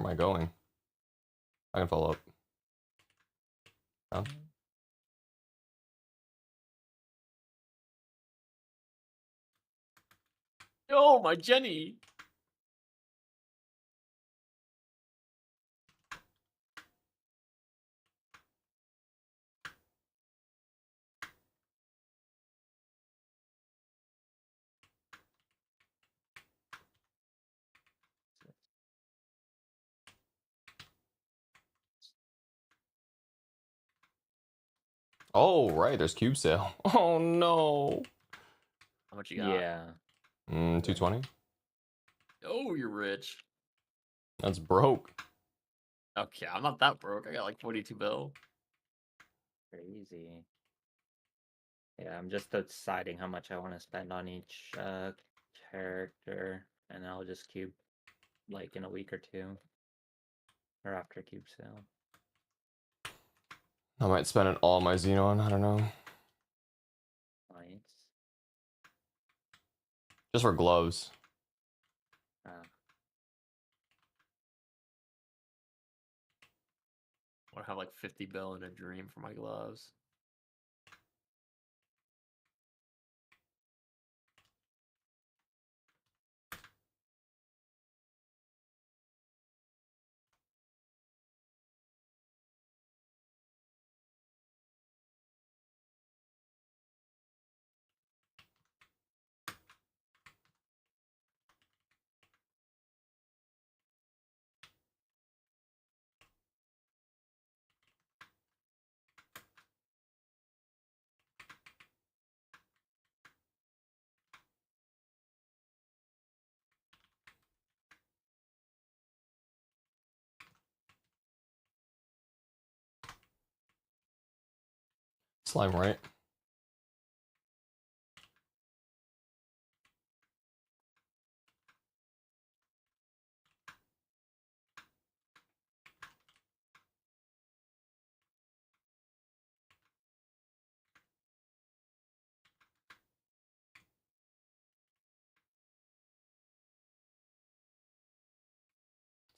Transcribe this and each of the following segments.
Where am I going? I can follow up. Down. Oh, my Jenny! Oh, right, there's cube sale. Oh no. How much you got? Yeah. 220. Oh, you're rich. That's broke. Okay, I'm not that broke. I got like 42 bill. Crazy. Yeah, I'm just deciding how much I want to spend on each character, and I'll just cube like in a week or two, or after cube sale. I might spend it all on my Xenon. I don't know. Nice. Just for gloves. I want to have like 50 bill in a dream for my gloves. Slime right.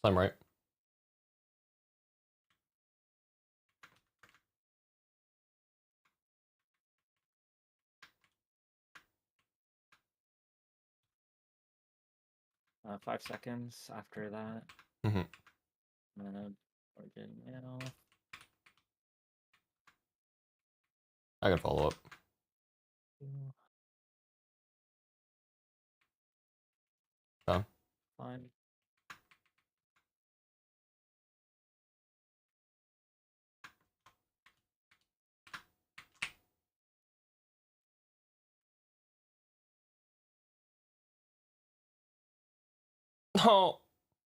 Slime right. 5 seconds after that. Mhm. We're getting now. I can follow up. Down. Fine. Oh.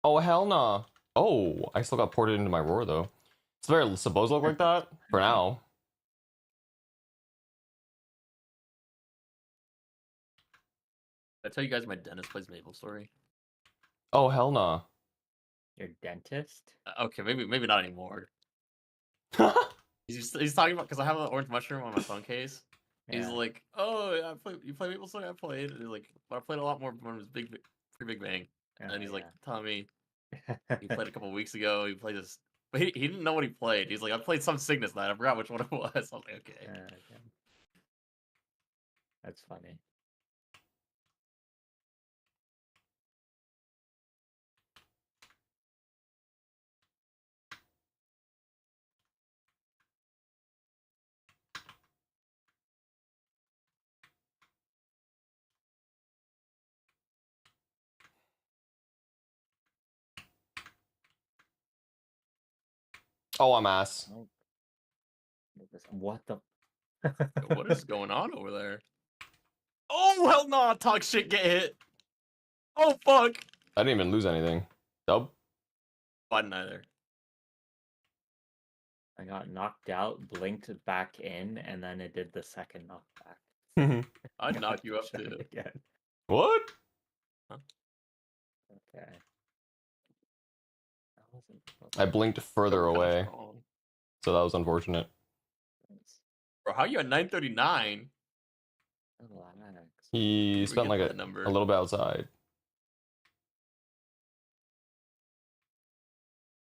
Oh, hell nah. Oh, I still got ported into my roar though. It's very supposed to look like that for now. Did I tell you guys my dentist plays Maple story? Oh, hell nah. Your dentist? Okay, maybe not anymore. He's talking about, because I have an orange mushroom on my phone case. He's Yeah. like, "Oh, yeah, you play Maple Story? I played." And he's like, "But I played a lot more when it was Big Bang." And then he's like telling me he played a couple weeks ago. He played this, but he didn't know what he played. He's like, "I played some Cygnus night. I forgot which one it was." I was like, "Okay." Okay. That's funny. Oh, I'm ass. Oh. What the? What is going on over there? Oh, hell no! Talk shit, get hit. Oh, fuck. I didn't even lose anything. Dub? I didn't either. I got knocked out, blinked back in, and then it did the second knockback. I'd knock you up Shot too. again. What? Huh? Okay. That wasn't. I blinked further Kinda away, strong. so that was unfortunate. Bro, how you at 939? Relax. He Where'd we spent get like that a number? little bit outside.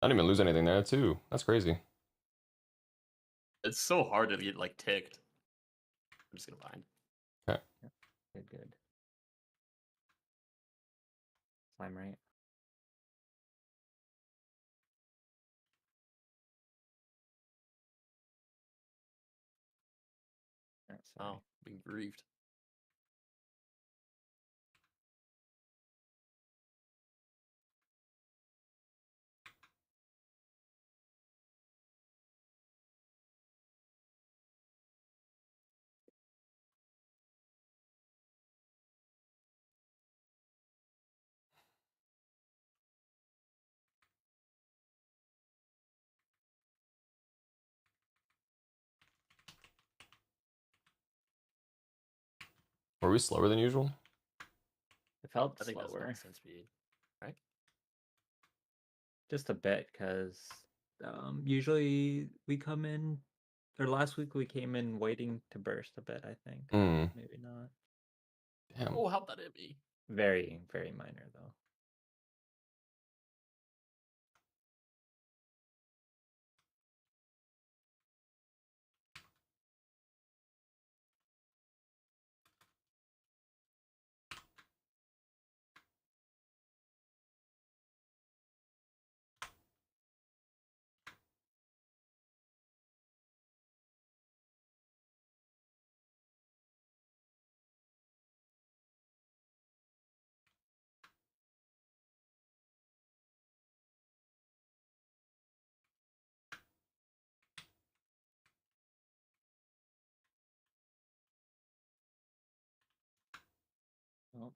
I didn't even lose anything there too. That's crazy. It's so hard to get like ticked. I'm just gonna bind. Okay. Good. Slime right. That's Oh, being grieved. Were we slower than usual? It felt I think that's slower. nonsense speed, right? Just a bit, because usually we come in, or last week we came in waiting to burst a bit, I think. Hmm. Maybe not. Damn. Oh, how'd that hit me? Very, very minor, though. Oh,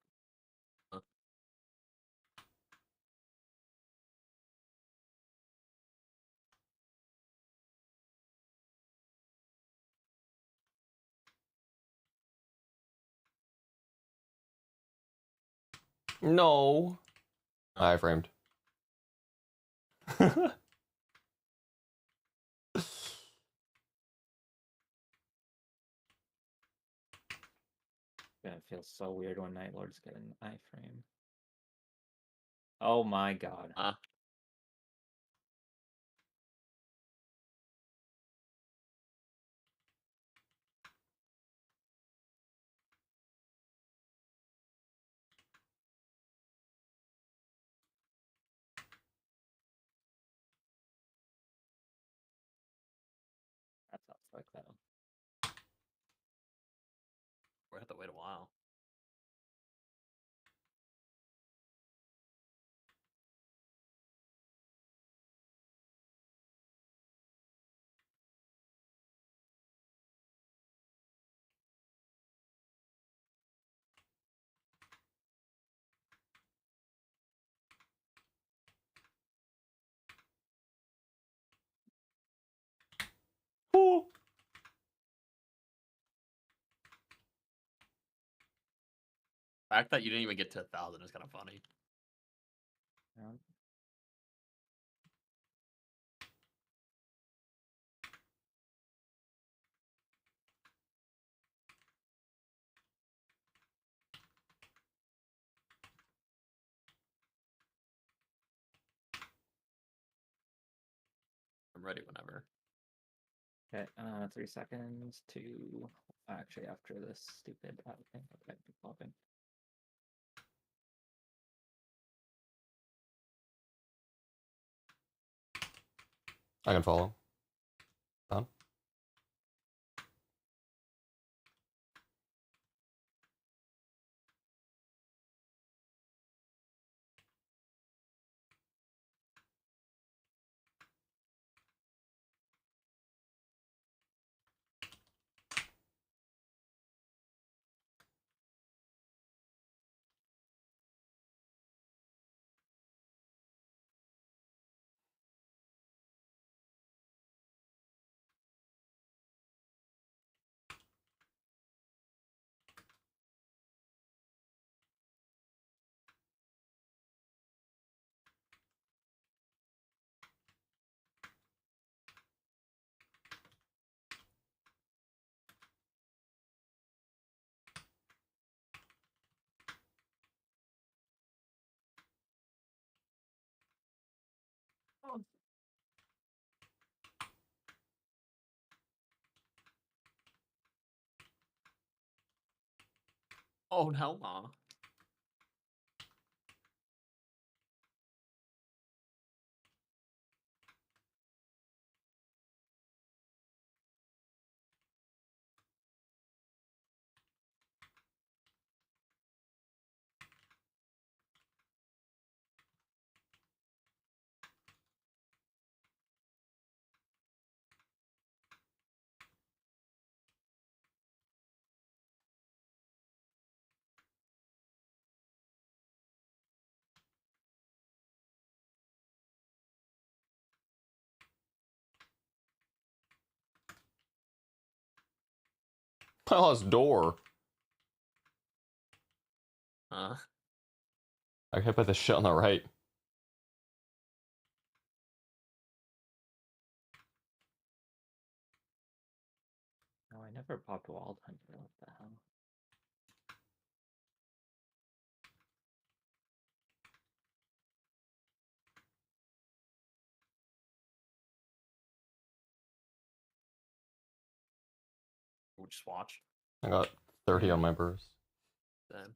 No. Oh. I framed. yeah, it feels so weird when Night Lords get an iframe. Oh my god. That sounds like that. We have to wait a while. Ooh. The fact that you didn't even get to 1,000 is kind of funny. Yeah. I'm ready whenever. Okay, 3 seconds to actually after this stupid thing. Okay, popping. I can follow. Done. Oh, hell no. I lost door. Uh, I hit by the shit on the right. No, I never popped Wild Hunter. What the hell? we'll just watch. I got 30 on Yeah. my burst. Then.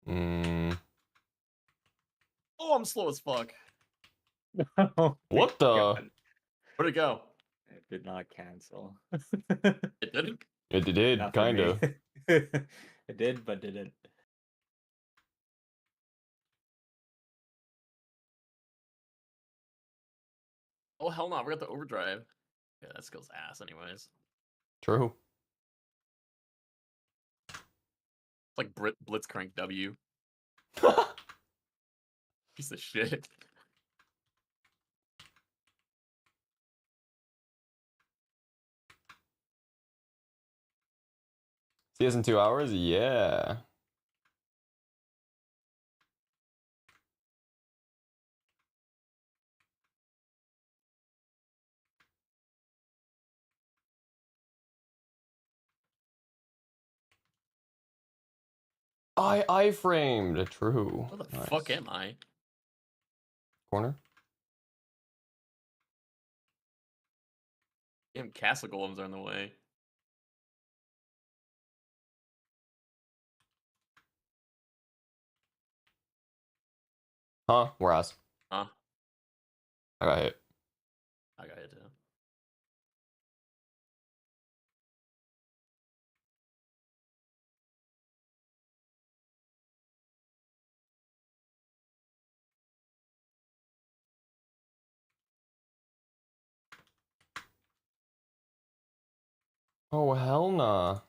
Mm. Oh, I'm slow as fuck. Oh my What the? God. Where'd it go? It did not cancel. It didn't? It did, Not for me. kinda. It did, but didn't. Oh, hell no. We got the overdrive. Yeah, that skill's ass, anyways. True. It's like Blitzcrank W. Piece of shit. CS in 2 hours? Yeah. I framed. True. Where the Nice. fuck am I? Corner? Damn, castle golems are in the way. Huh? Whereas? Huh? I got hit. I got it too. Oh, hell nah.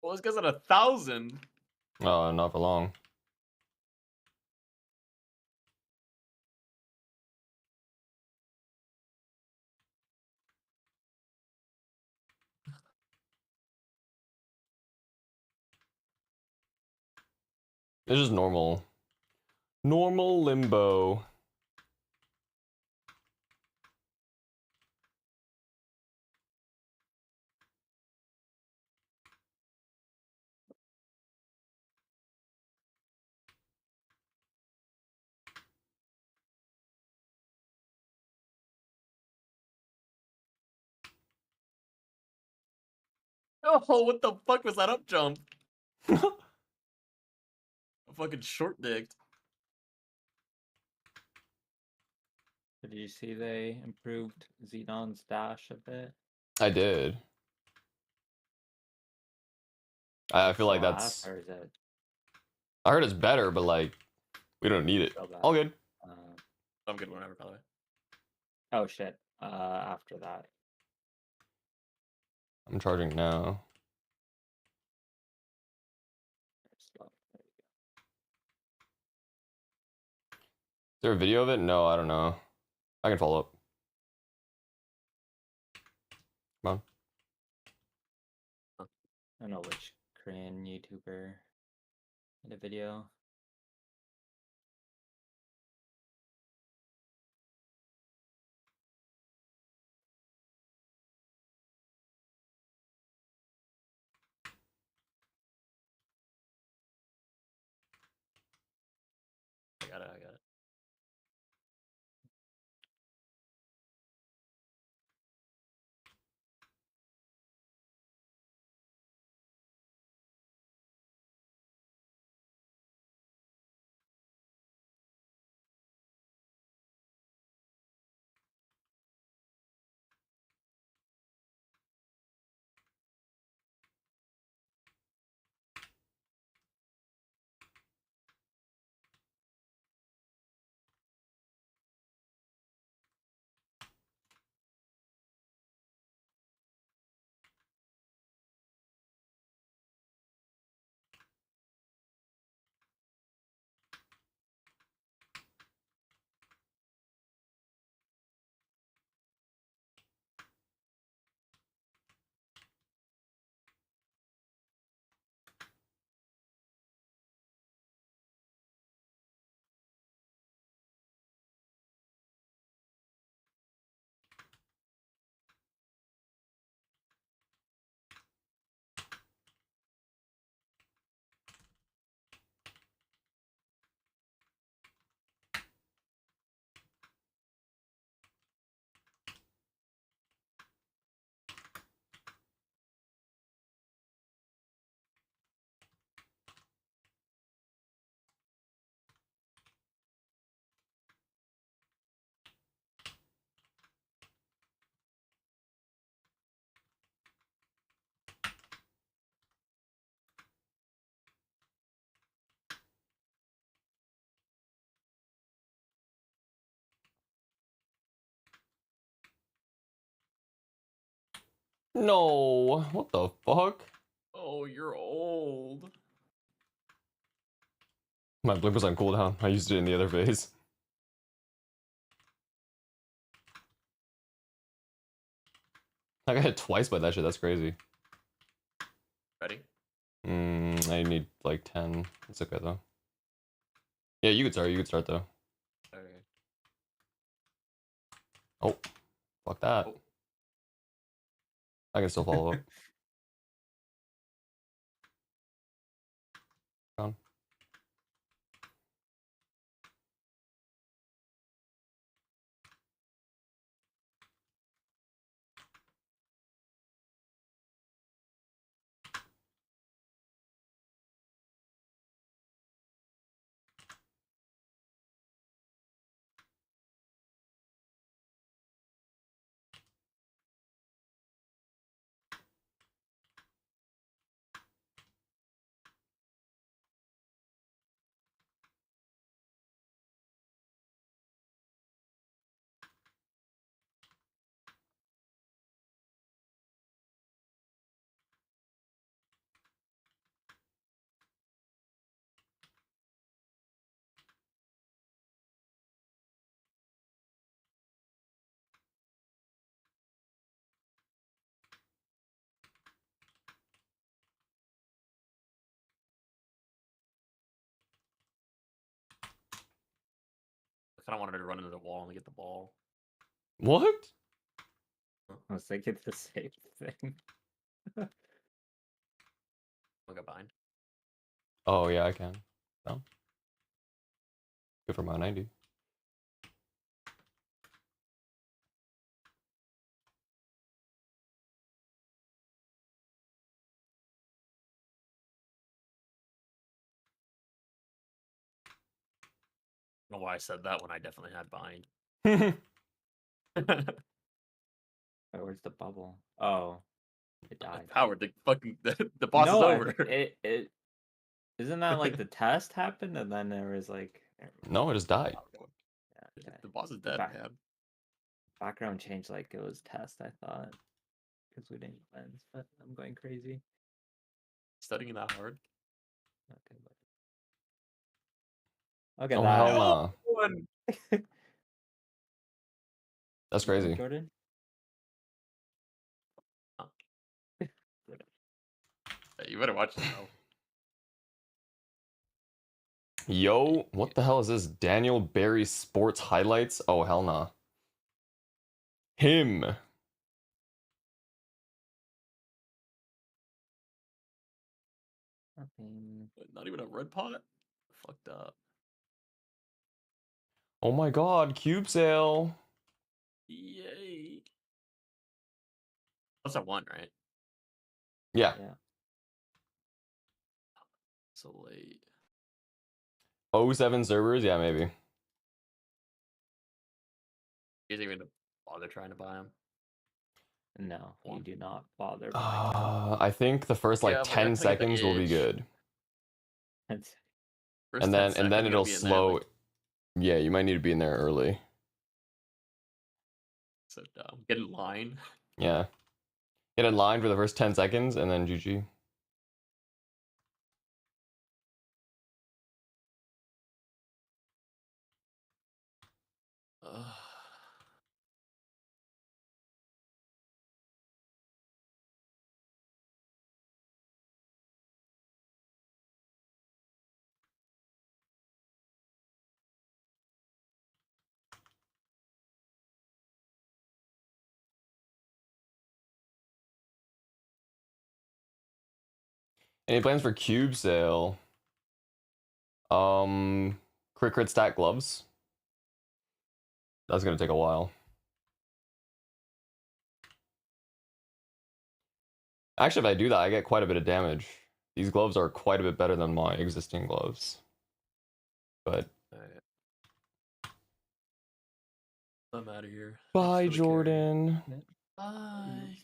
Well, this guy's at 1,000. Oh, not for long. It's just normal. Normal limbo. Oh, what the fuck was that up jump? A fucking short dicked. Did you see they improved Xenon's dash a bit? I did. I feel like Still ass, that's. or is it I heard it's better, but like, we don't need it. still bad? All good. I'm good whenever, by the way. Oh shit. After that. I'm charging now. Slow. There you Is there a video of it? No, I don't know. I can follow up. Come on. I don't know which Korean YouTuber did a video. I got it. No, what the fuck? Oh, you're old. My blink was on cooldown. I used it in the other phase. I got hit twice by that shit. That's crazy. Ready? I need like 10. It's okay though. Yeah, you could start. You could start though. Okay. Oh, fuck that. Oh. I can still follow up. Gone. I kind of wanted to run into the wall and get the ball. What? I was thinking the same thing. I got behind. Oh yeah, I can. No. Good for my 90. I don't know why I said that when I definitely had bind. Oh, where's the bubble? Oh, it died. Howard, the fucking the boss is No, over. it isn't that like the test happened and then there was like No, it just died. yeah, The boss is dead, Back- man. background changed like it was test, I thought. Because we didn't cleanse, but I'm going crazy. Studying that hard. Okay, look at Oh that. hell Oh, no. one. That's You know, crazy. Jordan? You better watch it though. Yo, what the hell is this? Daniel Barry Sports Highlights? Oh, hell nah. Him. Nothing. Not even a red pot? Fucked up. Oh my god, cube sale. Yay. That's at 1, right? Yeah. Yeah. So late. 07 servers? Yeah, maybe. You guys even bother trying to buy them? No, you do not bother buying them. I think the first like Yeah, but 10 that's how you get the seconds will be itch. good. It's First And 10 then and seconds, then you gotta it'll be in there, slow. like, Yeah, you might need to be in there early. so dumb. Get in line. Yeah. Get in line for the first 10 seconds and then GG. Ugh. Any plans for cube sale? Crit stack gloves. That's gonna take a while. Actually, if I do that, I get quite a bit of damage. These gloves are quite a bit better than my existing gloves. But Alright. I'm out of here. bye, Thanks for the carry. Jordan. Bye.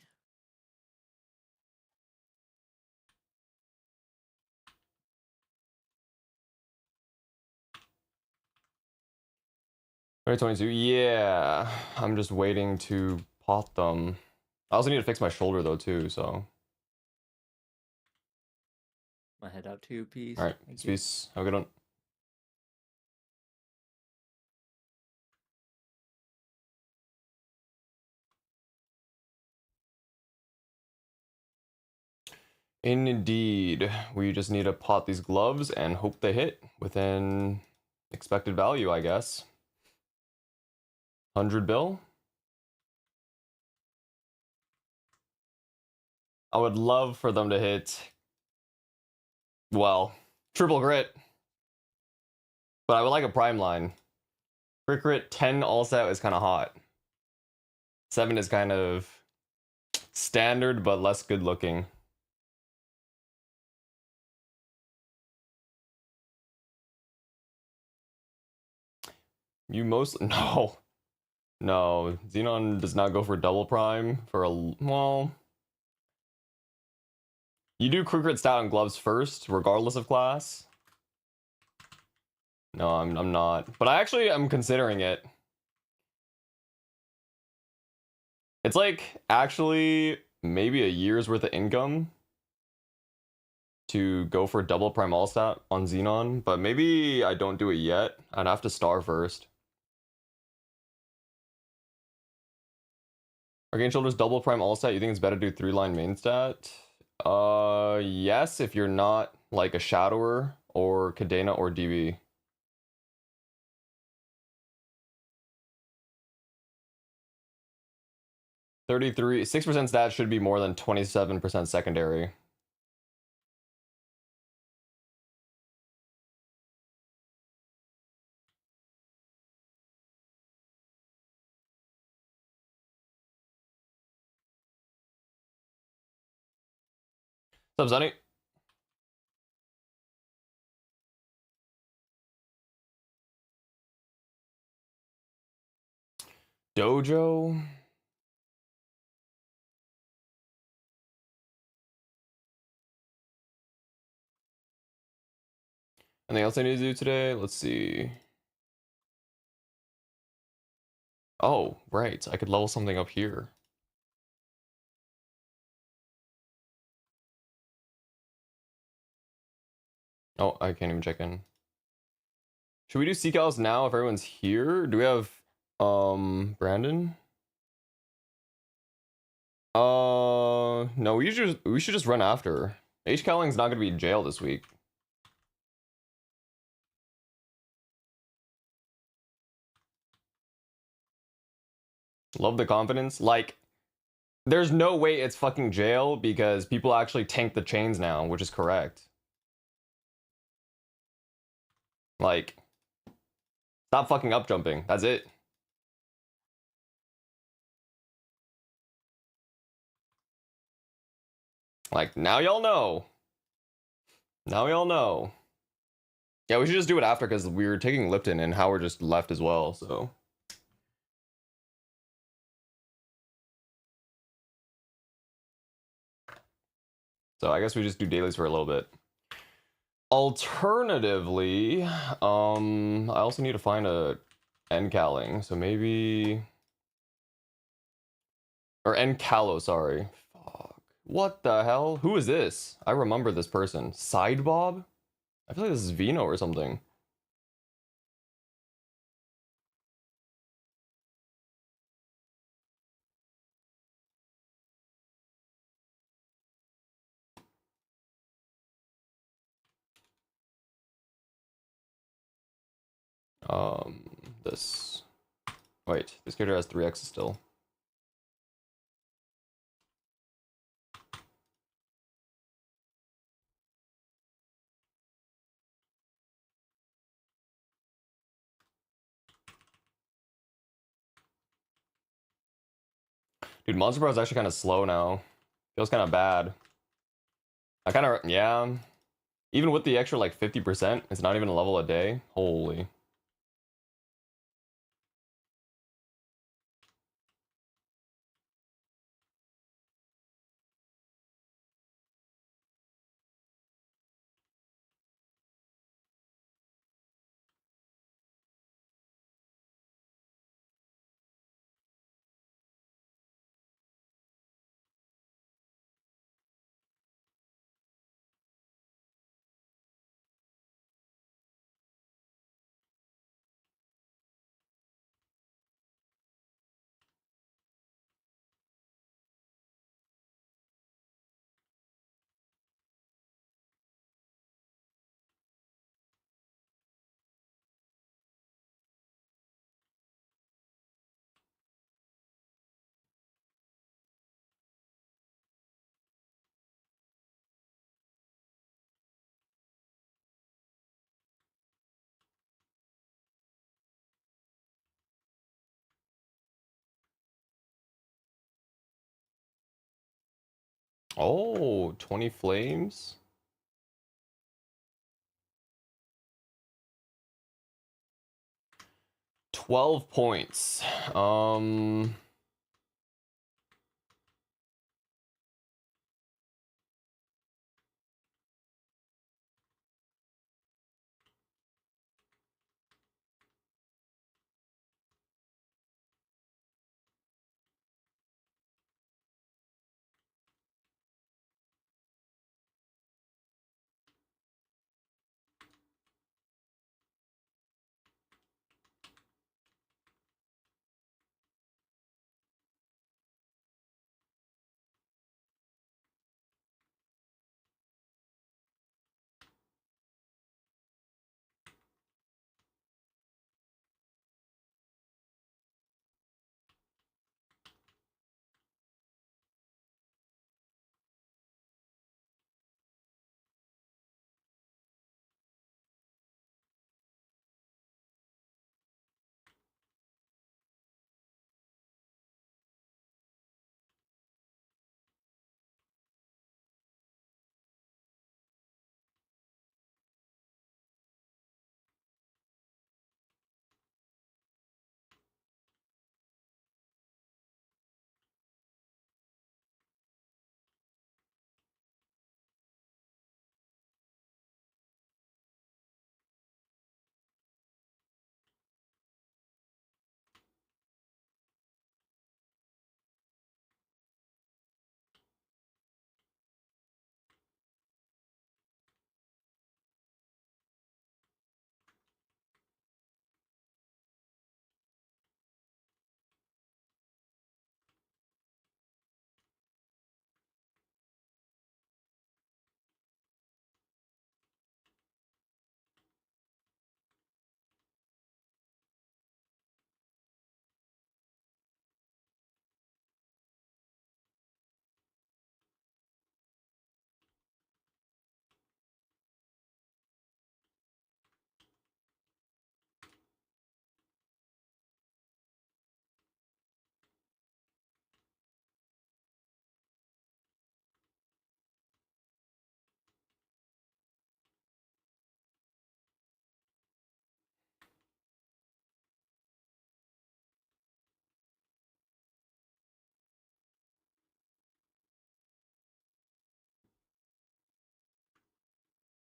Alright, 22. Yeah, I'm just waiting to pot them. I also need to fix my shoulder though too. So my head out too, peace. all right, Thank you. peace. Have a good one. Indeed, we just need to pot these gloves and hope they hit within expected value, I guess. 100 bill. I would love for them to hit, well, triple grit. But I would like a prime line. Crit 10 all set is kind of hot. 7 is kind of standard but less good looking. You most no. No, Xenon does not go for double prime for a well. You do crit stat on gloves first, regardless of class. No, I'm not. But I actually am considering it. It's like actually maybe a year's worth of income to go for double prime all stat on Xenon, but maybe I don't do it yet. I'd have to star first. Arcane Shoulders double prime all stat, you think it's better to do 3-line main stat? Yes, if you're not like a Shadower or Cadena or DB. $33, 6% stat should be more than 27% secondary. What's up, Sonny? Dojo? Anything else I need to do today? Let's see. Oh, right. I could level something up here. Oh, I can't even check in. Should we do Seek-Outs now if everyone's here? Do we have Brandon? No, we should just run after. H. Kelling's not going to be in jail this week. Love the confidence. Like, there's no way it's fucking jail because people actually tank the chains now, which is correct. Like, stop fucking up jumping. That's it. Like, now y'all know. Now y'all know. Yeah, we should just do it after because we were taking Lipton and Howard just left as well, so. So I guess we just do dailies for a little bit. Alternatively, I also need to find a Encalling, so maybe... Or Encalo, sorry. Fuck. What the hell? Who is this? I remember this person. Sidebob? I feel like this is Vino or something. This. Wait, this character has 3x still. Dude, Monster Bro is actually kind of slow now. Feels kind of bad. I kind of, yeah. Even with the extra like 50%, it's not even a level a day. Holy. Oh, 20 flames. $12.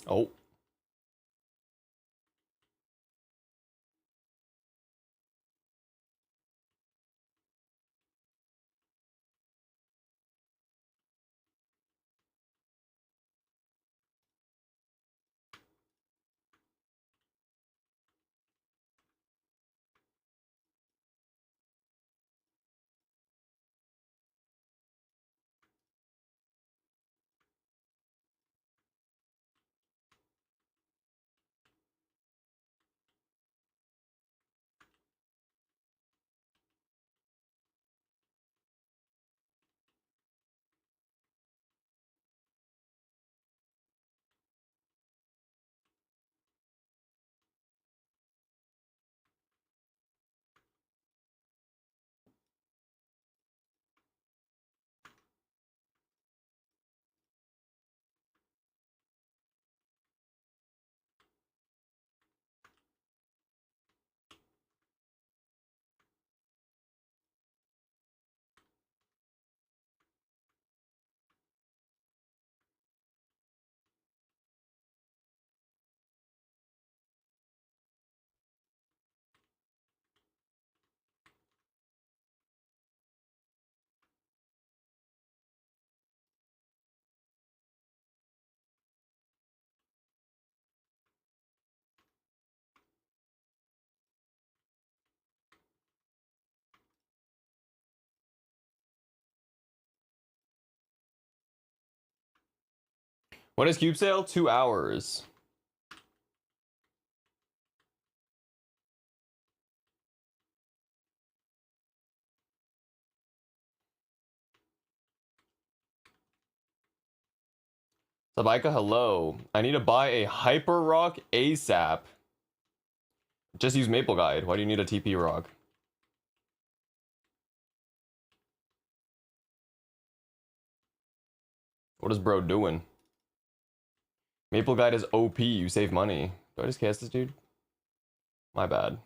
Oh. When is cube sale? 2 hours. Sabaika, hello. I need to buy a hyper rock ASAP. Just use Maple Guide. Why do you need a TP rock? What is bro doing? Maple Guide is OP. You save money. Do I just cast this dude? My bad.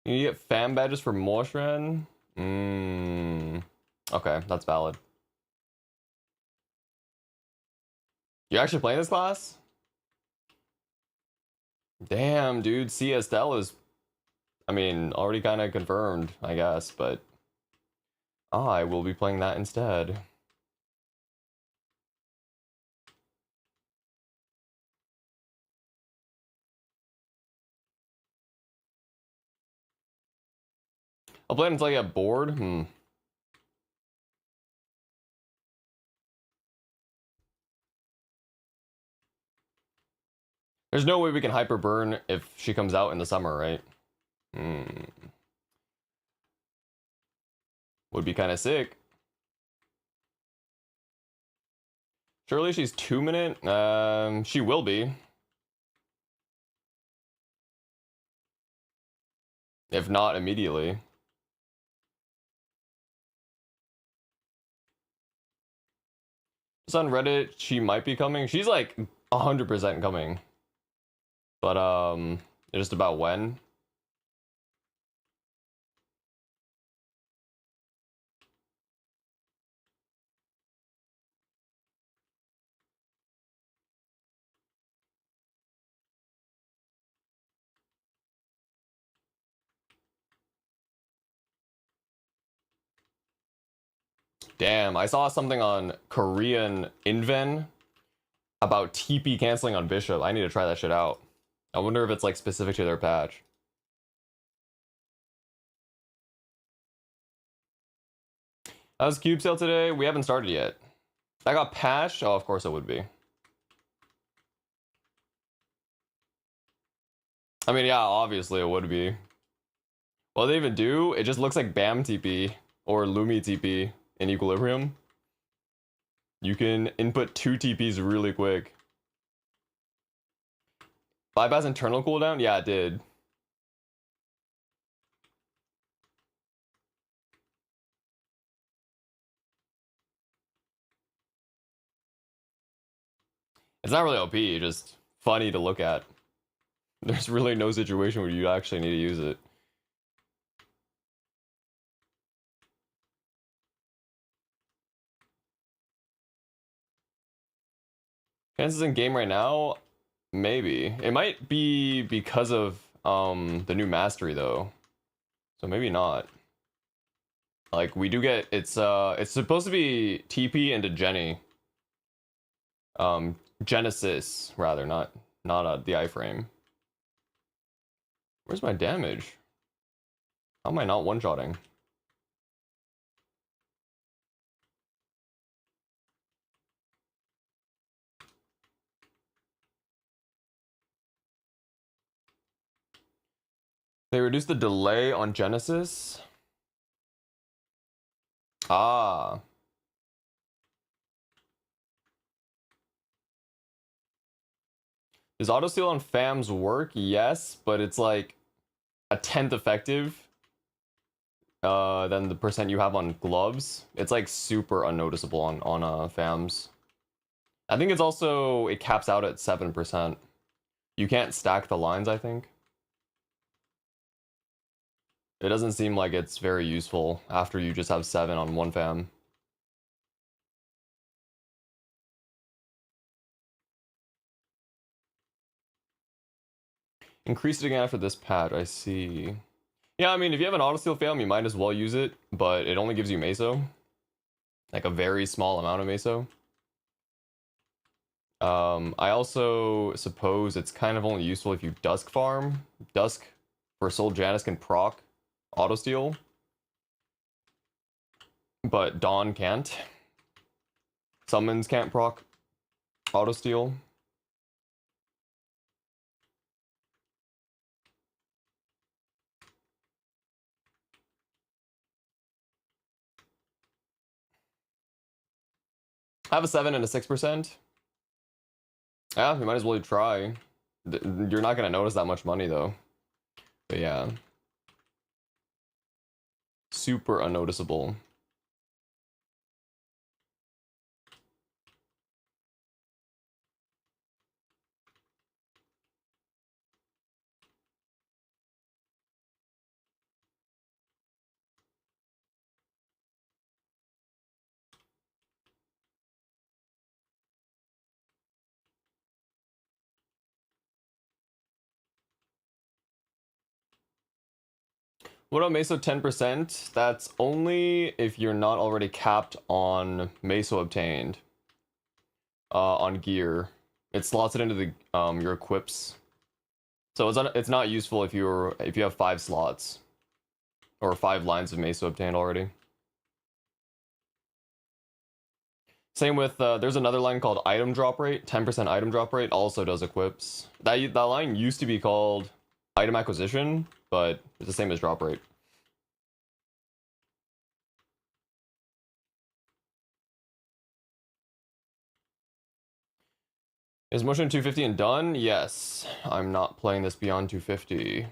You get fan badges for Moshran? Okay, that's valid. You actually playing this class? Damn, dude. CSL is, I mean, already kind of confirmed, I guess, but I will be playing that instead. I'll play it until I get bored. There's no way we can hyper burn if she comes out in the summer, right? Would be kind of sick. Surely she's 2-minute. She will be. If not immediately. Just on Reddit, she might be coming. She's like 100% coming. But just about when. Damn, I saw something on Korean Inven about TP canceling on Bishop. I need to try that shit out. I wonder if it's like specific to their patch. How's Cube Sale today? We haven't started yet. I got patched? Oh, of course it would be. I mean, yeah, obviously it would be. What they even do, it just looks like BAM TP or Lumi TP in Equilibrium. You can input 2 TPs really quick. Bypass internal cooldown? Yeah, it did. It's not really OP, just funny to look at. There's really no situation where you actually need to use it. Chances in game right now, maybe. It might be because of the new mastery though. So maybe not. Like we do get it's supposed to be TP into Jenny. Genesis rather, not the iframe. Where's my damage? How am I not one-shotting? They reduced the delay on Genesis. Ah. Does autosteal on FAMs work? Yes, but it's like a 10th effective than the percent you have on gloves. It's like super unnoticeable on FAMs. I think it's also, it caps out at 7%. You can't stack the lines, I think. It doesn't seem like it's very useful after you just have 7 on one FAM. Increased it again after this patch, I see. Yeah, I mean, if you have an autosteal FAM, you might as well use it, but it only gives you meso. Like a very small amount of meso. I also suppose it's kind of only useful if you Dusk farm. Dusk for Soul Janus can proc autosteal, but Dawn can't. Summons can't proc autosteal. I have a 7 and a 6%. Yeah, you might as well try. You're not gonna notice that much money though. But yeah. Super unnoticeable. What about Meso 10%? That's only if you're not already capped on Meso obtained. On gear. It slots it into the your equips. So it's not useful if you have 5 slots. Or 5 lines of Meso obtained already. Same with there's another line called item drop rate. 10% item drop rate also does equips. That line used to be called item acquisition, but it's the same as drop rate. Is motion 250 and done? Yes. I'm not playing this beyond 250.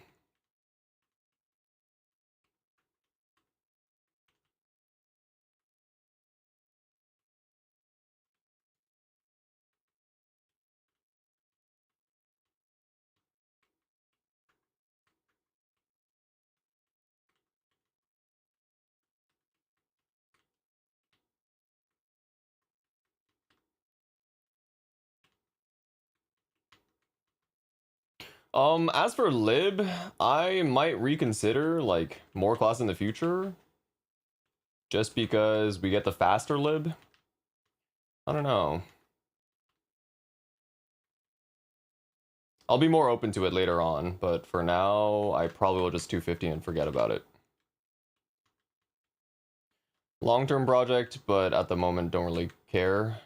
As for lib, I might reconsider like more class in the future. Just because we get the faster lib. I don't know. I'll be more open to it later on, but for now, I probably will just 250 and forget about it. Long-term project, but at the moment don't really care.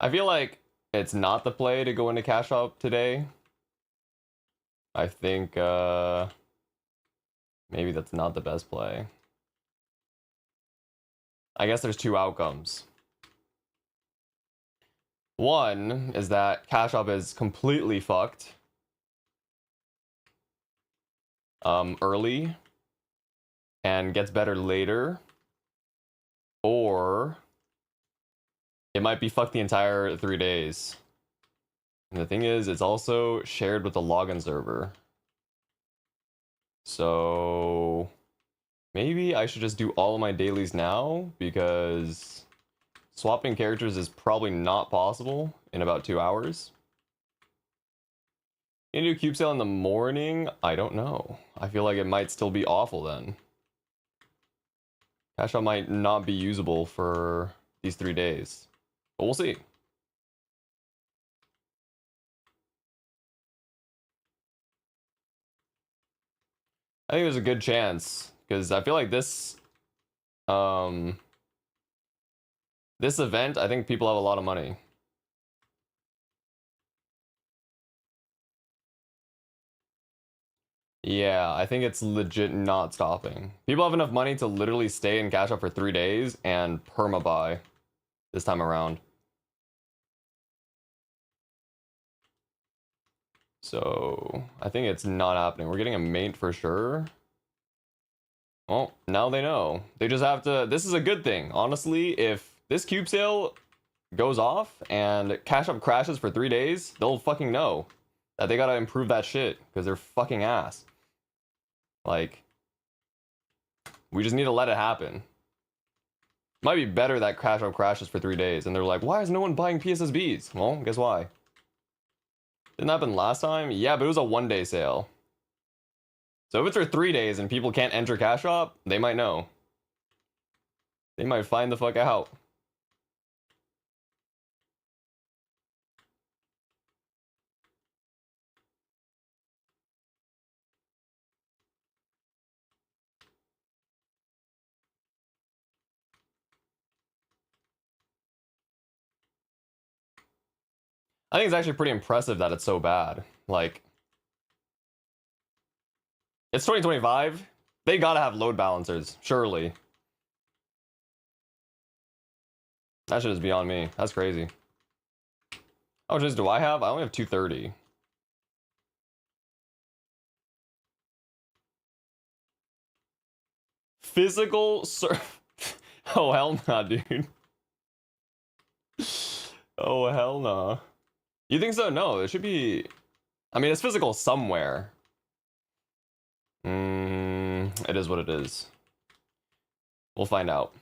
I feel like it's not the play to go into cash up today. I think maybe that's not the best play. I guess there's two outcomes. One is that cash up is completely fucked early and gets better later, or it might be fucked the entire 3 days. And the thing is, it's also shared with the login server. So maybe I should just do all of my dailies now, because swapping characters is probably not possible in about 2 hours. Can you do cube sale in the morning? I don't know. I feel like it might still be awful then. Cash out might not be usable for these 3 days, but we'll see. I think there's a good chance, because I feel like this this event, I think people have a lot of money. Yeah, I think it's legit not stopping. People have enough money to literally stay in cash up for 3 days and perma buy this time around. So I think it's not happening. We're getting a maint for sure. Well, now they know. They just have to. This is a good thing, honestly. If this cube sale goes off and cash up crashes for 3 days, they'll fucking know that they gotta improve that shit, because they're fucking ass. Like, we just need to let it happen. Might be better that cash up crashes for 3 days and they're like, why is no one buying PSSBs? Well, guess why? Didn't happen last time? Yeah, but it was a 1-day sale. So if it's for 3 days and people can't enter cash up, they might know. They might find the fuck out. I think it's actually pretty impressive that it's so bad. Like, it's 2025. They gotta have load balancers, surely. That shit is beyond me. That's crazy. How much do I have? I only have 230. Physical surf. Oh, hell nah, dude. Oh, hell nah. You think so? No, it should be. I mean, it's physical somewhere. It is what it is. We'll find out.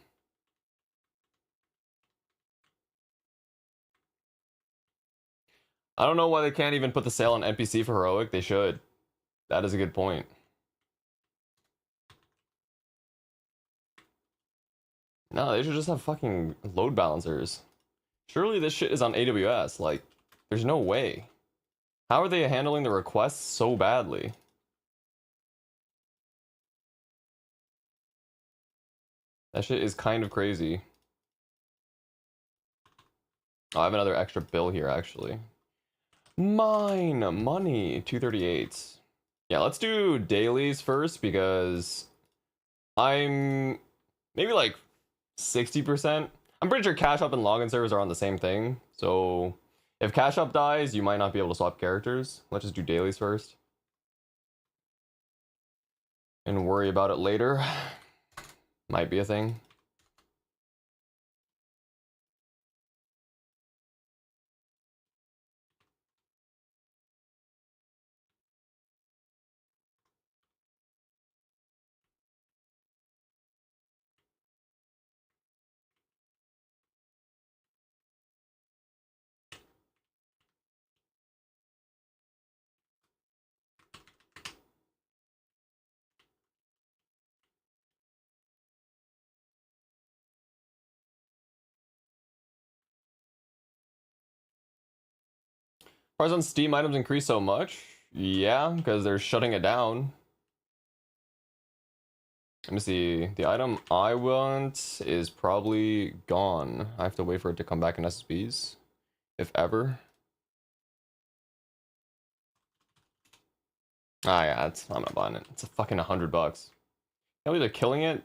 I don't know why they can't even put the sale on NPC for heroic. They should. That is a good point. No, they should just have fucking load balancers. Surely this shit is on AWS. Like, there's no way. How are they handling the requests so badly? That shit is kind of crazy. Oh, I have another extra bill here, actually. Mine! Money! 238. Yeah, let's do dailies first, because I'm maybe like 60%. I'm pretty sure cash up and login servers are on the same thing. So if cash up dies, you might not be able to swap characters. Let's just do dailies first. And worry about it later. Might be a thing. Price on Steam items increase so much? Yeah, because they're shutting it down. Let me see. The item I want is probably gone. I have to wait for it to come back in SSBs, if ever. Ah, yeah, I'm not buying it. It's a fucking $100. Can't believe they're killing it.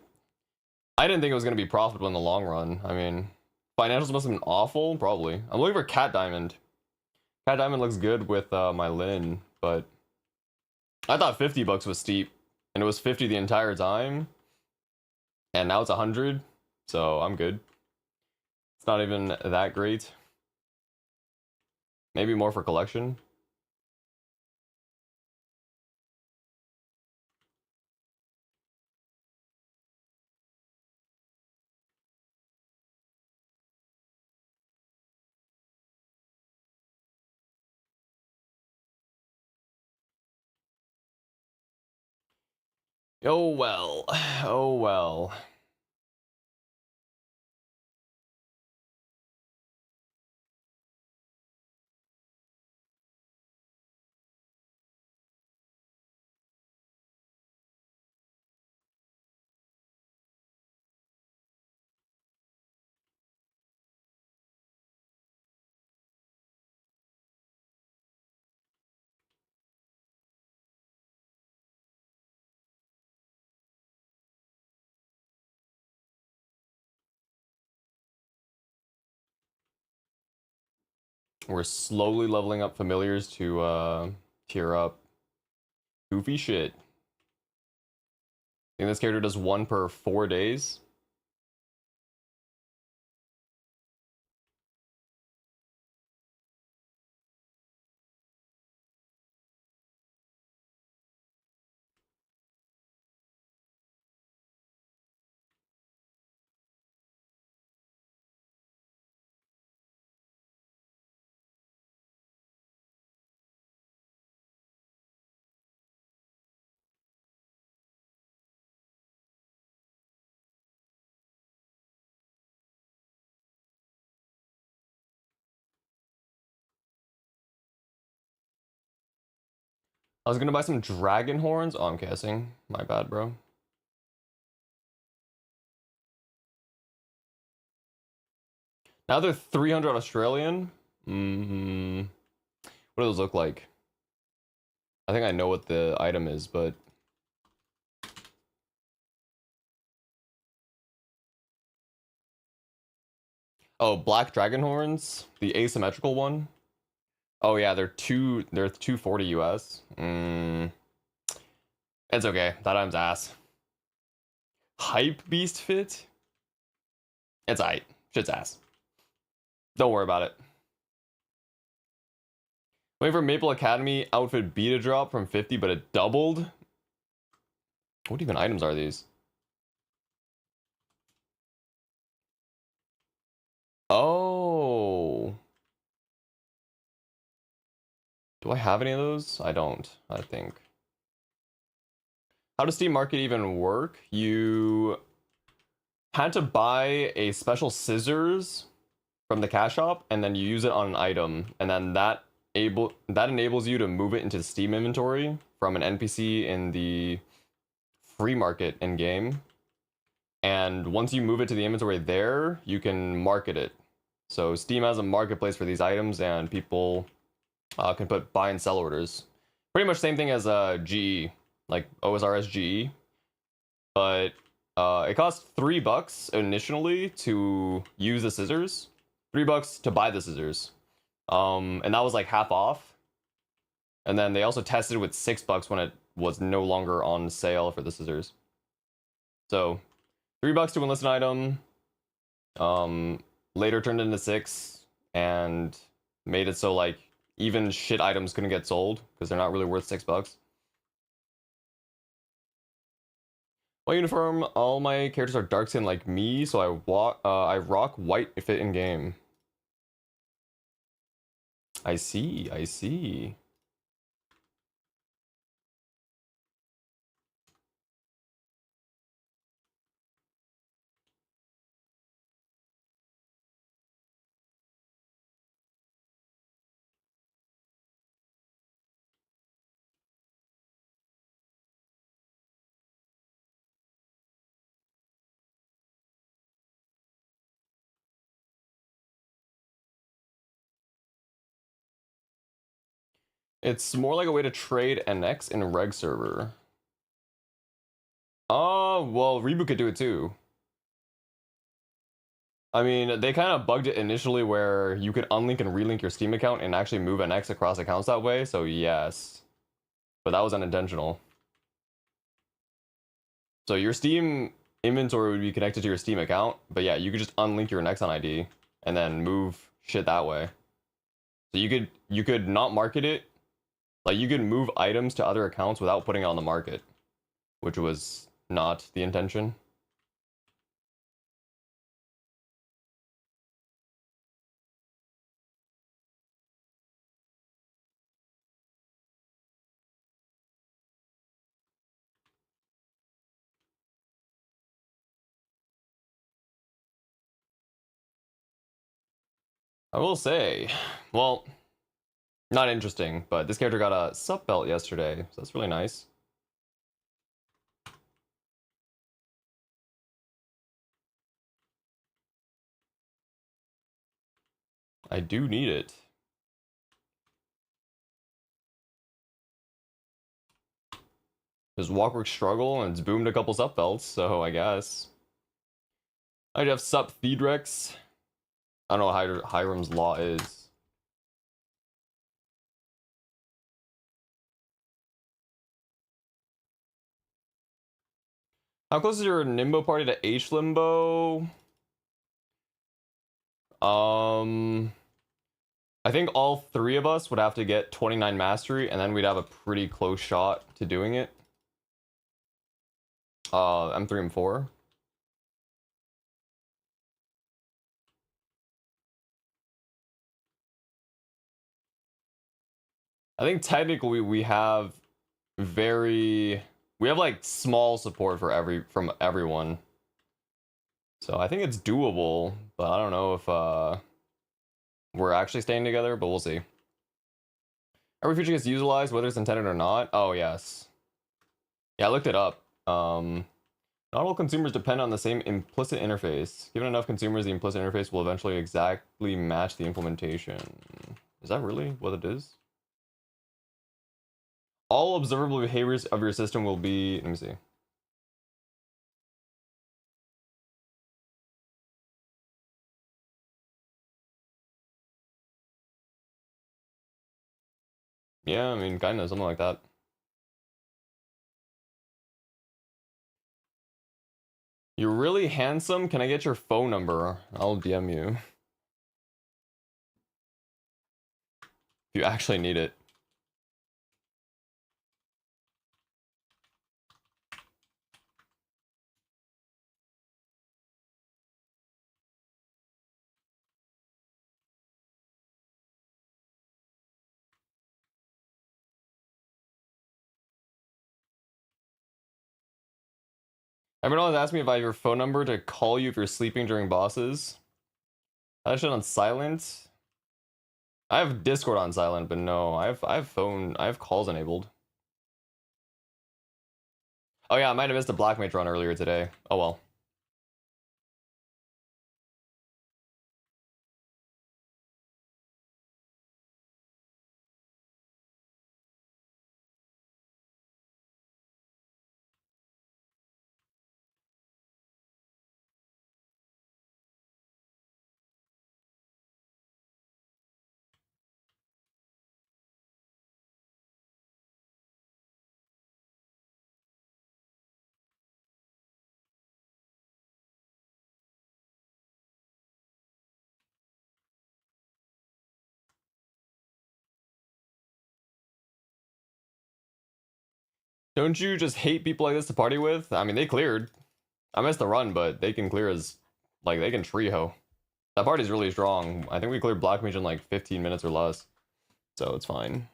I didn't think it was gonna be profitable in the long run. I mean, financials must have been awful, probably. I'm looking for Cat Diamond. Cat Diamond looks good with my Lin, but I thought $50 was steep, and it was 50 the entire time, and now it's 100, so I'm good. It's not even that great. Maybe more for collection. Oh well. Oh well. We're slowly leveling up familiars to tier up. Goofy shit. I think this character does 1 per 4 days. I was gonna buy some dragon horns. Oh, I'm guessing. My bad, bro. Now they're 300 Australian. What do those look like? I think I know what the item is, but oh, black dragon horns, the asymmetrical one. Oh yeah, they're 240 US. It's okay. That item's ass. Hype beast fit. It's aight. Shit's ass. Don't worry about it. Waiting for Maple Academy outfit beta drop from 50, but it doubled. What even items are these? Oh. Do I have any of those? I don't, I think. How does Steam Market even work? You had to buy a special scissors from the cash shop, and then you use it on an item, and then that enables you to move it into the Steam inventory from an NPC in the free market in game. And once you move it to the inventory there, you can market it. So Steam has a marketplace for these items, and people can put buy and sell orders. Pretty much same thing as GE, like OSRS GE, but it costs $3 initially to use the scissors, $3 to buy the scissors, and that was like half off. And then they also tested with $6 when it was no longer on sale for the scissors. So $3 to enlist an item, later turned into 6 and made it so like even shit items couldn't get sold because they're not really worth $6. My uniform, all my characters are dark skin like me, so I rock white fit in game. I see, I see. It's more like a way to trade NX in reg server. Oh, well, Reboot could do it too. I mean, they kind of bugged it initially where you could unlink and relink your Steam account and actually move NX across accounts that way, so yes. But that was unintentional. So your Steam inventory would be connected to your Steam account, but yeah, you could just unlink your Nexon ID and then move shit that way. So you could not market it. Like you could move items to other accounts without putting it on the market, which was not the intention. I will say, well, not interesting, but this character got a sub belt yesterday, so that's really nice. I do need it. Does Walkwork struggle and it's boomed a couple sub belts, so I guess. I have Sup Theedrex. I don't know what Hiram's Law is. How close is your Nimbo party to H Limbo? I think all three of us would have to get 29 mastery, and then we'd have a pretty close shot to doing it. M3 and 4. I think technically we have like small support for from everyone. So I think it's doable, but I don't know if we're actually staying together, but we'll see. Every feature gets utilized, whether it's intended or not. Oh yes. Yeah, I looked it up. Not all consumers depend on the same implicit interface. Given enough consumers, the implicit interface will eventually exactly match the implementation. Is that really what it is? All observable behaviors of your system will be... Let me see. Yeah, I mean, kind of, something like that. You're really handsome. Can I get your phone number? I'll DM you. If you actually need it. Everyone always asks me if I have your phone number to call you if you're sleeping during bosses. I have shit on silent. I have Discord on silent, but no, I have calls enabled. Oh yeah, I might have missed a Black Mage run earlier today. Oh well. Don't you just hate people like this to party with? I mean, they cleared. I missed the run, but they can clear as... Like, they can treeho. That party's really strong. I think we cleared Black Mage in like 15 minutes or less. So it's fine.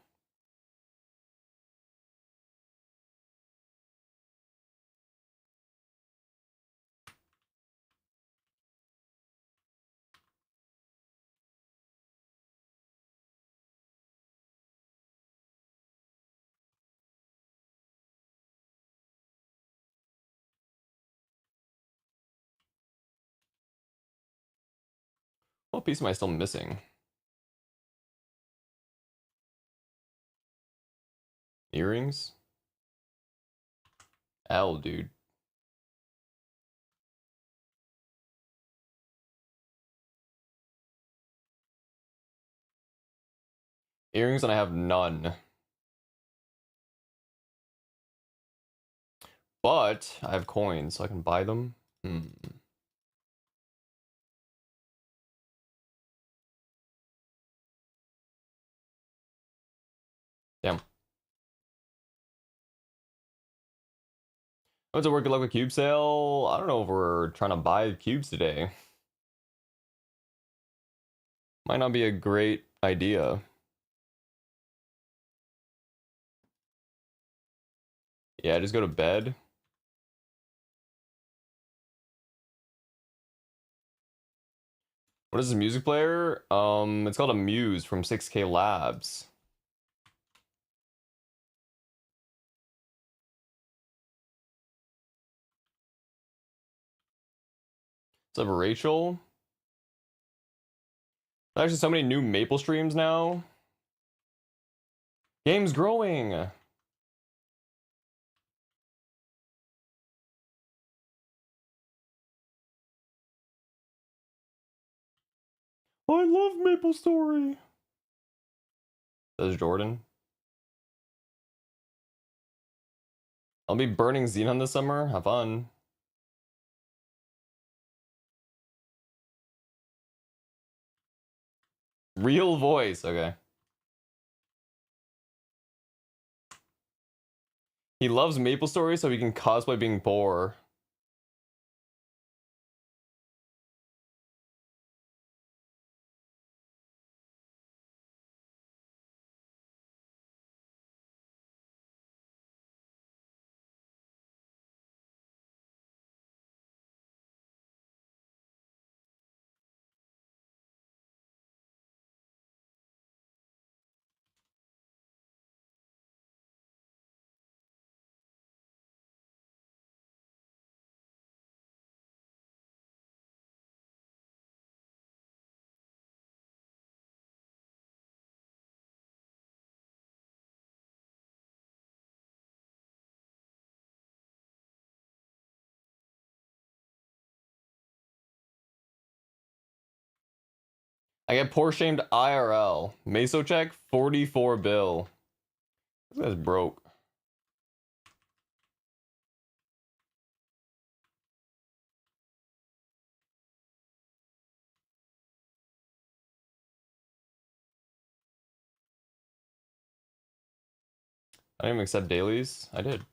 What piece am I still missing? Earrings? L, dude. Earrings and I have none. But I have coins, so I can buy them. Damn. What's a working luck with cube sale? I don't know if we're trying to buy cubes today. Might not be a great idea. Yeah, just go to bed. What is this music player? It's called a Muse from 6K Labs. What's up, Rachel? There's actually so many new Maple streams now. Game's growing. I love Maple Story. Says Jordan. I'll be burning Xenon this summer. Have fun. Real voice. Okay. He loves Maple Story so he can cosplay being poor. I get poor shamed IRL. Meso check 44 bill. This guy's broke. I didn't even accept dailies. I did.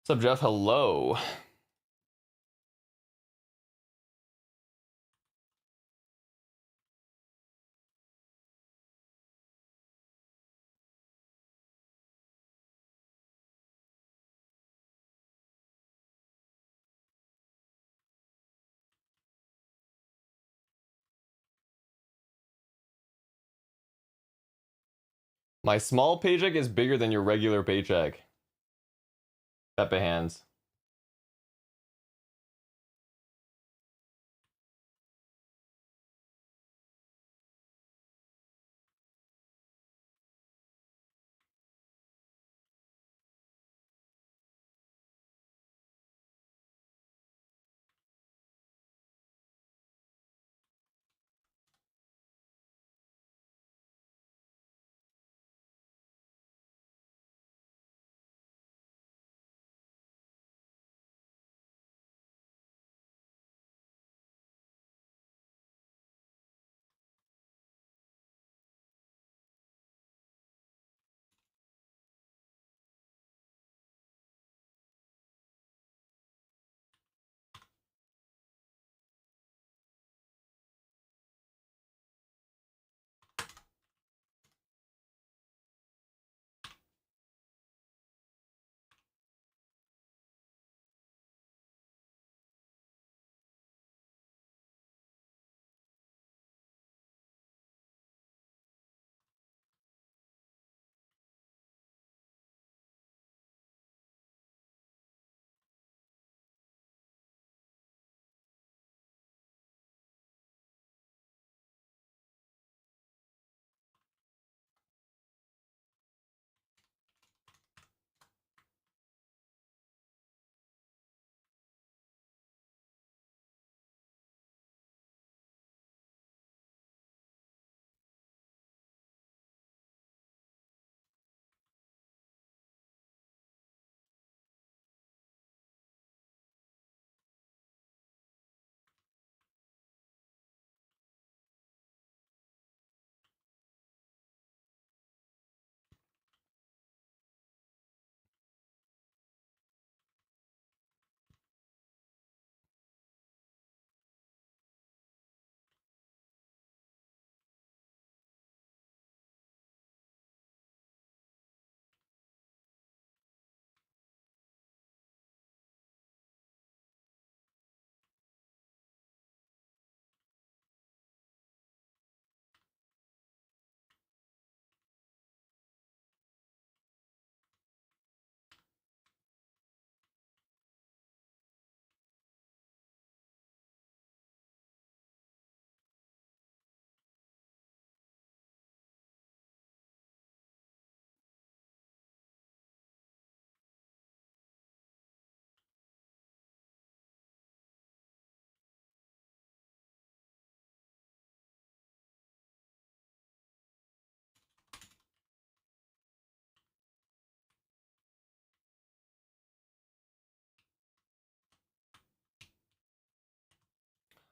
What's up, Jeff? Hello. My small paycheck is bigger than your regular paycheck. Pepe hands.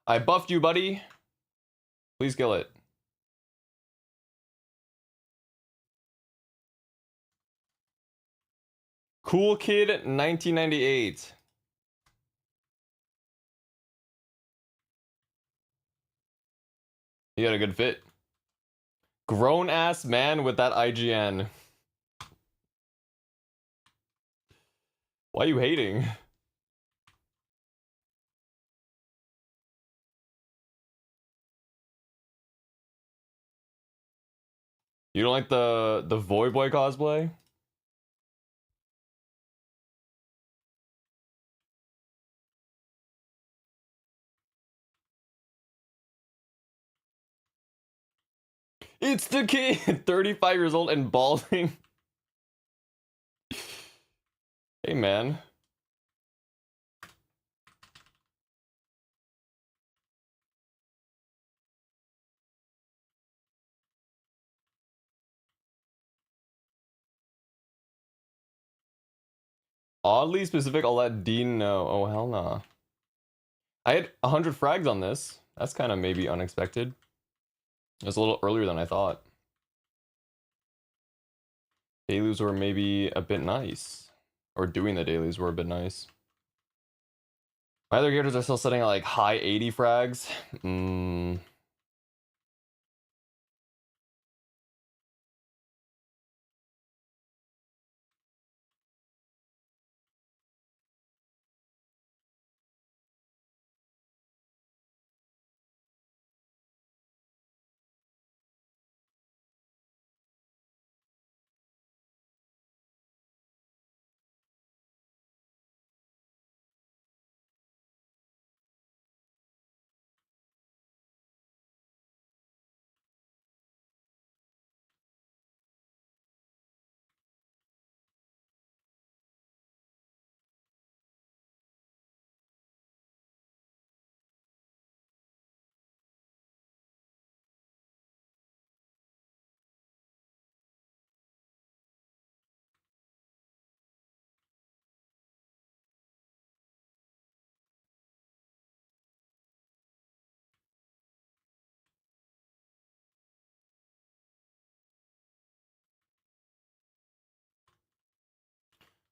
I buffed you, buddy. Please kill it. Cool Kid 1998. You got a good fit. Grown ass man with that IGN. Why are you hating? You don't like the Voy Boy cosplay? It's the kid, 35 years old and balding. Hey man. Oddly specific, I'll let Dean know. Oh hell nah. I had 100 frags on this. That's kind of maybe unexpected. It was a little earlier than I thought. Dailies were maybe a bit nice. Or doing the dailies were a bit nice. My other characters are still setting at like high 80 frags.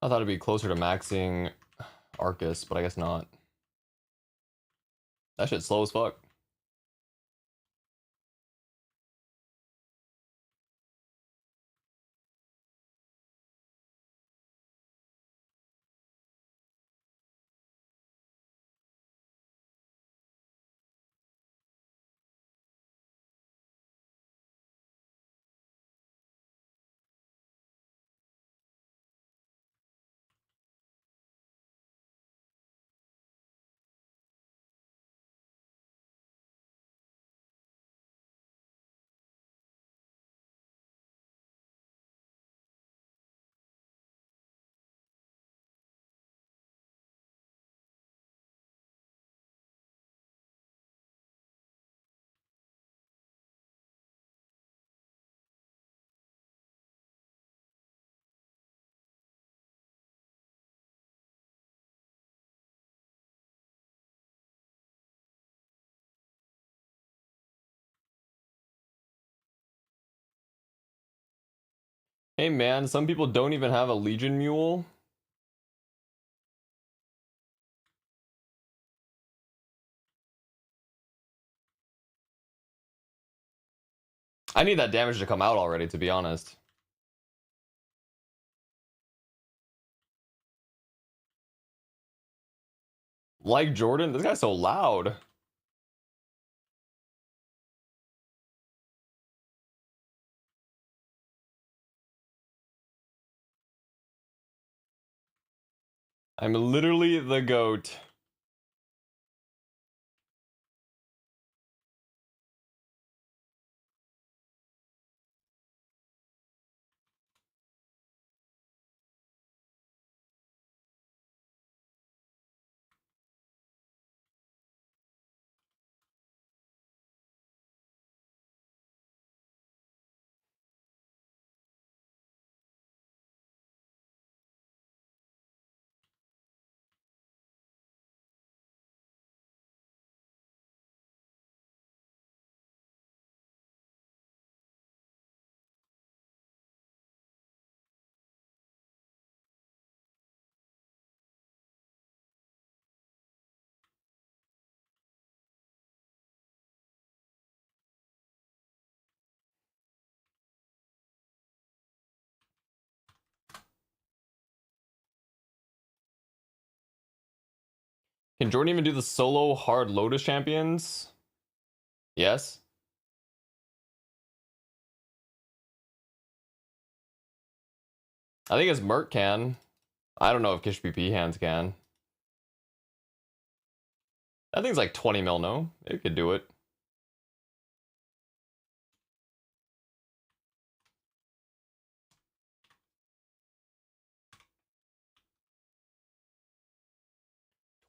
I thought it'd be closer to maxing Arcus, but I guess not. That shit's slow as fuck. Hey man, some people don't even have a Legion Mule. I need that damage to come out already, to be honest. Like Jordan? This guy's so loud. I'm literally the GOAT. Can Jordan even do the solo hard Lotus champions? Yes. I think his Merc can. I don't know if Kish PP hands can. That thing's like 20 mil, no? It could do it.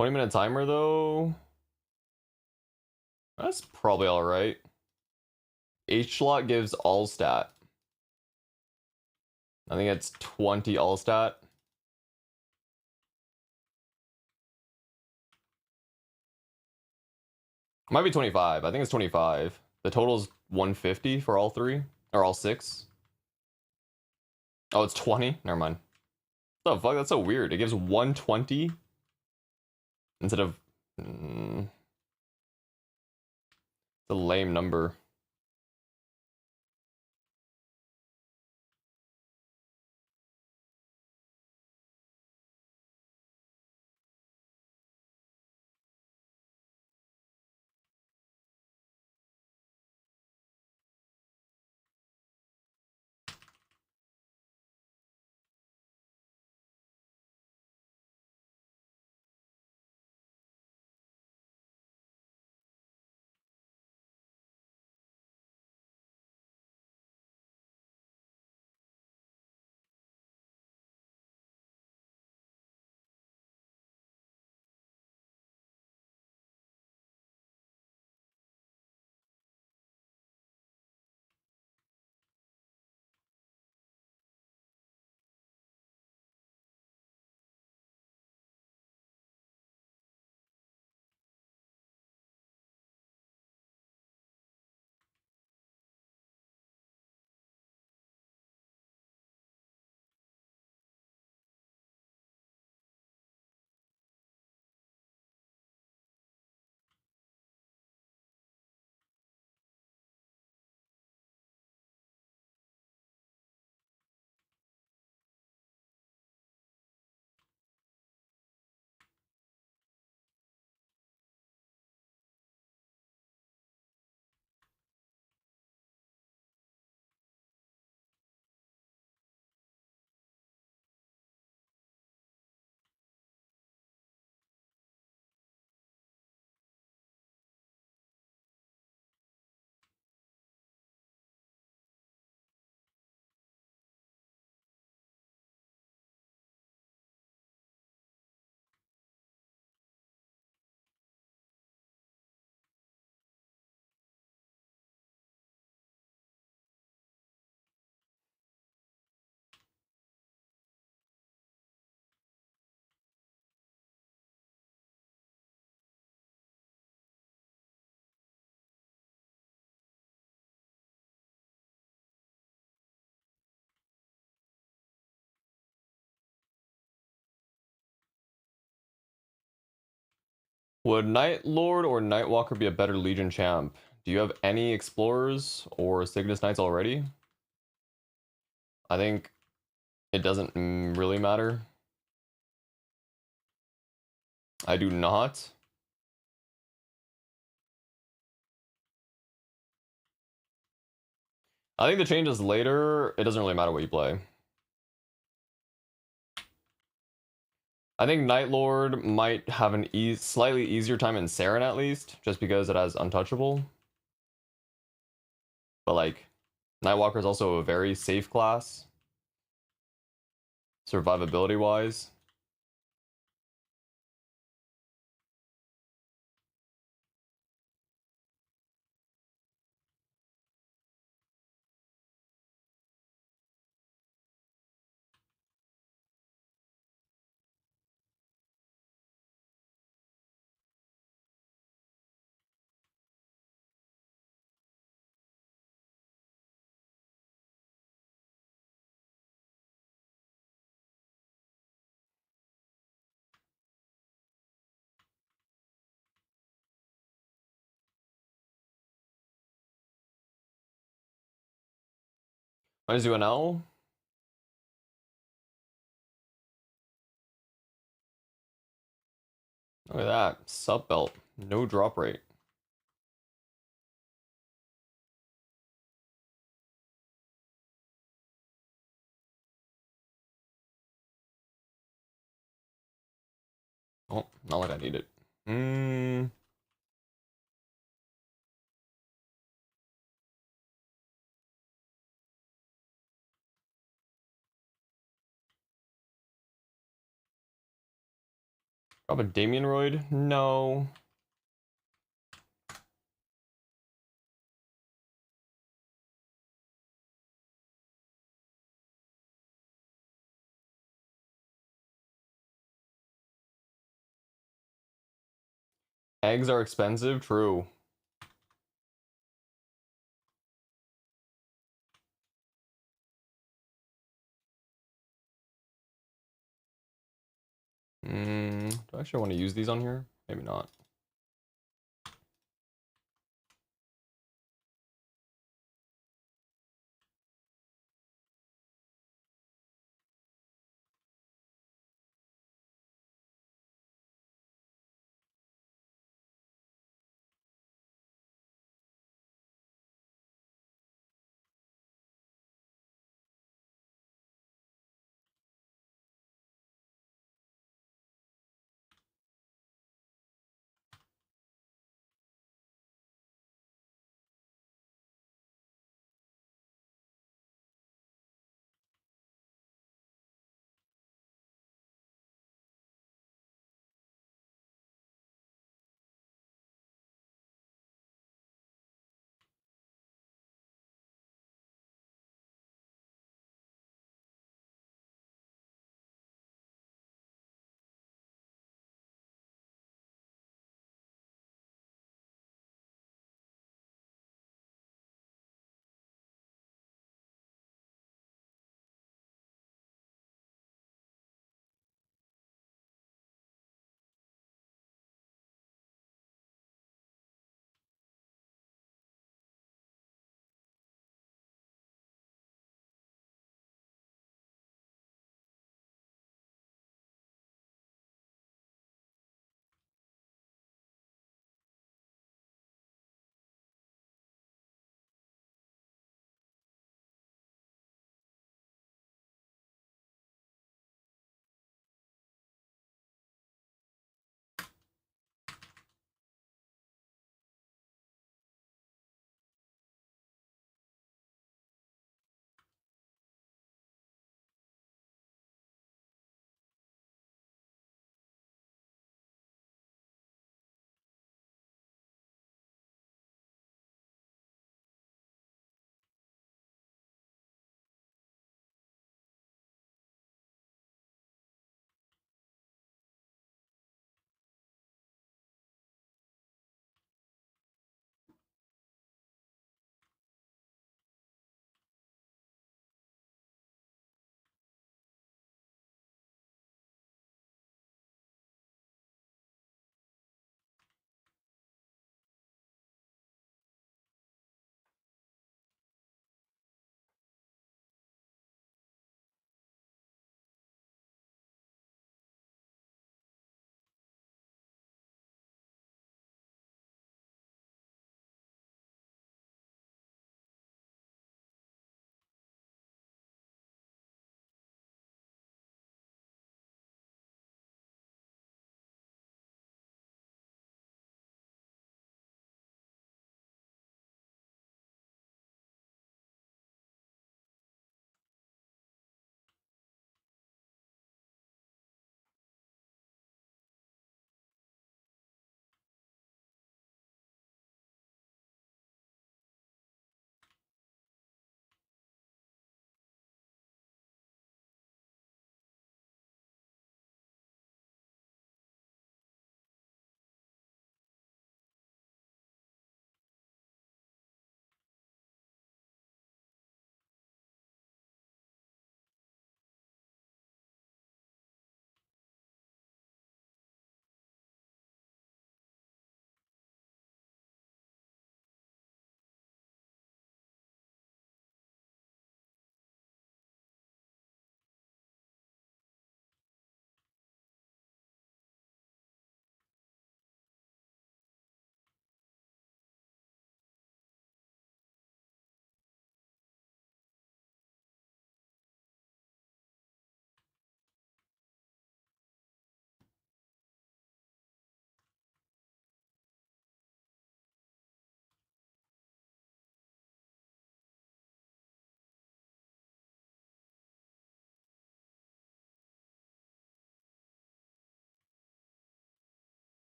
$20-minute timer though. That's probably alright. H slot gives all stat. I think it's 20 all stat. Might be 25. I think it's 25. The total's 150 for all three or all six. Oh, it's 20. Never mind. What the fuck? That's so weird. It gives 120 instead of. It's a lame number. Would Night Lord or Nightwalker be a better Legion champ? Do you have any Explorers or Cygnus Knights already? I think it doesn't really matter. I do not. I think the changes later, it doesn't really matter what you play. I think Night Lord might have an slightly easier time in Saren at least, just because it has Untouchable. But like, Nightwalker is also a very safe class, survivability wise. Why does do an L? Look at that. Sub belt. No drop rate. Oh, not like I need it. Drop a Damien Royd? No. Eggs are expensive? True. Do I actually want to use these on here? Maybe not.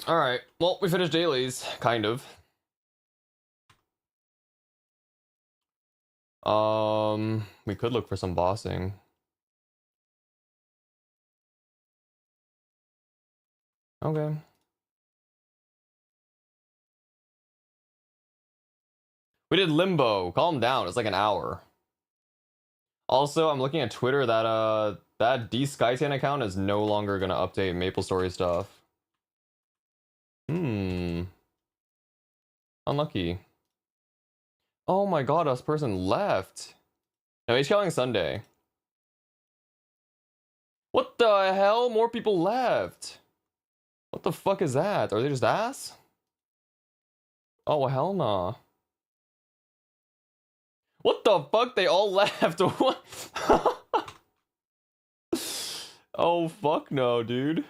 All right. Well, we finished dailies, kind of. We could look for some bossing. Okay. We did Limbo. Calm down. It's like an hour. Also, I'm looking at Twitter that that D Skytan account is no longer gonna update MapleStory stuff. Unlucky. Oh my god, this person left. No, he's killing Sunday. What the hell? More people left. What the fuck is that? Are they just ass? Oh, hell nah. What the fuck? They all left. What? Oh, fuck no, dude.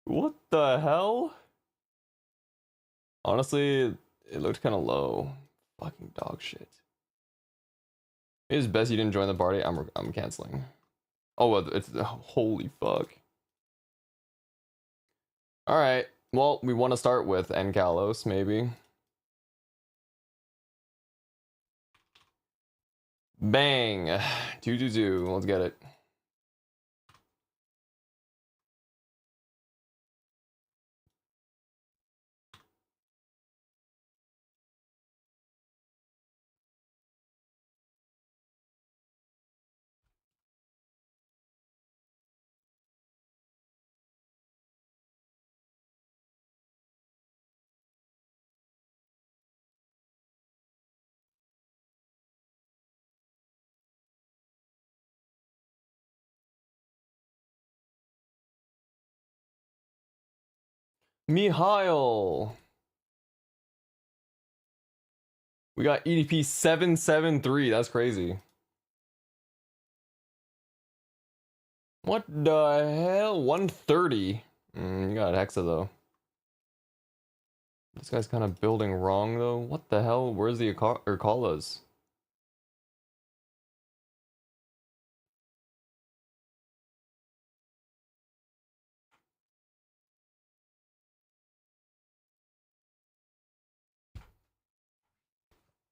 What the hell? Honestly, it looked kind of low. Fucking dog shit. It is best you didn't join the party. I'm canceling. Oh, well, it's holy fuck. All right. Well, we want to start with Enkalos, maybe. Bang. 222. Let's get it. Mihail. We got EDP 773. That's crazy. What the hell? 130. You got Hexa though. This guy's kind of building wrong though. What the hell? Where's the Urkalas?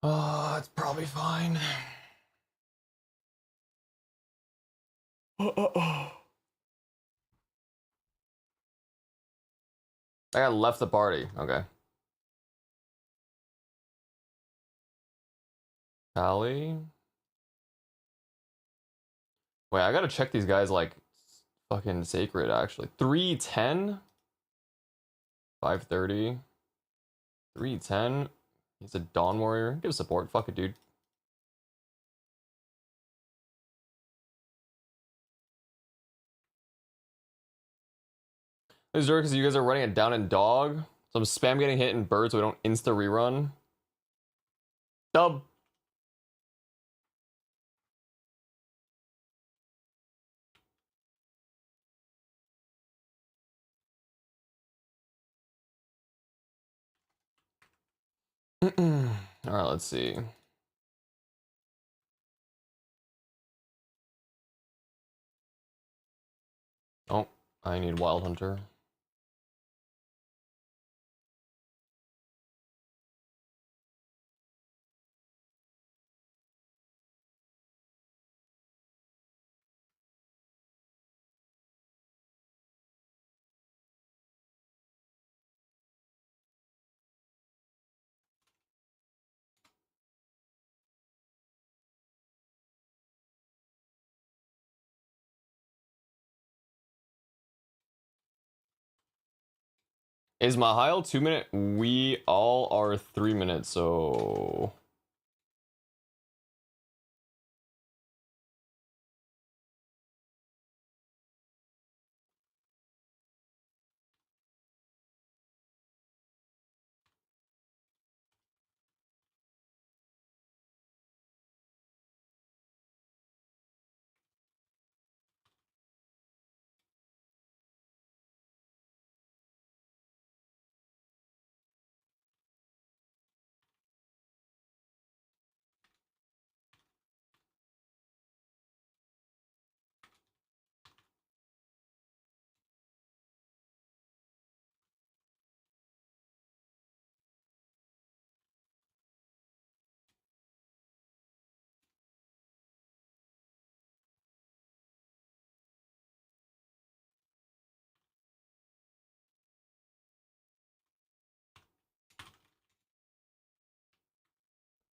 Oh, it's probably fine. I got left the party. Okay. Tally. Wait, I gotta check these guys like fucking sacred actually. 310? 530. 310. He's a Dawn Warrior. Give support. Fuck it, dude. This is because you guys are running it down in dog. So I'm spam getting hit in bird so we don't insta rerun. Dub. Alright, let's see. Oh, I need Wild Hunter. Is Mihail 2 minute? We all are 3 minutes, so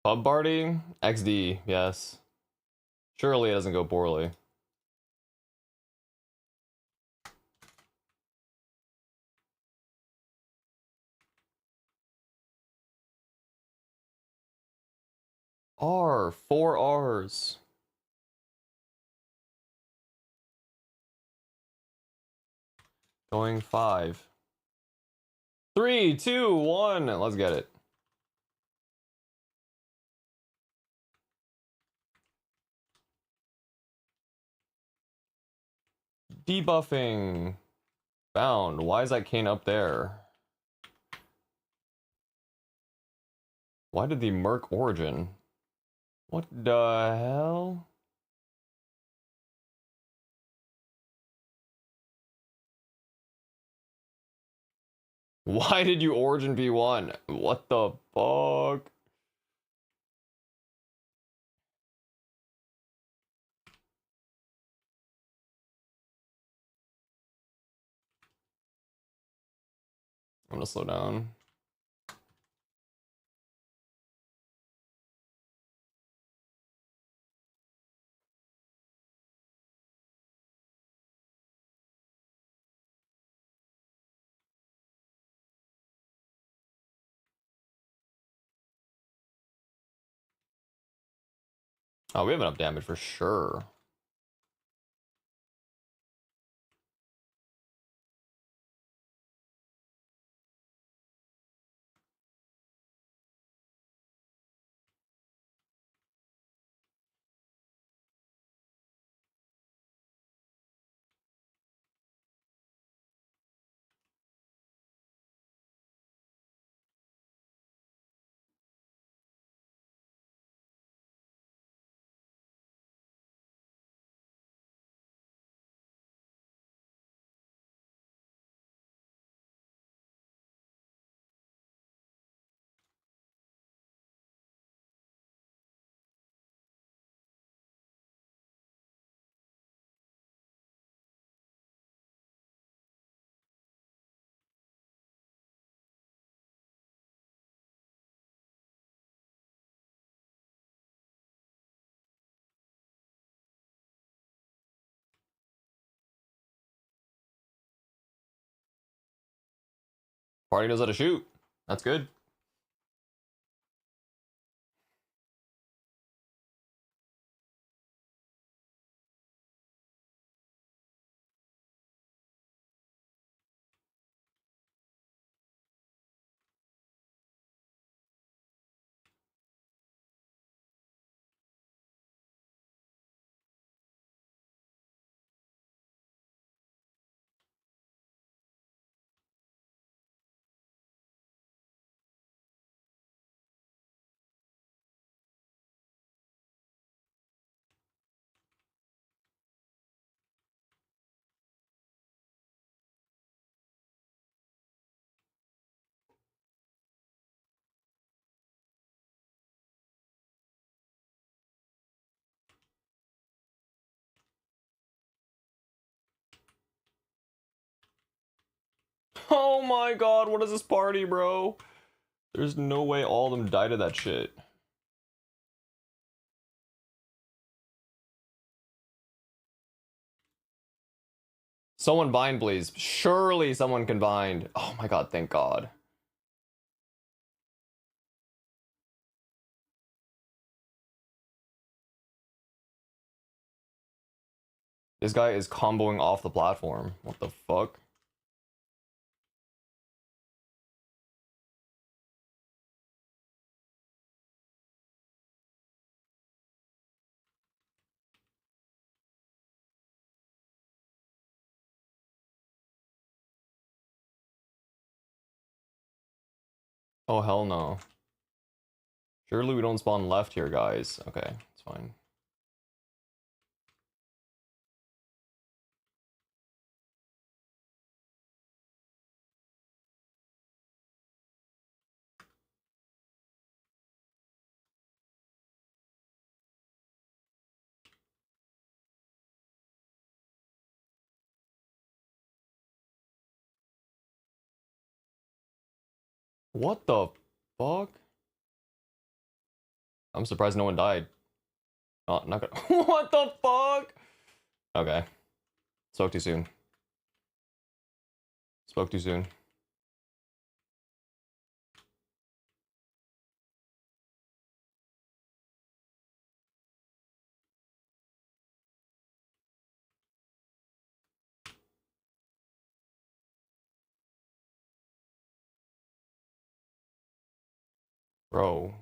Pub party? XD, yes. Surely it doesn't go poorly. R, 4 Rs. Going 5. 3, 2, 1. Let's get it. Debuffing. Bound. Why is that cane up there? Why did the Merc origin? What the hell? Why did you origin B1? What the fuck? I'm gonna slow down. Oh, we have enough damage for sure. Party knows how to shoot. That's good. Oh my god, what is this party, bro? There's no way all of them died of that shit. Someone bind, please. Surely someone can bind. Oh my god, thank god. This guy is comboing off the platform. What the fuck? Oh hell no. Surely we don't spawn left here, guys. Okay, it's fine. What the fuck? I'm surprised no one died. Oh, not gonna. What the fuck? Okay. Spoke too soon. Spoke too soon. Bro.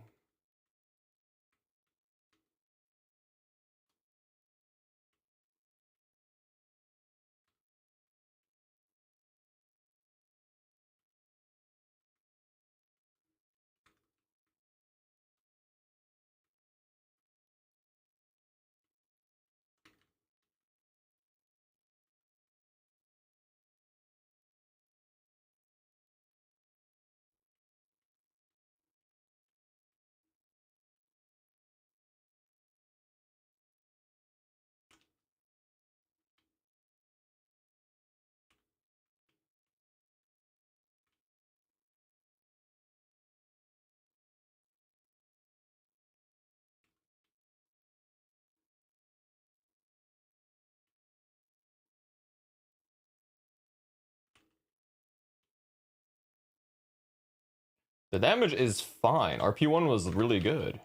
The damage is fine. Our P1 was really good.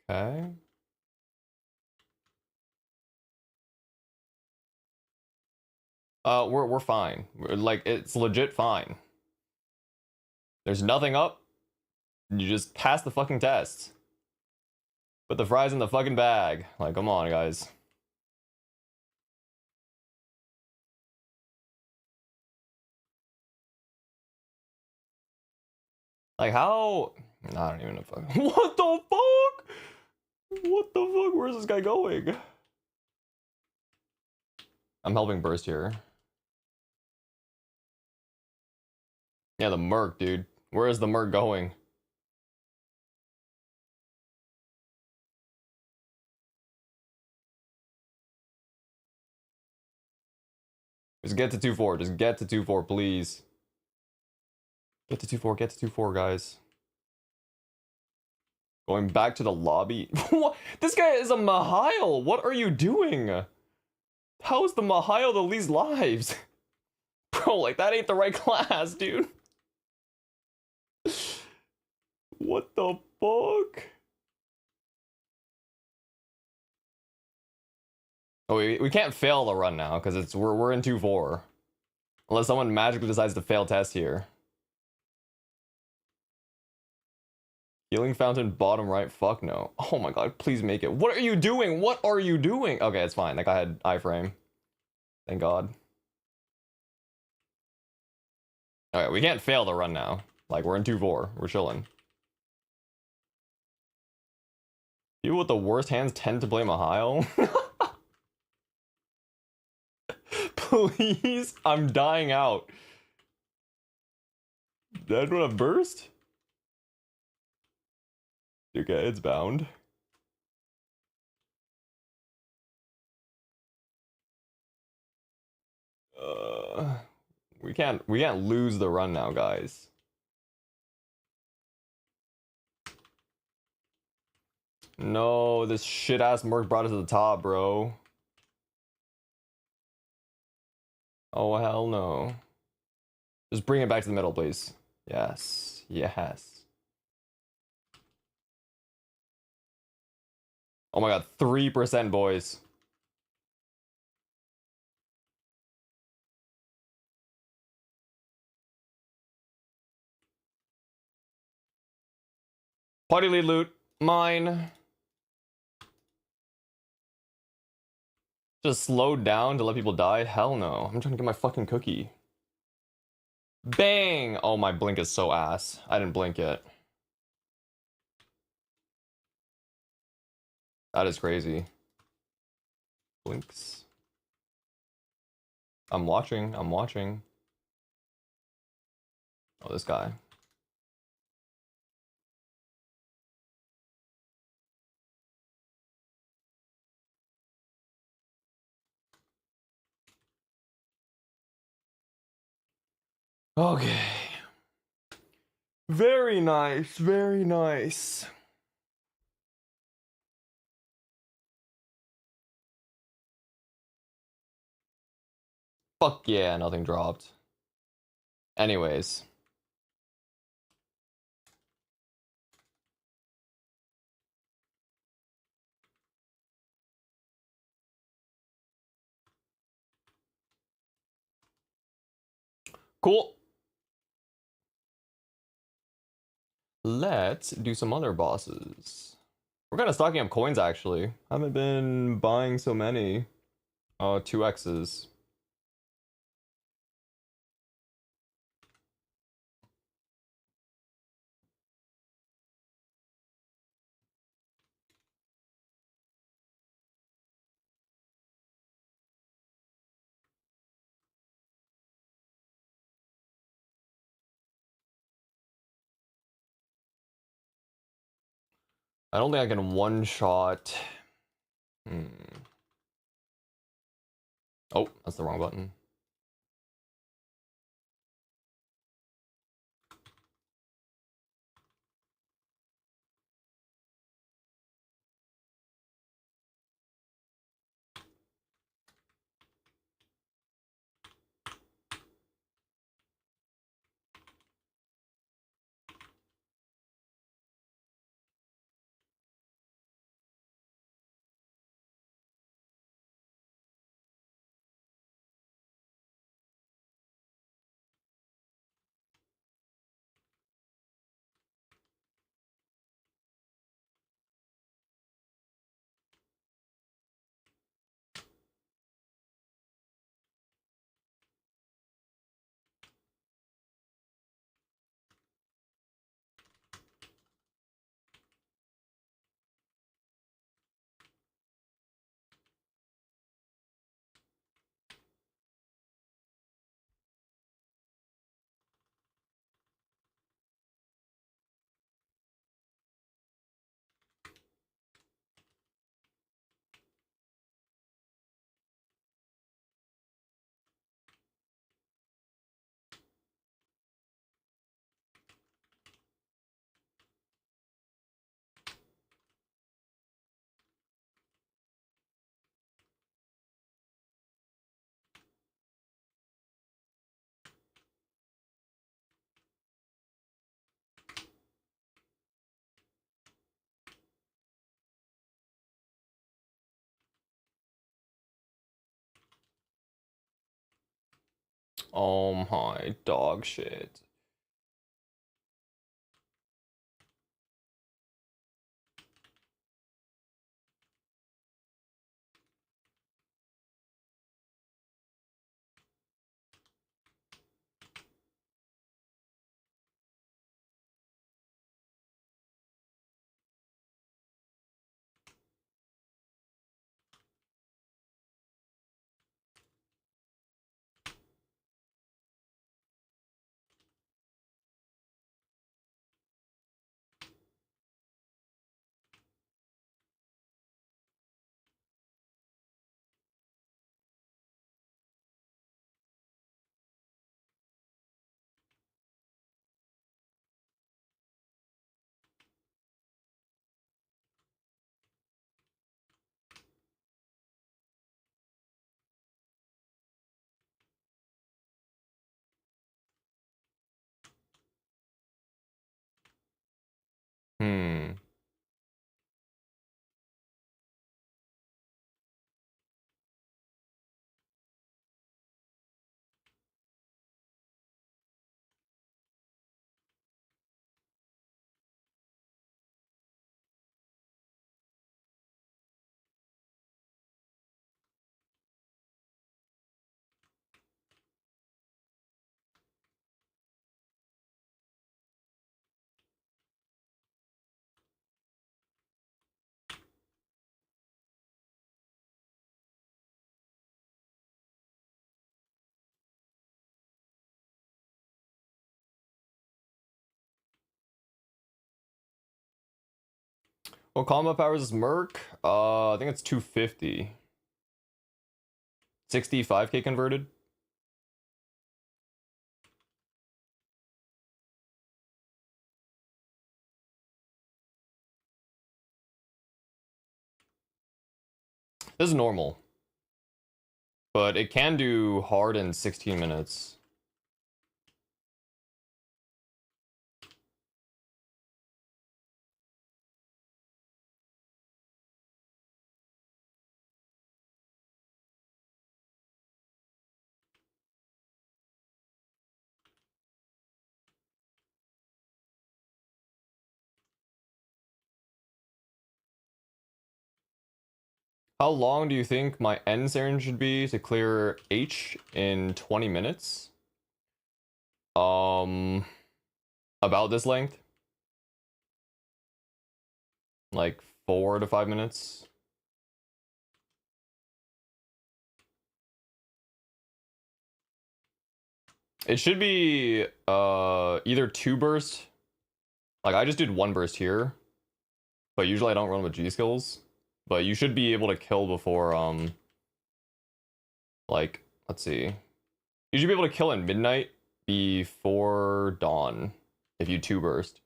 Okay. We're fine. Like, it's legit fine. There's nothing up. You just pass the fucking test. Put the fries in the fucking bag. Like, come on, guys. Like, how? I don't even know. What the fuck? What the fuck? Where's this guy going? I'm helping Burst here. Yeah, the Merc, dude. Where is the Merc going? Just get to 2-4. Just get to 2-4, please. Get to 2-4. Get to 2-4, guys. Going back to the lobby. What? This guy is a Mihail. What are you doing? How is the Mihail the least lives? Bro, like, that ain't the right class, dude. What the fuck? Oh, we can't fail the run now because we're in 2-4. Unless someone magically decides to fail test here. Healing fountain bottom right. Fuck no. Oh my god, please make it. What are you doing? What are you doing? Okay, it's fine. That guy had iframe. Thank god. Alright, we can't fail the run now. Like, we're in 2-4. We're chilling. People with the worst hands tend to play Mihail. Please? I'm dying out. Did I do a burst? Okay, it's bound. We can't lose the run now, guys. No, this shit ass Merc brought us to the top, bro. Oh hell no. Just bring it back to the middle, please. Yes. Yes. Oh my god, 3%, boys. Party lead loot. Mine. Just slowed down to let people die? Hell no. I'm trying to get my fucking cookie. Bang! Oh, my blink is so ass. I didn't blink yet. That is crazy. Blinks. I'm watching. I'm watching. Oh, this guy. Okay. Very nice, very nice. Fuck yeah, nothing dropped. Anyways. Cool. Let's do some other bosses. We're kind of stocking up coins, actually. Haven't been buying so many. 2x's. I don't think I can one-shot. Oh, that's the wrong button. Oh my dog shit. Hmm. What combat powers is Merc? I think it's 250. 65k converted. This is normal. But it can do hard in 16 minutes. How long do you think my end Saren should be to clear H in 20 minutes? About this length. Like 4 to 5 minutes. It should be either 2 bursts. Like I just did 1 burst here. But usually I don't run with G skills. But you should be able to kill before like, let's see. You should be able to kill at midnight before dawn if you 2 burst.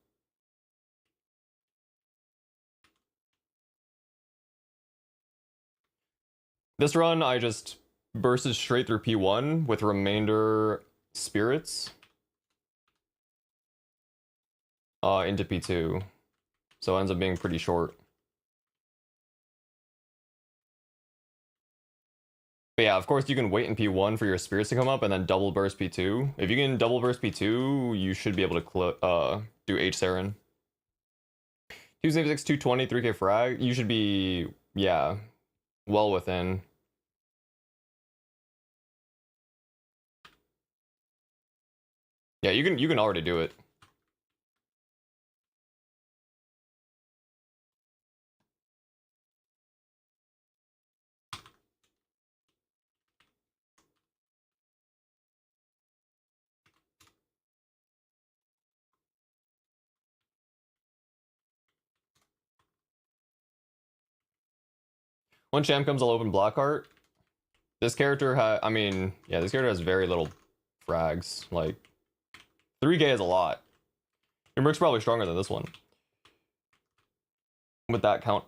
This run I just bursted straight through P1 with remainder spirits into P2. So it ends up being pretty short. But yeah, of course you can wait in P1 for your spirits to come up and then double burst P2. If you can double burst P2, you should be able to do H Saren. 276, 220, 3k frag. You should be, yeah, well within. Yeah, you can already do it. When champ comes, I'll open Blackheart. This character I mean, yeah, this character has very little frags. Like 3k is a lot. Your merc's probably stronger than this one. With that count.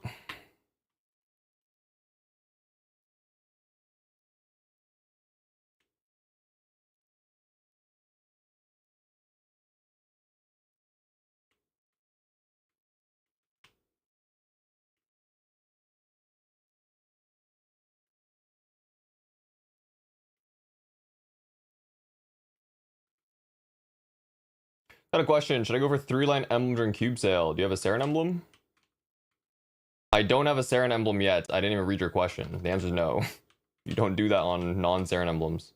Got a question. Should I go for 3-line emblem during cube sale? Do you have a Saren emblem? I don't have a Saren emblem yet. I didn't even read your question. The answer is no. You don't do that on non-Saren emblems.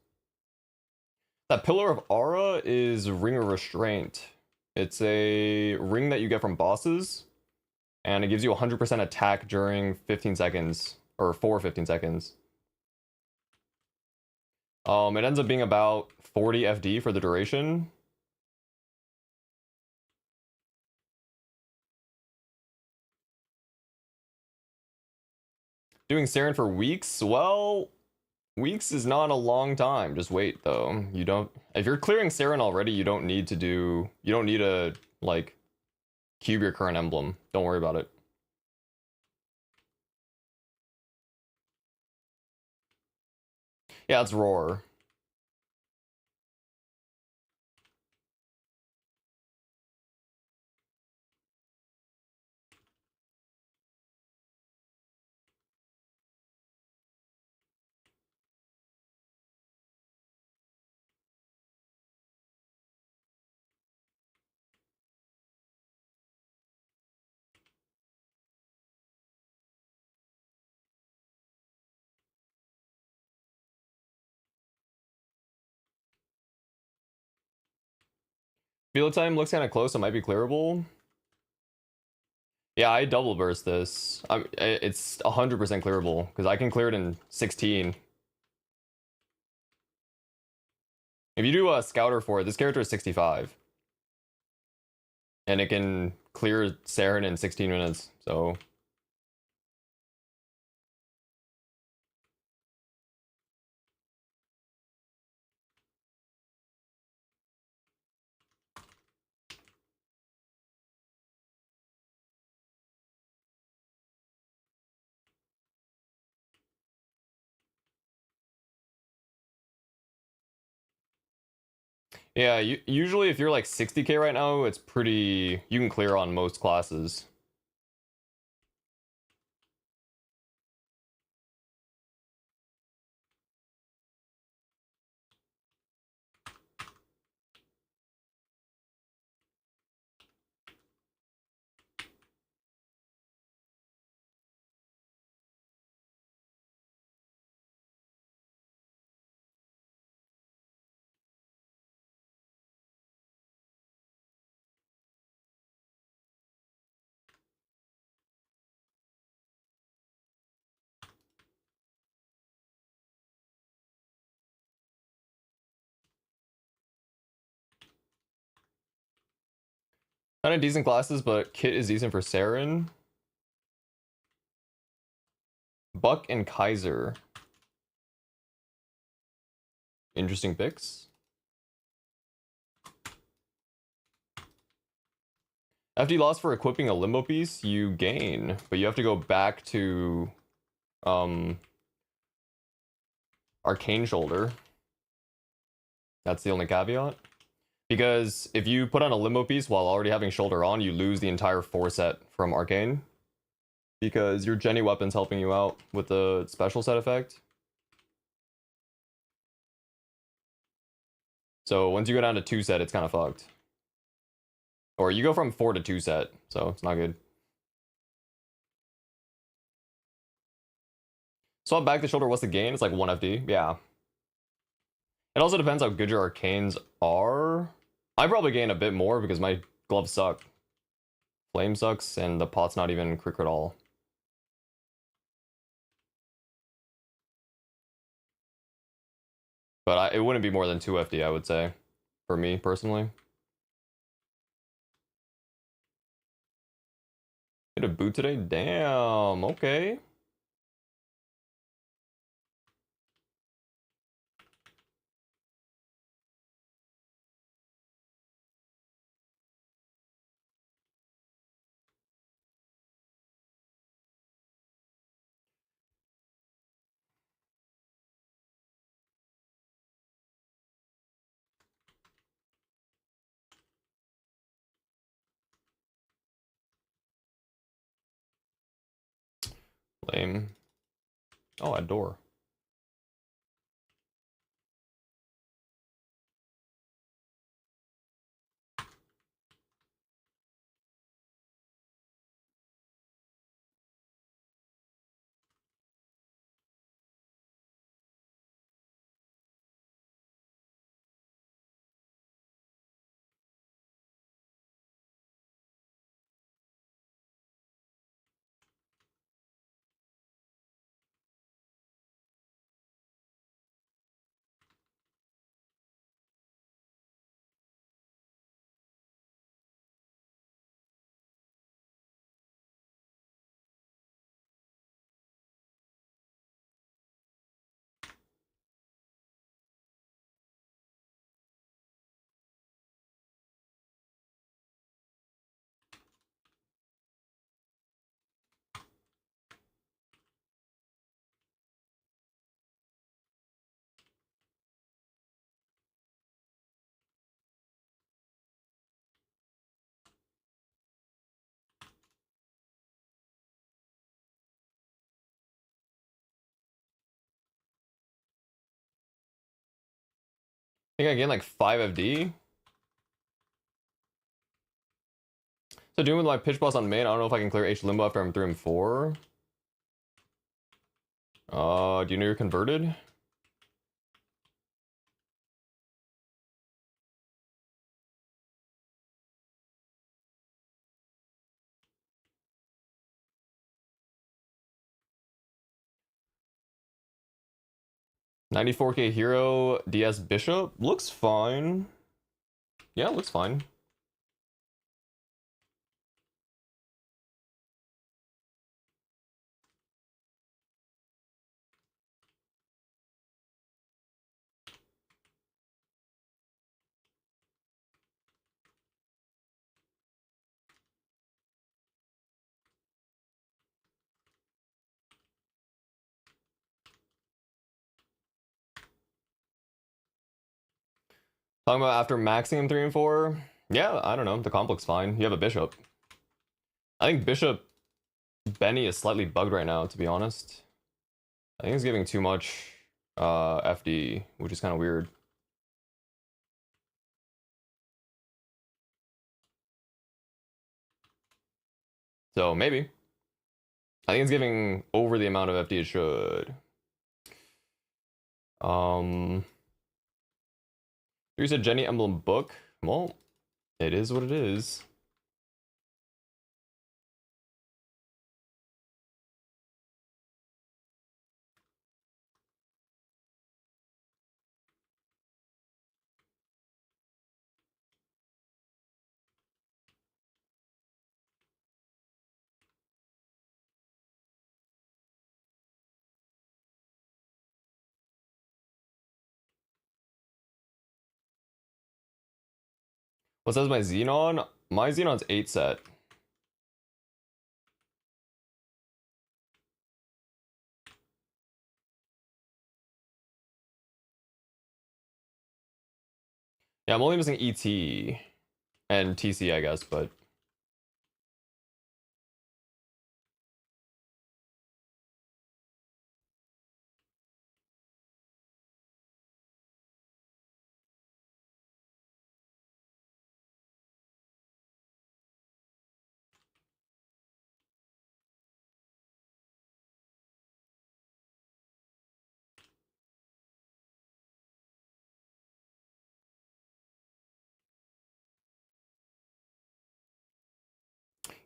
That Pillar of Aura is Ring of Restraint. It's a ring that you get from bosses, and it gives you 100% attack during 15 seconds, or for 15 seconds. It ends up being about 40 FD for the duration. Doing Saren for weeks? Well, weeks is not a long time. Just wait though. You don't, if you're clearing Saren already, you don't need to like cube your current emblem. Don't worry about it. Yeah, it's Roar. Field time looks kind of close. It might be clearable. Yeah, I double burst this. It's 100% clearable because I can clear it in 16. If you do a scouter for it, this character is 65. And it can clear Saren in 16 minutes, so... Yeah, usually if you're like 60k right now, it's pretty... You can clear on most classes. Kind of decent classes, but Kit is decent for Saren. Buck and Kaiser. Interesting picks. After you lost for equipping a limbo piece, you gain, but you have to go back to Arcane Shoulder. That's the only caveat. Because if you put on a limbo piece while already having Shoulder on, you lose the entire 4 set from Arcane. Because your Jenny weapon's helping you out with the special set effect. So once you go down to 2 set, it's kind of fucked. Or you go from 4 to 2 set, so it's not good. Swap back the Shoulder, what's the gain? It's like 1 FD, yeah. It also depends how good your arcanes are. I probably gain a bit more because my gloves suck. Flame sucks, and the pot's not even crit at all. But it wouldn't be more than 2 FD, I would say. For me, personally. Hit a boot today? Damn, okay. Lame. Oh, a door. I think I gained like 5 FD. So doing with my pitch boss on main, I don't know if I can clear H limbo after I'm 3 and 4. Do you know you're converted? $94k hero DS Bishop looks fine. Yeah, looks fine. Talking about after maxing in 3 and 4. Yeah, I don't know. The comp looks fine. You have a bishop. I think bishop Benny is slightly bugged right now, to be honest. I think he's giving too much FD, which is kind of weird. So maybe. I think it's giving over the amount of FD it should. You said Jenny Emblem book. Well, it is what it is. What says my Xenon? My Xenon's 8 set. Yeah, I'm only missing ET and TC, I guess, but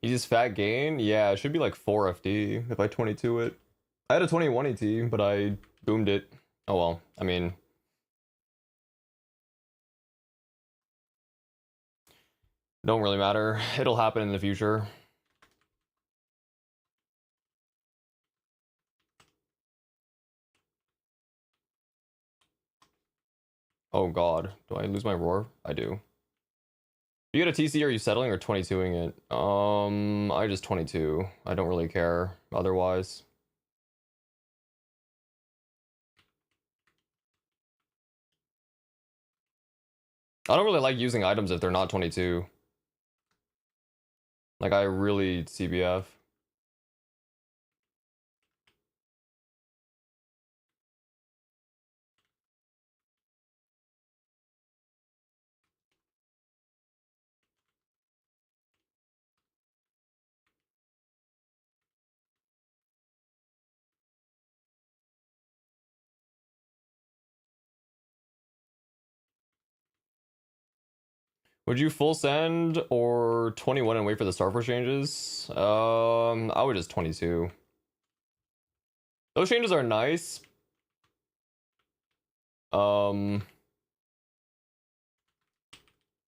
easiest fat gain? Yeah, it should be like 4 FD if I 22 it. I had a 21 ET, but I boomed it. Oh well, I mean, don't really matter. It'll happen in the future. Oh god, do I lose my roar? I do. If you get a TC, are you settling or 22ing it? I just 22. I don't really care otherwise. I don't really like using items if they're not 22. Like, I really CBF. Would you full send or 21 and wait for the Starforce changes? I would just 22. Those changes are nice. But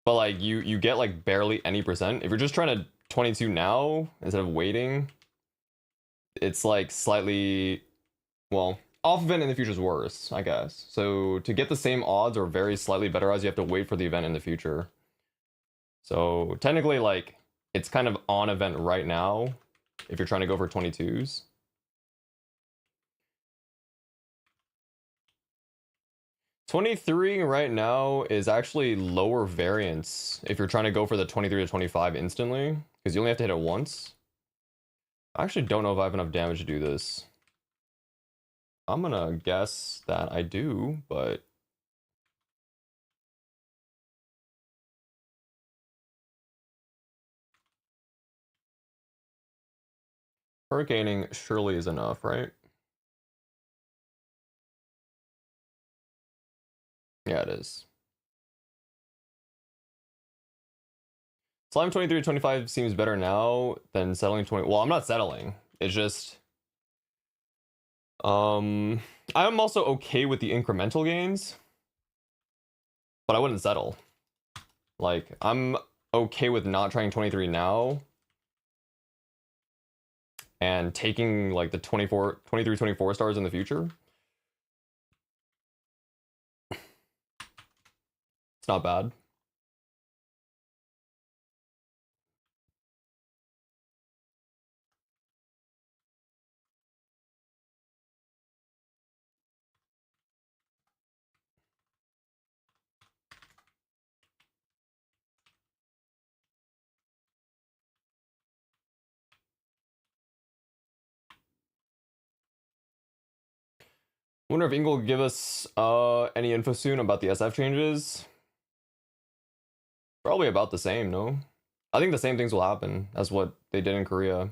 like you get like barely any percent. If you're just trying to 22 now instead of waiting, it's like slightly, well, off event in the future is worse, I guess. So to get the same odds or very slightly better odds, you have to wait for the event in the future. So technically, like, it's kind of on event right now if you're trying to go for 22s. $23 right now is actually lower variance if you're trying to go for the 23 to 25 instantly, because you only have to hit it once. I actually don't know if I have enough damage to do this. I'm gonna guess that I do, but hurricaning surely is enough, right? Yeah, it is. Slime 23 to 25 seems better now than settling 20. Well, I'm not settling. It's just I'm also okay with the incremental gains, but I wouldn't settle. Like, I'm okay with not trying 23 now and taking like the 24 23 24 stars in the future. It's not bad. Wonder if Ingle will give us any info soon about the SF changes. Probably about the same, no? I think the same things will happen as what they did in Korea.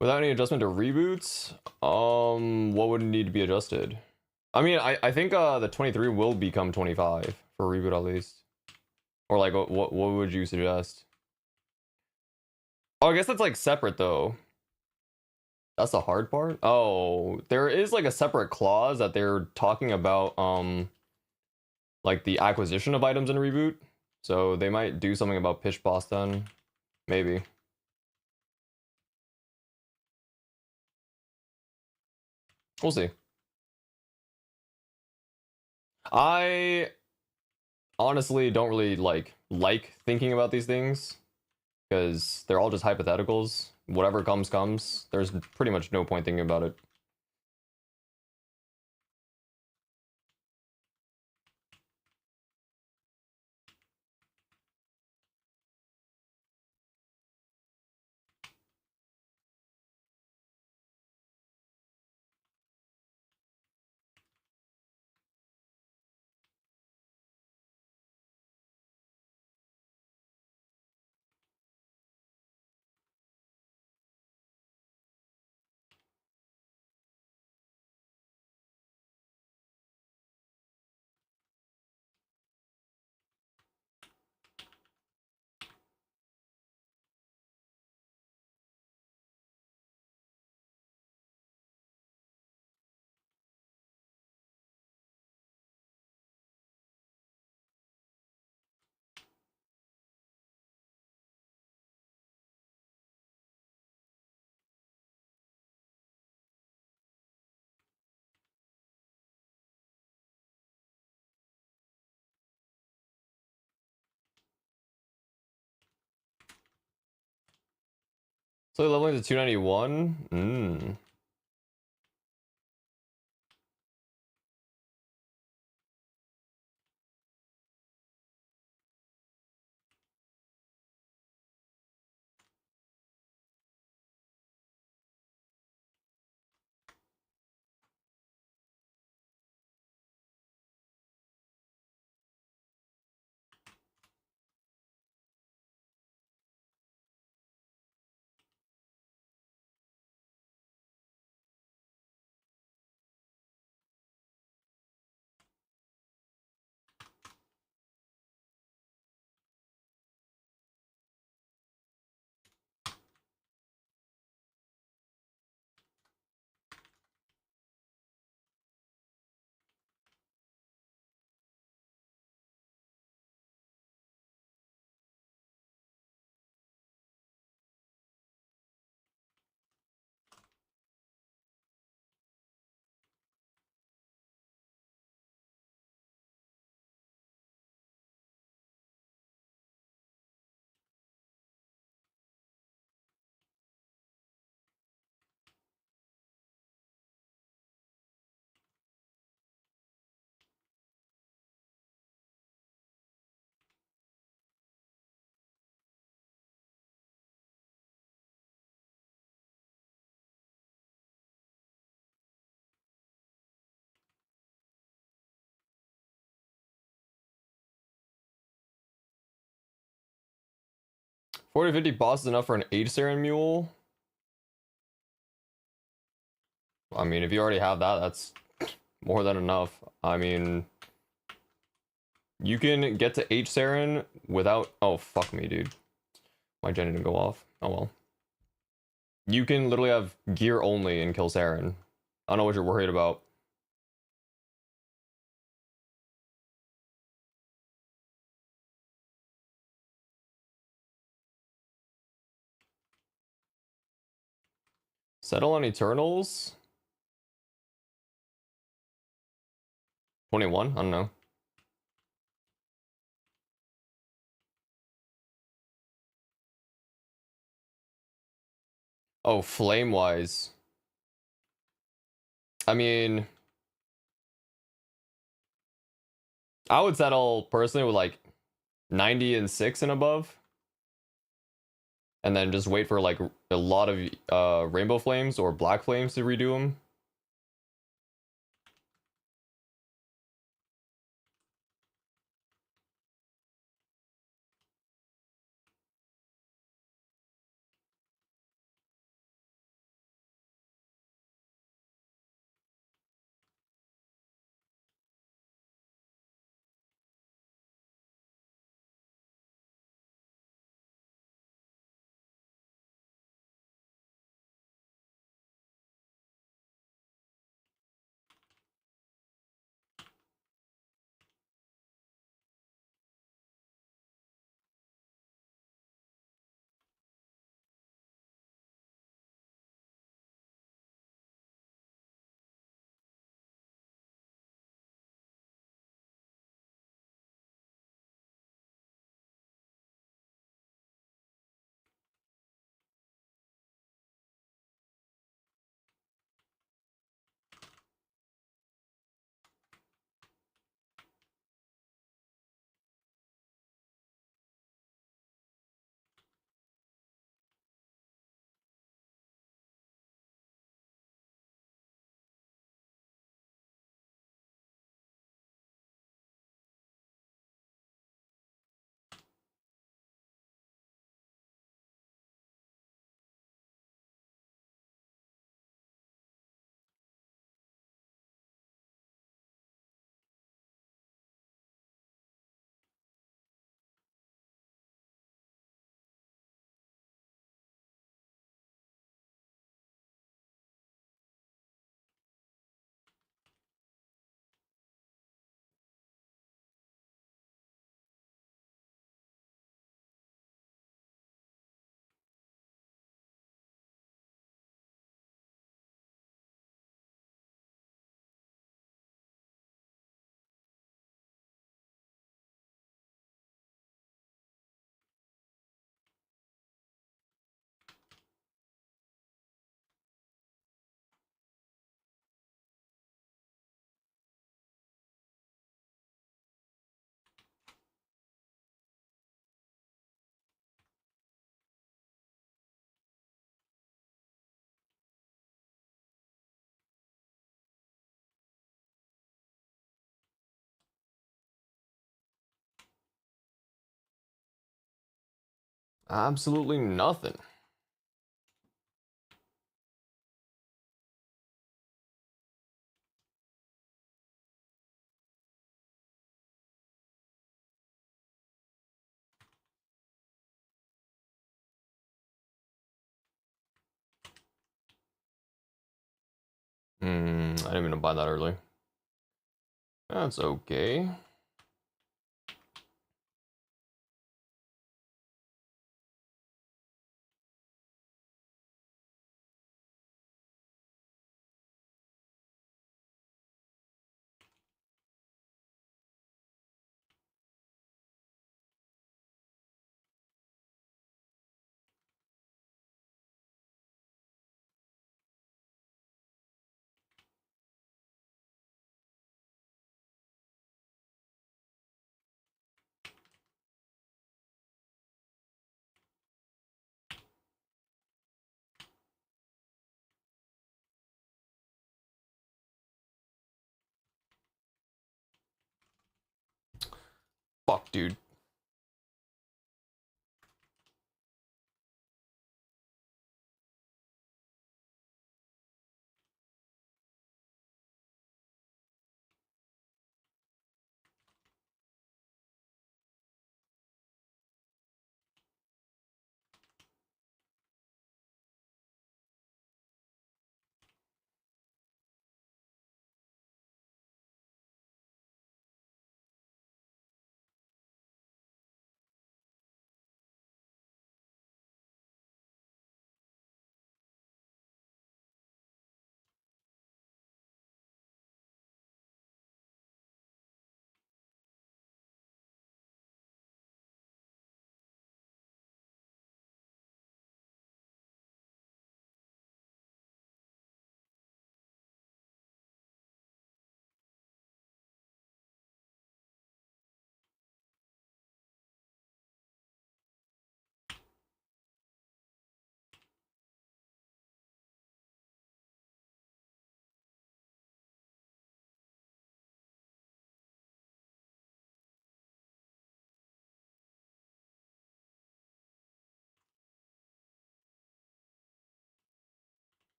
Without any adjustment to reboots, what would need to be adjusted? I mean, I think the 23 will become 25 for reboot at least. Or like, what would you suggest? Oh, I guess that's like separate though. That's the hard part. Oh, there is like a separate clause that they're talking about, like the acquisition of items in reboot. So they might do something about pitch boss then, maybe. We'll see. I honestly don't really like thinking about these things because they're all just hypotheticals. Whatever comes. There's pretty much no point thinking about it. So leveling to 291. Forty 50 boss is enough for an H Saren mule. I mean, if you already have that, that's more than enough. I mean, you can get to H Saren without. Oh, fuck me, dude. My gen didn't go off. Oh well. You can literally have gear only and kill Saren. I don't know what you're worried about. Settle on Eternals? 21? I don't know. Oh, flame-wise. I mean, I would settle personally with like 90 and 6 and above. And then just wait for like a lot of rainbow flames or black flames to redo them. Absolutely nothing. I didn't mean to buy that early. That's okay. Fuck, dude.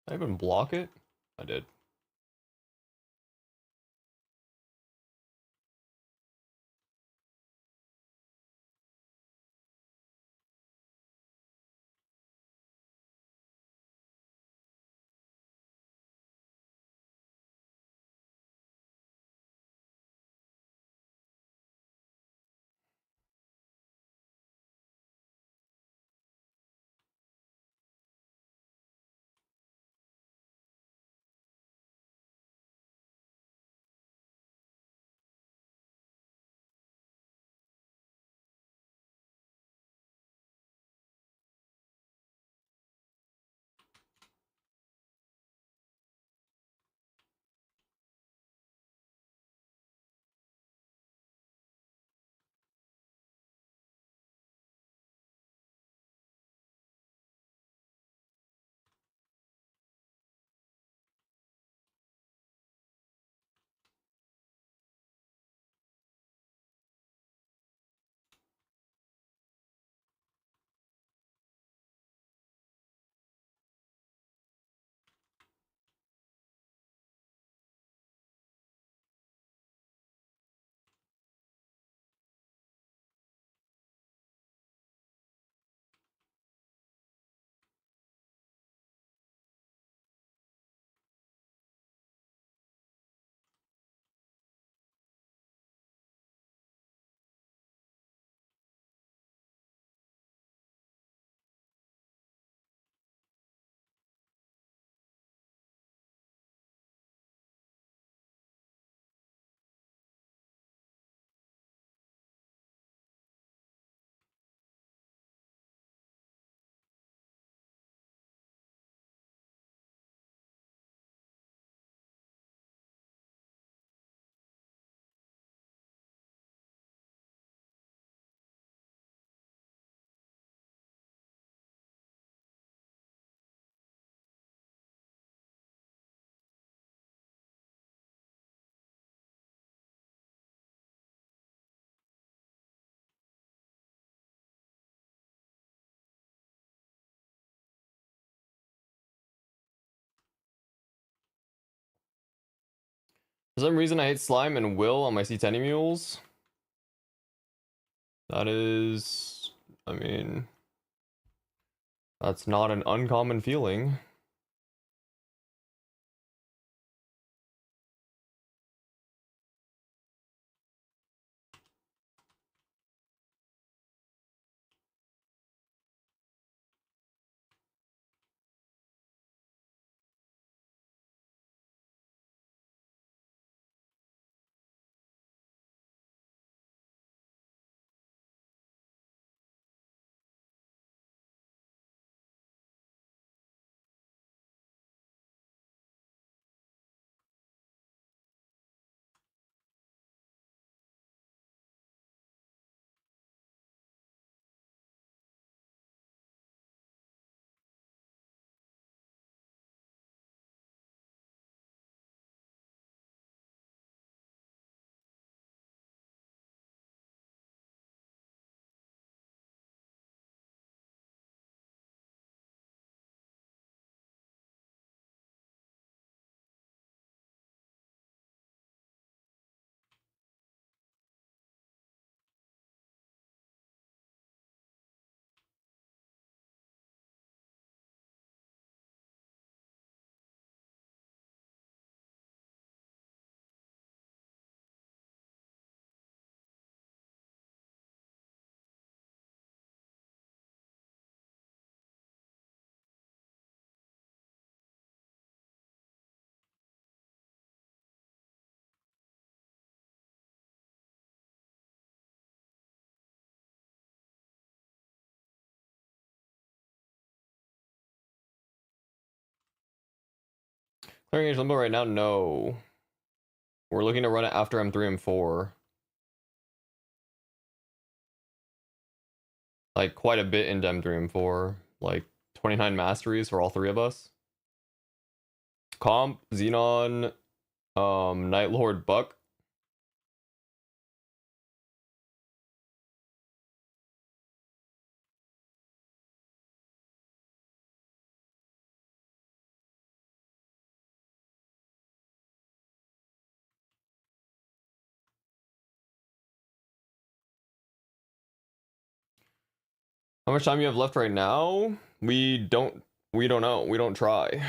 I even block it? I did. For some reason, I hate slime and will on my C10 mules. That is, I mean, that's not an uncommon feeling. Clearing Age Limbo right now? No. We're looking to run it after M3 and 4. Like, quite a bit into M3 and 4. Like, 29 masteries for all three of us. Comp, Xenon, Night Lord, Buck. How much time you have left right now? We don't know. We don't try.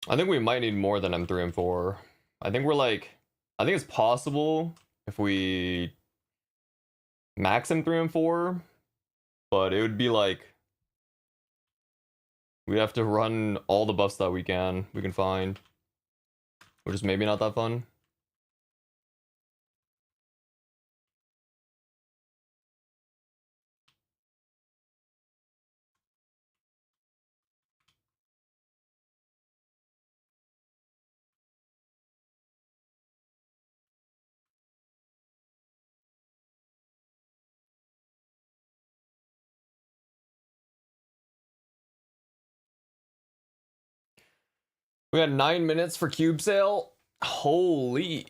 I think we might need more than M3 and 4. I think it's possible if we max M3 and 4, but it would be like we'd have to run all the buffs that we can find, which is maybe not that fun. We had 9 minutes for cube sale. Holy.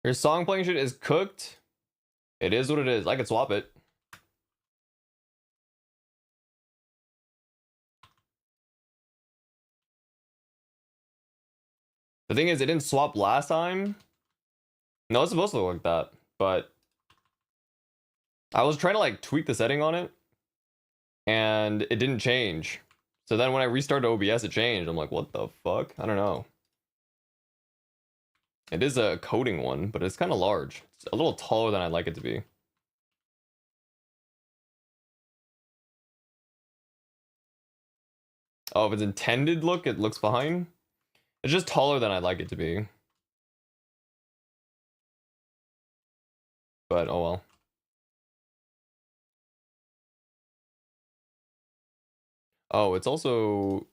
Your song playing shit is cooked. It is what it is. I could swap it. The thing is, it didn't swap last time. No, it's supposed to look like that, but I was trying to like tweak the setting on it, and it didn't change. So then when I restarted OBS, it changed. I'm like, what the fuck? I don't know. It is a coding one, but it's kind of large. It's a little taller than I'd like it to be. Oh, if it's intended look, it looks fine. It's just taller than I'd like it to be. But oh well. Oh, it's also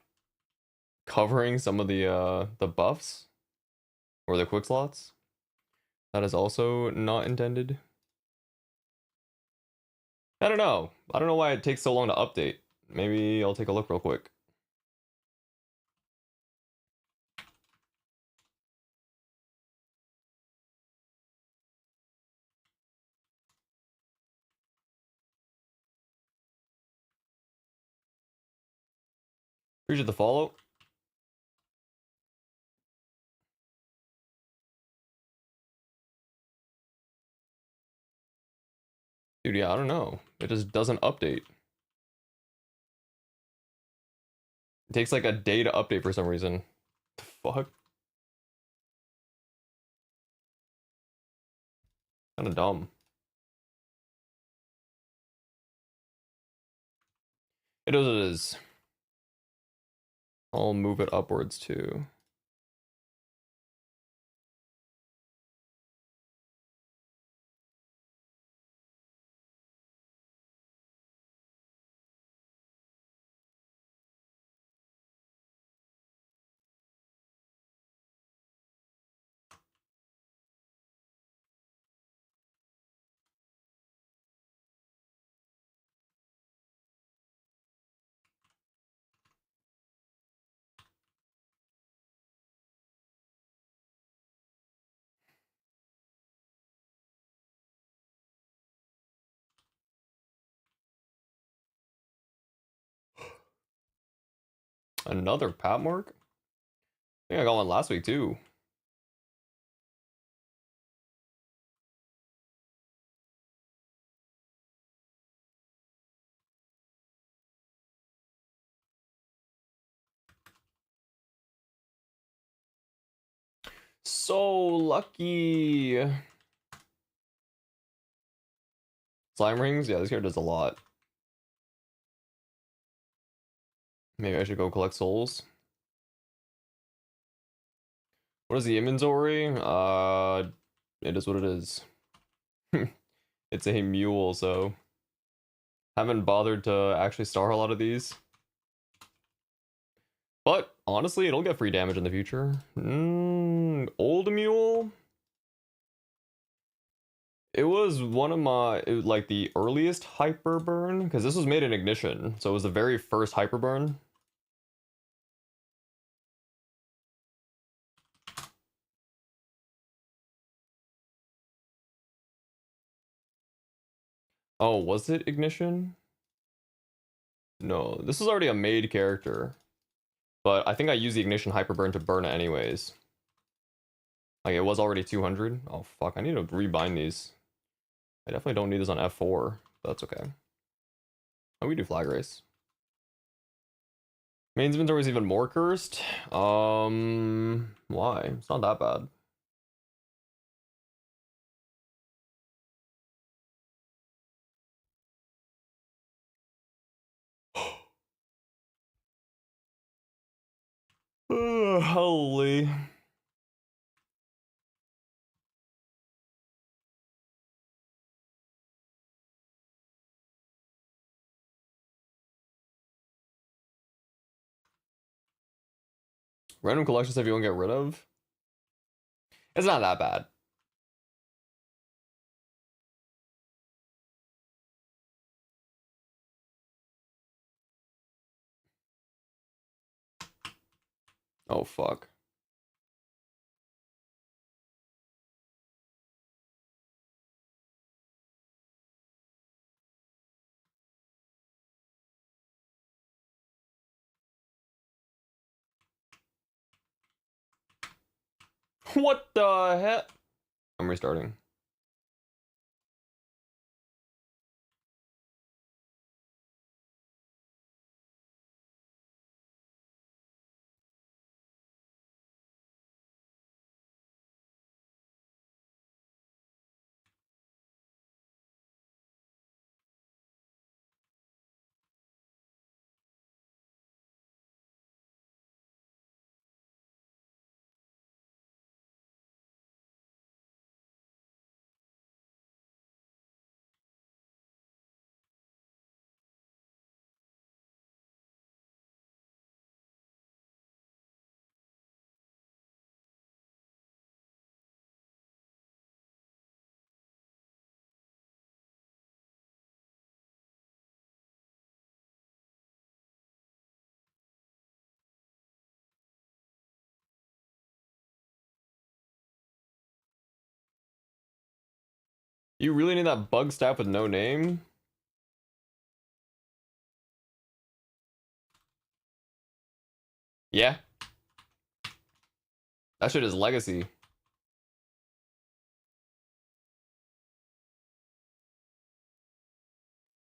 covering some of the buffs or the quick slots. That is also not intended. I don't know. I don't know why it takes so long to update. Maybe I'll take a look real quick. Appreciate the follow. Dude, yeah, I don't know. It just doesn't update. It takes like a day to update for some reason. The fuck? Kinda dumb. It is what it is. I'll move it upwards too. Another pat mark? I think I got one last week too. So lucky. Slime rings? Yeah, this here does a lot. Maybe I should go collect souls. What is the inventory? It is what it is. It's a mule, so haven't bothered to actually star a lot of these. But honestly, it'll get free damage in the future. Old mule. It was one of my like the earliest hyper burn because this was made in Ignition, so it was the very first hyper burn. Oh, was it Ignition? No, this was already a made character. But I think I used the Ignition Hyperburn to burn it anyways. Like, it was already 200. Oh, fuck. I need to rebind these. I definitely don't need this on F4. But that's okay. Oh, we do flag race. Main's inventory is even more cursed. Why? It's not that bad. Holy. Random collection stuff you won't get rid of? It's not that bad. Oh, fuck. What the heck? I'm restarting. You really need that bug staff with no name? Yeah. That shit is legacy.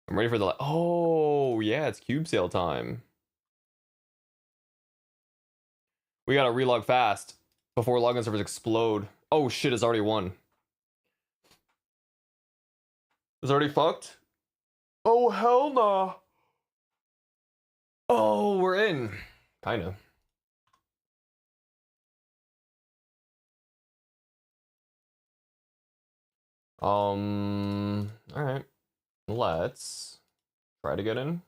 I'm ready for the... Oh, yeah, it's cube sale time. We gotta relog fast before login servers explode. Oh shit, it's already won. It's already fucked? Oh, hell nah. Oh, we're in. Kinda. Alright. Let's try to get in.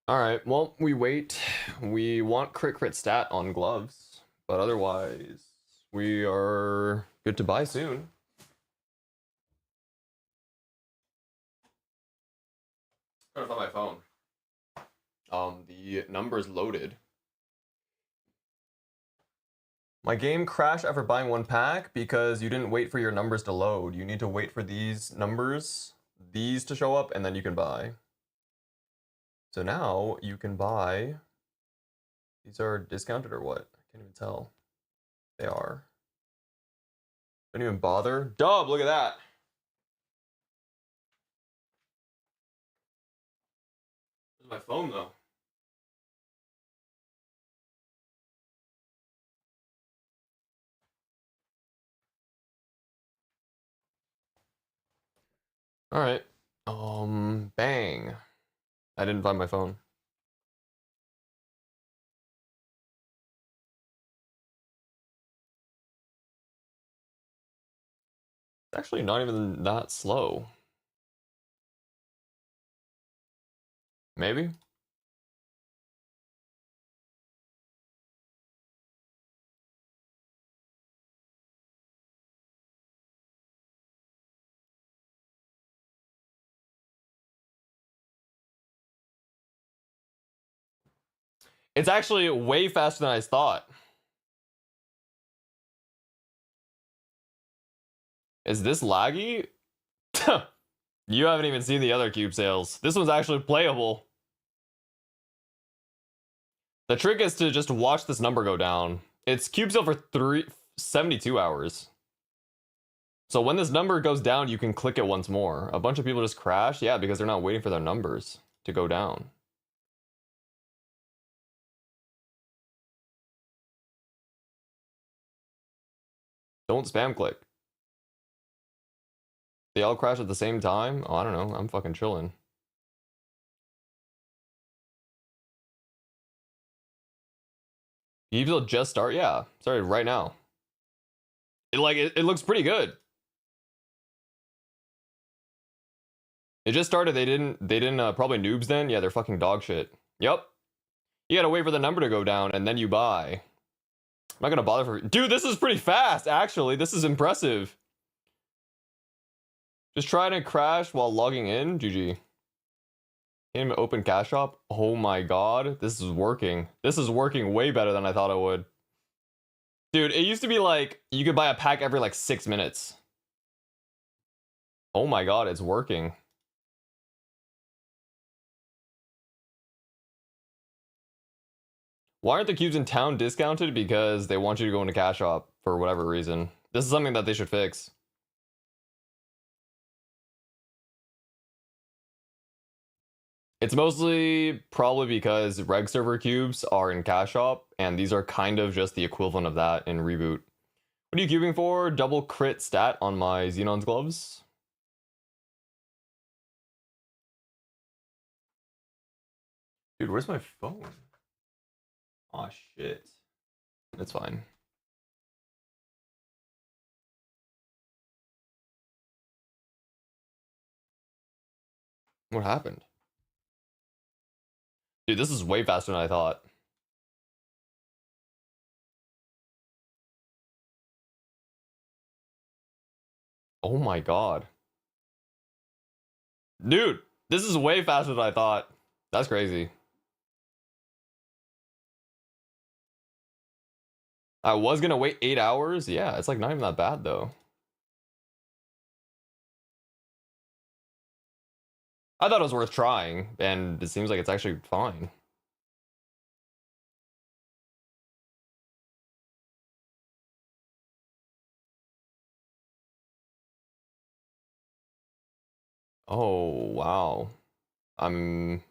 Alright, well, we wait. We want crit stat on gloves, but otherwise, we are good to buy soon. I'm trying to find my phone. The number's loaded. My game crashed after buying one pack because you didn't wait for your numbers to load. You need to wait for these numbers, these to show up, and then you can buy. So now you can buy. These are discounted or what? I can't even tell. They are. Don't even bother. Dub, look at that. Where's my phone though? All right. Bang. I didn't find my phone. It's actually not even that slow. Maybe? It's actually way faster than I thought. Is this laggy? You haven't even seen the other cube sales. This one's actually playable. The trick is to just watch this number go down. It's cube sale for 72 hours. So when this number goes down, you can click it once more. A bunch of people just crash. Yeah, because they're not waiting for their numbers to go down. Don't spam click. They all crash at the same time? Oh, I don't know. I'm fucking chilling. You will just start? Yeah. Started right now. It looks pretty good. It just started. They didn't probably noobs then. Yeah, they're fucking dog shit. Yep. You gotta wait for the number to go down and then you buy. I'm not gonna bother for... Dude, this is pretty fast, actually. This is impressive. Just trying to crash while logging in. GG. Can't even open cash shop. Oh my god. This is working. This is working way better than I thought it would. Dude, it used to be like, you could buy a pack every like 6 minutes. Oh my god, it's working. Why aren't the cubes in town discounted? Because they want you to go into cash shop for whatever reason. This is something that they should fix. It's mostly probably because reg server cubes are in cash shop, and these are kind of just the equivalent of that in reboot. What are you cubing for? Double crit stat on my Xenon's gloves. Dude, where's my phone? Aw, shit. It's fine. What happened? Dude, this is way faster than I thought. Oh my god. Dude, this is way faster than I thought. That's crazy. I was gonna wait 8 hours. Yeah, it's like not even that bad though. I thought it was worth trying, and it seems like it's actually fine. Oh, wow. I'm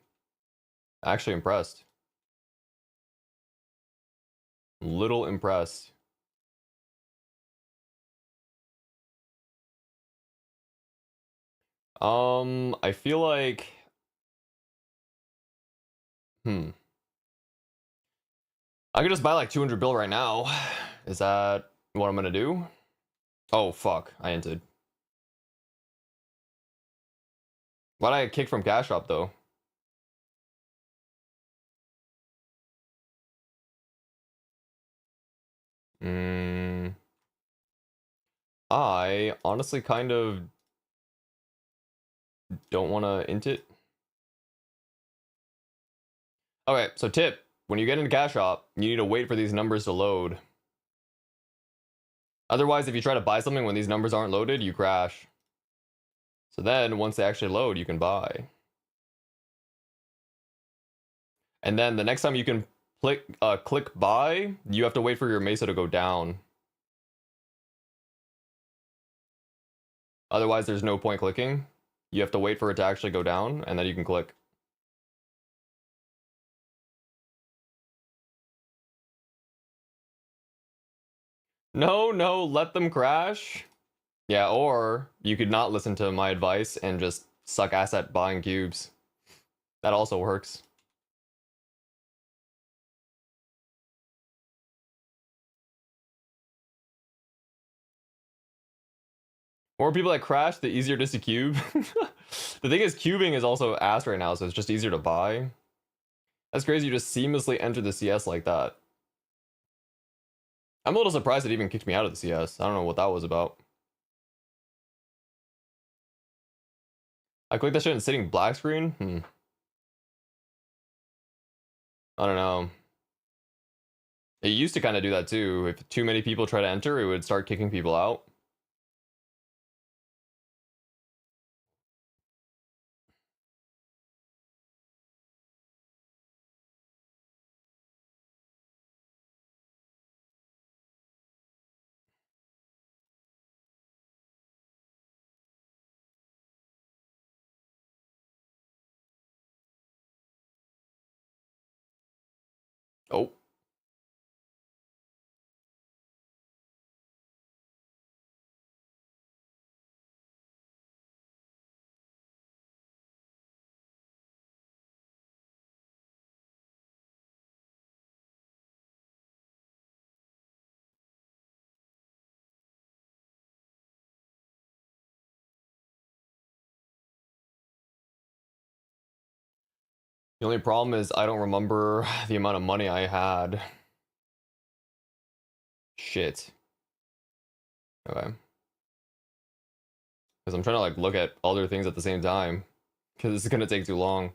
actually impressed. Little impressed. I feel like I could just buy like 200 bill right now. Is that what I'm gonna do? Oh fuck, I entered. Why'd I get kicked from Cash Shop though? I honestly kind of don't want to int it. Okay, so tip, when you get into Cash Shop, you need to wait for these numbers to load. Otherwise, if you try to buy something when these numbers aren't loaded, you crash. So then, once they actually load, you can buy. And then the next time you can click buy, you have to wait for your Mesa to go down. Otherwise, there's no point clicking. You have to wait for it to actually go down, and then you can click. No, let them crash. Yeah, or you could not listen to my advice and just suck ass at buying cubes. That also works. More people that crash, the easier it is to cube. The thing is, cubing is also ass right now, so it's just easier to buy. That's crazy, you just seamlessly enter the CS like that. I'm a little surprised it even kicked me out of the CS. I don't know what that was about. I clicked that shit and sitting black screen? I don't know. It used to kind of do that too. If too many people try to enter, it would start kicking people out. Oh. The only problem is I don't remember the amount of money I had. Shit. Okay. Because I'm trying to like look at other things at the same time. Because this is gonna take too long.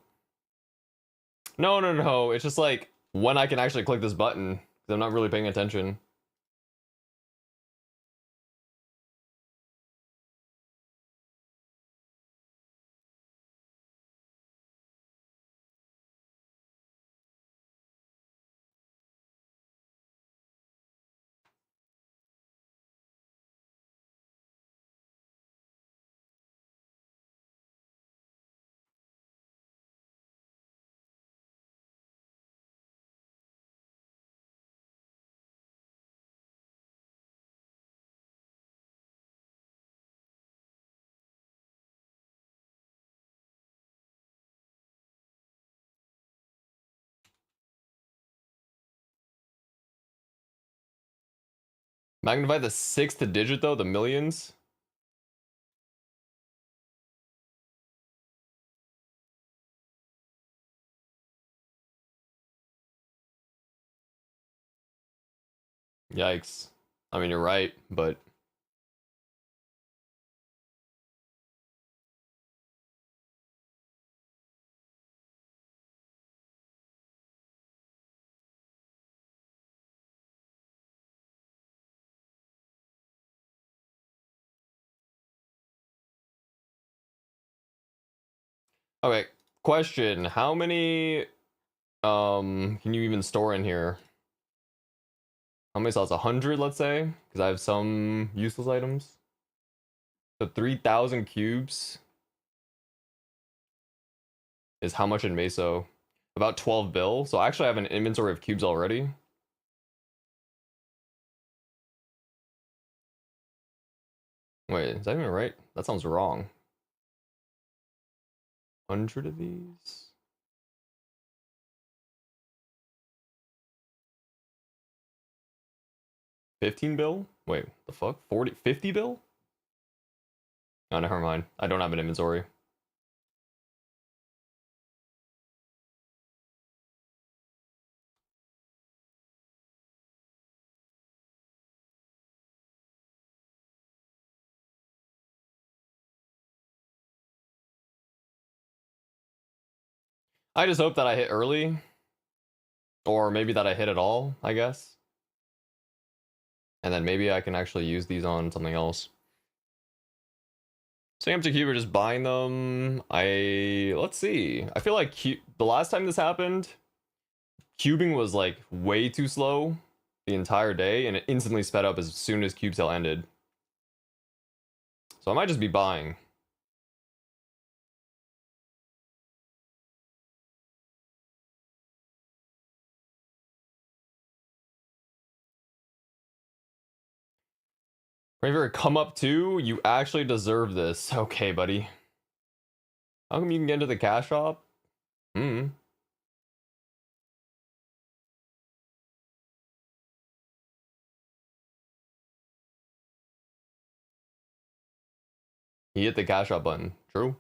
No. It's just like when I can actually click this button. Because I'm not really paying attention. Magnify the 6th digit though, the millions. Yikes. I mean, you're right, but Okay, question. How many can you even store in here? How many slots? 100, let's say? Because I have some useless items. So 3,000 cubes is how much in Meso? About 12 bill. So I actually have an inventory of cubes already. Wait, is that even right? That sounds wrong. 100 of these? $15 bill? Wait, the fuck? 40, 50 bill? Oh, never mind. I don't have an inventory. I just hope that I hit early. Or maybe that I hit it all, I guess. And then maybe I can actually use these on something else. Staying up to cube or just buying them. Let's see. I feel like the last time this happened, cubing was like way too slow the entire day, and it instantly sped up as soon as cube sale ended. So I might just be buying. Raver, come up too? You actually deserve this. Okay, buddy. How come you can get into the cash shop? Hmm. He hit the cash shop button. True.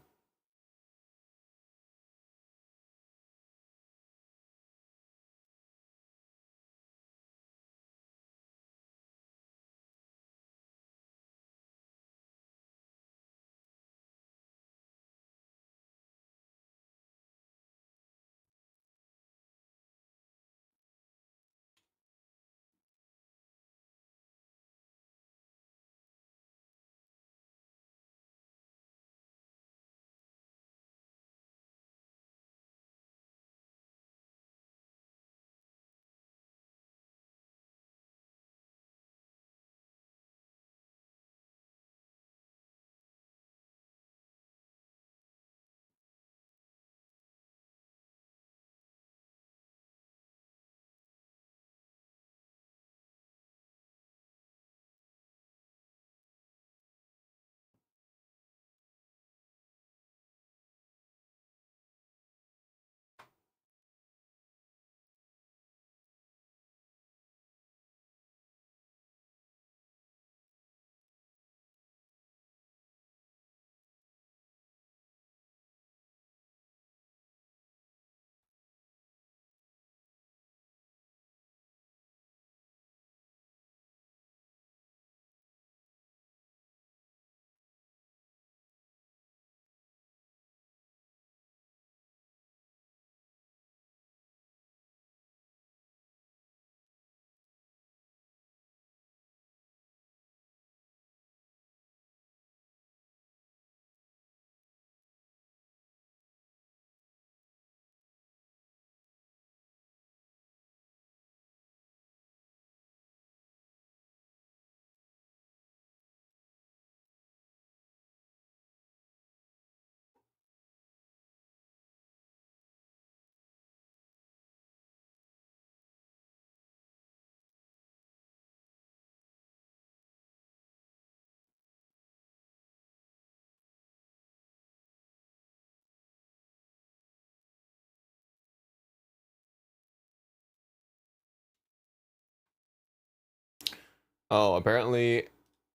Oh, apparently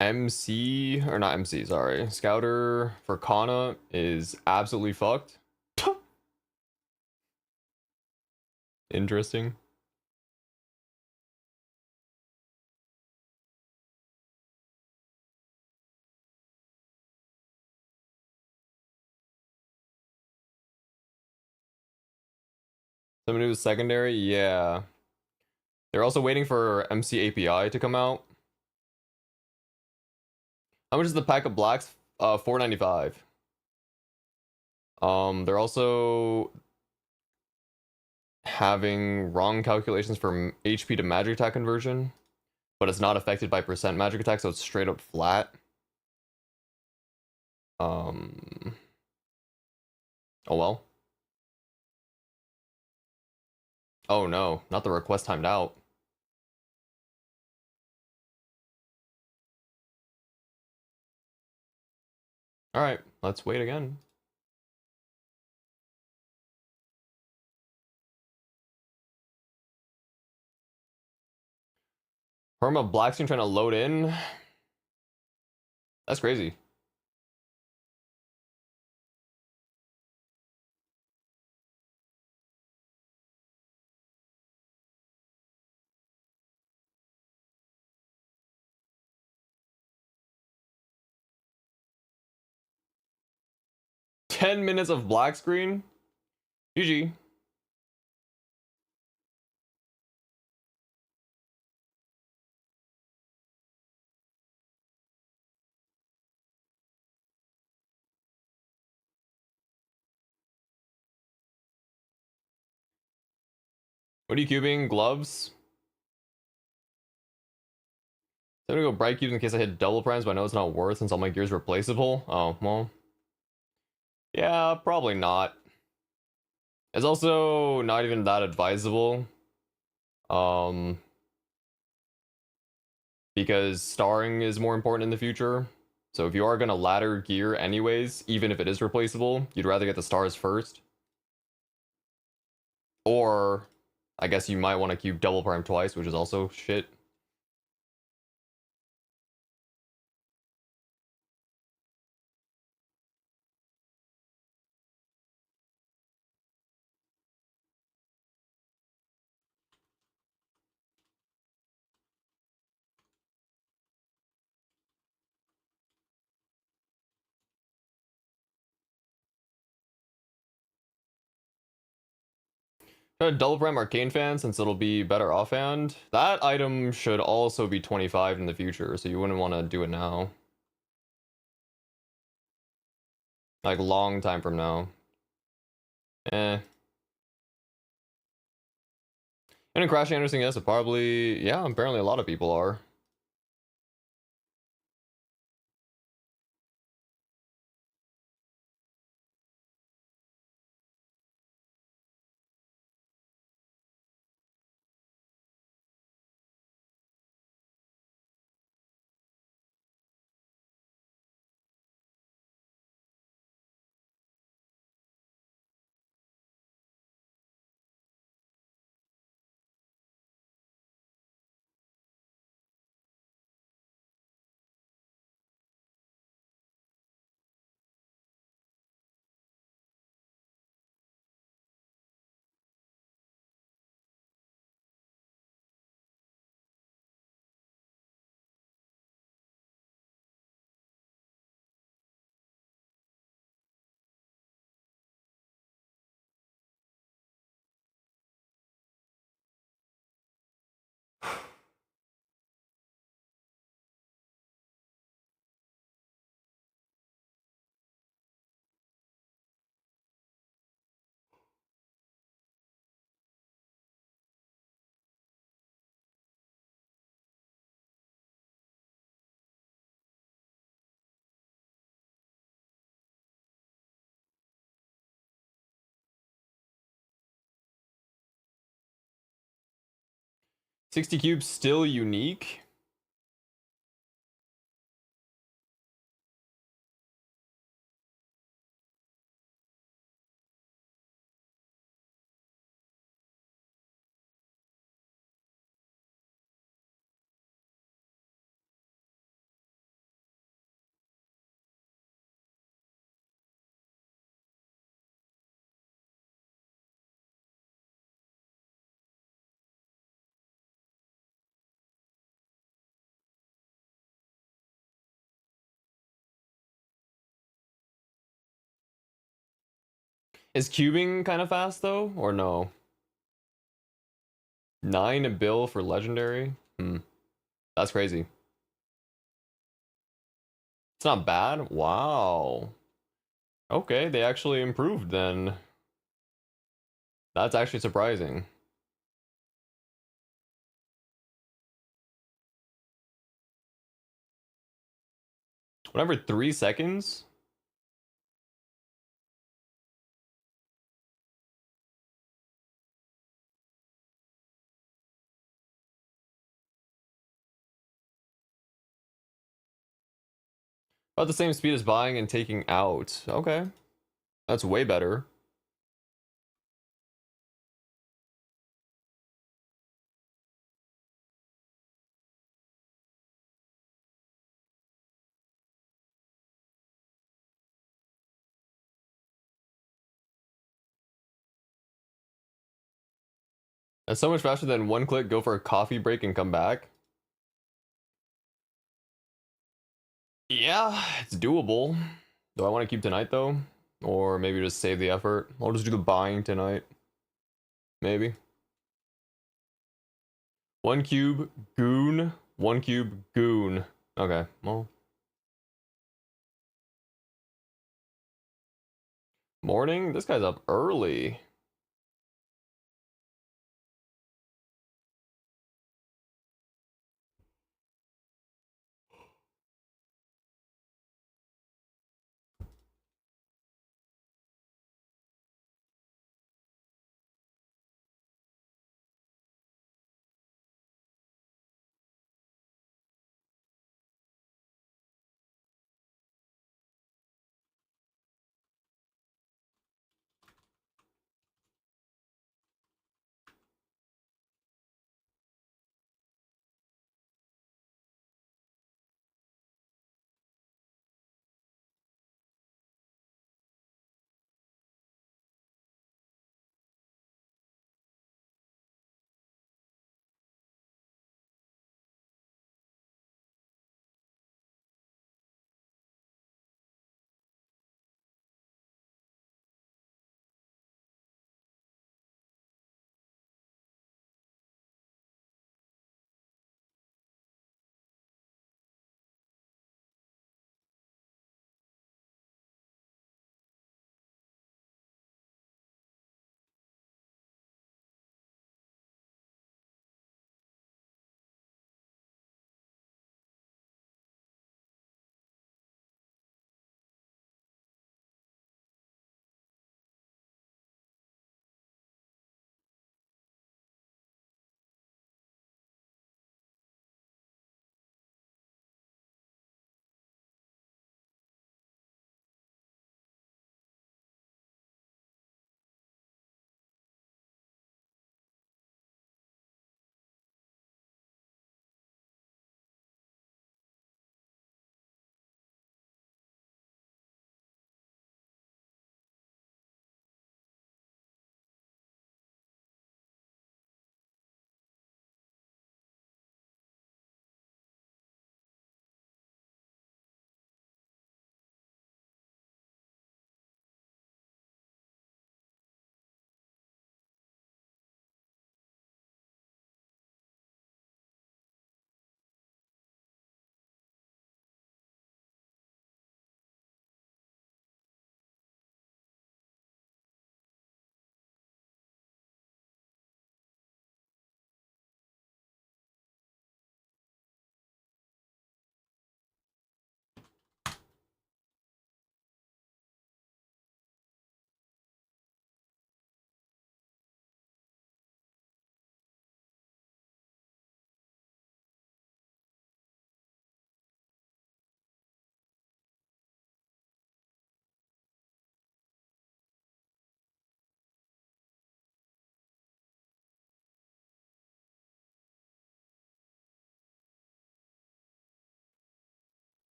MC, or not MC, sorry. Scouter for Kana is absolutely fucked. Interesting. Someone who's secondary, yeah. They're also waiting for MC API to come out. How much is the pack of blacks? 4.95. They're also having wrong calculations for HP to magic attack conversion, but it's not affected by percent magic attack, so it's straight up flat. Oh well. Oh no, not the request timed out. Alright, let's wait again. Perma black screen trying to load in. That's crazy. $10 minutes of black screen. GG. What are you cubing? Gloves? I'm gonna go bright cubes in case I hit double primes, but I know it's not worth since all my gear's replaceable. Oh, well. Yeah, probably not. It's also not even that advisable. Because starring is more important in the future. So if you are gonna ladder gear anyways, even if it is replaceable, you'd rather get the stars first. Or I guess you might want to cube double prime twice, which is also shit. Double prime arcane fan since it'll be better offhand. That item should also be 25 in the future, so you wouldn't want to do it now. Like long time from now. Eh. And in Crash Anderson, yes, it probably, yeah, apparently a lot of people are. $60 cubes still unique. Is cubing kind of fast though, or no? 9 a bill for legendary? That's crazy. It's not bad. Wow. Okay, they actually improved then. That's actually surprising. Whatever, 3 seconds? About the same speed as buying and taking out. Okay. That's way better. That's so much faster than one click, go for a coffee break and come back. Yeah, it's doable. Do I want to keep tonight though? Or maybe just save the effort? I'll just do the buying tonight. Maybe. 1 cube, goon. 1 cube, goon. Okay, well. Morning? This guy's up early.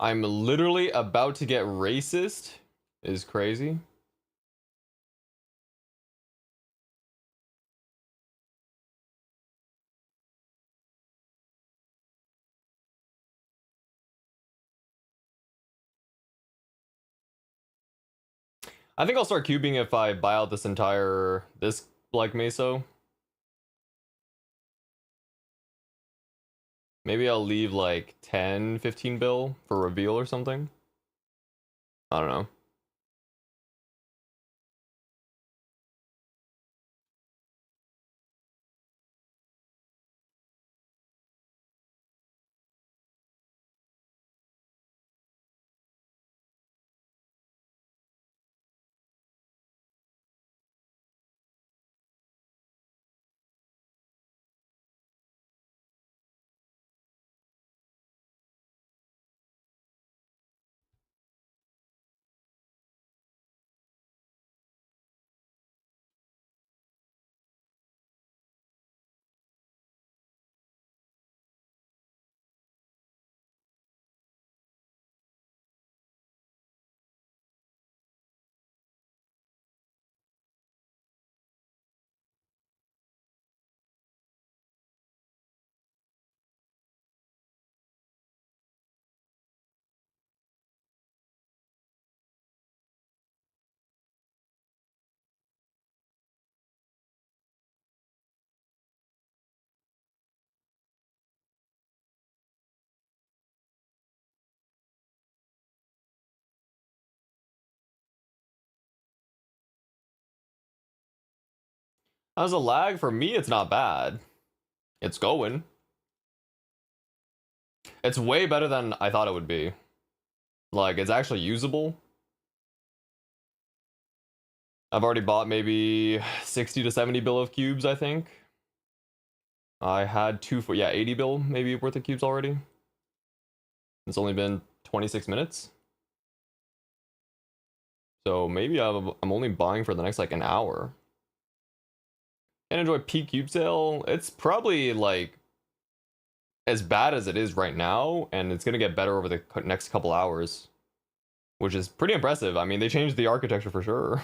I'm literally about to get racist. Is crazy. I think I'll start cubing if I buy out this Black Meso. Maybe I'll leave like 10, 15 bill for reveal or something. I don't know. As a lag, for me, it's not bad. It's going. It's way better than I thought it would be. Like, it's actually usable. I've already bought maybe 60 to 70 bill of cubes, I think. I had 80 bill maybe worth of cubes already. It's only been 26 minutes. So maybe I'm only buying for the next like an hour. And enjoy peak cube sale. It's probably like as bad as it is right now, and it's gonna get better over the next couple hours, which is pretty impressive. I mean, they changed the architecture for sure.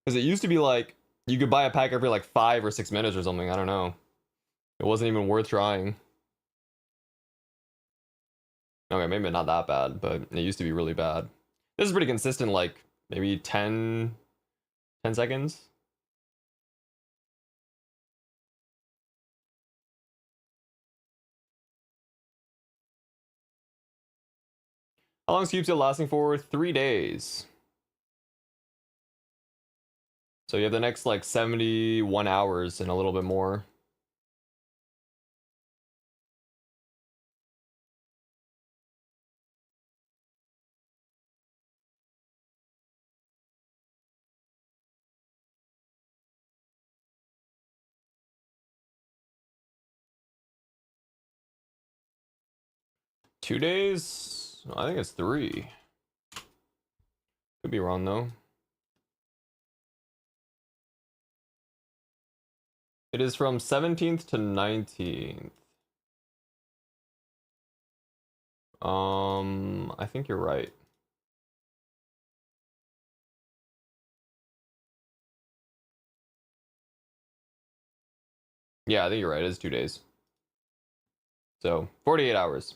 Because it used to be like you could buy a pack every like 5 or 6 minutes or something. I don't know. It wasn't even worth trying. Okay, maybe not that bad, but it used to be really bad. This is pretty consistent, like maybe 10 seconds. How long is cube sale lasting for? 3 days. So you have the next like 71 hours and a little bit more. $2? I think it's 3. Could be wrong though. It is from 17th to 19th. I think you're right. Yeah, I think you're right. It is 2 days. So 48 hours.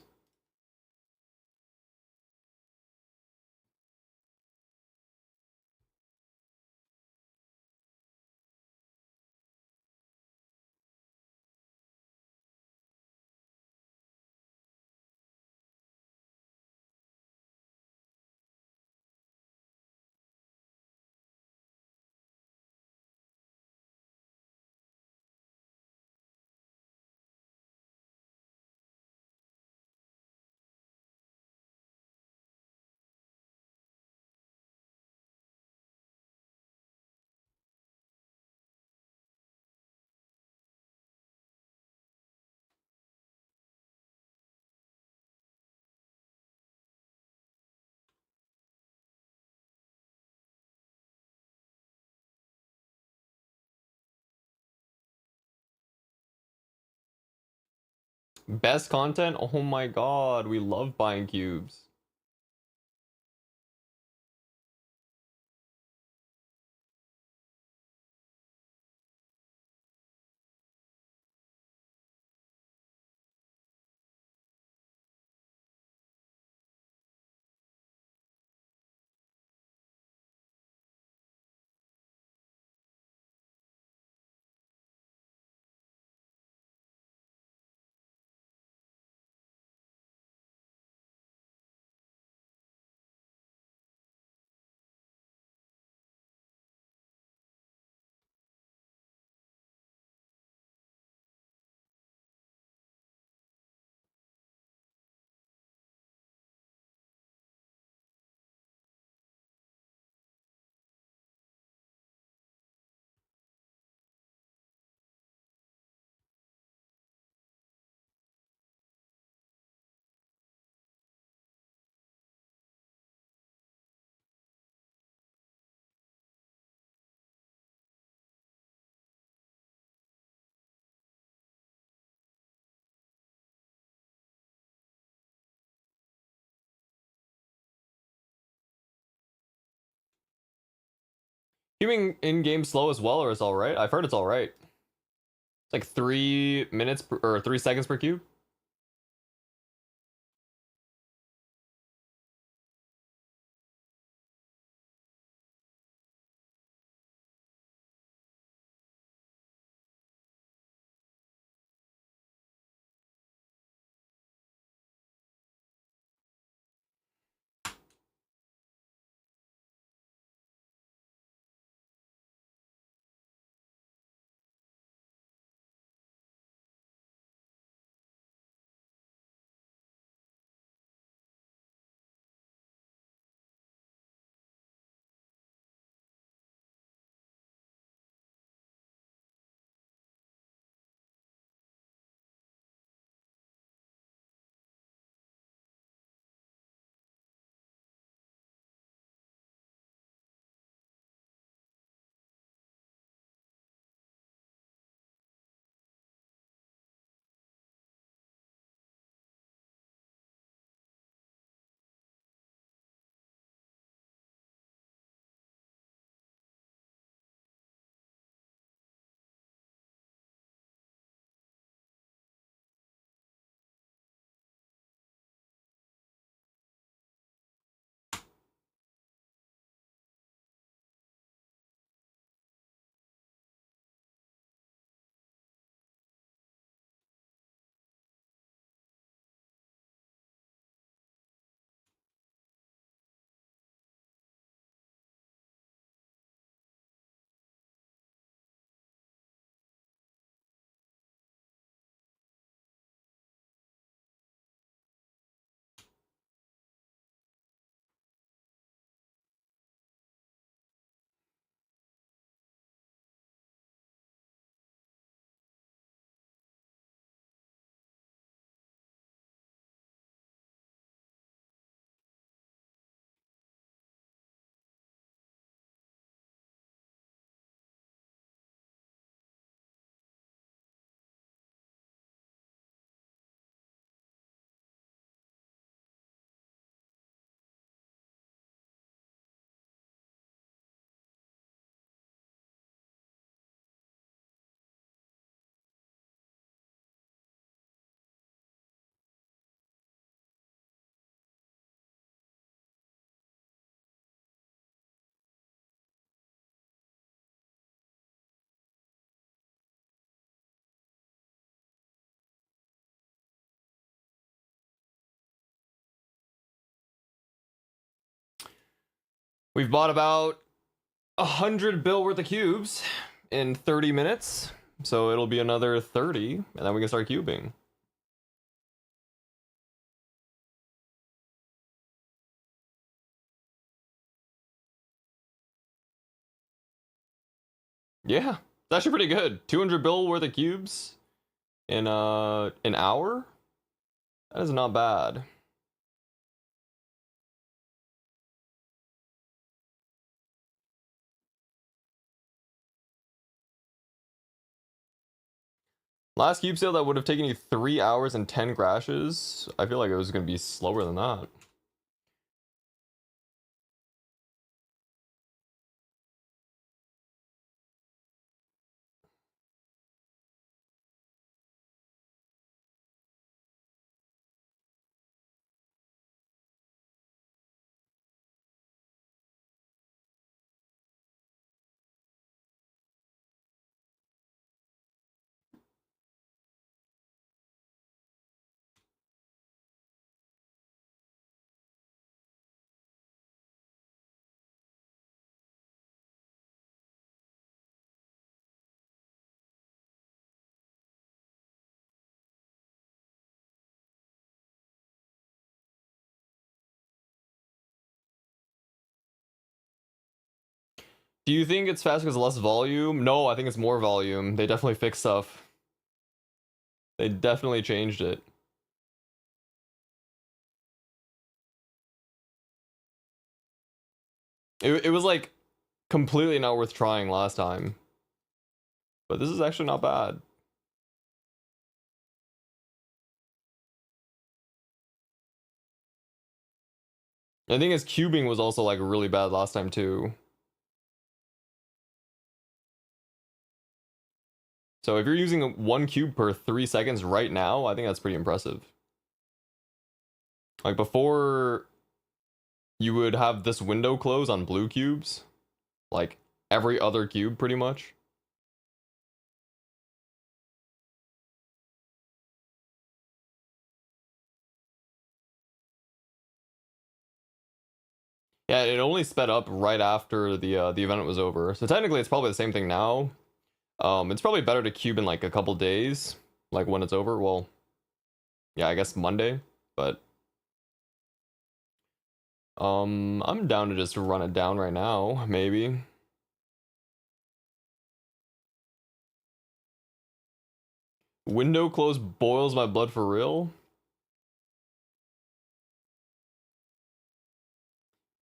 Best content? Oh my god, we love buying cubes. Queuing in-game slow as well, or it's alright? I've heard it's alright. It's like 3 minutes or 3 seconds per queue. We've bought about 100 bill worth of cubes in 30 minutes. So it'll be another 30, and then we can start cubing. Yeah, it's actually pretty good. 200 bill worth of cubes in an hour? That is not bad. Last cube sale that would have taken you 3 hours and 10 crashes. I feel like it was going to be slower than that. Do you think it's fast because less volume? No, I think it's more volume. They definitely fixed stuff. They definitely changed it. It was like completely not worth trying last time. But this is actually not bad. I think his cubing was also like really bad last time too. So if you're using 1 cube per 3 seconds right now, I think that's pretty impressive. Like before, you would have this window close on blue cubes, like every other cube pretty much. Yeah, it only sped up right after the event was over. So technically it's probably the same thing now. It's probably better to cube in like a couple days, like when it's over. Well, yeah, I guess Monday, but I'm down to just run it down right now, maybe. Window close boils my blood for real.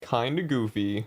Kinda goofy.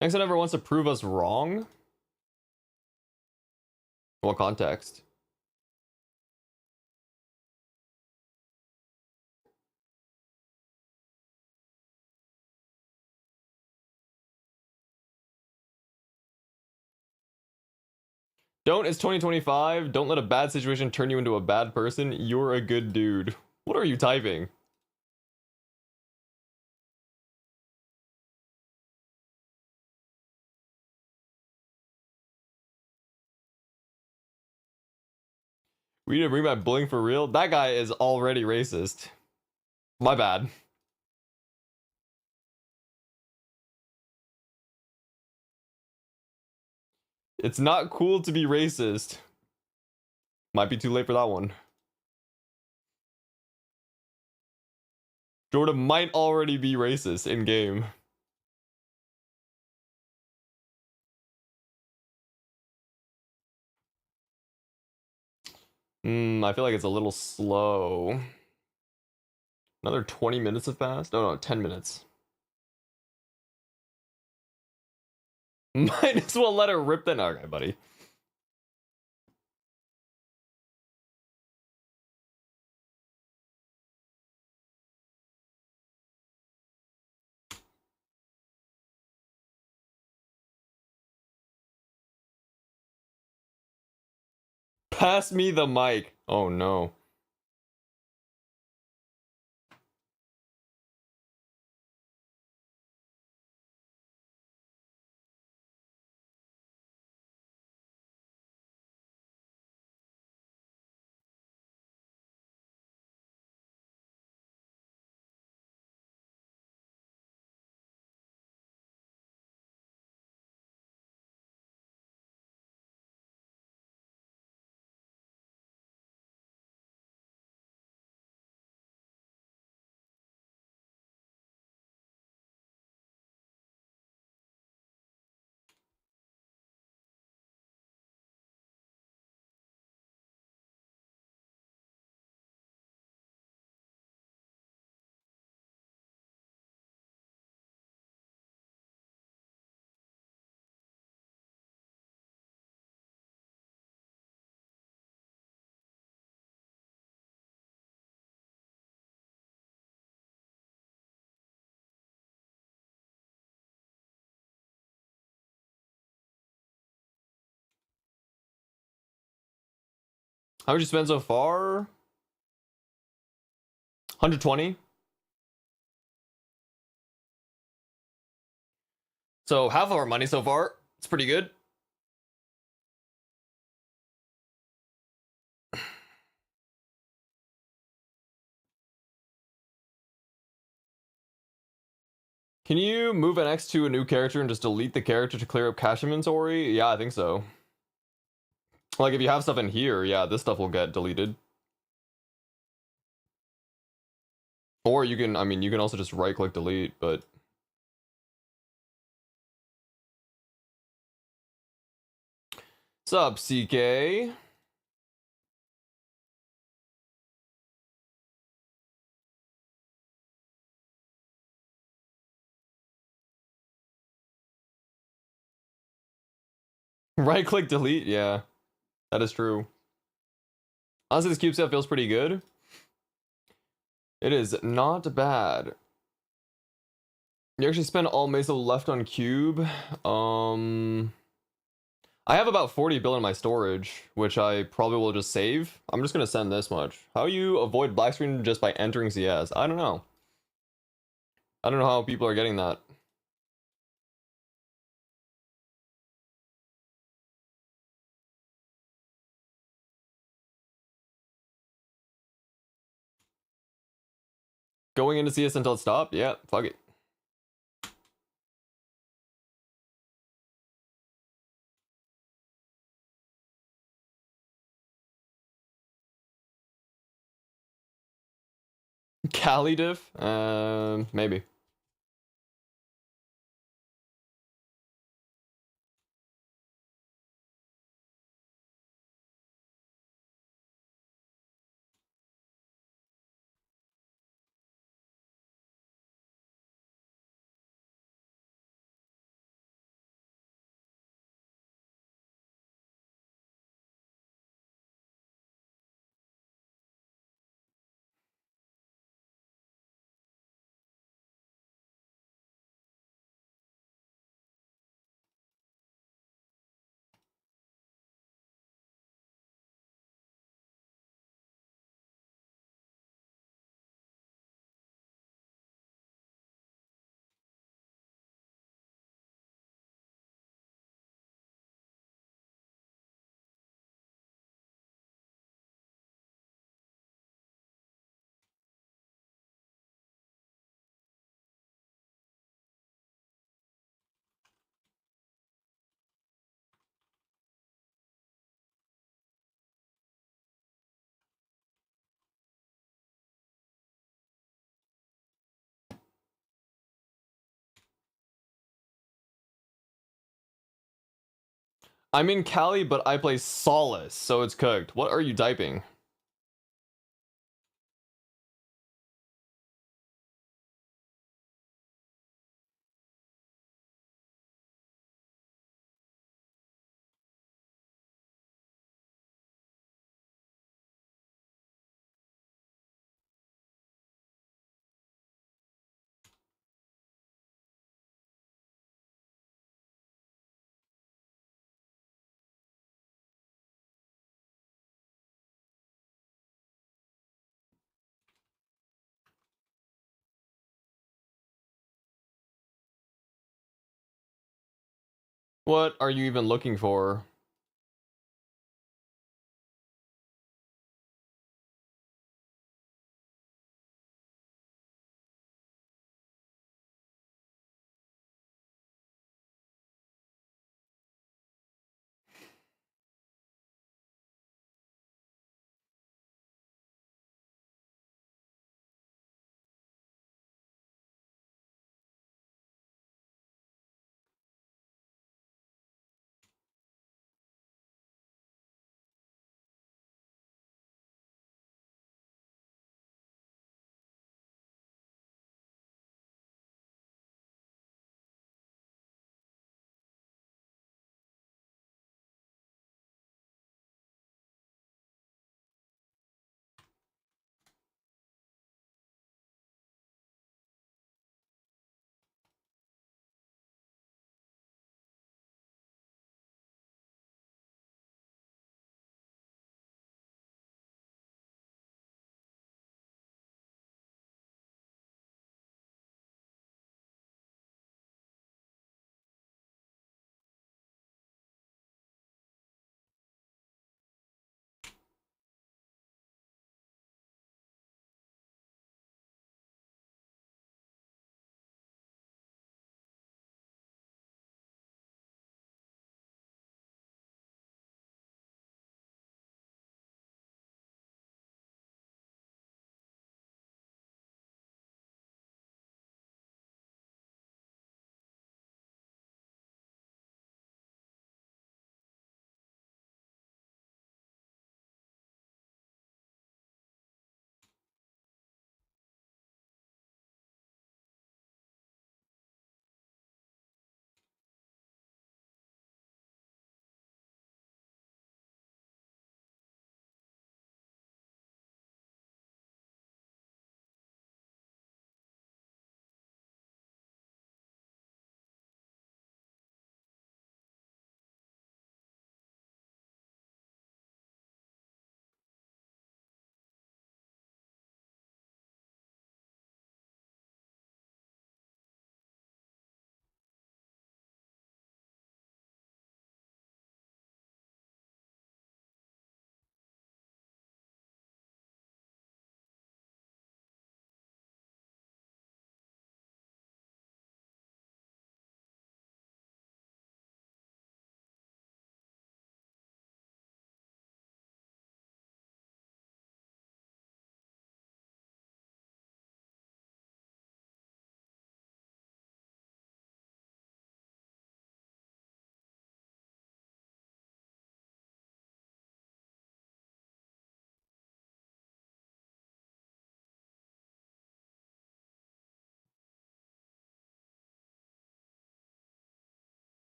Next one ever wants to prove us wrong? What context? Don't, it's 2025. Don't let a bad situation turn you into a bad person. You're a good dude. What are you typing? We need to bring back bullying for real? That guy is already racist. My bad. It's not cool to be racist. Might be too late for that one. Jordan might already be racist in game. I feel like it's a little slow. Another 20 minutes have passed? No, 10 minutes. Might as well let it rip then. Okay, buddy. Pass me the mic. Oh no. How much you spend so far? 120. So half of our money so far. It's pretty good. Can you move an X to a new character and just delete the character to clear up cache inventory? Yeah, I think so. Like if you have stuff in here, yeah, this stuff will get deleted. Or you can, I mean, you can also just right click delete, but sup, CK? Right click delete, yeah. That is true. Honestly, this cube set feels pretty good. It is not bad. You actually spend all mesa left on cube. I have about 40 bill in my storage, which I probably will just save. I'm just gonna send this much. How you avoid black screen just by entering CS? I don't know. I don't know how people are getting that. Going into CS until it stopped? Yeah, fuck it. Cali diff? Maybe. I'm in Cali, but I play Solace, so it's cooked. What are you typing? What are you even looking for?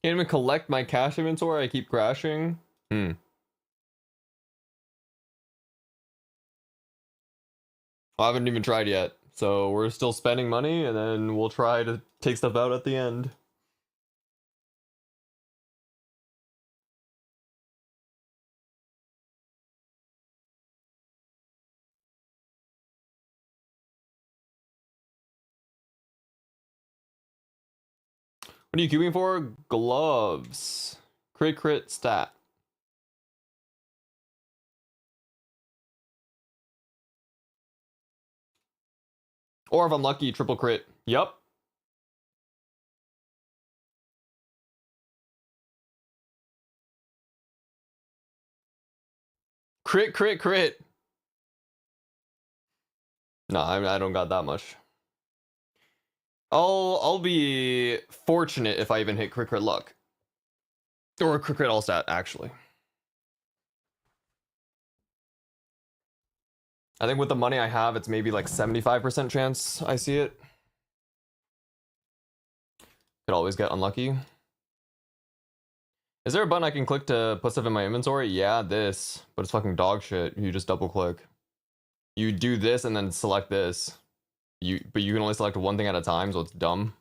Can't even collect my cash inventory. I keep crashing. I haven't even tried yet. So we're still spending money, and then we'll try to take stuff out at the end. What are you queuing for? Gloves. Crit stat. Or if I'm lucky, triple crit. Yup. Crit. No, I don't got that much. I'll be fortunate if I even hit crit luck. Or crit all stat, actually. I think with the money I have, it's maybe like 75% chance I see it. Could always get unlucky. Is there a button I can click to put stuff in my inventory? Yeah, this. But it's fucking dog shit. You just double click. You do this and then select this. But you can only select one thing at a time, so it's dumb.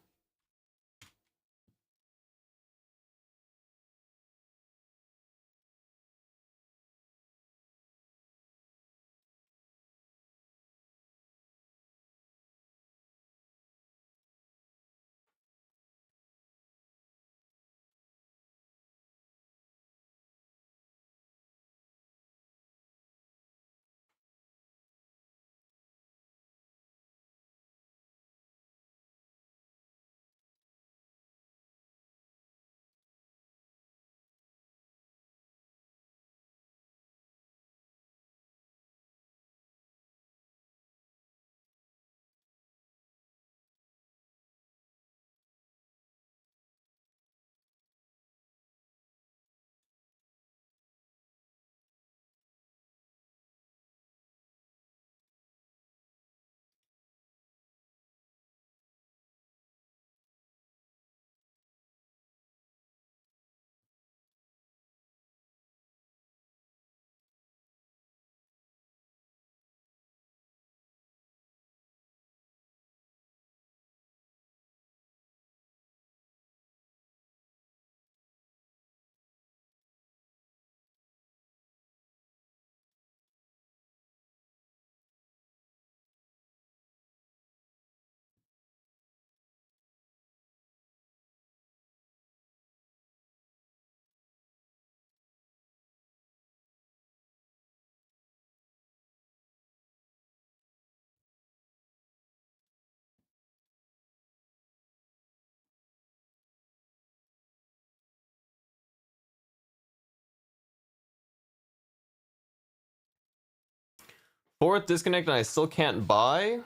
Fourth disconnect and I still can't buy.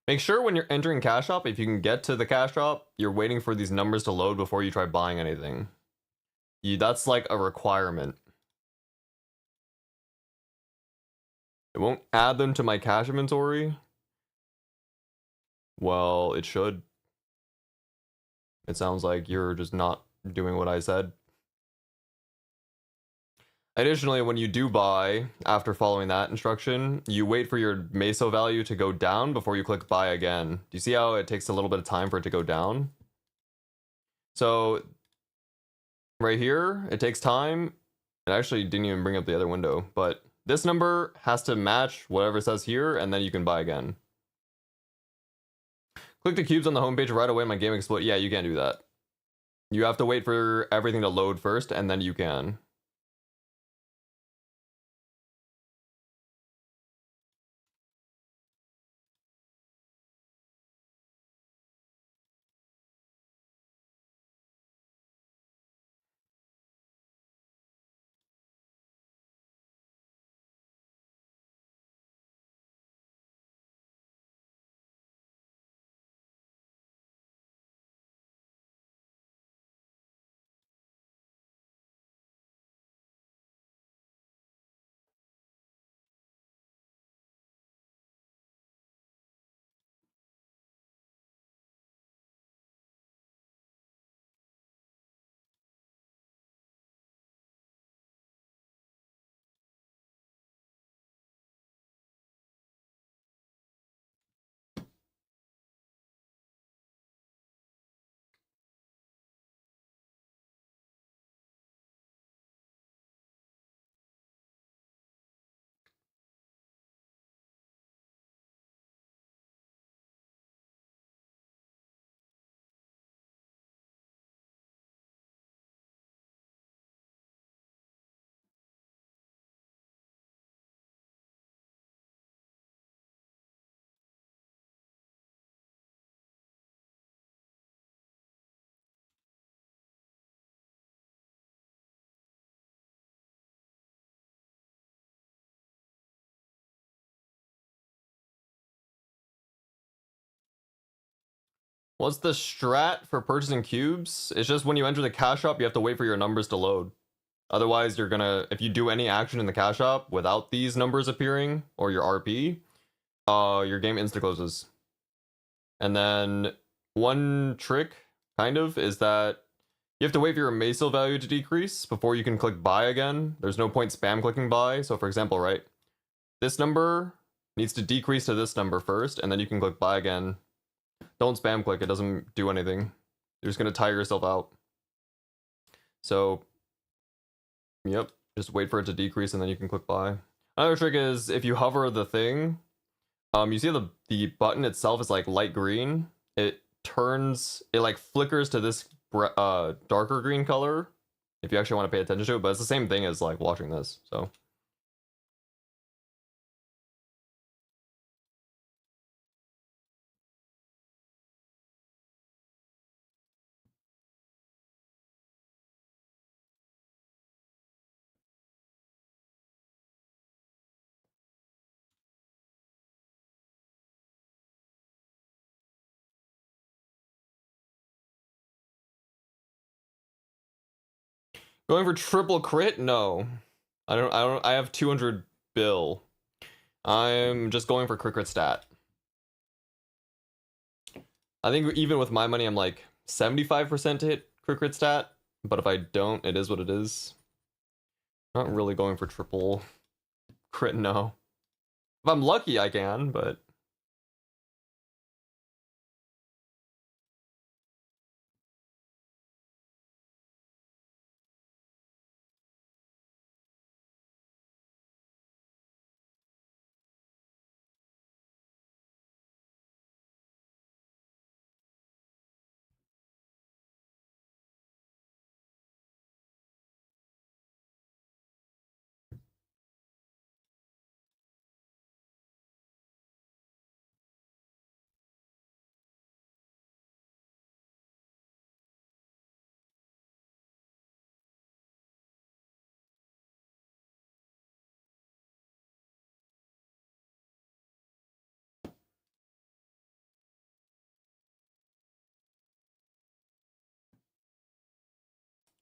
Make sure when you're entering cash shop, if you can get to the cash shop, you're waiting for these numbers to load before you try buying anything. That's like a requirement. It won't add them to my cash inventory. Well, it should. It sounds like you're just not doing what I said. Additionally, when you do buy, after following that instruction, you wait for your meso value to go down before you click buy again. Do you see how it takes a little bit of time for it to go down? So, right here, it takes time. It actually didn't even bring up the other window, but this number has to match whatever it says here, and then you can buy again. Click the cubes on the homepage right away, my game explode. Yeah, you can't do that. You have to wait for everything to load first, and then you can. What's the strat for purchasing cubes? It's just when you enter the cash shop, you have to wait for your numbers to load. Otherwise, you're gonna, if you do any action in the cash shop without these numbers appearing, or your RP, your game insta-closes. And then one trick, kind of, is that you have to wait for your Masil value to decrease before you can click buy again. There's no point spam clicking buy. So for example, right, this number needs to decrease to this number first, and then you can click buy again. Don't spam click, it doesn't do anything. You're just gonna tire yourself out. So, yep, just wait for it to decrease and then you can click buy. Another trick is if you hover the thing, you see the button itself is like light green. It like flickers to this darker green color if you actually want to pay attention to it, but it's the same thing as like watching this, so. Going for triple crit? No. I have 200 bill. I'm just going for crit stat. I think even with my money, I'm like 75% to hit crit stat, but if I don't, it is what it is. Not really going for triple crit, no. If I'm lucky, I can, but...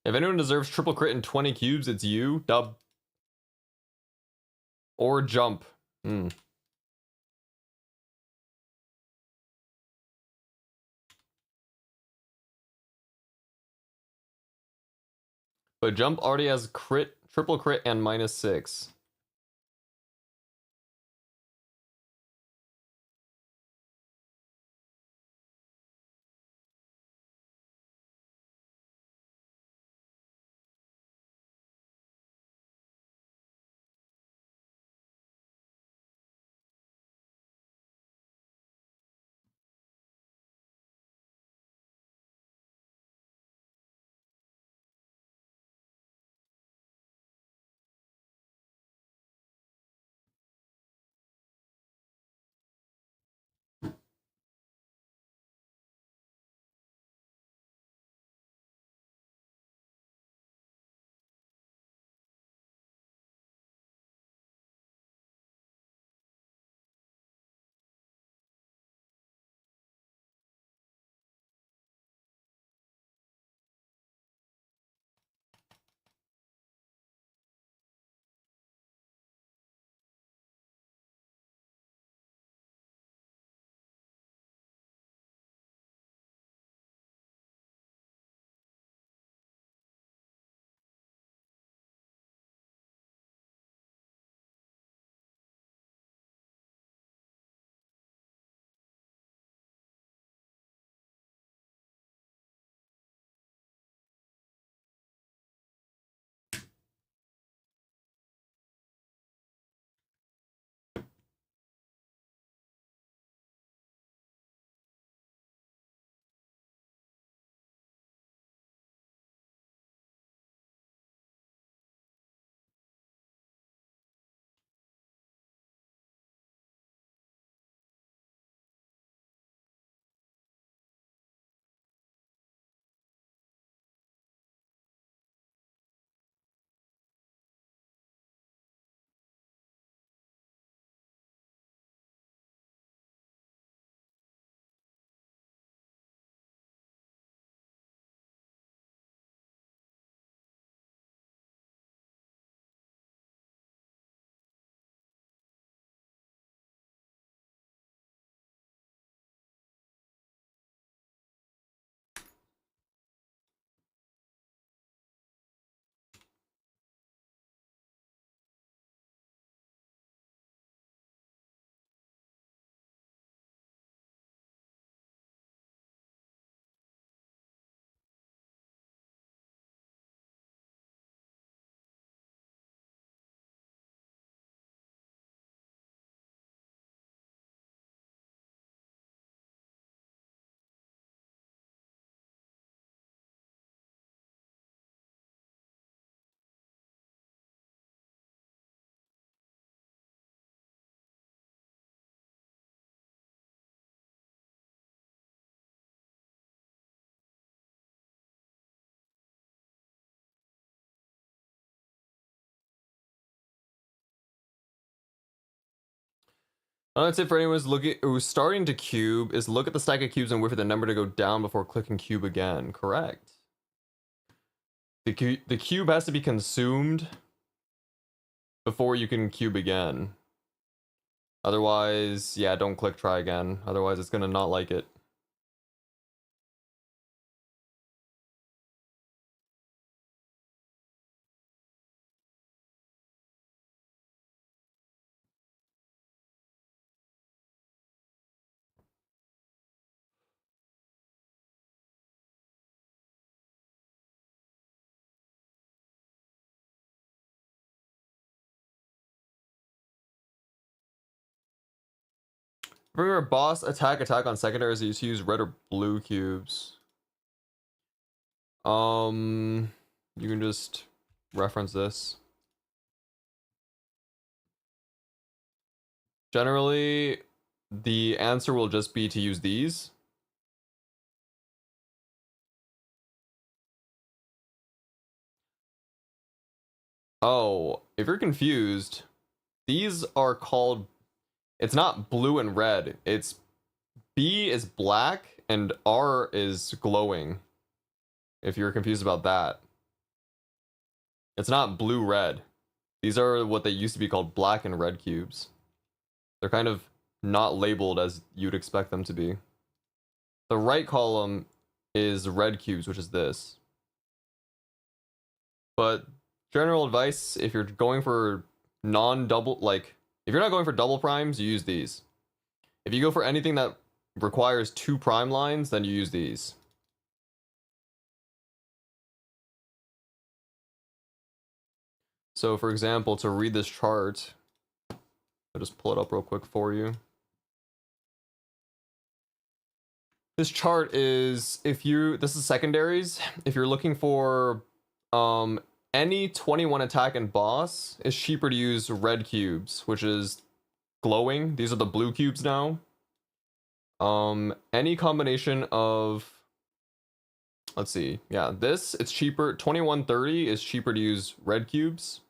If anyone deserves triple crit in 20 cubes, it's you, dub. Or jump. But jump already has crit, triple crit, and -6. That's it for anyone who's starting to cube, is look at the stack of cubes and wait for the number to go down before clicking cube again. Correct. The cube has to be consumed before you can cube again. Otherwise, yeah, don't click try again. Otherwise, it's gonna not like it. For your boss attack on secondaries, you use red or blue cubes. You can just reference this. Generally, the answer will just be to use these. Oh, if you're confused, these are called, it's not blue and red. It's B is black and R is glowing. If you're confused about that. It's not blue-red. These are what they used to be called black and red cubes. They're kind of not labeled as you'd expect them to be. The right column is red cubes, which is this. But general advice, if you're going for non-double, like, if you're not going for double primes, you use these. If you go for anything that requires 2 prime lines, then you use these. So for example, to read this chart, I'll just pull it up real quick for you. This chart is, this is secondaries. If you're looking for any 21 attack and boss, it's cheaper to use red cubes, which is glowing. These are the blue cubes now. Any combination of, let's see, yeah, this, it's cheaper. 2130 is cheaper to use red cubes.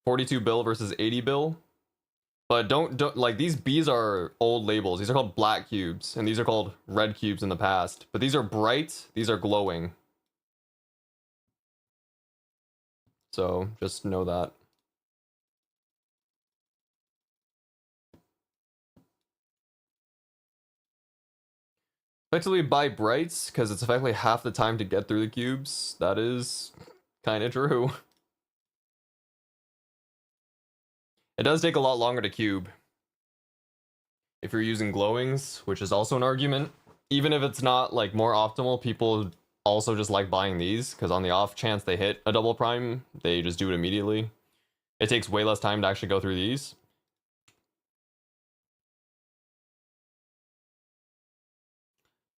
42 bill versus 80 bill. But don't like, these B's are old labels. These are called black cubes, and these are called red cubes in the past. But these are bright, these are glowing. So just know that. Effectively buy brights, because it's effectively half the time to get through the cubes. That is kind of true. It does take a lot longer to cube. If you're using glowings, which is also an argument. Even if it's not like more optimal, people also just like buying these, because on the off chance they hit a double prime, they just do it immediately. It takes way less time to actually go through these.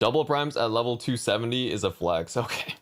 Double primes at level 270 is a flex, okay.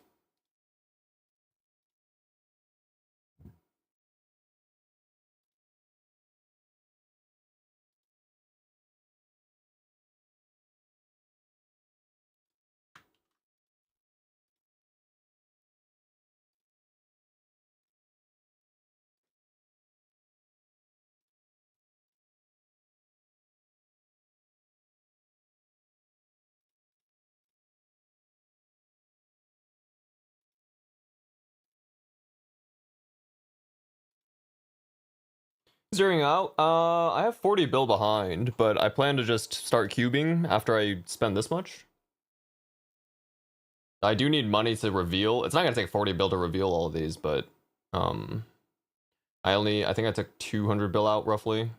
Zeroing out, I have 40 bill behind, but I plan to just start cubing after I spend this much. I do need money to reveal. It's not gonna take 40 bill to reveal all of these, but I think I took 200 bill out roughly.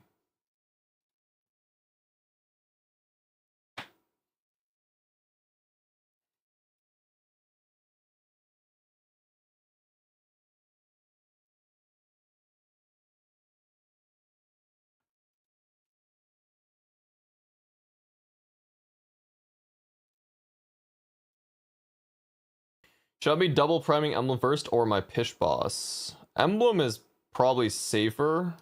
Should I be double priming Emblem first or my Pish boss? Emblem is probably safer.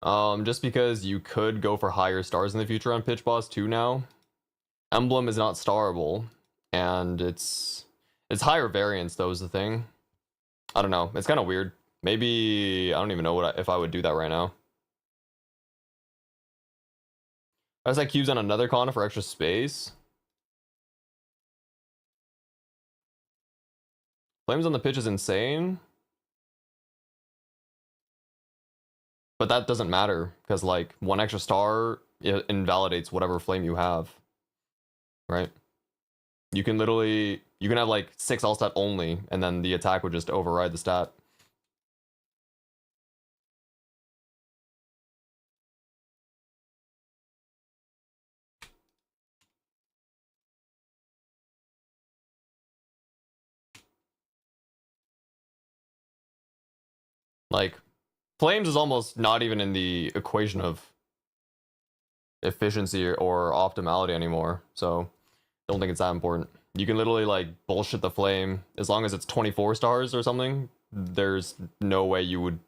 Just because you could go for higher stars in the future on Pitch Boss too now. Emblem is not starable, and it's higher variance though is the thing. I don't know. It's kind of weird. Maybe I don't even know if I would do that right now. I was like cubes on another con for extra space. Flames on the pitch is insane. But that doesn't matter because like one extra star invalidates whatever flame you have. Right? You can have like 6 all stat only and then the attack would just override the stat. Like, flames is almost not even in the equation of efficiency or optimality anymore, so don't think it's that important. You can literally like bullshit the flame as long as it's 24 stars or something. There's no way you would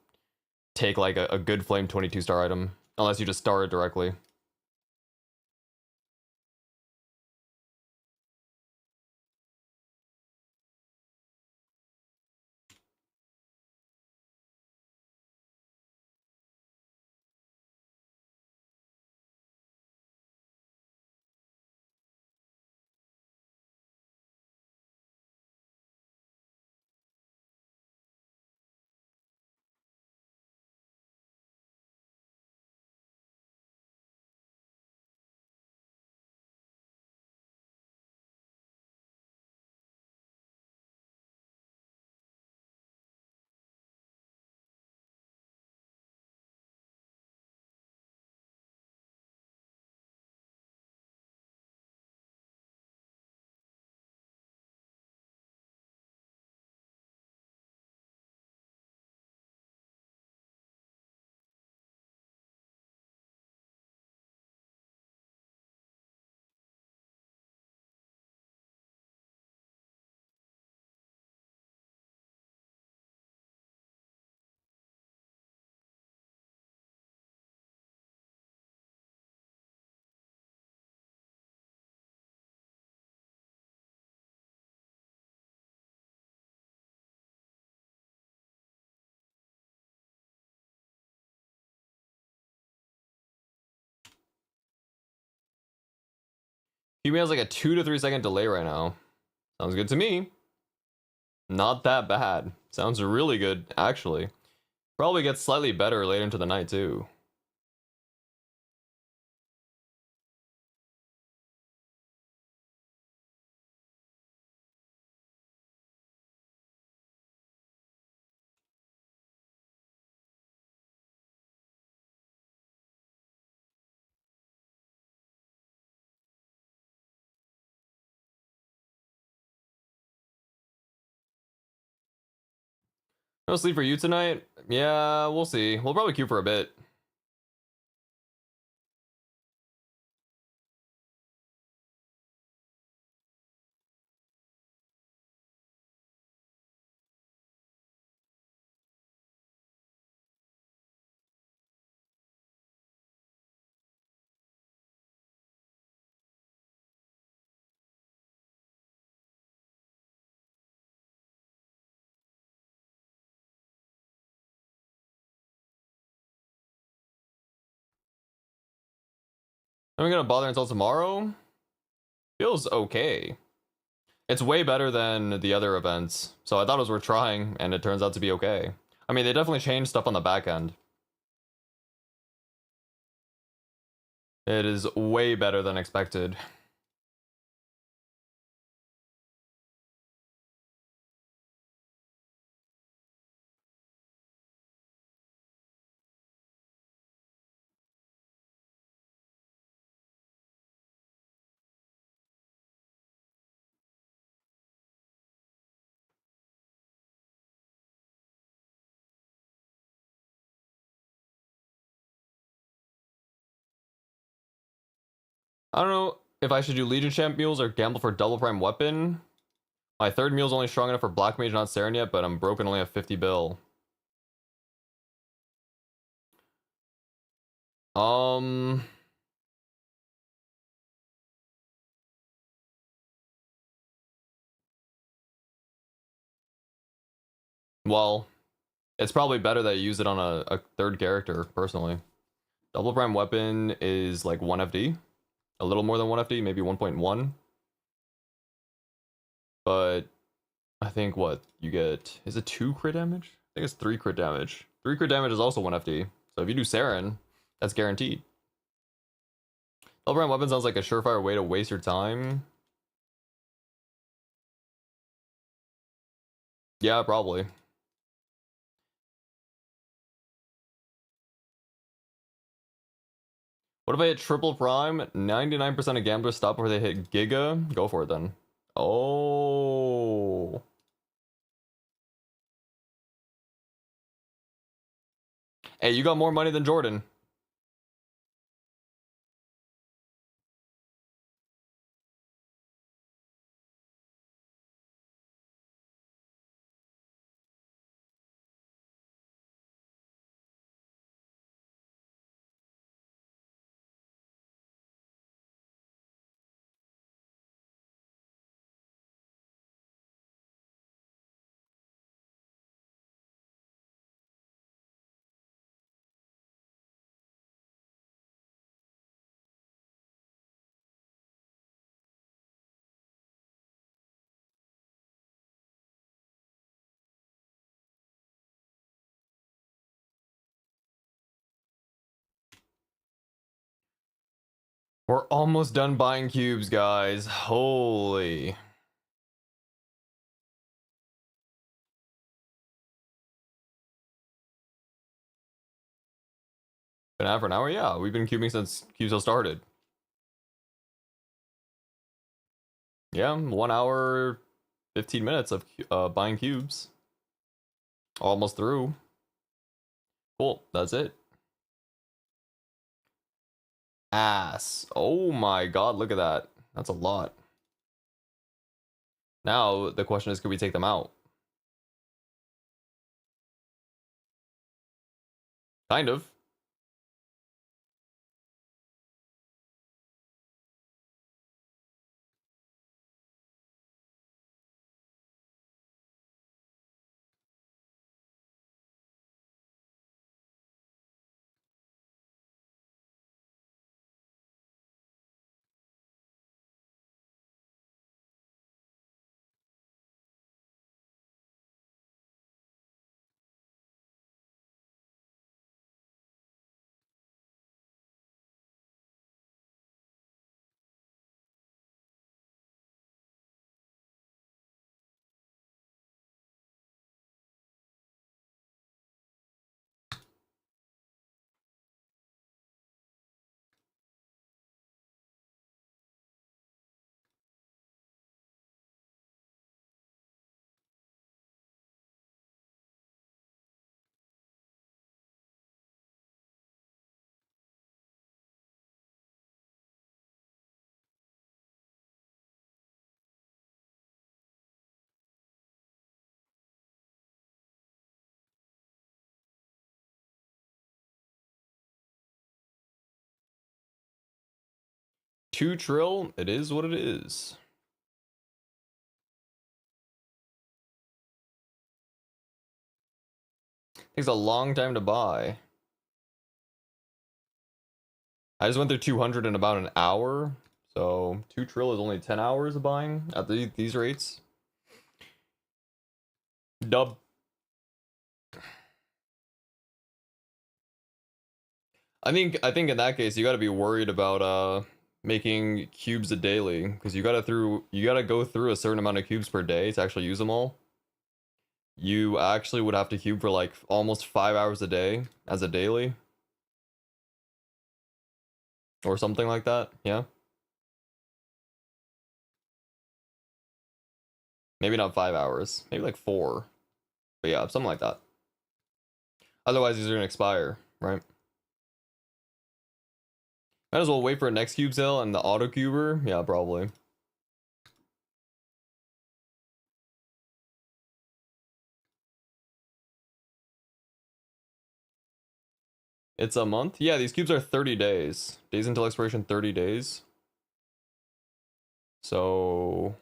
take like a good flame 22 star item unless you just star it directly. He has like a 2 to 3 second delay right now. Sounds good to me. Not that bad. Sounds really good, actually. Probably gets slightly better later into the night, too. No sleep for you tonight? Yeah, we'll see. We'll probably queue for a bit. Am I gonna bother until tomorrow? Feels okay. It's way better than the other events, so I thought it was worth trying, and it turns out to be okay. I mean, they definitely changed stuff on the back end. It is way better than expected. I don't know if I should do Legion Champ mules or gamble for double prime weapon. My third mule is only strong enough for Black Mage, not Saren yet, but I'm broken, only have 50 bill. Um... Well, it's probably better that you use it on a third character, personally. Double prime weapon is like 1 FD. A little more than 1 FD, maybe 1.1. But I think what you get is it 2 crit damage? I think it's 3 crit damage. 3 crit damage is also 1 FD. So if you do Saren, that's guaranteed. Double prime weapon sounds like a surefire way to waste your time. Yeah, probably. What if I hit triple prime? 99% of gamblers stop before they hit Giga. Go for it then. Oh. Hey, you got more money than Jordan. We're almost done buying cubes, guys. Holy. Been out for an hour? Yeah, we've been cubing since QSO started. Yeah, 1 hour, 15 minutes of buying cubes. Almost through. Cool, that's it. Ass. Oh my god, look at that. That's a lot. Now, the question is, can we take them out? Kind of. Two trill, it is what it is. Takes a long time to buy. I just went through 200 in about an hour. So 2 trill is only 10 hours of buying at these rates. Dub. I think in that case you got to be worried about making cubes a daily, because you got to go through a certain amount of cubes per day to actually use them all. You actually would have to cube for like almost 5 hours a day as a daily. Or something like that, yeah. Maybe not 5 hours, maybe like 4. But yeah, something like that. Otherwise these are gonna expire, right? Might as well wait for a next cube sale and the auto cuber. Yeah, probably. It's a month? Yeah, these cubes are 30 days. Days until expiration, 30 days. So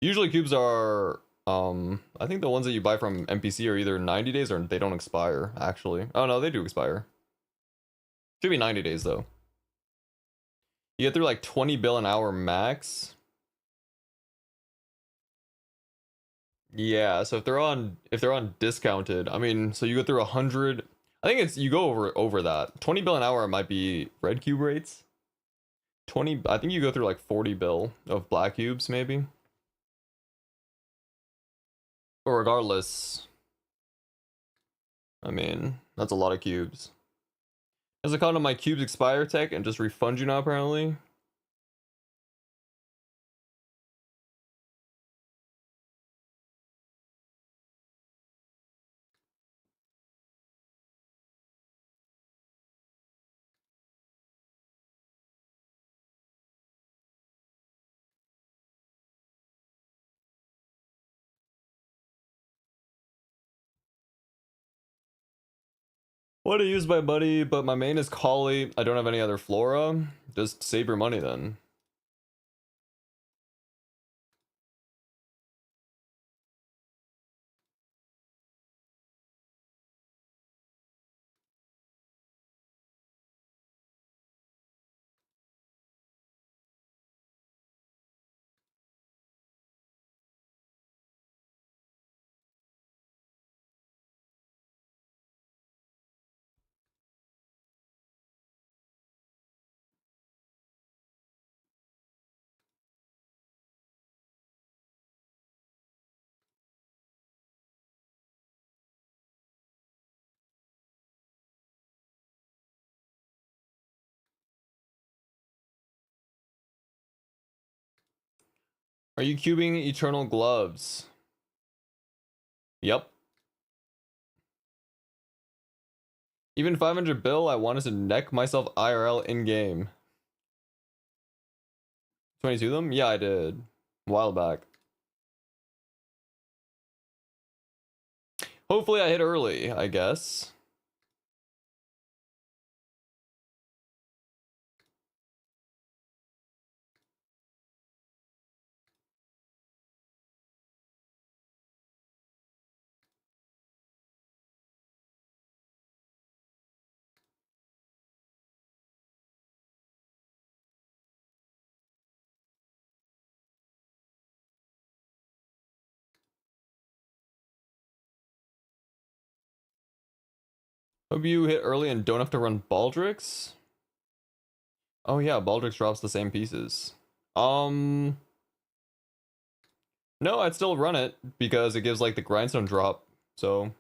Usually cubes are I think the ones that you buy from NPC are either 90 days or they don't expire, actually. Oh no, they do expire. Should be 90 days though. You get through like 20 bill an hour max. Yeah, so if they're on discounted, I mean, so you go through 100. I think it's you go over that. 20 bill an hour might be red cube rates. 20, I think you go through like 40 bill of black cubes maybe. But regardless, I mean, that's a lot of cubes. As a con of my cubes expire tech and just refund you now apparently. What to use my money, but my main is Collie. I don't have any other flora. Just save your money then. Are you cubing Eternal Gloves? Yep. Even 500 bill, I wanted to neck myself IRL in-game. 22 of them? Yeah, I did. A while back. Hopefully I hit early, I guess. Hope you hit early and don't have to run Baldrix. Oh yeah, Baldrix drops the same pieces. No, I'd still run it because it gives like the grindstone drop. So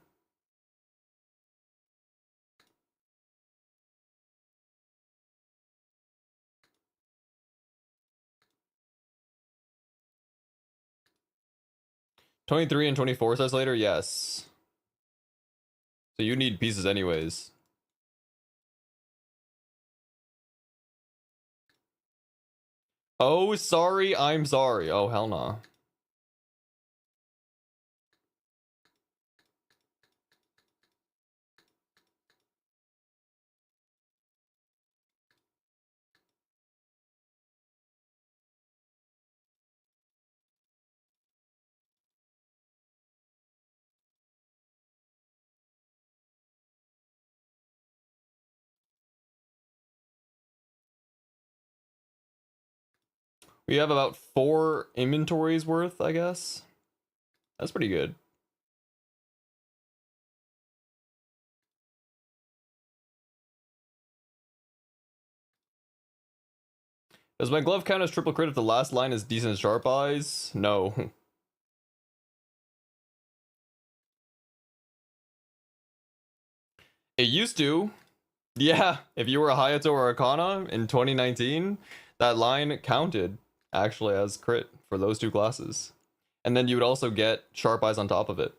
23 and 24 says later, yes. So you need pieces anyways. Oh, sorry, I'm sorry. Oh, hell nah. We have about 4 inventories worth, I guess. That's pretty good. Does my glove count as triple crit if the last line is decent sharp eyes? No. It used to. Yeah, if you were a Hayato or Arcana in 2019, that line counted actually as crit for those 2 classes. And then you would also get sharp eyes on top of it.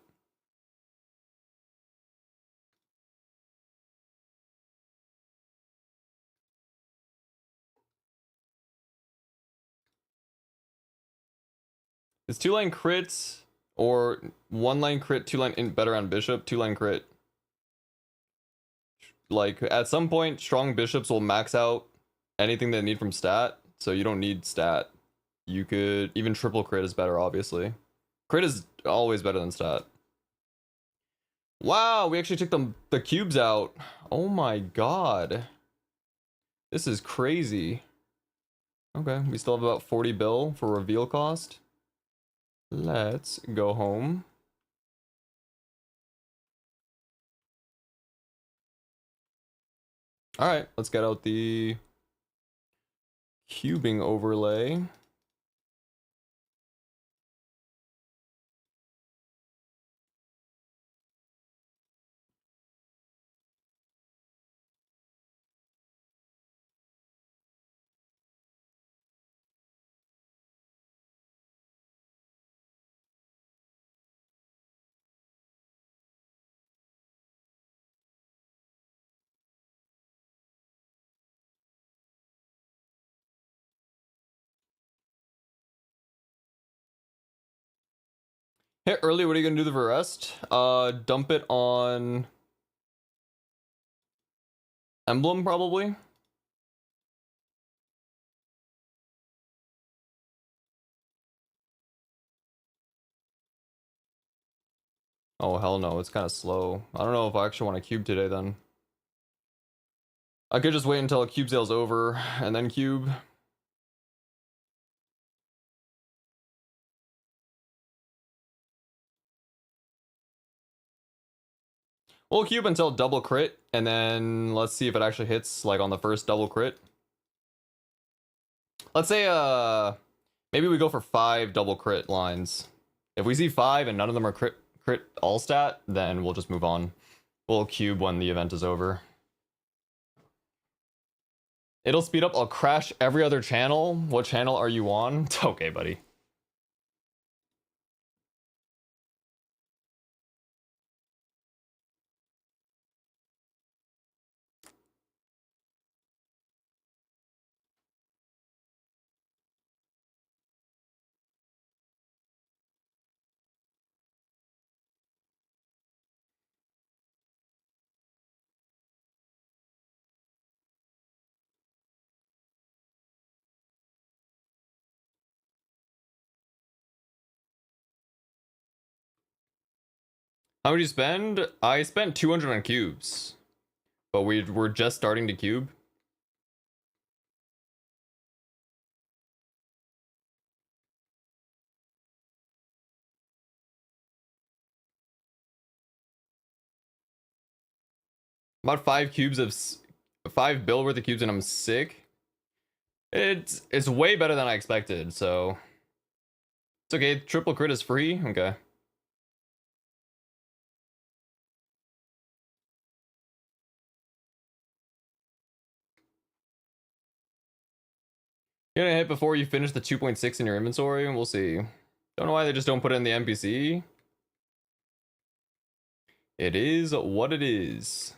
Is 2-line crit or 1-line crit, 2-line better on bishop, 2-line crit? Like at some point, strong bishops will max out anything they need from stat, so you don't need stat. you could even triple crit is better, obviously. Crit is always better than stat. Wow, we actually took the cubes out. Oh my god. This is crazy. Okay, we still have about 40 bill for reveal cost. Let's go home. Alright, let's get out the cubing overlay. Hit early, what are you gonna do for the rest? Dump it on Emblem, probably. Oh, hell no, it's kind of slow. I don't know if I actually want a cube today, then. I could just wait until cube sale's over, and then cube. We'll cube until double crit, and then let's see if it actually hits, like, on the first double crit. Let's say, maybe we go for 5 double crit lines. If we see 5 and none of them are crit all stat, then we'll just move on. We'll cube when the event is over. It'll speed up. I'll crash every other channel. What channel are you on? Okay, buddy. How much you spend? I spent 200 on cubes. But we're just starting to cube. About 5 cubes of 5 bill worth of cubes and I'm sick. It's way better than I expected, so it's okay. Triple crit is free. Okay. You're gonna hit before you finish the 2.6 in your inventory, and we'll see. Don't know why they just don't put it in the NPC. It is what it is.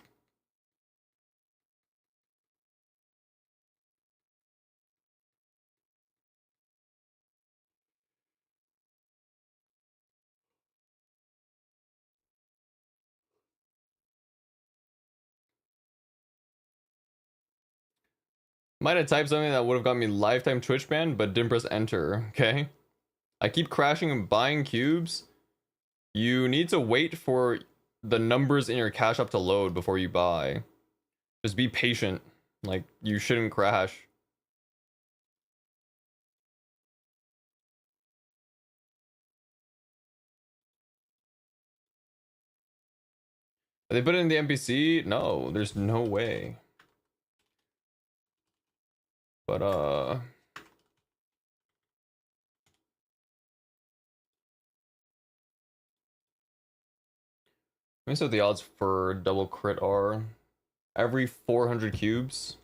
Might have typed something that would have got me lifetime Twitch ban, but didn't press enter. Okay. I keep crashing and buying cubes. You need to wait for the numbers in your cash up to load before you buy. Just be patient. Like, you shouldn't crash. They put it in the NPC? No, there's no way. But let me see what the odds for double crit are. Every 400 cubes.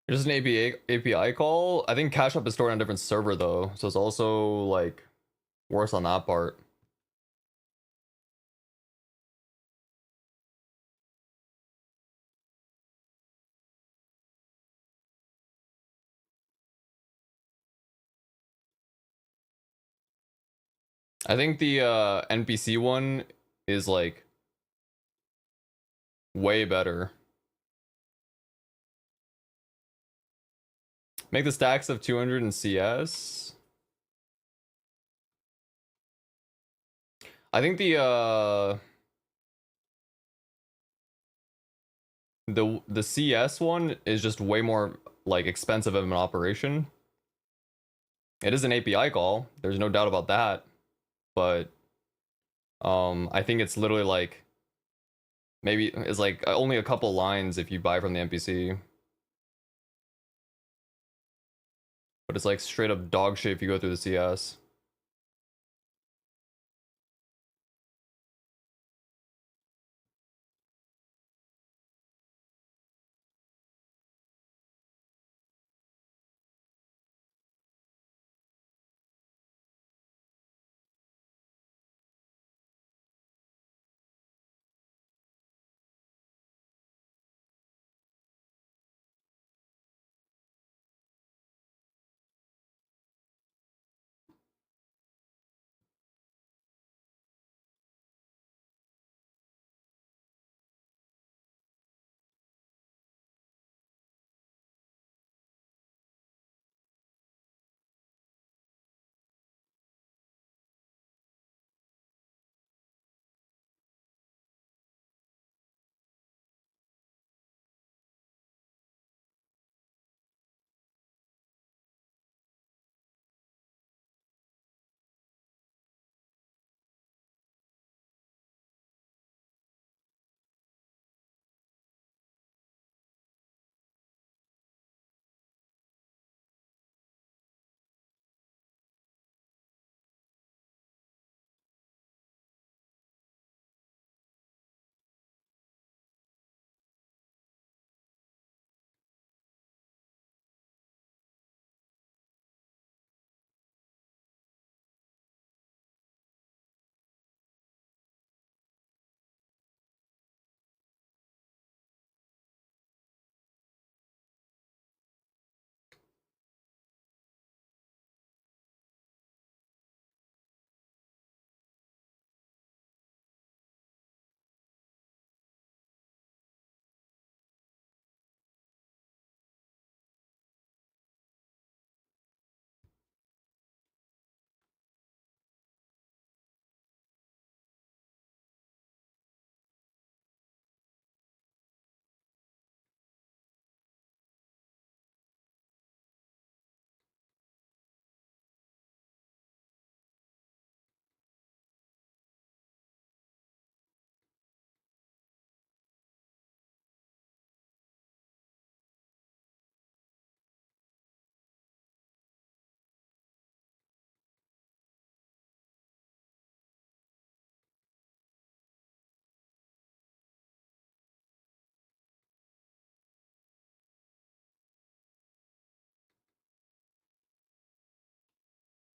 Just an API call. I think cash up is stored on a different server though, so it's also like worse on that part. I think the NPC one is like way better. Make the stacks of 200 in CS. I think the CS one is just way more like expensive of an operation. It is an API call. There's no doubt about that. But I think it's literally like maybe it's like only a couple lines if you buy from the NPC. But it's like straight up dog shit if you go through the CS.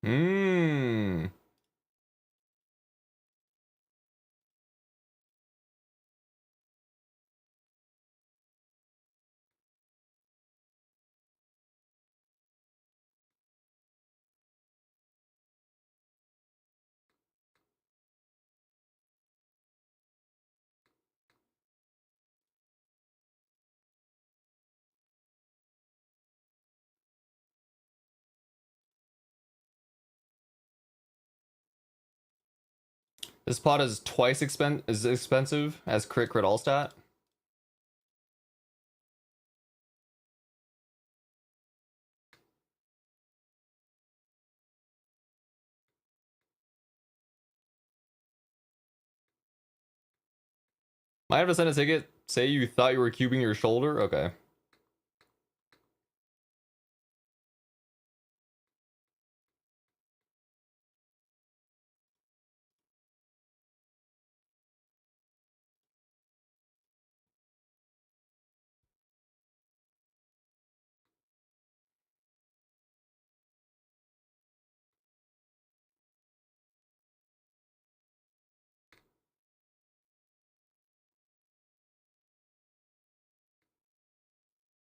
Mmm. This pot is twice as expensive as crit all stat. Might have to send a ticket. Say you thought you were cubing your shoulder. Okay.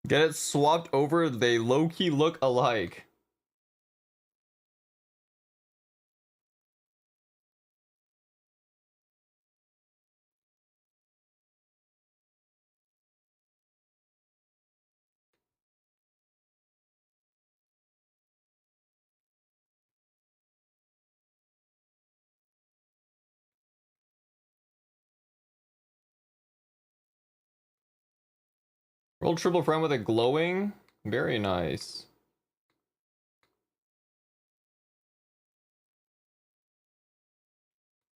Get it swapped over, they low-key look alike. Roll triple friend with it glowing. Very nice.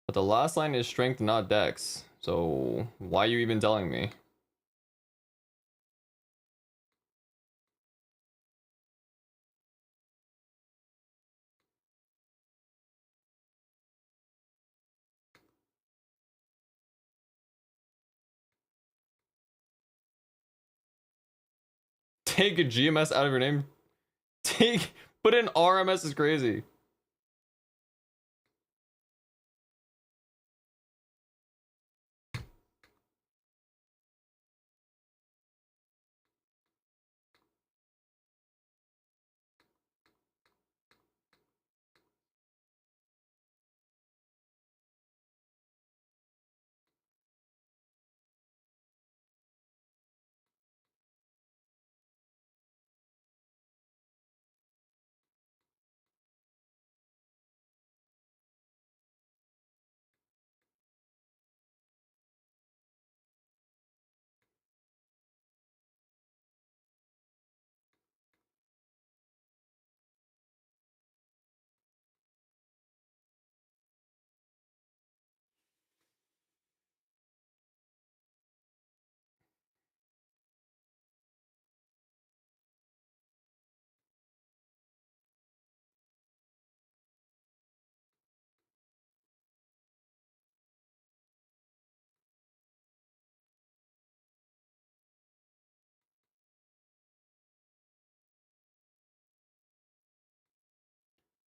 But the last line is strength, not dex. So why are you even telling me? Take a GMS out of your name. Put in RMS is crazy.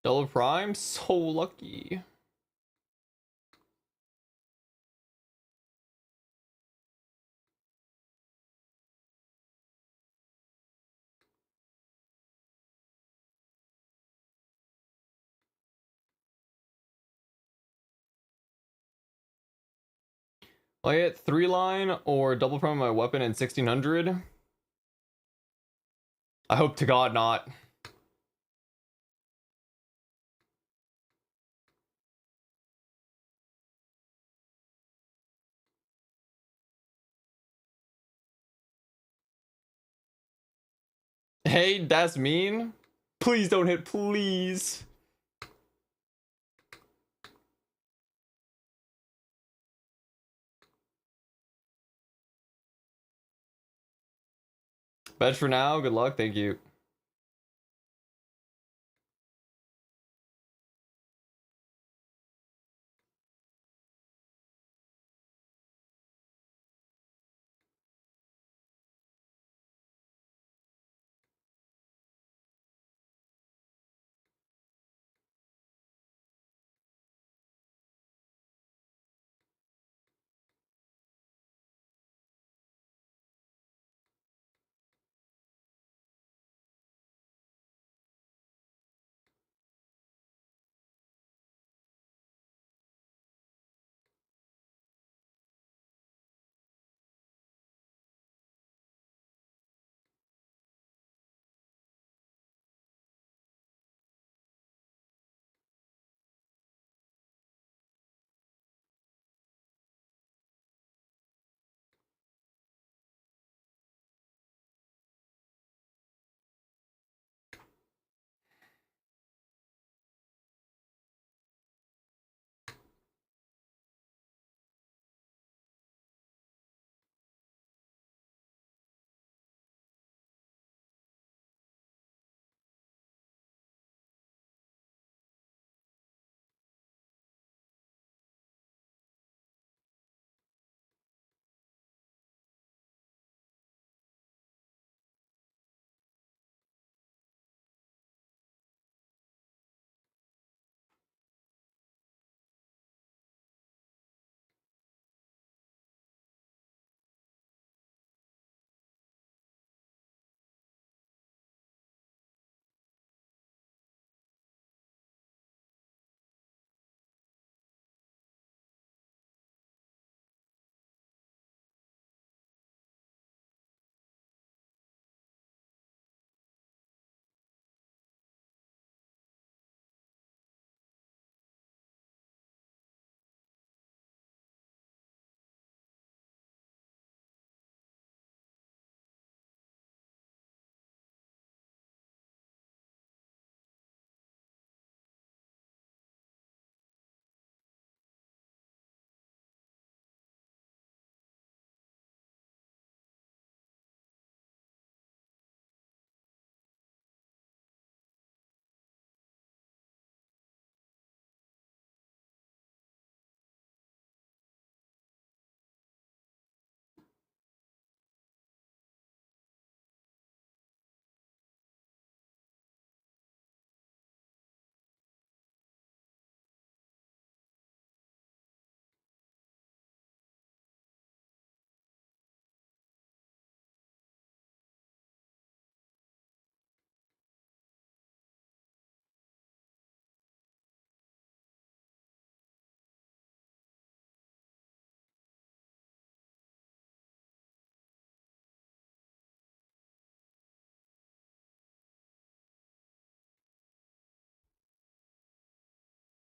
Double prime, so lucky. I hit 3-line or double prime my weapon in 1600. I hope to God not. Hey, that's mean. Please don't hit, please. Bed for now. Good luck. Thank you.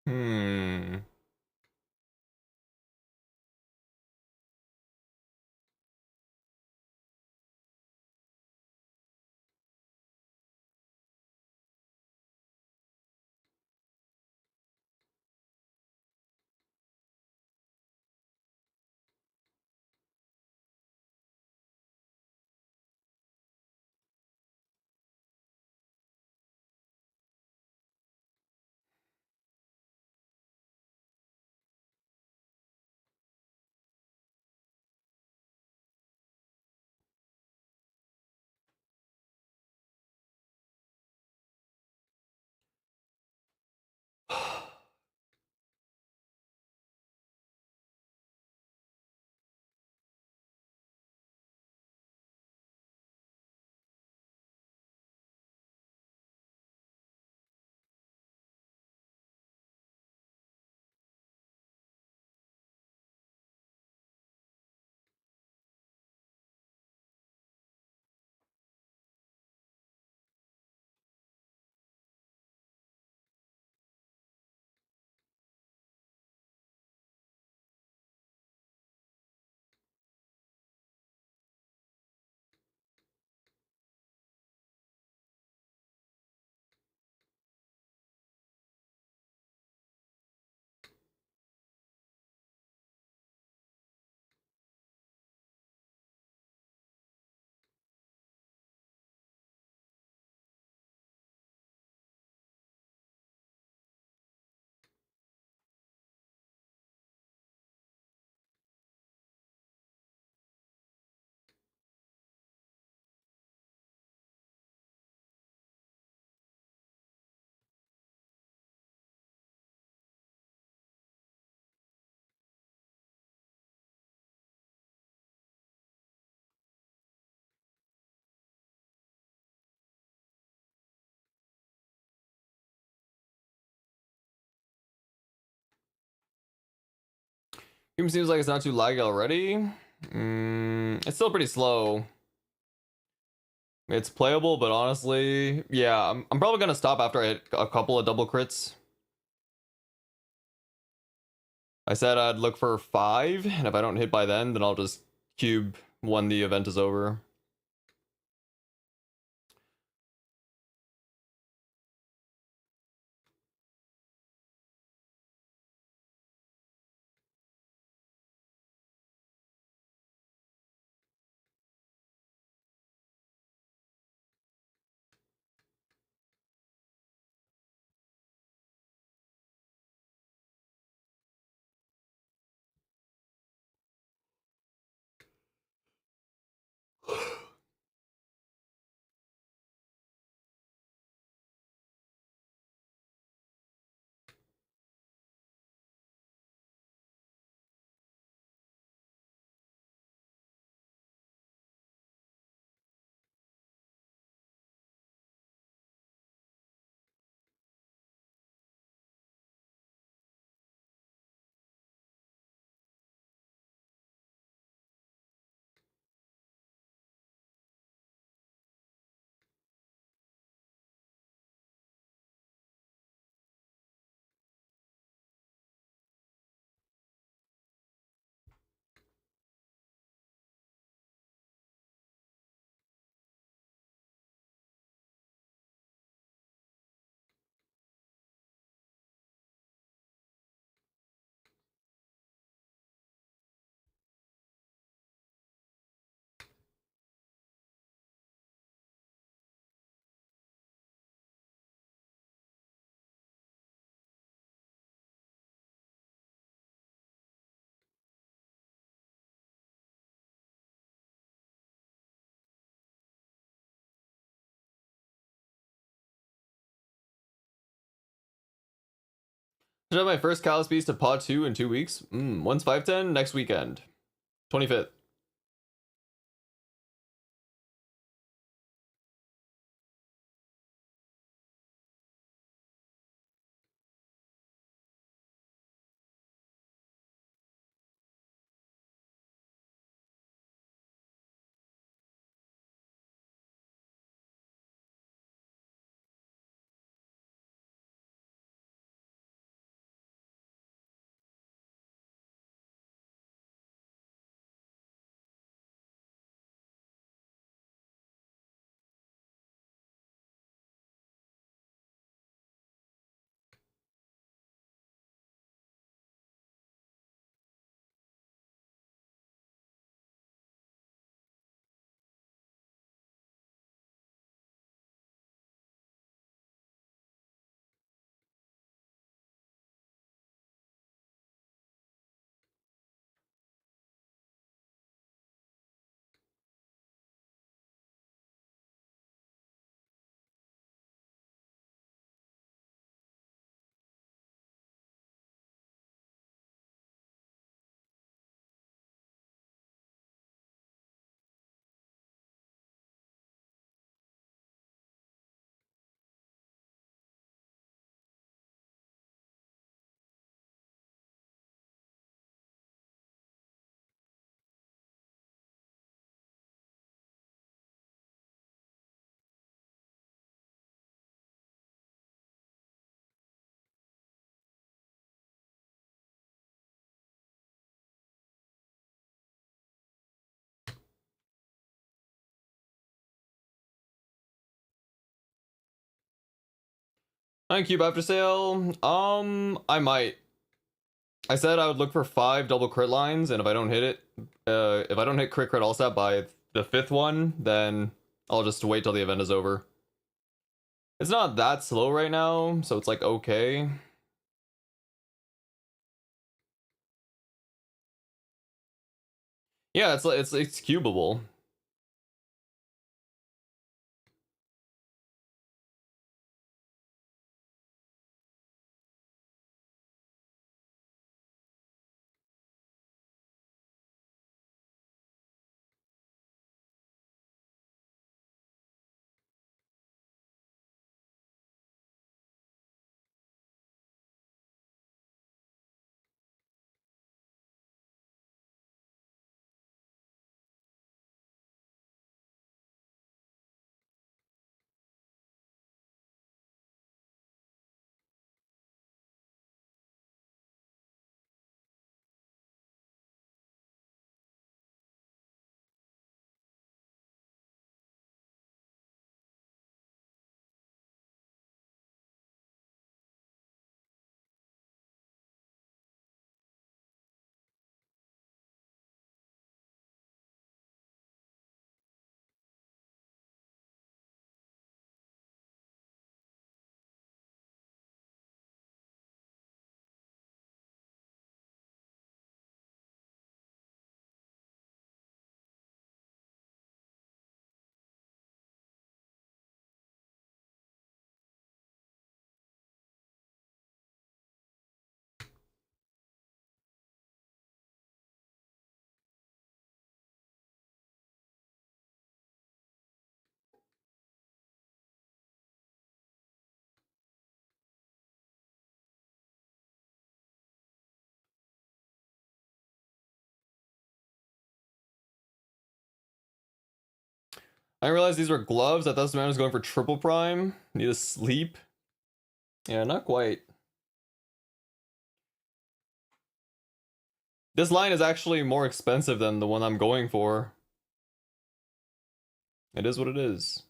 Hmm. Game seems like it's not too laggy already. It's still pretty slow. It's playable, but honestly, yeah, I'm probably gonna stop after I hit a couple of double crits. I said I'd look for 5, and if I don't hit by then I'll just cube when the event is over. Should have my first Callus Beast of Pod 2 in 2 weeks. One's 510 next weekend. 25th. Thank you, after sale. I might. I said I would look for 5 double crit lines, and if I don't hit it, if I don't hit crit all set by the 5th one, then I'll just wait till the event is over. It's not that slow right now, so it's like okay. Yeah, it's cubable. I didn't realize these were gloves. I thought this man was going for triple prime. Need to sleep. Yeah, not quite. This line is actually more expensive than the one I'm going for. It is what it is.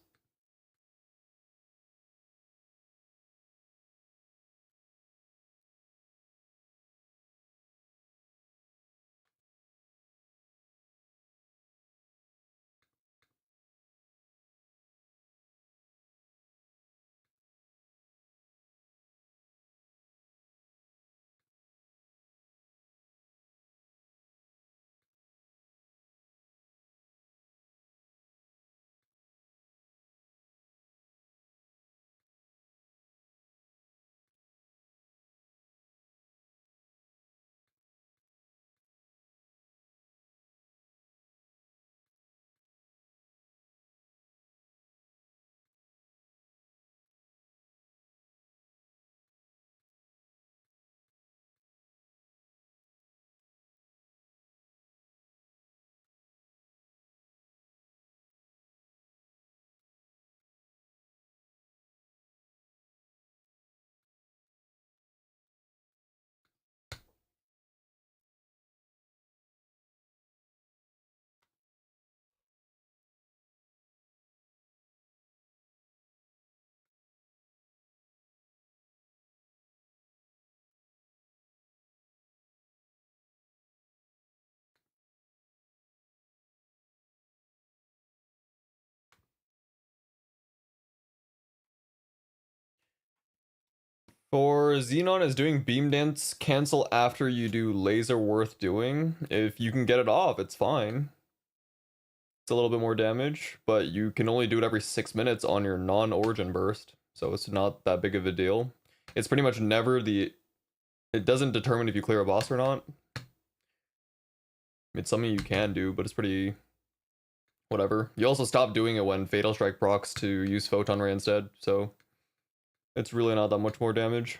For Xenon is doing beam dance cancel after you do laser worth doing. If you can get it off, it's fine. It's a little bit more damage, but you can only do it every 6 minutes on your non-origin burst, so it's not that big of a deal. It's pretty much never the... It doesn't determine if you clear a boss or not. It's something you can do, but it's pretty... whatever. You also stop doing it when Fatal Strike procs to use Photon Ray instead, so... it's really not that much more damage.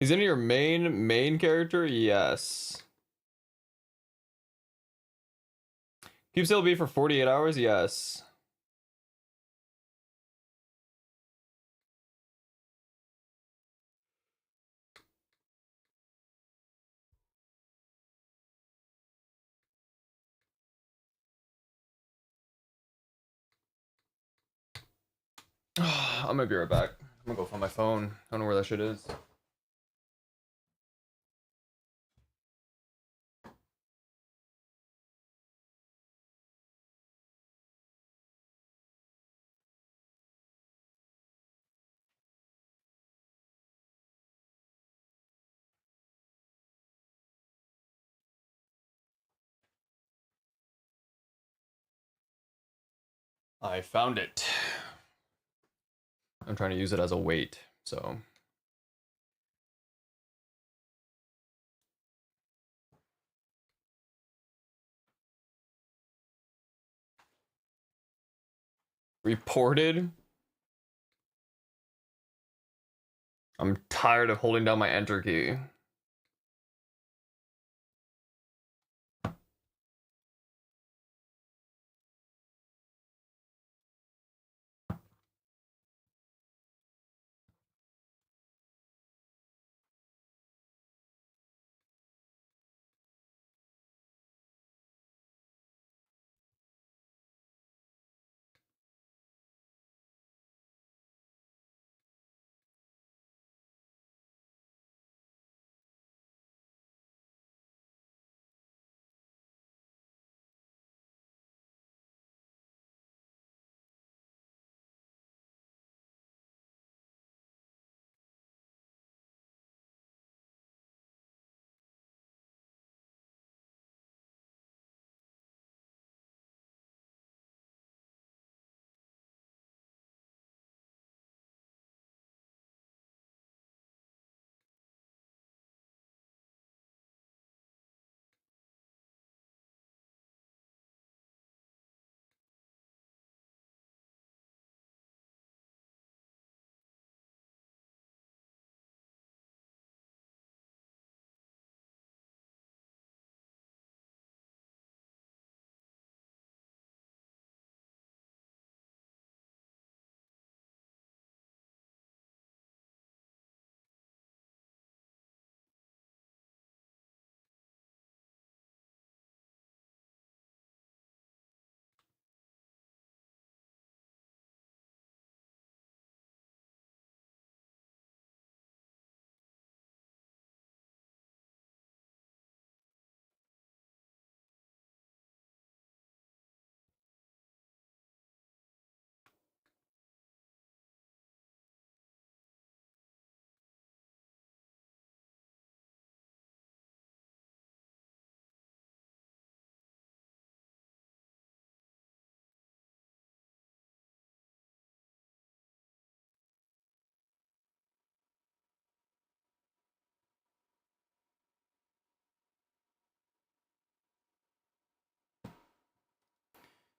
He's into your main character? Yes. Keep still be for 48 hours? Yes. I'm gonna be right back. I'm gonna go find my phone. I don't know where that shit is. I found it. I'm trying to use it as a weight, so. Reported? I'm tired of holding down my enter key.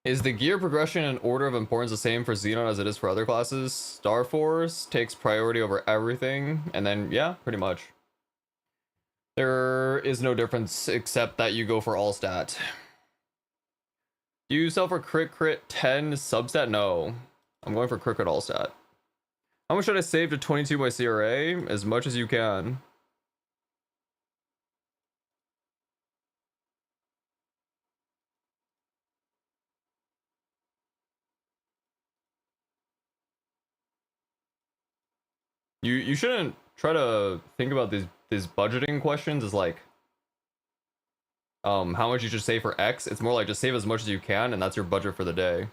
Is the gear progression and order of importance the same for Xenon as it is for other classes? Star Force takes priority over everything, and then, yeah, pretty much. There is no difference except that you go for all stat. Do you sell for crit 10 substat? No. I'm going for crit all stat. How much should I save to 22 by CRA? As much as you can. You shouldn't try to think about these budgeting questions as like how much you should save for X. It's more like just save as much as you can, and that's your budget for the day.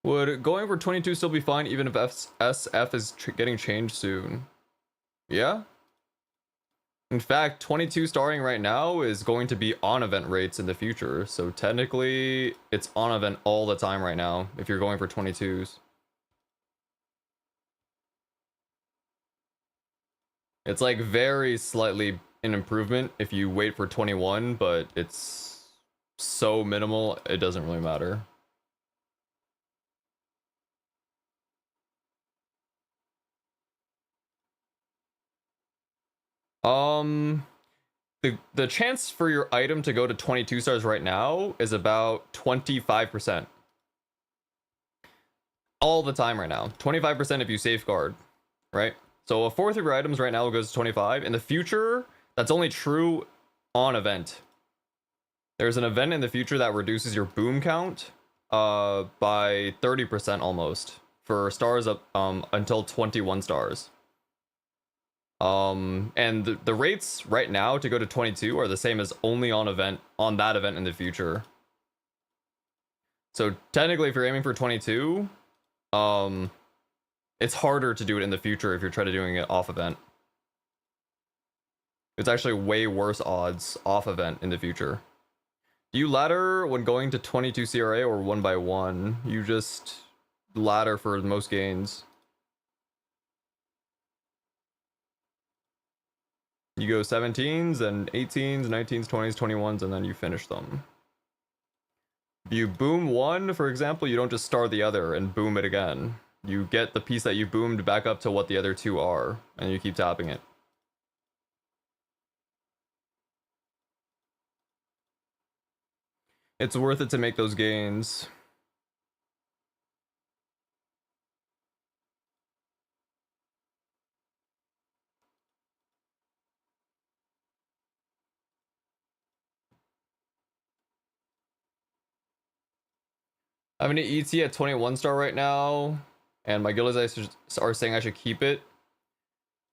Would going for 22 still be fine even if SF is getting changed soon? Yeah? In fact, 22 starring right now is going to be on event rates in the future, so technically it's on event all the time right now if you're going for 22s. It's like very slightly an improvement if you wait for 21, but it's so minimal, it doesn't really matter. The chance for your item to go to 22 stars right now is about 25%. All the time right now. 25% if you safeguard, right? So a fourth of your items right now goes to 25. In the future, that's only true on event. There's an event in the future that reduces your boom count by 30% almost for stars up until 21 stars. And the rates right now to go to 22 are the same as only on that event in the future. So technically if you're aiming for 22, it's harder to do it in the future if you're trying to doing it off event. It's actually way worse odds off event in the future. Do you ladder when going to 22 CRA or 1x1? You just ladder for most gains. You go 17s and 18s, 19s, 20s, 21s, and then you finish them. If you boom one, for example, you don't just star the other and boom it again. You get the piece that you boomed back up to what the other two are, and you keep tapping it. It's worth it to make those gains. I have an ET at 21 star right now, and my guilds are saying I should keep it.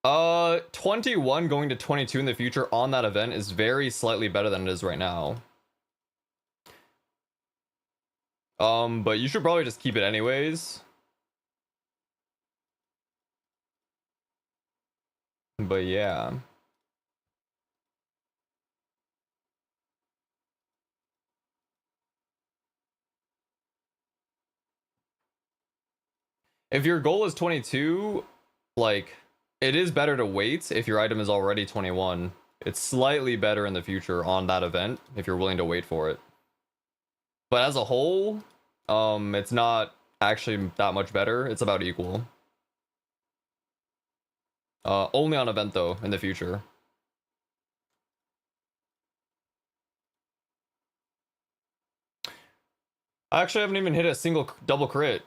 21 going to 22 in the future on that event is very slightly better than it is right now. But you should probably just keep it anyways. But yeah. If your goal is 22, like, it is better to wait if your item is already 21. It's slightly better in the future on that event if you're willing to wait for it. But as a whole, it's not actually that much better. It's about equal. Only on event though, in the future. I actually haven't even hit a single double crit.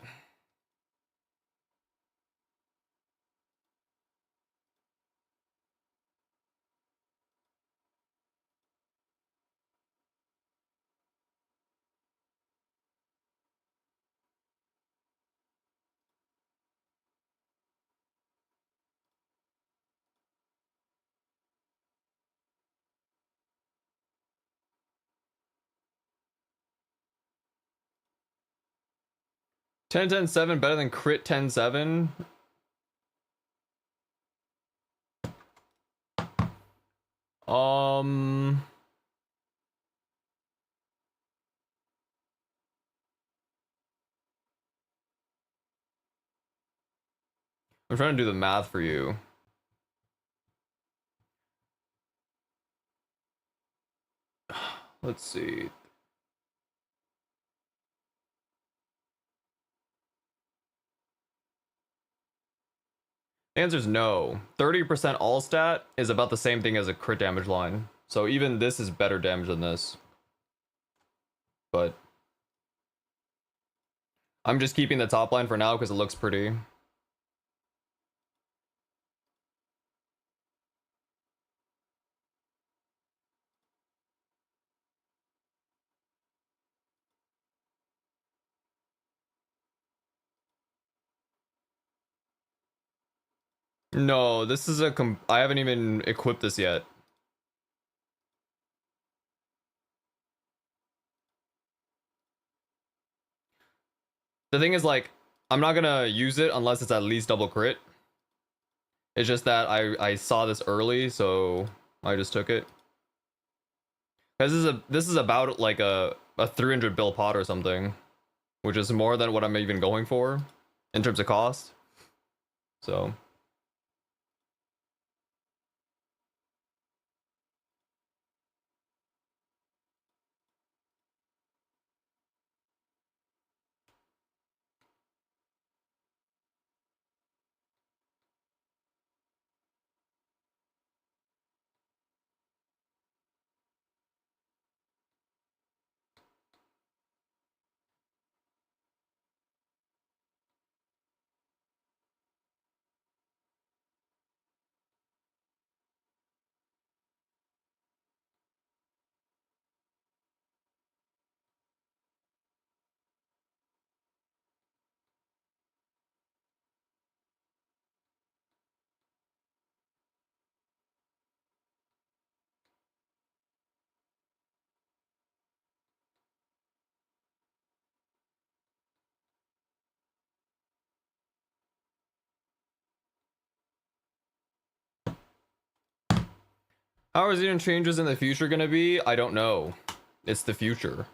Ten 10-7 better than crit 10-7. I'm trying to do the math for you. Let's see. The answer is no. 30% all stat is about the same thing as a crit damage line. So even this is better damage than this. But I'm just keeping the top line for now because it looks pretty. No, this is I haven't even equipped this yet. The thing is, like, I'm not gonna use it unless it's at least double crit. It's just that I saw this early, so I just took it. This is about like a 300 bill pot or something, which is more than what I'm even going for in terms of cost. So How are Xenon changes in the future gonna be? I don't know. It's the future.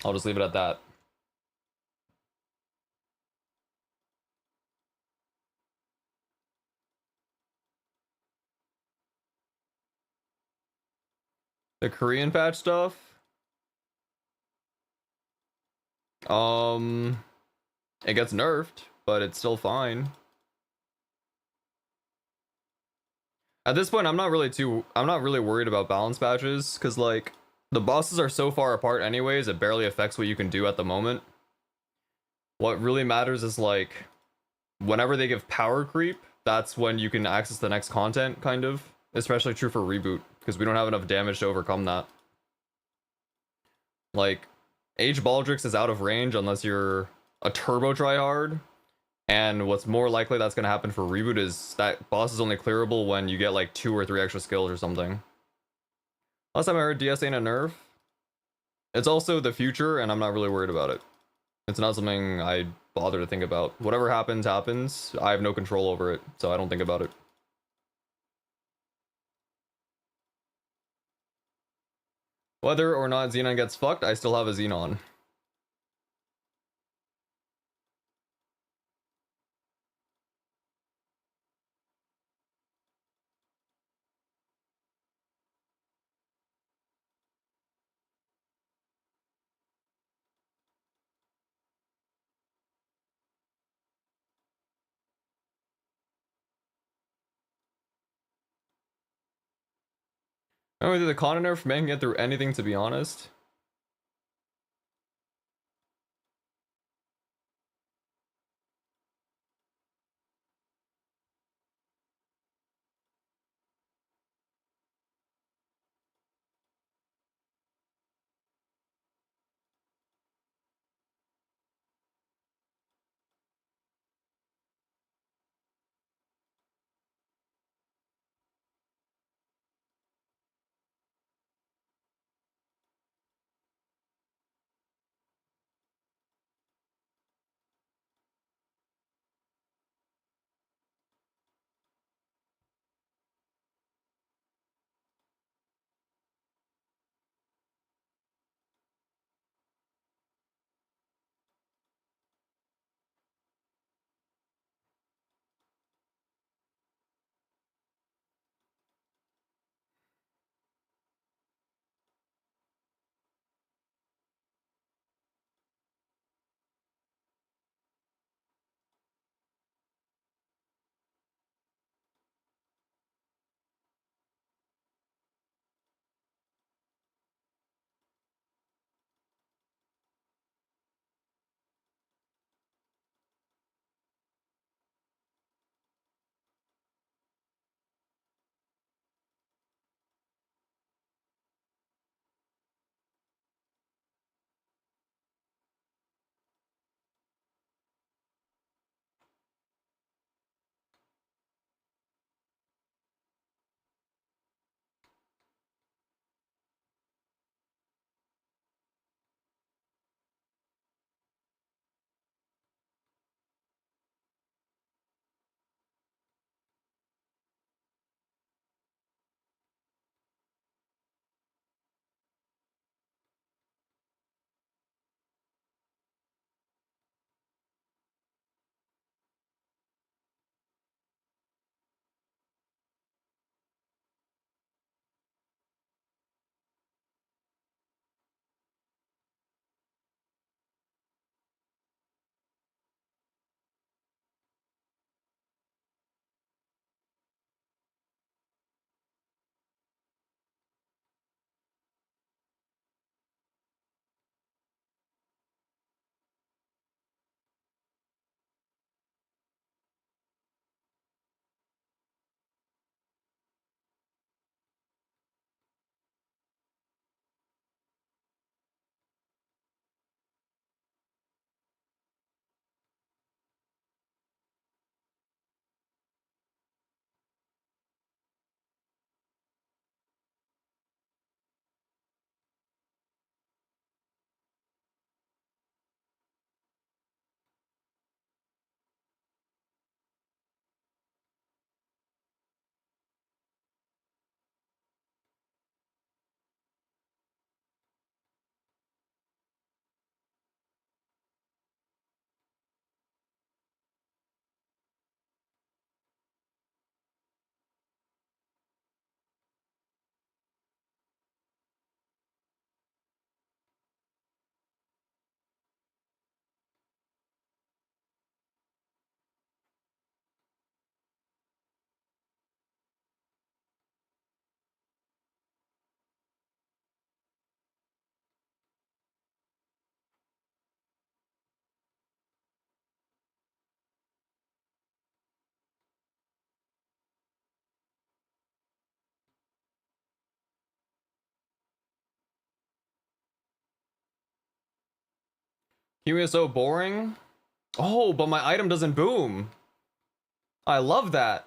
I'll just leave it at that. The Korean patch stuff? It gets nerfed, but it's still fine. At this point, I'm not really worried about balance patches, because like the bosses are so far apart anyways, it barely affects what you can do at the moment. What really matters is like whenever they give power creep, that's when you can access the next content, kind of. Especially true for reboot, because we don't have enough damage to overcome that. Like, Age Baldrix is out of range unless you're a turbo tryhard. And what's more likely that's going to happen for reboot is that boss is only clearable when you get like 2 or 3 extra skills or something. Last time I heard DS ain't a nerf. It's also the future, and I'm not really worried about it. It's not something I bother to think about. Whatever happens, happens. I have no control over it, so I don't think about it. Whether or not Xenon gets fucked, I still have a Xenon. I mean, the con nerf man can get through anything, to be honest. Cubing is so boring. Oh, but my item doesn't boom. I love that.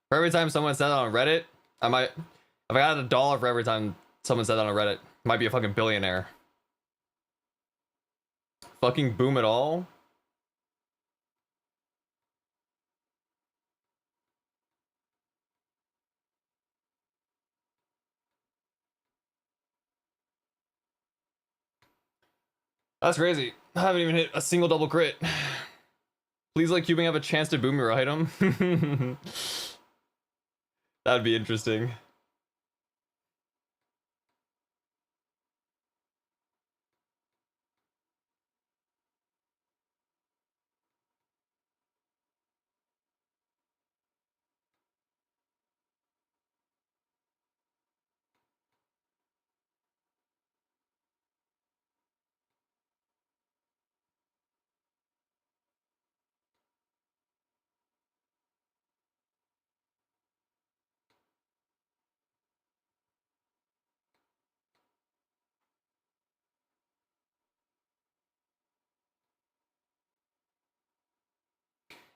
For every time someone said that on Reddit, I might, if I got $1 for every time someone said that on Reddit, I might be a fucking billionaire. Fucking boom at all? That's crazy. I haven't even hit a single double crit. Please let cubing have a chance to boom your item. That'd be interesting.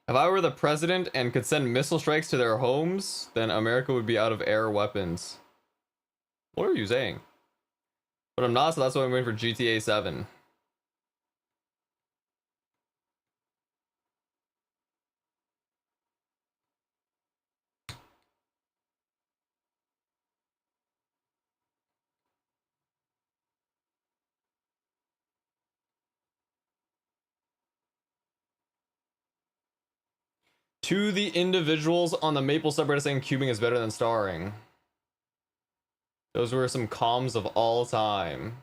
If I were the president and could send missile strikes to their homes, then America would be out of air weapons. What are you saying? But I'm not, so that's why I'm waiting for GTA 7. To the individuals on the Maple subreddit saying cubing is better than starring. Those were some comms of all time.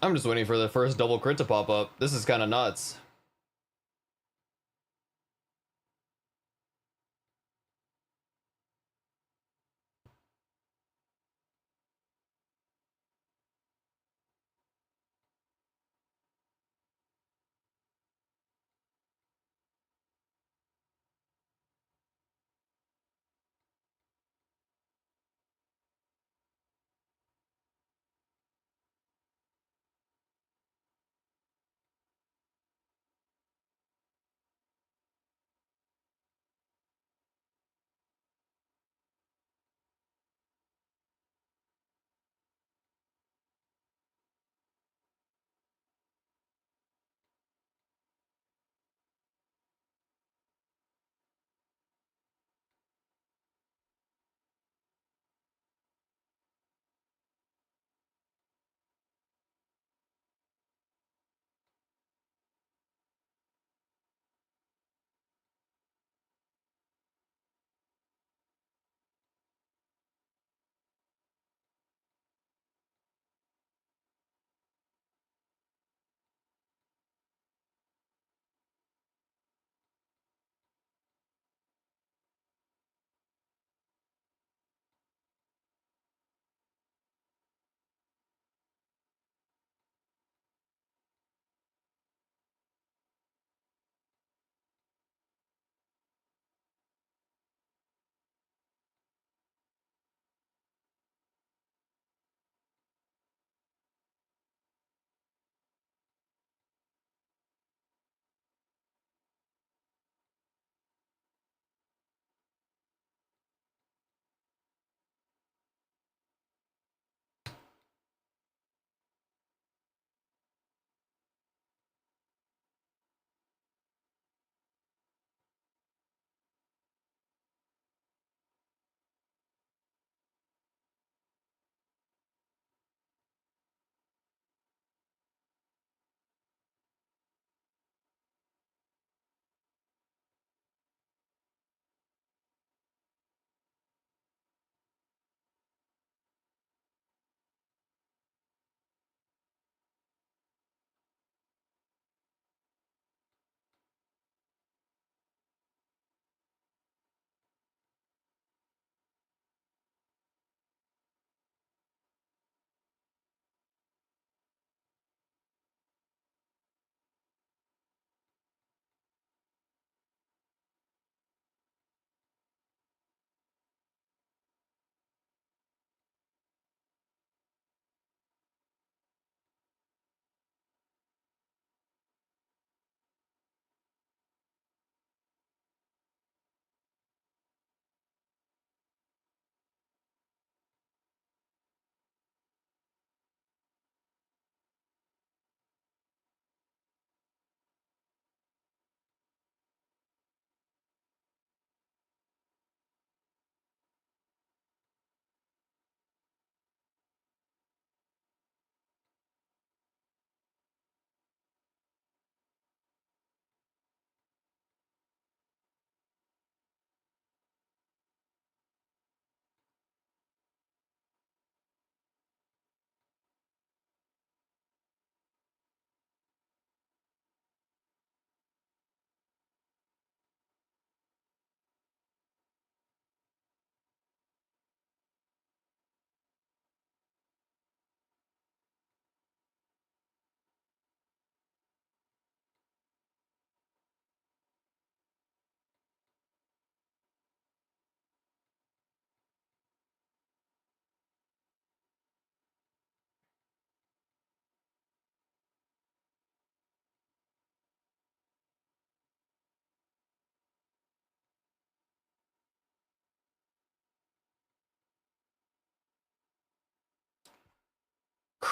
I'm just waiting for the first double crit to pop up. This is kind of nuts.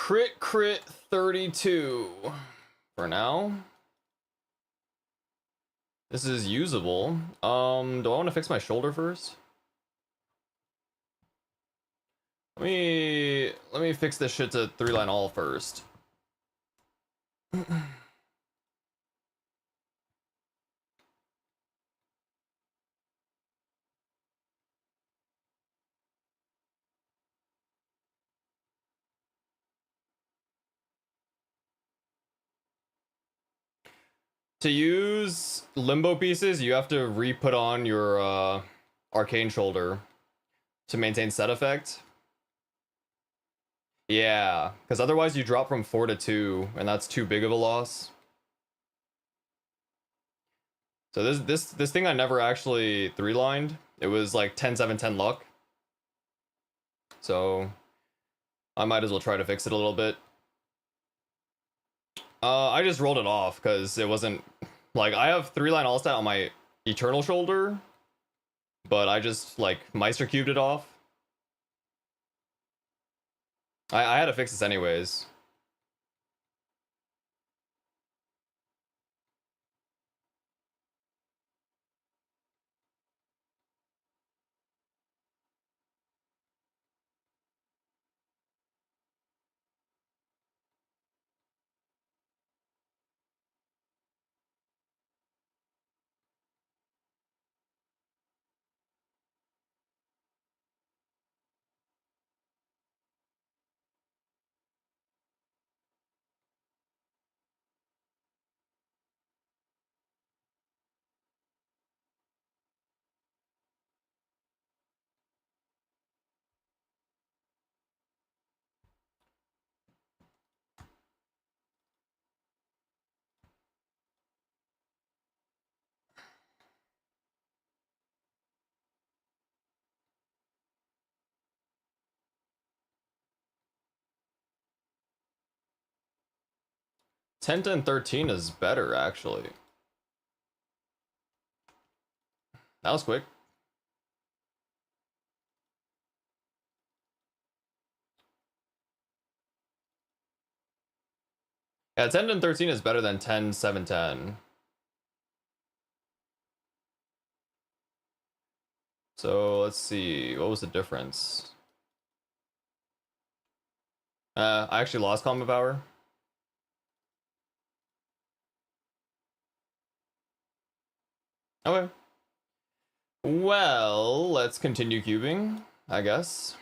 crit 32 for now. This is usable. Do I want to fix my shoulder first? Let me fix this shit to 3-line all first. To use limbo pieces, you have to re-put on your arcane shoulder to maintain set effect. Yeah, because otherwise you drop from 4 to 2, and that's too big of a loss. So this thing I never actually 3-lined. It was like 10-7-10 luck. So I might as well try to fix it a little bit. I just rolled it off because it wasn't like I have 3-line all stat on my eternal shoulder, but I just like Meister cubed it off. I had to fix this anyways. Ten and 13 is better actually. That was quick. Yeah, 10 and 13 is better than 10-7-10. So let's see, what was the difference? I actually lost combat power. Okay. Well, let's continue cubing, I guess.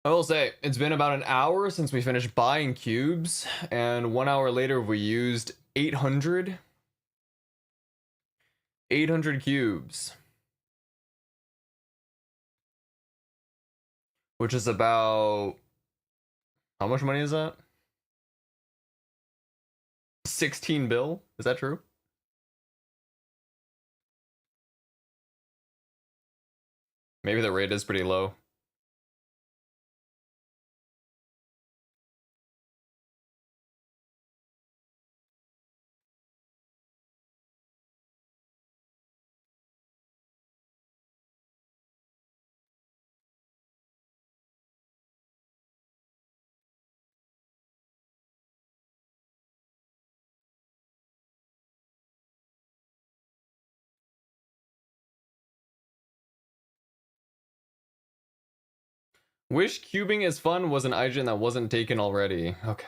I will say, it's been about an hour since we finished buying cubes, and 1 hour later we used 800 cubes. Which is about... How much money is that? 16 bill? Is that true? Maybe the rate is pretty low. Wish cubing is fun was an IGN that wasn't taken already. Okay.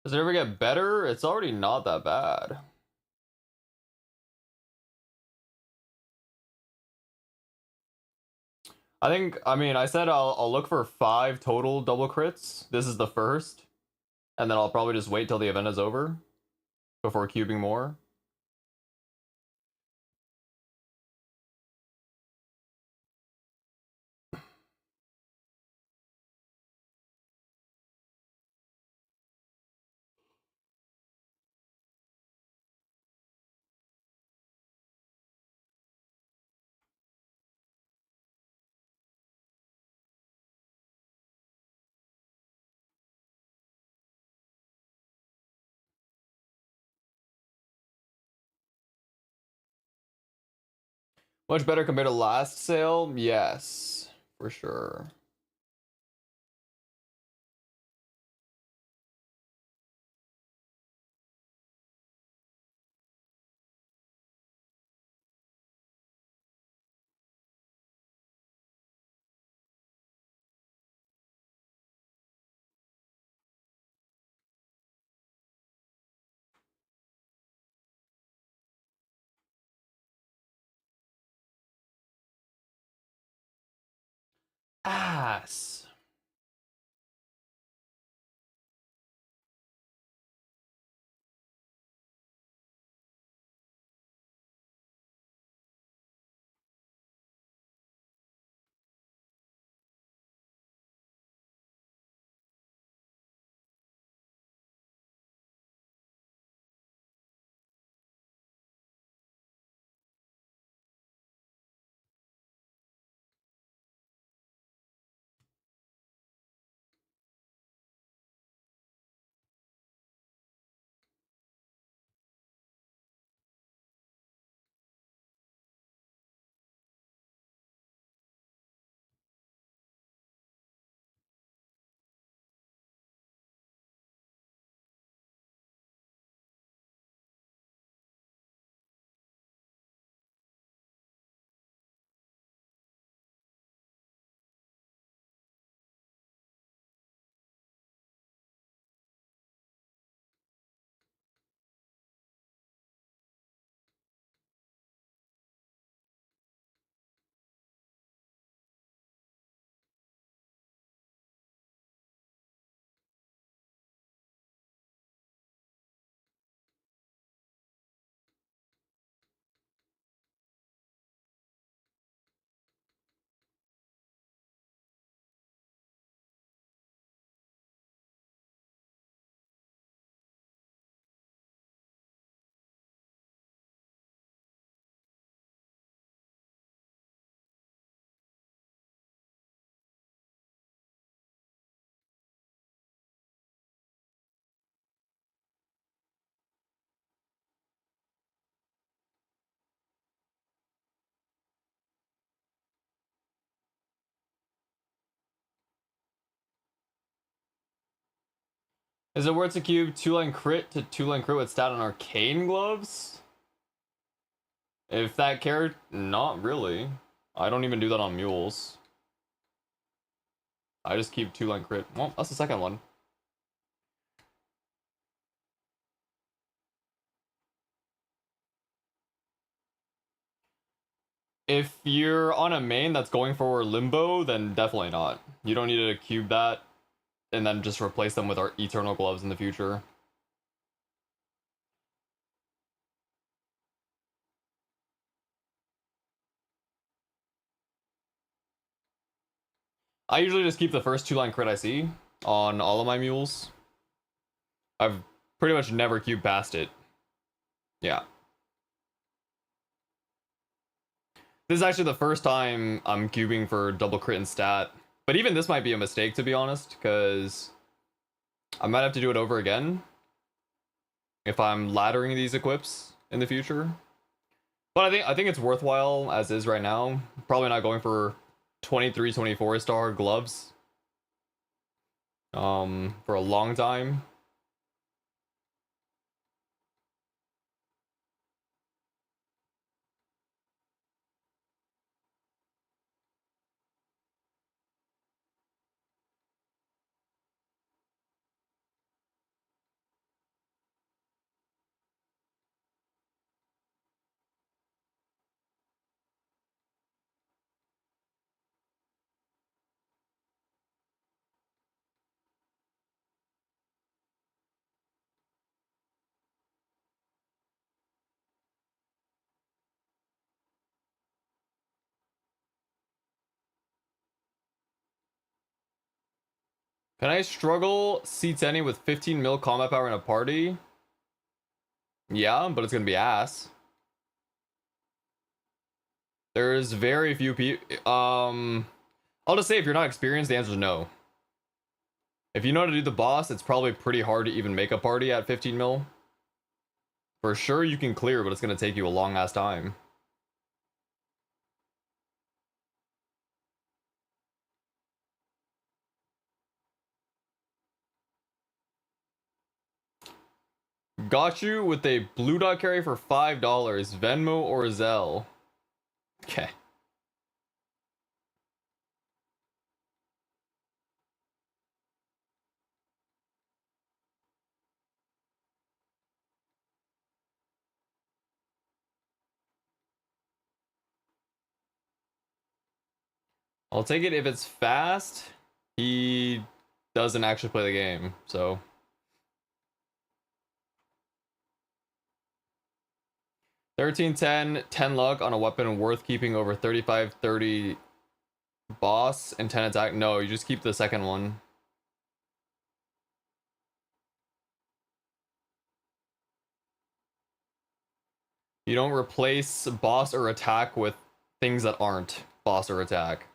Does it ever get better? It's already not that bad. I mean, I said I'll look for 5 total double crits. This is the first. And then I'll probably just wait till the event is over before cubing more. Much better compared to last sale? Yes, for sure. Ass. Is it worth to cube 2-line crit to 2-line crit with stat on arcane gloves? If that character, not really. I don't even do that on mules. I just keep 2-line crit. Well, that's the second one. If you're on a main that's going for limbo, then definitely not. You don't need to cube that and then just replace them with our eternal gloves in the future. I usually just keep the first 2-line crit I see on all of my mules. I've pretty much never cubed past it. Yeah. This is actually the first time I'm cubing for double crit and stat. But even this might be a mistake, to be honest, because I might have to do it over again if I'm laddering these equips in the future. But I think it's worthwhile as is right now. Probably not going for 23, 24 star gloves for a long time. Can I struggle seats any with 15 mil combat power in a party? Yeah, but it's gonna be ass. There's very few people. I'll just say if you're not experienced, the answer is no. If you know how to do the boss, it's probably pretty hard to even make a party at 15 mil. For sure you can clear, but it's gonna take you a long ass time. Got you with a blue dot carry for $5. Venmo or Zelle. Okay. I'll take it if it's fast. He doesn't actually play the game, so. $13.10, 10 luck on a weapon worth keeping over 35-30 boss and 10 attack. No, you just keep the second one. You don't replace boss or attack with things that aren't boss or attack.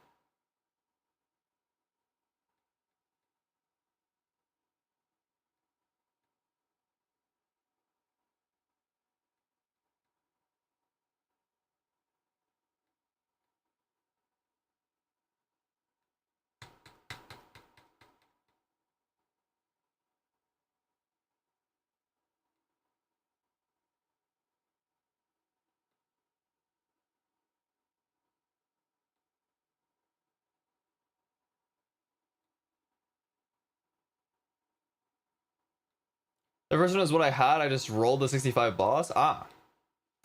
The first one is what I had. I just rolled the 65 boss. Ah.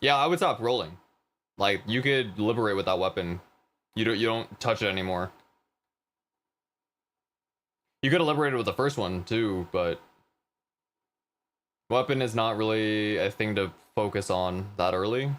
Yeah, I would stop rolling. Like, you could liberate with that weapon. You don't touch it anymore. You could have liberated with the first one too, but weapon is not really a thing to focus on that early.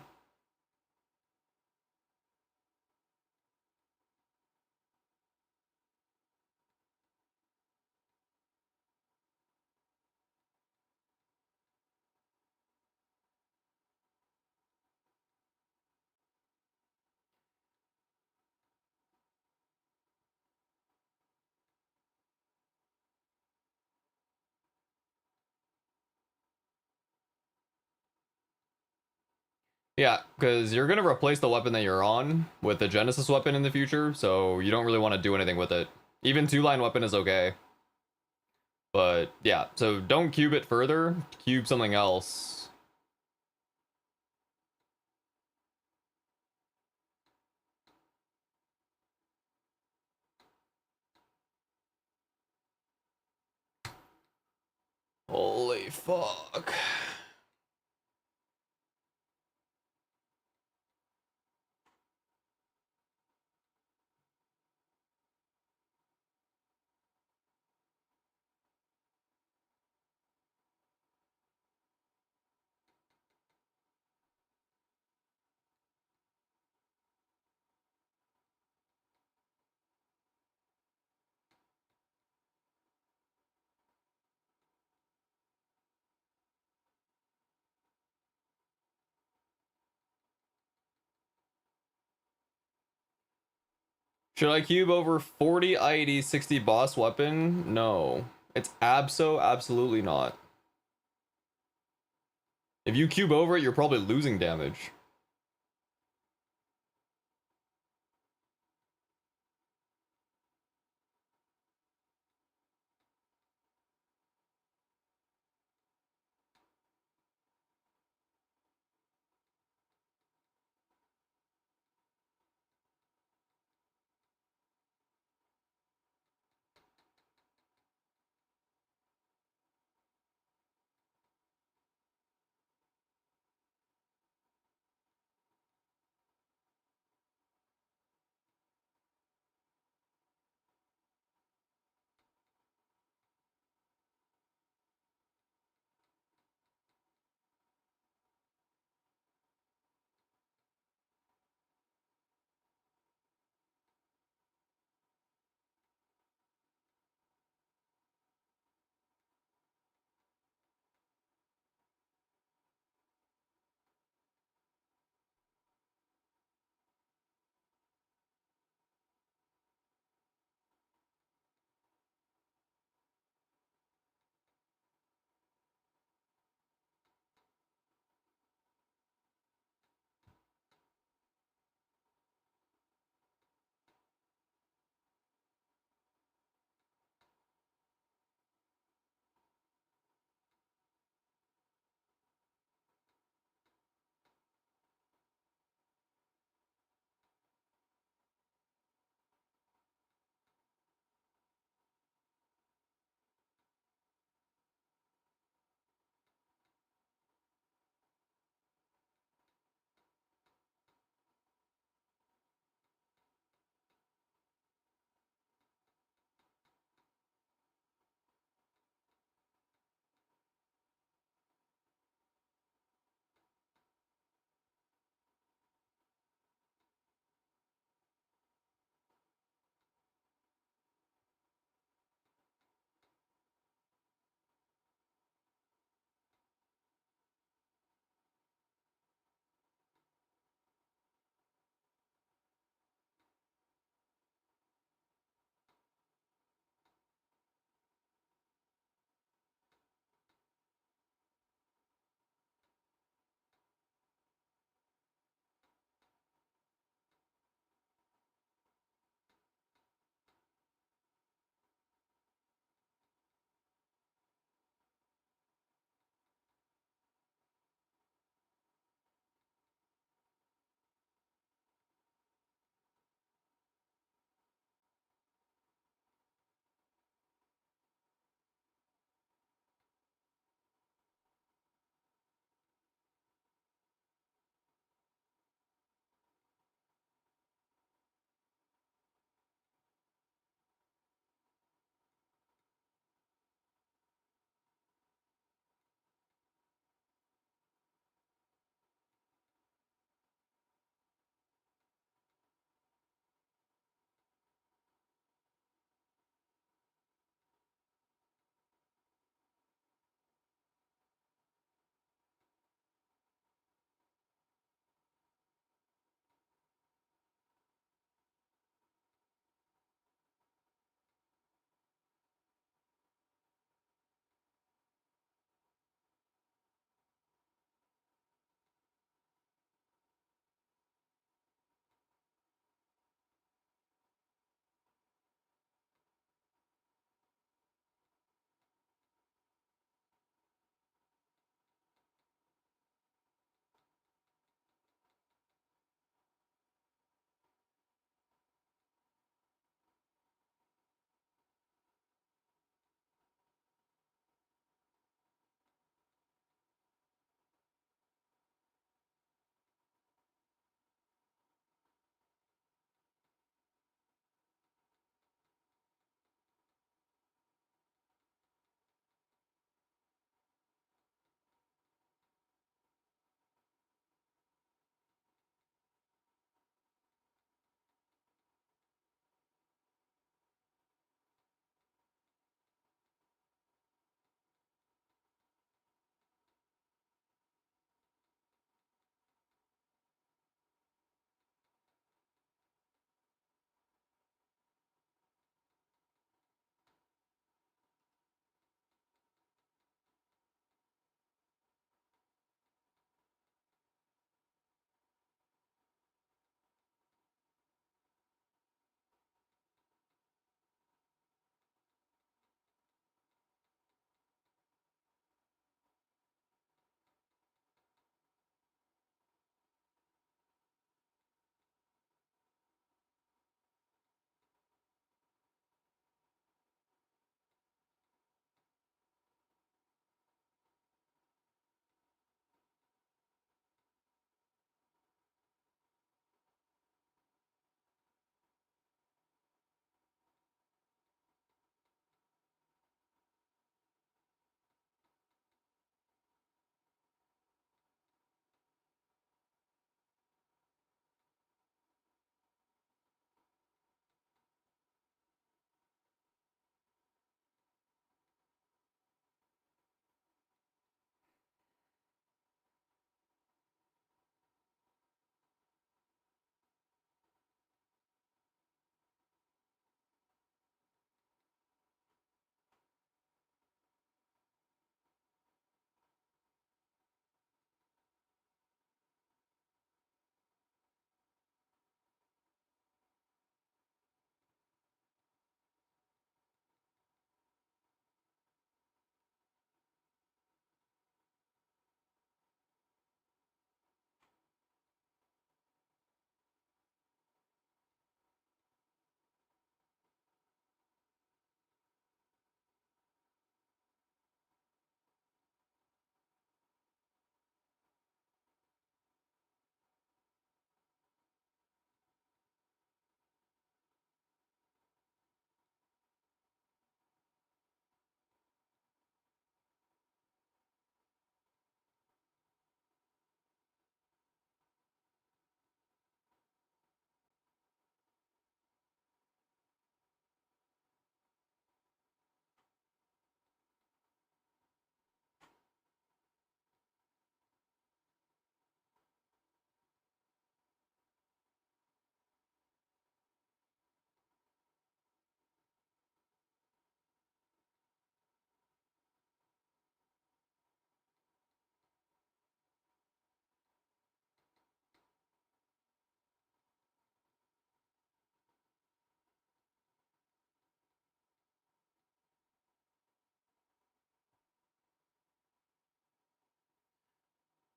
Yeah, because you're gonna replace the weapon that you're on with the Genesis weapon in the future, so you don't really want to do anything with it. Even two-line weapon is okay. But yeah, so don't cube it further. Cube something else. Holy fuck. Should I cube over 40 IED 60 boss weapon? No. It's absolutely not. If you cube over it, you're probably losing damage.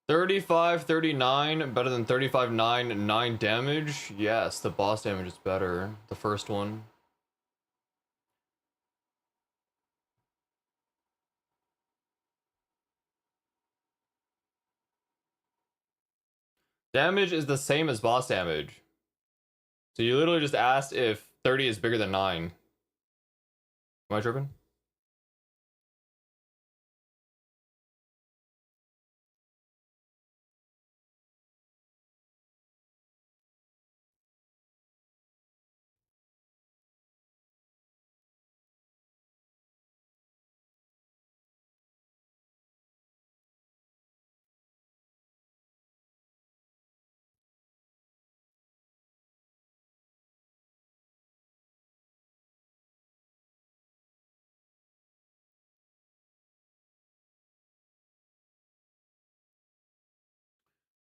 35, 39, better than 35, 9, 9 damage. Yes, the boss damage is better. The first one. Damage is the same as boss damage. So you literally just asked if 30 is bigger than 9. Am I tripping?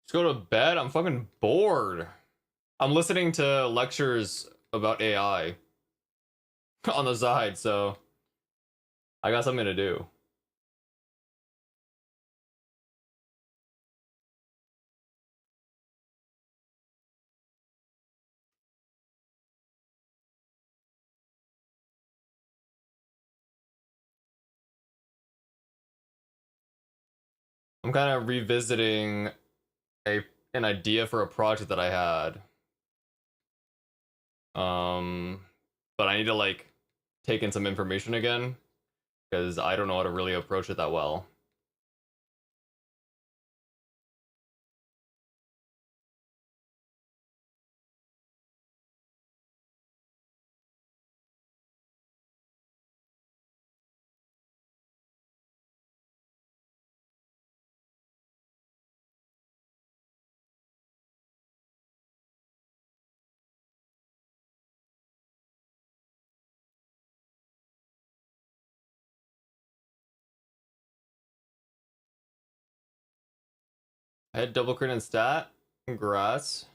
Just go to bed? I'm fucking bored. I'm listening to lectures about AI on the side, so I got something to do. I'm kind of revisiting an idea for a project that I had. But I need to like take in some information again because I don't know how to really approach it that well. I had double crit and stat. Congrats.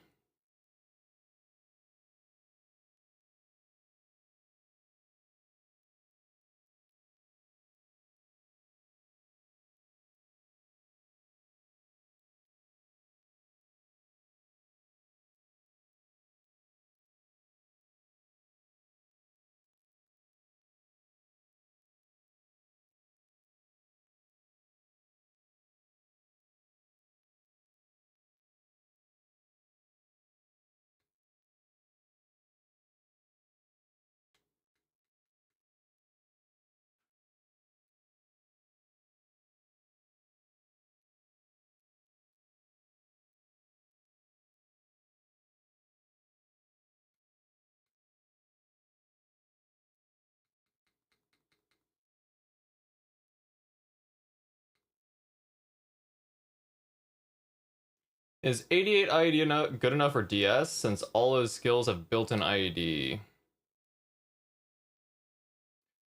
Is 88 IED good enough for DS since all his skills have built-in IED?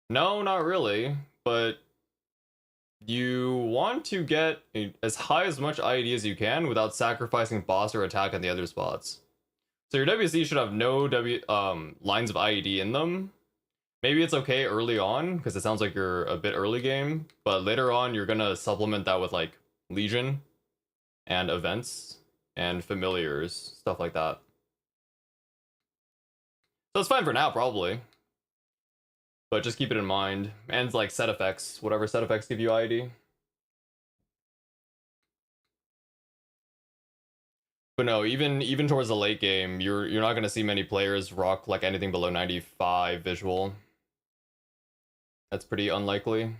No, not really, but you want to get as high as much IED as you can without sacrificing boss or attack on the other spots. So your WC should have no lines of IED in them. Maybe it's okay early on because it sounds like you're a bit early game, but later on you're gonna supplement that with like Legion and events and familiars, stuff like that. So it's fine for now, probably. But just keep it in mind. And like set effects, whatever set effects give you IED. But no, even towards the late game, you're not gonna see many players rock like anything below 95 visual. That's pretty unlikely.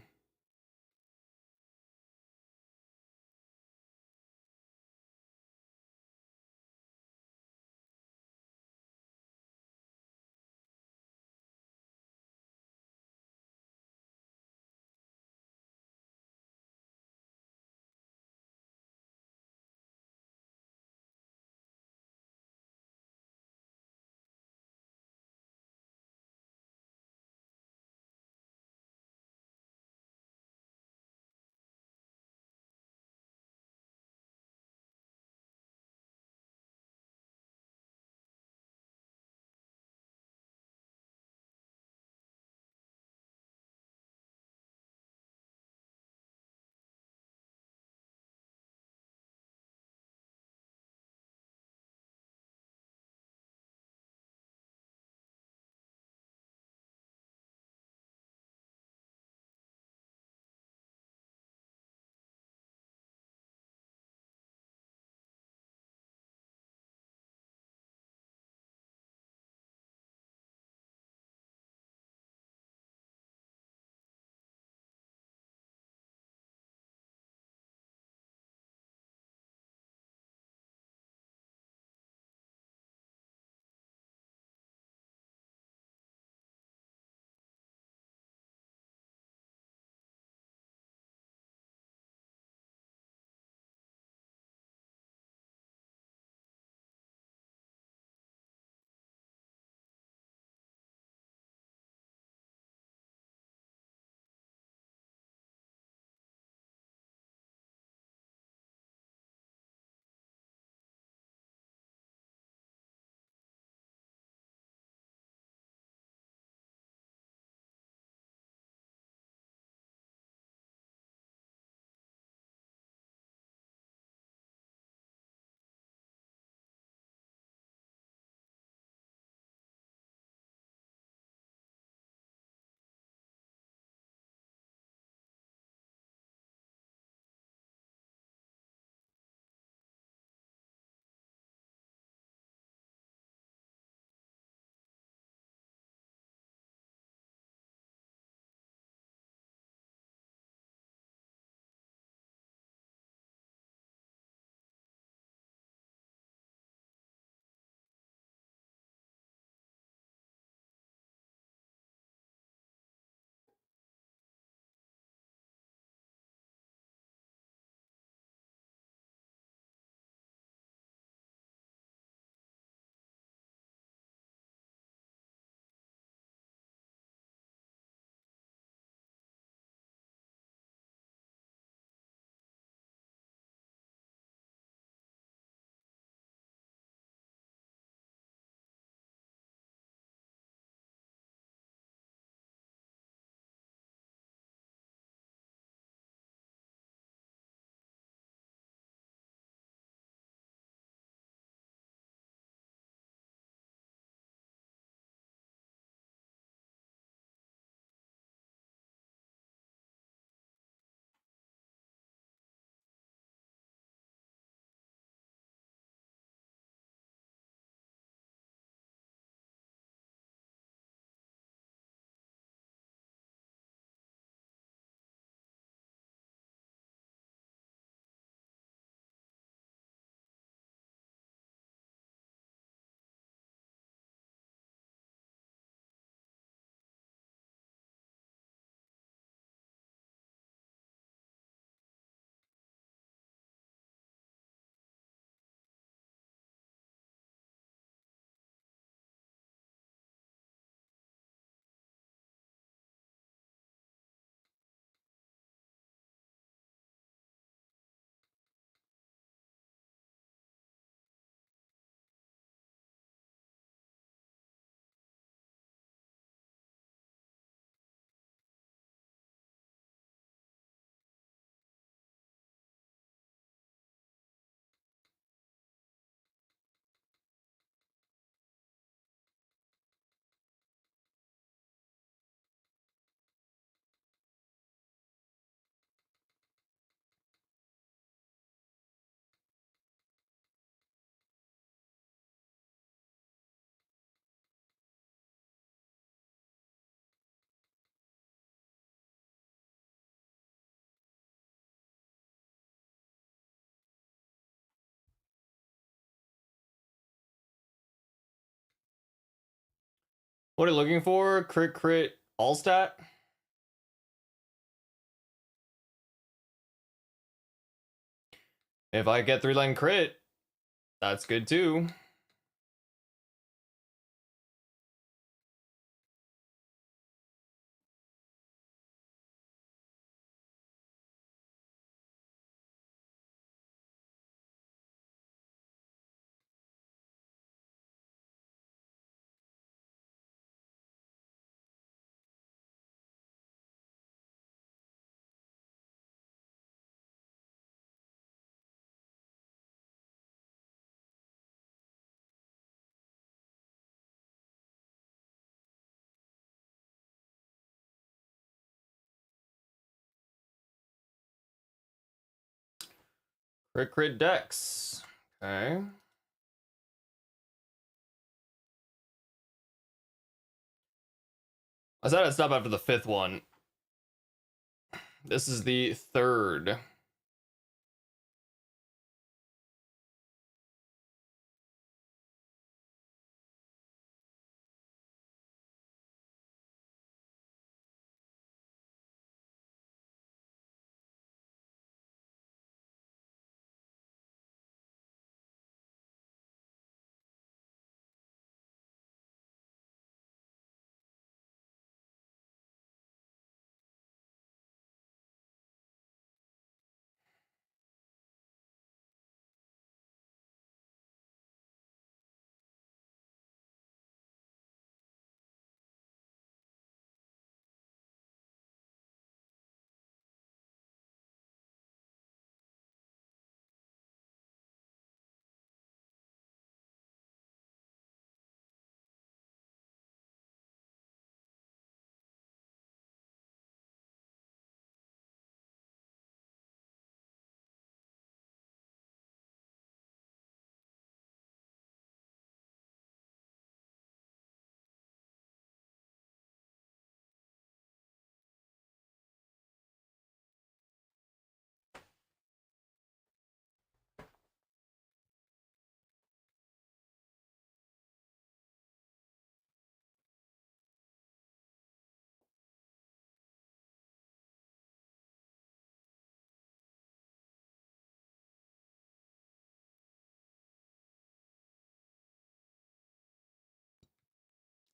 What are you looking for? Crit all stat? If I get 3-line crit, that's good too. Crit dex. Okay. I said I'd stop after the 5th one. This is the 3rd.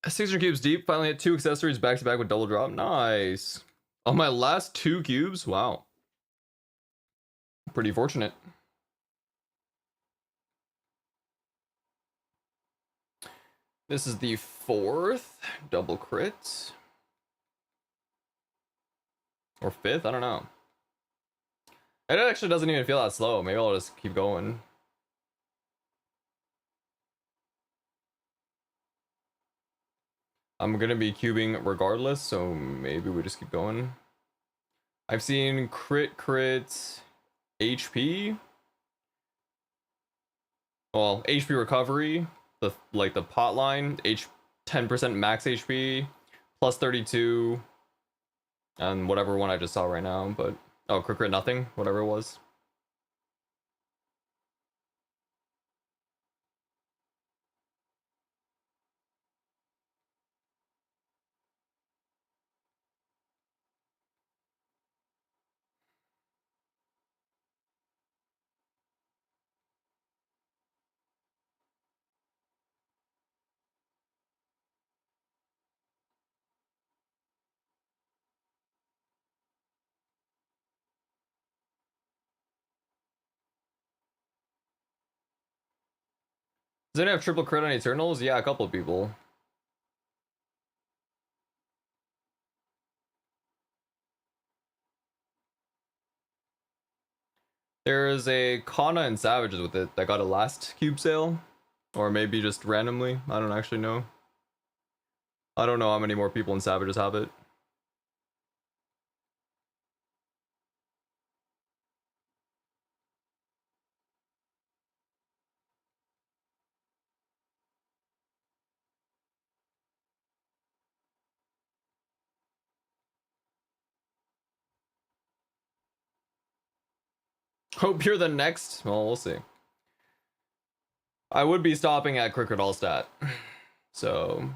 Six cubes deep. Finally hit 2 accessories back to back with double drop. Nice. On my last 2 cubes? Wow. Pretty fortunate. This is the 4th double crit. Or 5th? I don't know. It actually doesn't even feel that slow. Maybe I'll just keep going. I'm gonna be cubing regardless, so maybe we just keep going. I've seen crit HP. Well, HP recovery, the pot line, 10% max HP, plus 32, and whatever one I just saw right now, but oh, crit nothing, whatever it was. Does anyone have triple crit on Eternals? Yeah, a couple of people. There is a Kana and Savages with it that got a last cube sale. Or maybe just randomly. I don't actually know. I don't know how many more people in Savages have it. Hope you're the next. Well, we'll see. I would be stopping at Cricket All Stat. So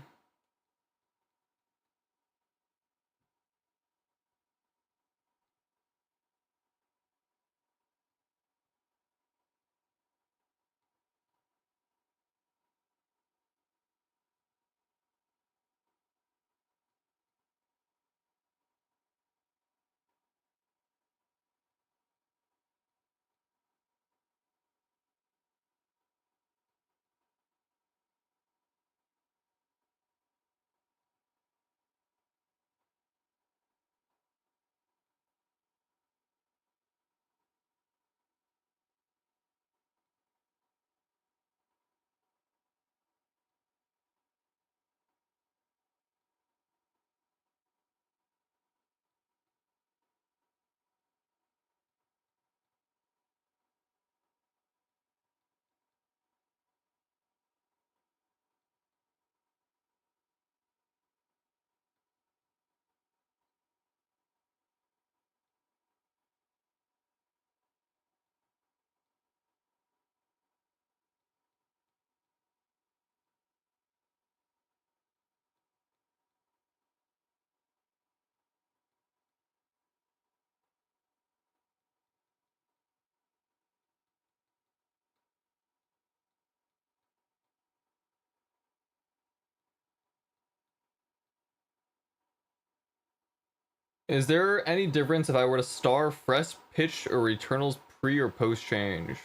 Is there any difference if I were to star fresh pitch or Eternals pre or post change?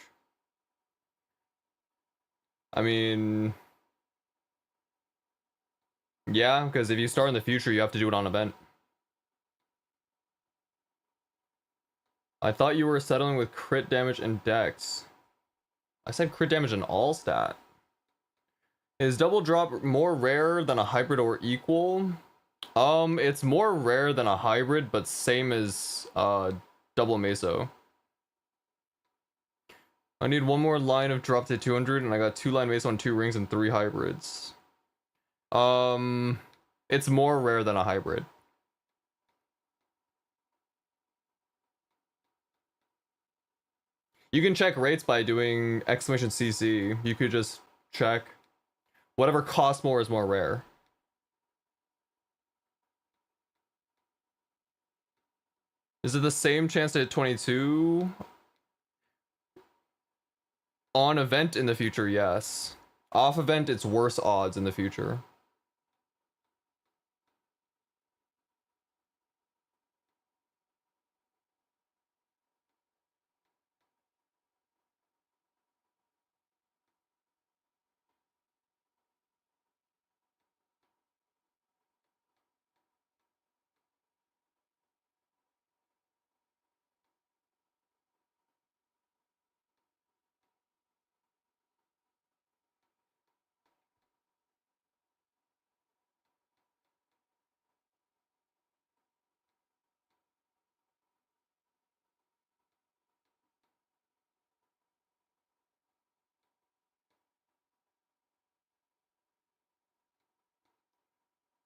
I mean, yeah, because if you start in the future, you have to do it on event. I thought you were settling with crit damage and dex. I said crit damage and all stat. Is double drop more rare than a hybrid or equal? It's more rare than a hybrid, but same as double meso. I need one more line of drop to 200, and I got 2 line meso on 2 rings and 3 hybrids. It's more rare than a hybrid. You can check rates by doing exclamation CC. You could just check. Whatever costs more is more rare. Is it the same chance to hit 22? On event in the future, yes. Off event, it's worse odds in the future.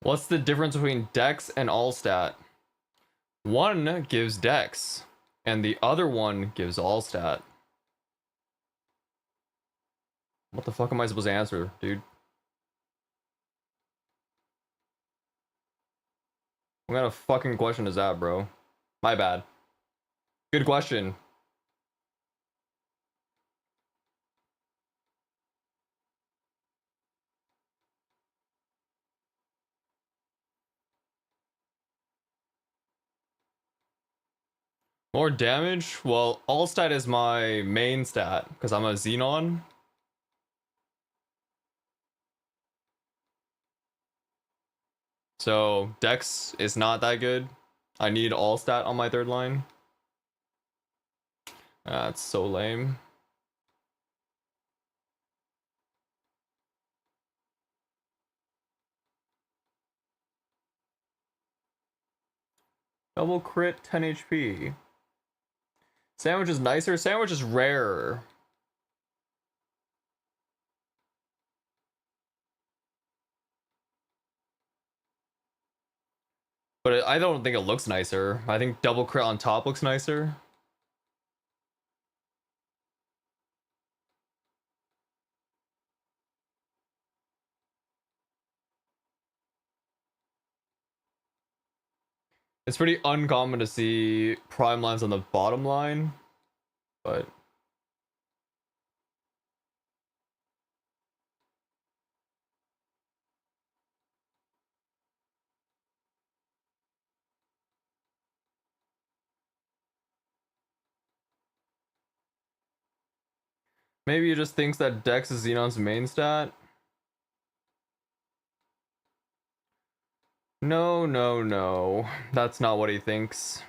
What's the difference between dex and all stat? One gives dex, and the other one gives all stat. What the fuck am I supposed to answer, dude? What kind of fucking question is that, bro? My bad. Good question. More damage? Well, all stat is my main stat, because I'm a Xenon. So, dex is not that good. I need all stat on my third line. That's so lame. Double crit, 10 HP. Sandwich is nicer. Sandwich is rarer. But I don't think it looks nicer. I think double crit on top looks nicer. It's pretty uncommon to see prime lines on the bottom line, but maybe he just thinks that Dex is Xenon's main stat. No, no, no. That's not what he thinks.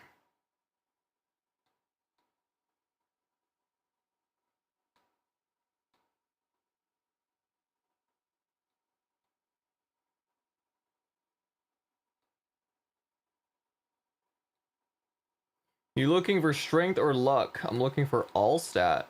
You looking for strength or luck? I'm looking for all stat.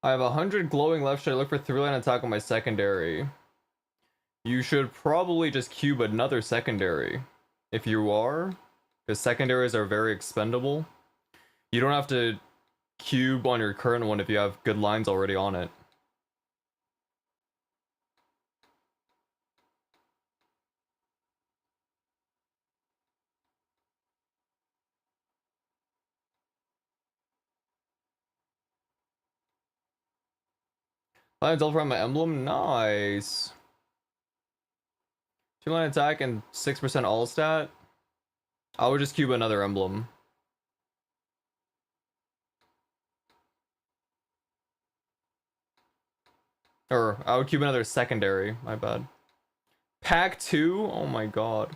I have 100 glowing left. Should I look for 3-line attack on my secondary? You should probably just cube another secondary. If you are, because secondaries are very expendable. You don't have to cube on your current one if you have good lines already on it. Line double from my emblem, nice. 2-line attack and 6% all stat. I would just cube another emblem. Or I would cube another secondary, my bad. Pack 2? Oh my god.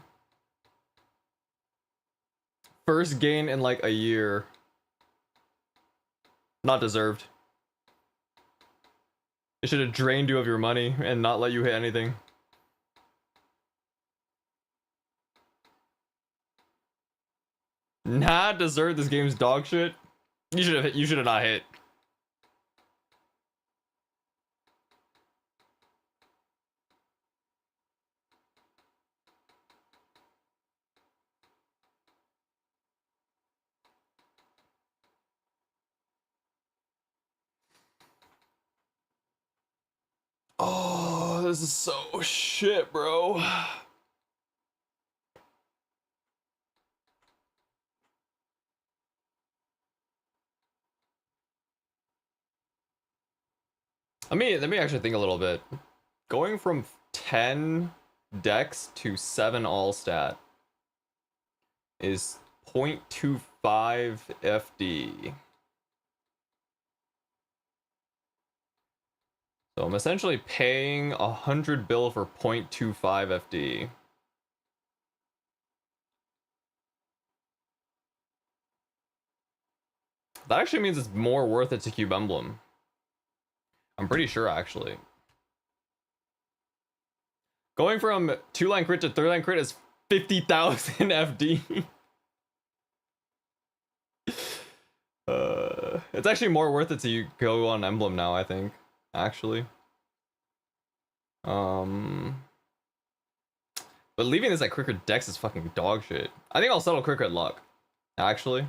First gain in like a year. Not deserved. It should have drained you of your money and not let you hit anything. Nah, deserved. This game's dog shit. You should have not hit. Oh, this is so shit, bro. Let me actually think a little bit. Going from 10 dex to 7 all stat is 0.25 FD. So I'm essentially paying 100 bill for 0.25 FD. That actually means it's more worth it to cube emblem. I'm pretty sure, actually. Going from 2-line crit to 3-line crit is 50,000 FD. It's actually more worth it to go on emblem now, I think. Actually. But leaving this at Cricket Dex is fucking dog shit. I think I'll settle Cricket Luck. Actually.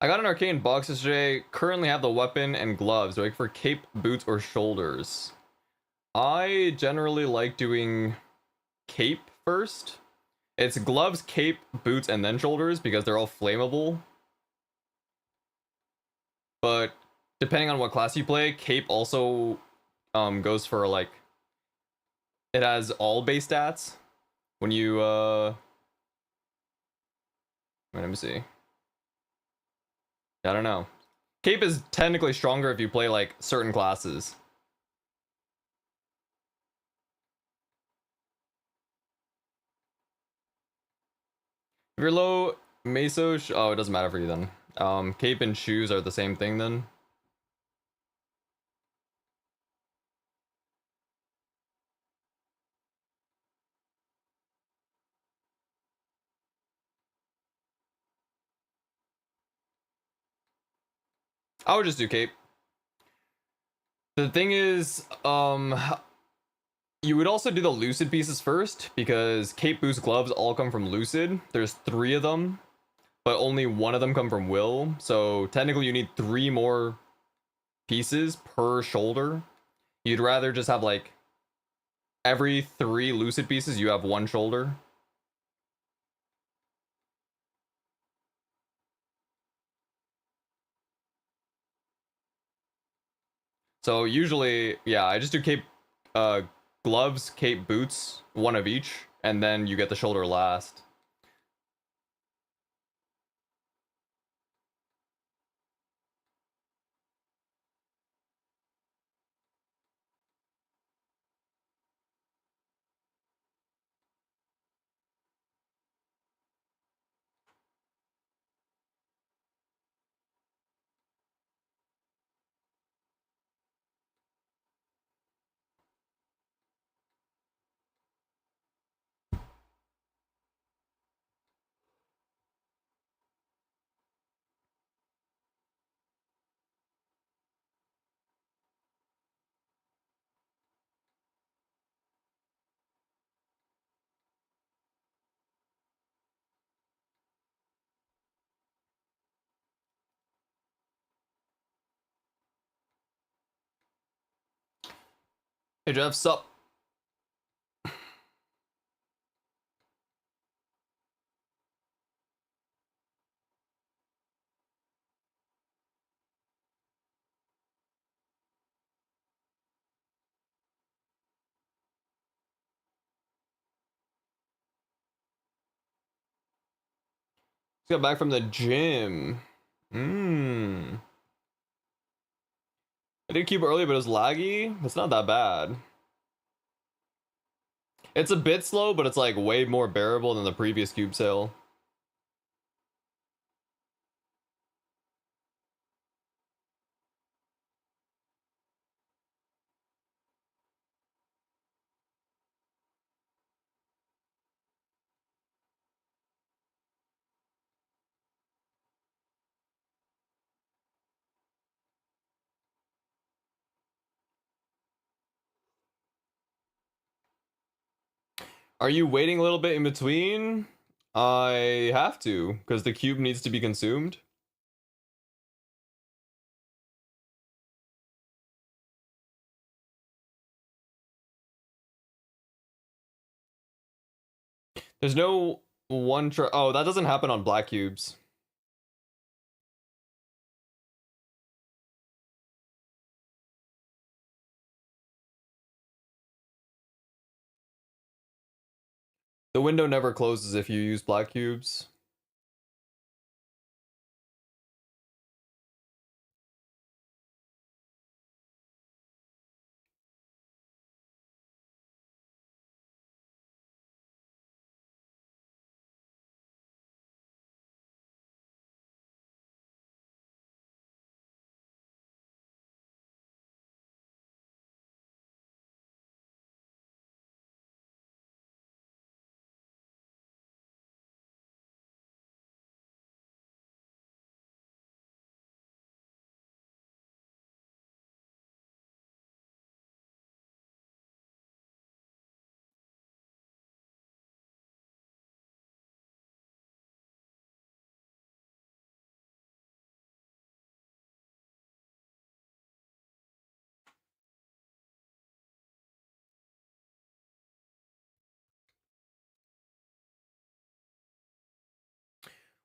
I got an arcane box yesterday. Currently have the weapon and gloves. Do I wait for cape, boots, or shoulders? I generally like doing cape first. It's gloves, cape, boots, and then shoulders because they're all flammable. But depending on what class you play, cape also goes for like, it has all base stats. When you wait, let me see. I don't know. Cape is technically stronger if you play like certain classes. If you're low meso, oh, it doesn't matter for you then. Cape and shoes are the same thing then. I would just do cape. The thing is, you would also do the lucid pieces first because cape, boost, gloves all come from lucid. There's 3 of them, but only 1 of them come from will. So technically you need 3 more pieces per shoulder. You'd rather just have like every 3 lucid pieces you have 1 shoulder. So usually, yeah, I just do cape, gloves, cape, boots, 1 of each, and then you get the shoulder last. Hey Jeff, sup? Just got back from the gym. I did cube early, but it was laggy. It's not that bad. It's a bit slow, but it's like way more bearable than the previous cube sale. Are you waiting a little bit in between? I have to, because the cube needs to be consumed. There's no one oh, that doesn't happen on black cubes. The window never closes if you use black cubes.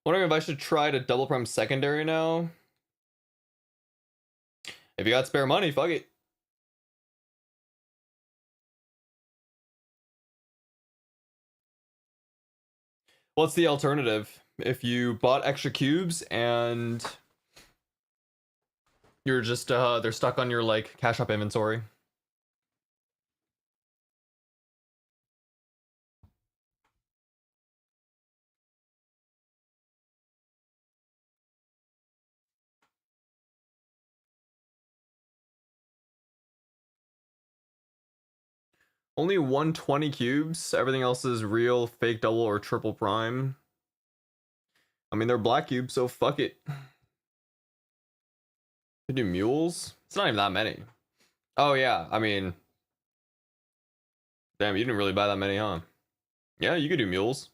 Wondering if I should try to double prime secondary now. If you got spare money, fuck it. What's the alternative? If you bought extra cubes and you're just they're stuck on your like cash up inventory. Only 120 cubes. Everything else is real, fake double, or triple prime. I mean, they're black cubes, so fuck it. Could do mules? It's not even that many. Oh, yeah. I mean, damn, you didn't really buy that many, huh? Yeah, you could do mules.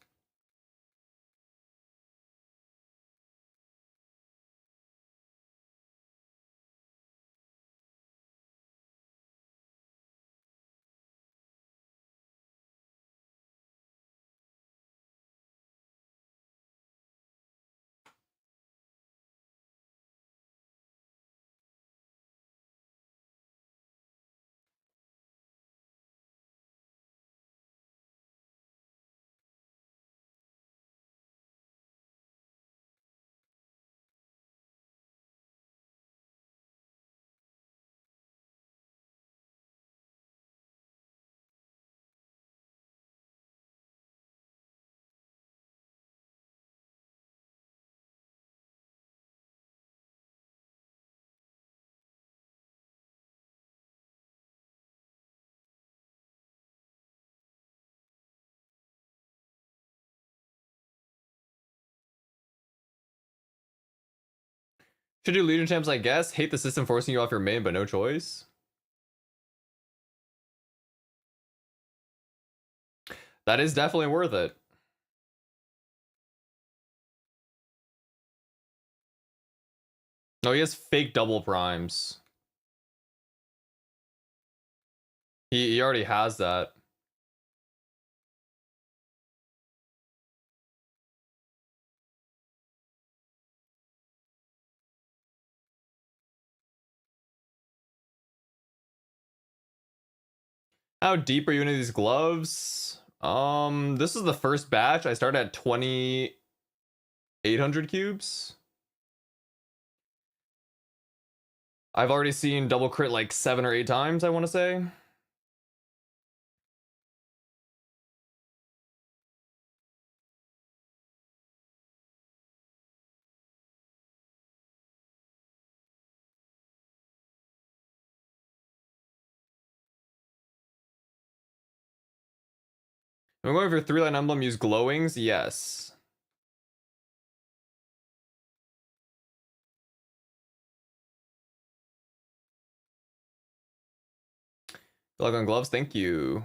Should do Legion champs, I guess. Hate the system forcing you off your main, but no choice. That is definitely worth it. No, he has fake double primes. He already has that. How deep are you into these gloves? This is the first batch. I started at 2,800 cubes. I've already seen double crit like 7 or 8 times, I want to say. I'm going for 3-line emblem, use glowings, yes. Good luck on gloves, thank you.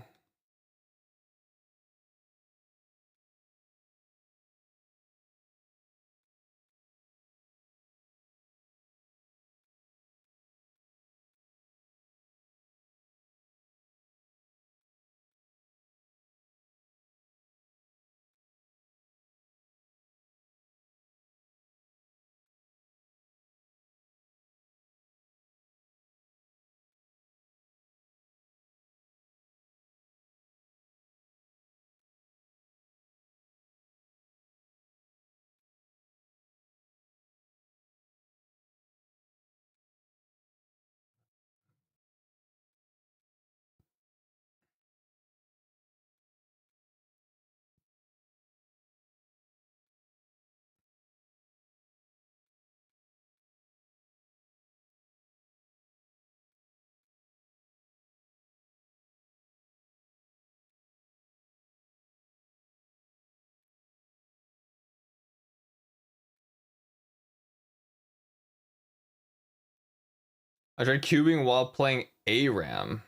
I tried cubing while playing ARAM.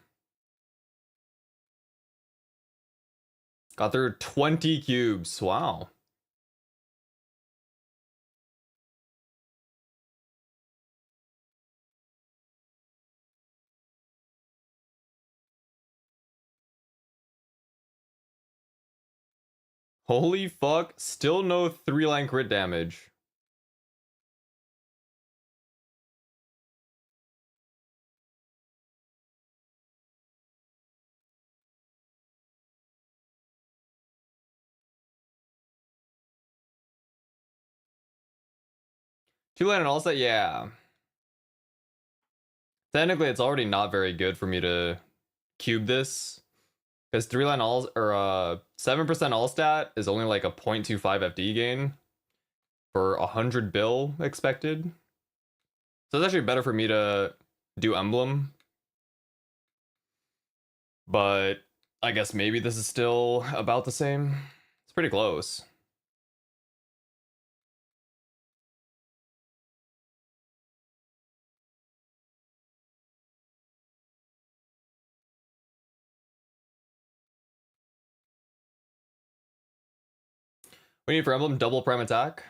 Got through 20 cubes, wow. Holy fuck, still no 3-line crit damage. Two-line and all set, yeah. Technically, it's already not very good for me to cube this. Because 3-line all, or 7% all stat is only like a 0.25 FD gain for 100 bill expected. So it's actually better for me to do emblem. But I guess maybe this is still about the same. It's pretty close. We need for emblem double prime attack.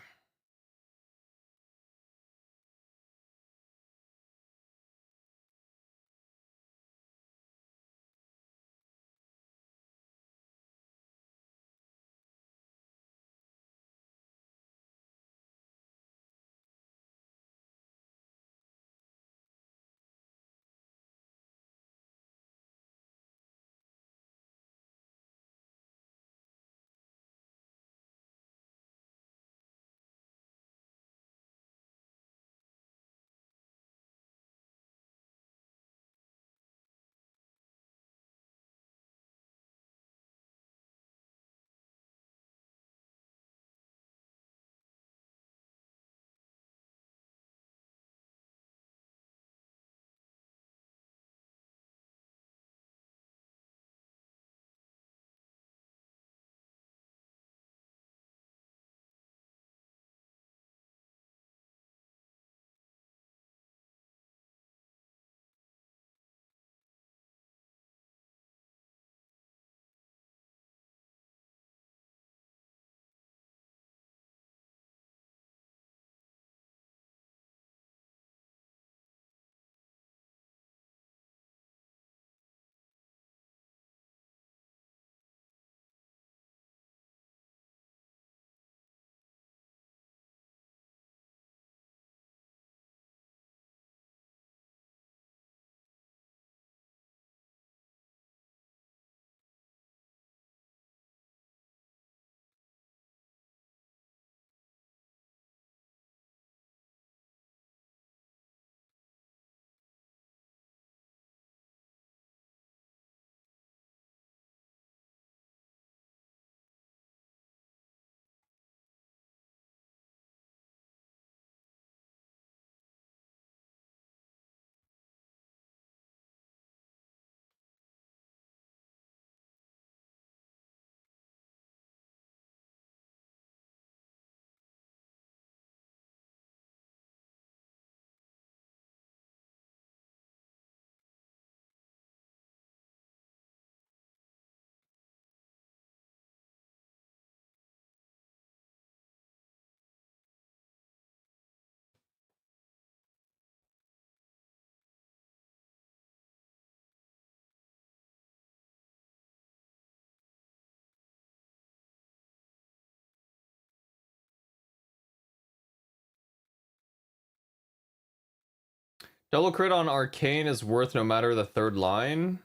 Double crit on Arcane is worth no matter the third line.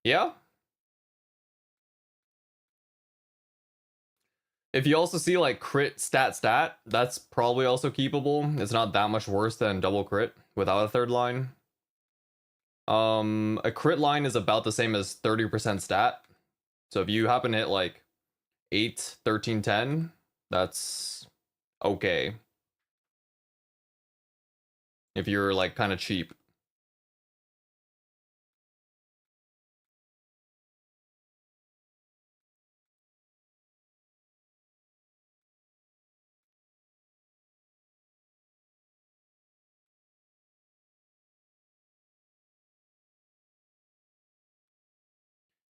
Yeah. If you also see like crit stat, that's probably also keepable. It's not that much worse than double crit without a third line. A crit line is about the same as 30% stat. So if you happen to hit like 8, 13, 10, that's okay. If you're like kind of cheap.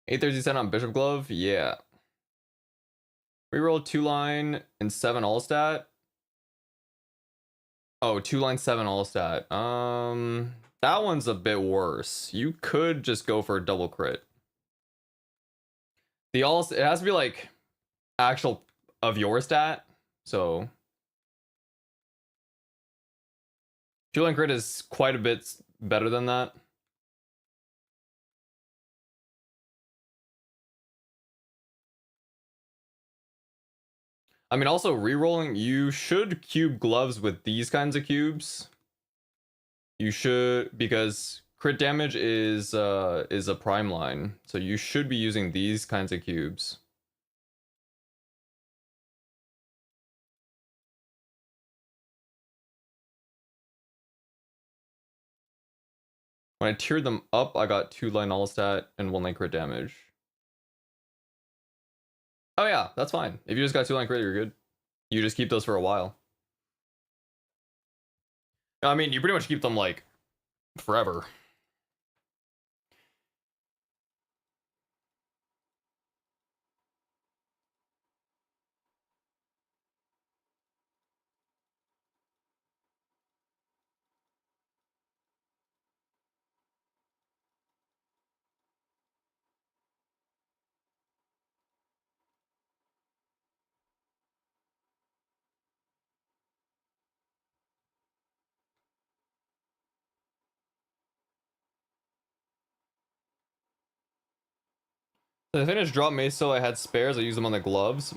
$8.30 on Bishop Glove, yeah. Reroll 2-line and 7 all stat. Oh, 2-line 7 all stat. That one's a bit worse. You could just go for a double crit. The all, it has to be like actual of your stat. So 2-line crit is quite a bit better than that. I mean, also rerolling, you should cube gloves with these kinds of cubes. You should, because crit damage is a prime line, so you should be using these kinds of cubes. When I tiered them up, I got 2-line all stat and 1-line crit damage. Oh yeah, that's fine. If you just got 2-line crit, you're good. You just keep those for a while. I mean, you pretty much keep them like forever. So I finished drop mace, so I had spares. I used them on the gloves.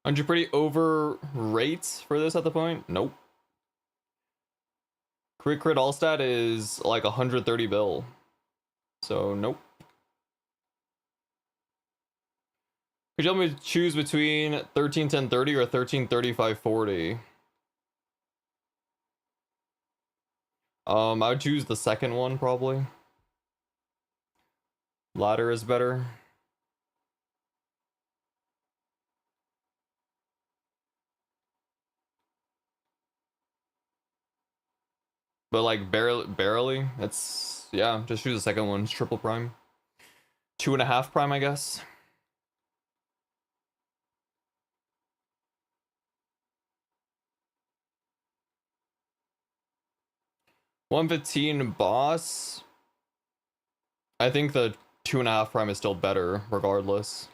Aren't you pretty over rates for this at the point? Nope. Crit all stat is like 130 bill. So nope. Could you help me choose between 13-10-30 or 13-35-40? I would choose the second one probably. Ladder is better. But like barely. It's yeah, just choose the second one. It's triple prime. 2.5 prime, I guess. 115 boss. I think the 2.5 prime is still better, regardless.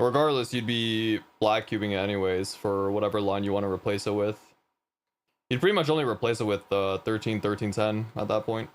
Regardless, you'd be black cubing it anyways for whatever line you want to replace it with. You'd pretty much only replace it with 13-13-10 at that point.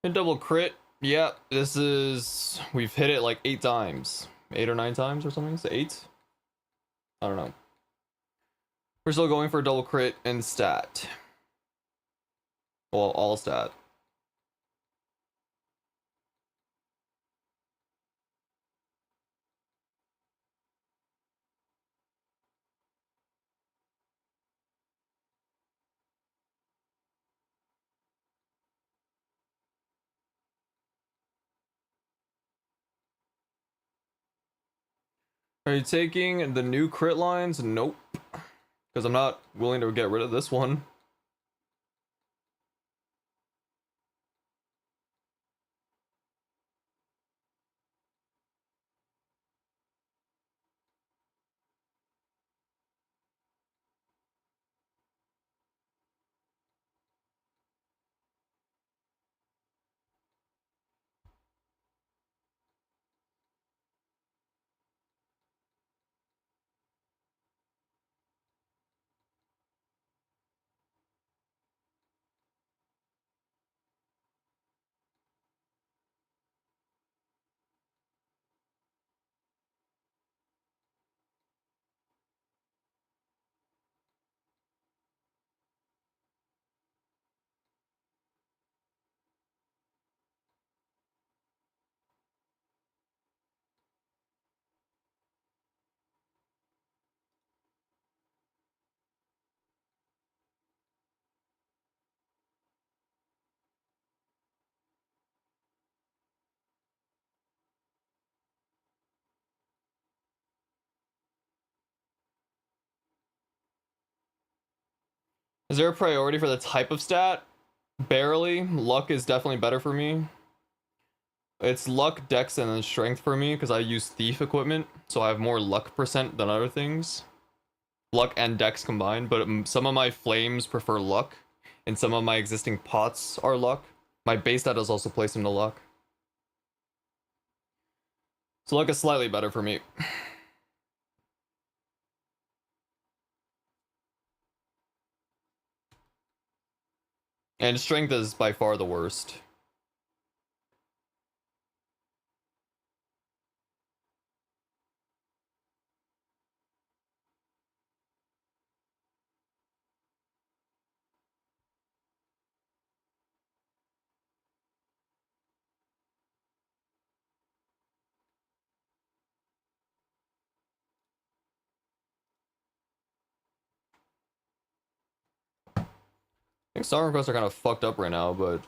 And double crit. Yeah, this is... We've hit it like 8 times. 8 or 9 times or something? Is it 8? I don't know. We're still going for double crit and stat. Well, all stat. Are you taking the new crit lines? Nope. Because I'm not willing to get rid of this one. Is there a priority for the type of stat? Barely. Luck is definitely better for me. It's luck, dex, and then strength for me because I use thief equipment, so I have more luck percent than other things. Luck and dex combined, but some of my flames prefer luck, and some of my existing pots are luck. My base stat is also placed into luck. So luck is slightly better for me. And strength is by far the worst. I think star requests are kind of fucked up right now, but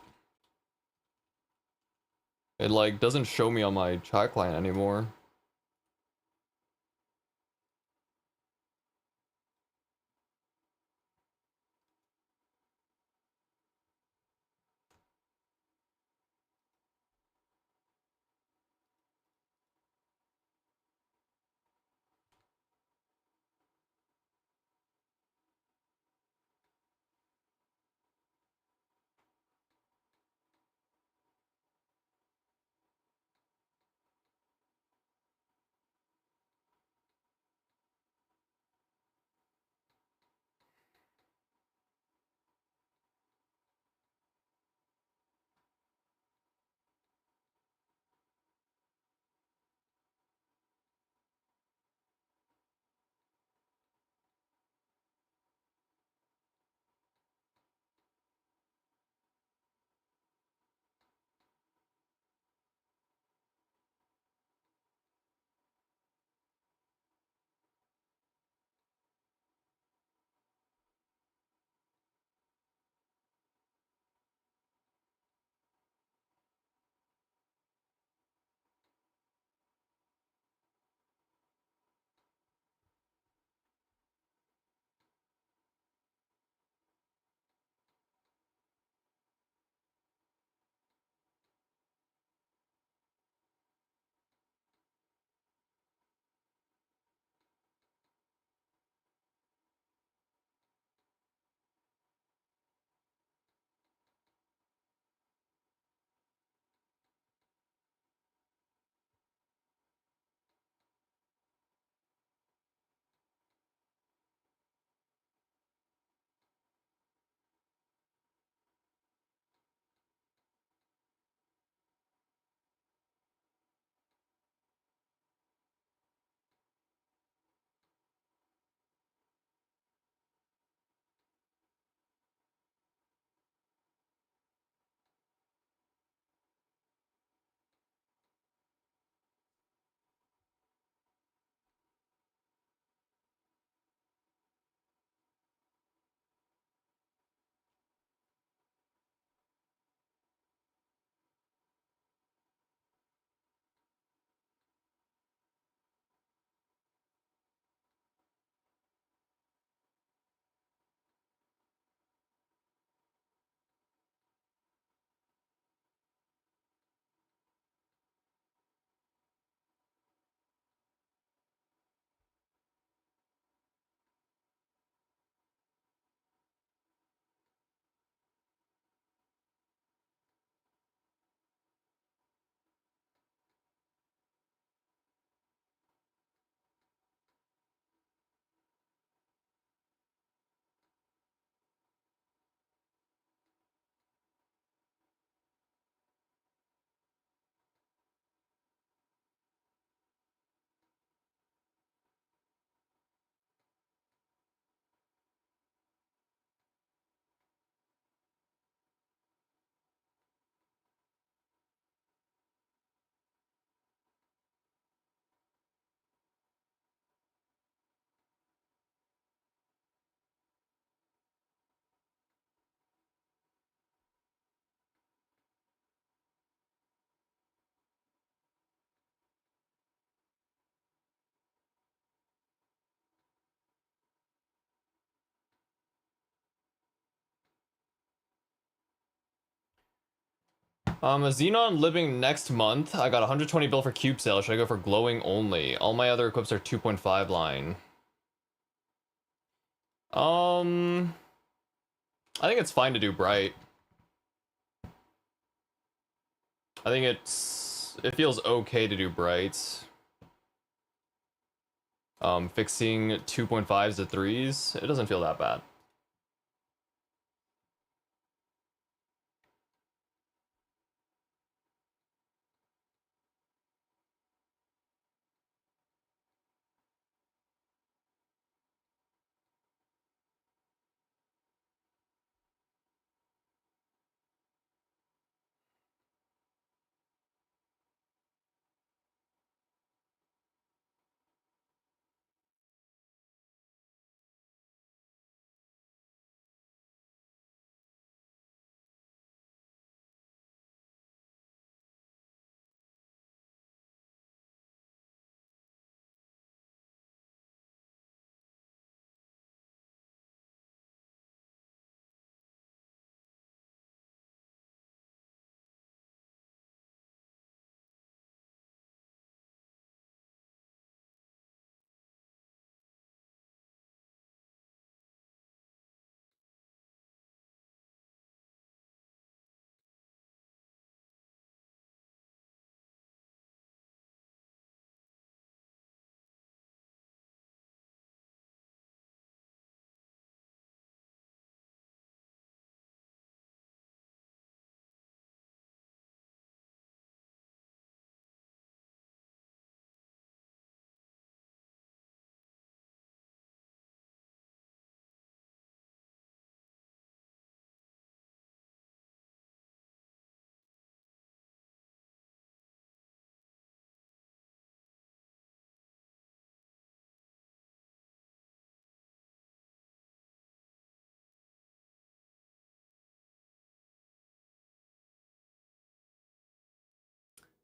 it like doesn't show me on my chat client anymore. A Xenon living next month. I got 120 bill for cube sale. Should I go for glowing only? All my other equips are 2.5 line. I think it's fine to do bright. I think it feels okay to do brights. Fixing 2.5s to 3s, it doesn't feel that bad.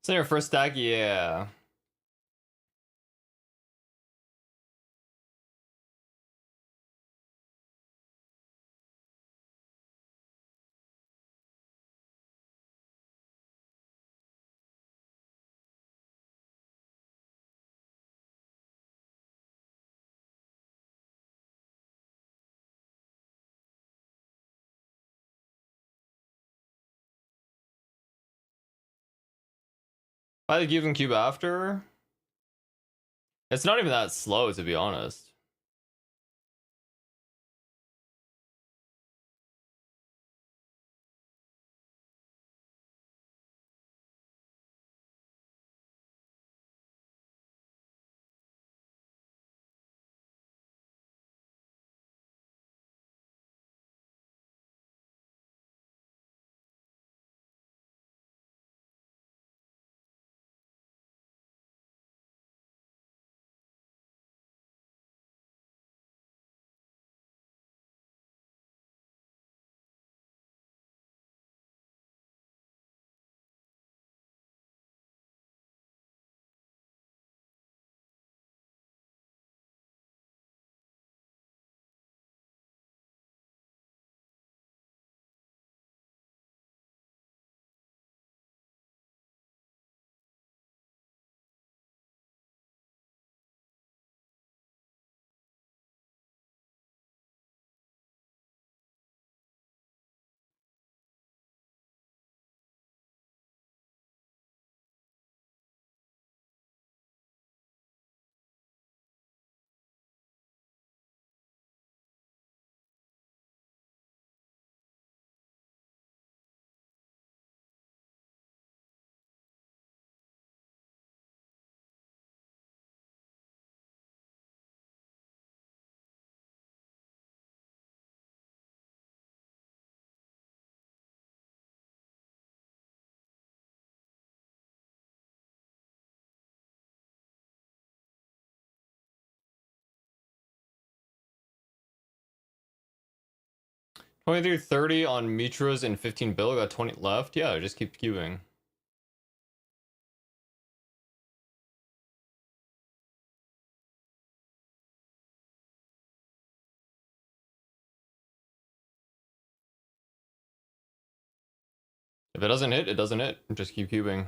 Is that your first stack? Yeah. Buy the cubes and cube after? It's not even that slow, to be honest. Twenty-three 30 on Mitras and 15 bill. Got 20 left. Yeah, just keep queuing. If it doesn't hit, it doesn't hit. Just keep cubing.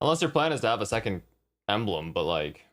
Unless your plan is to have a second emblem, but like...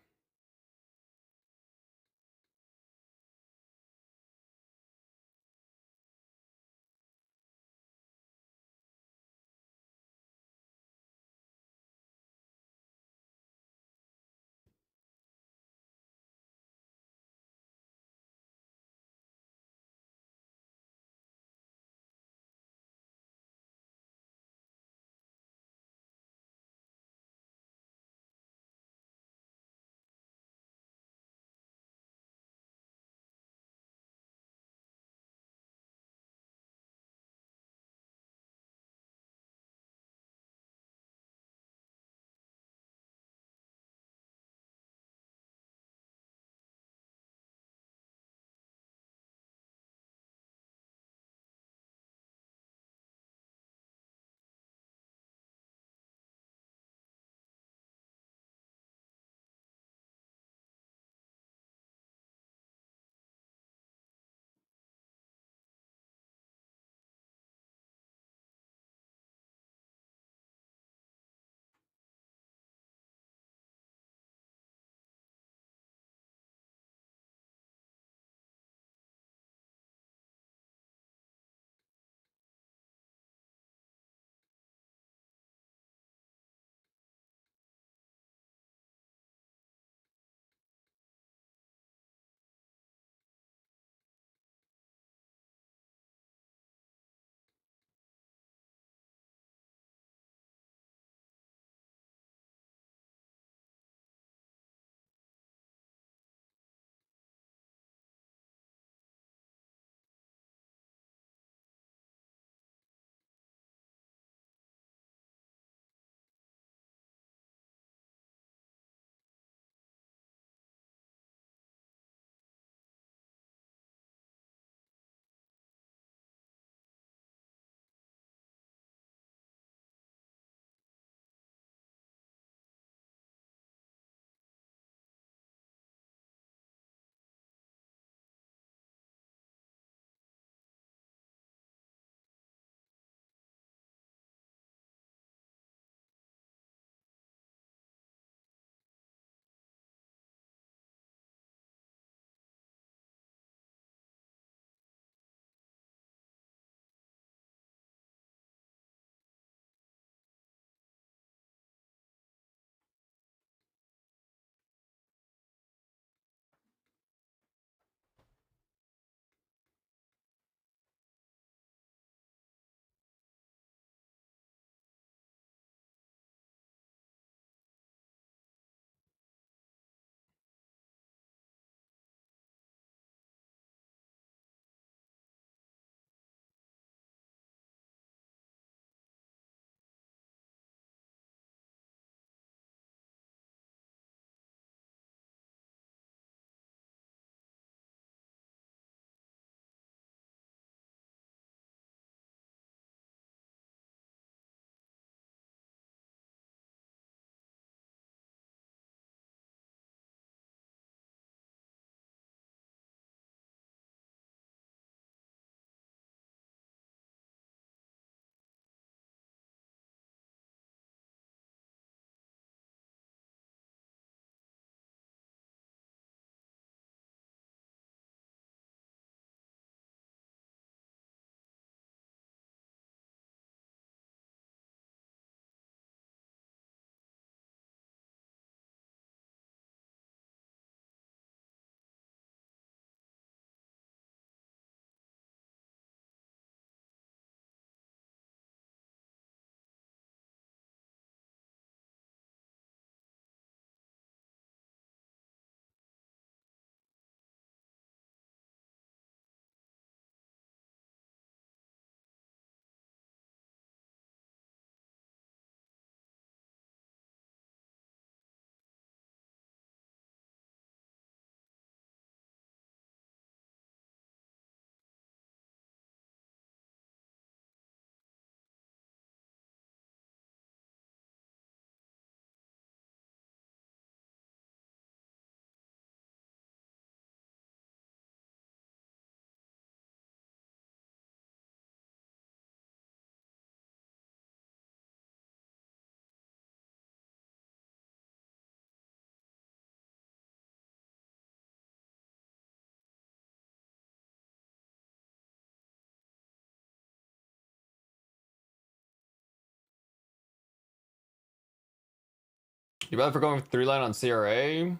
You better for going 3-line on CRA.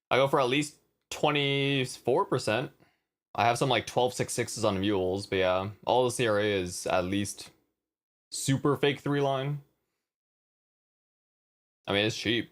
I go for at least 24%. I have some like 12/6/6s on mules, but yeah, all the CRA is at least super fake 3-line. I mean, it's cheap.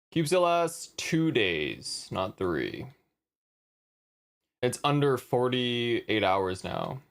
Cube still lasts 2 days, not 3. It's under 48 hours now.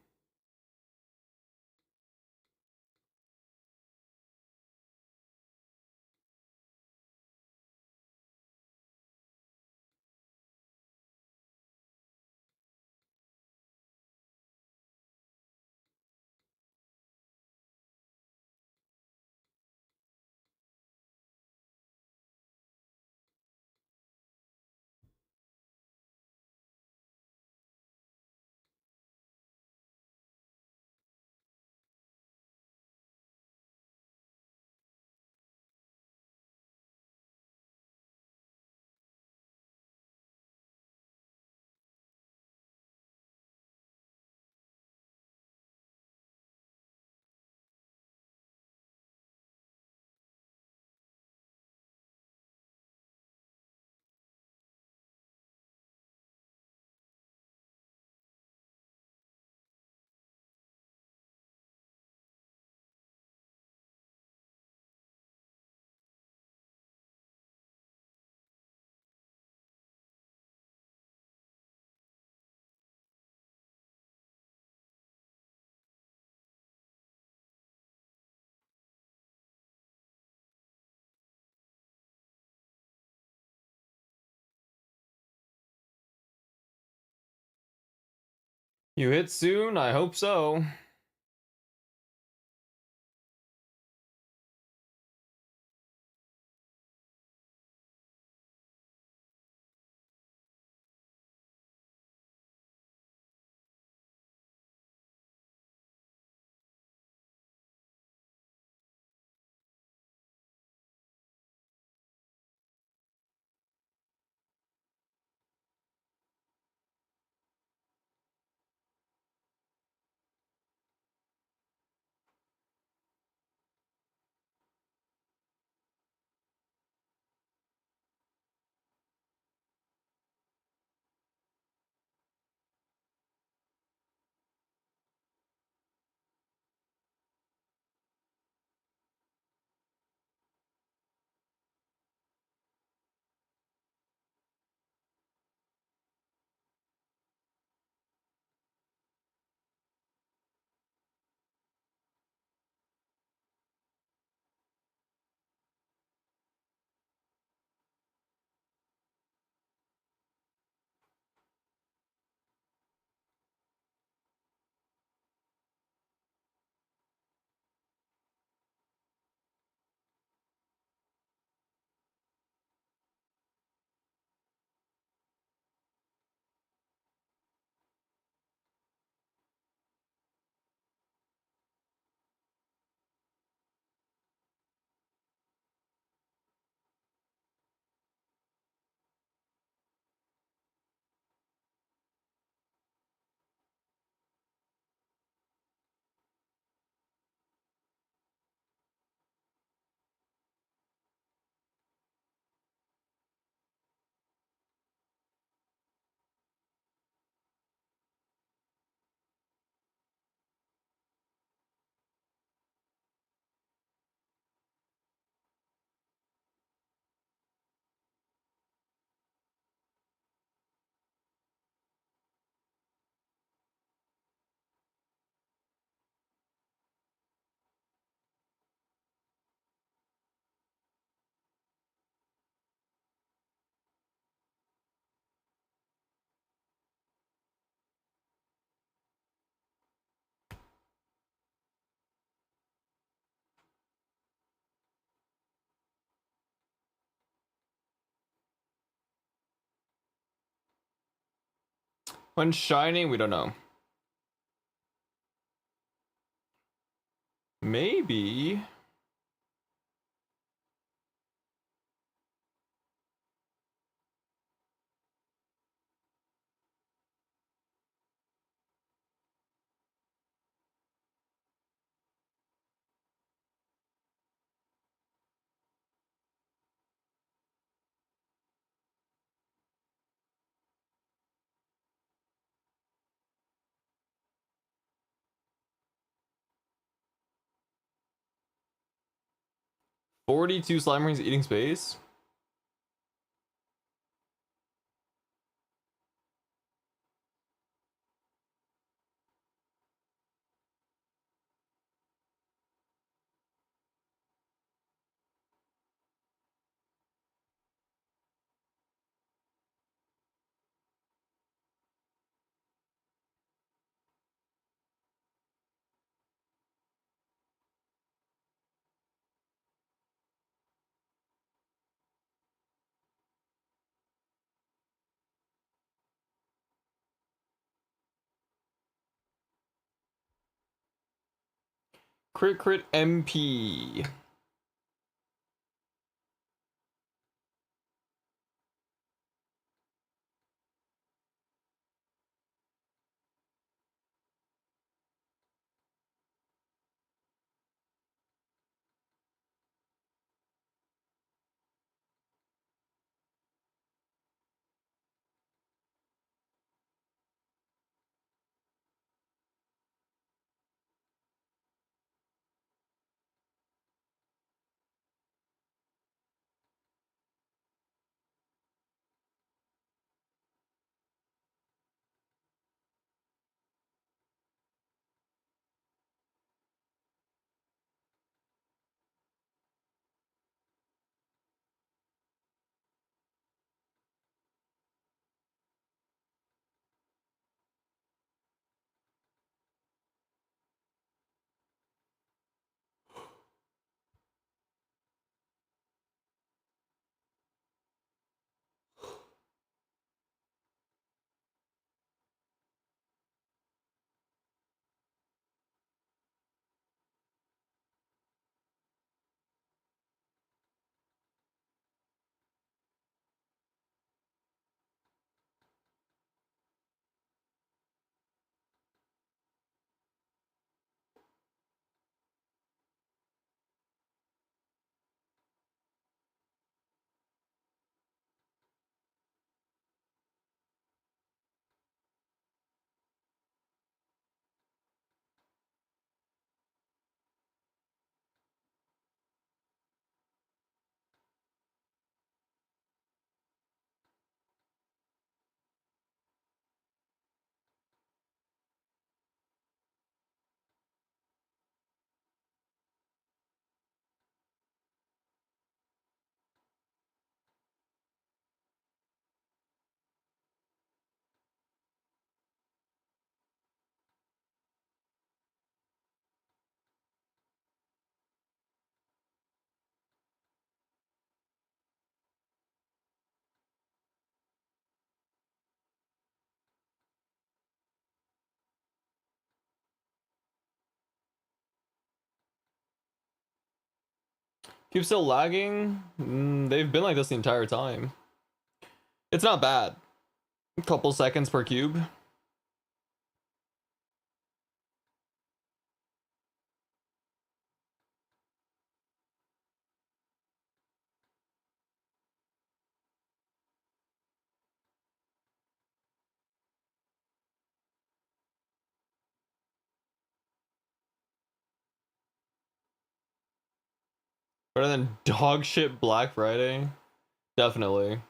You hit soon? I hope so. When shining, we don't know. Maybe. $42 slime rings eating space. Crit crit MP. Keep still lagging? They've been like this the entire time. It's not bad. A couple seconds per cube. Better than dog shit Black Friday? Definitely.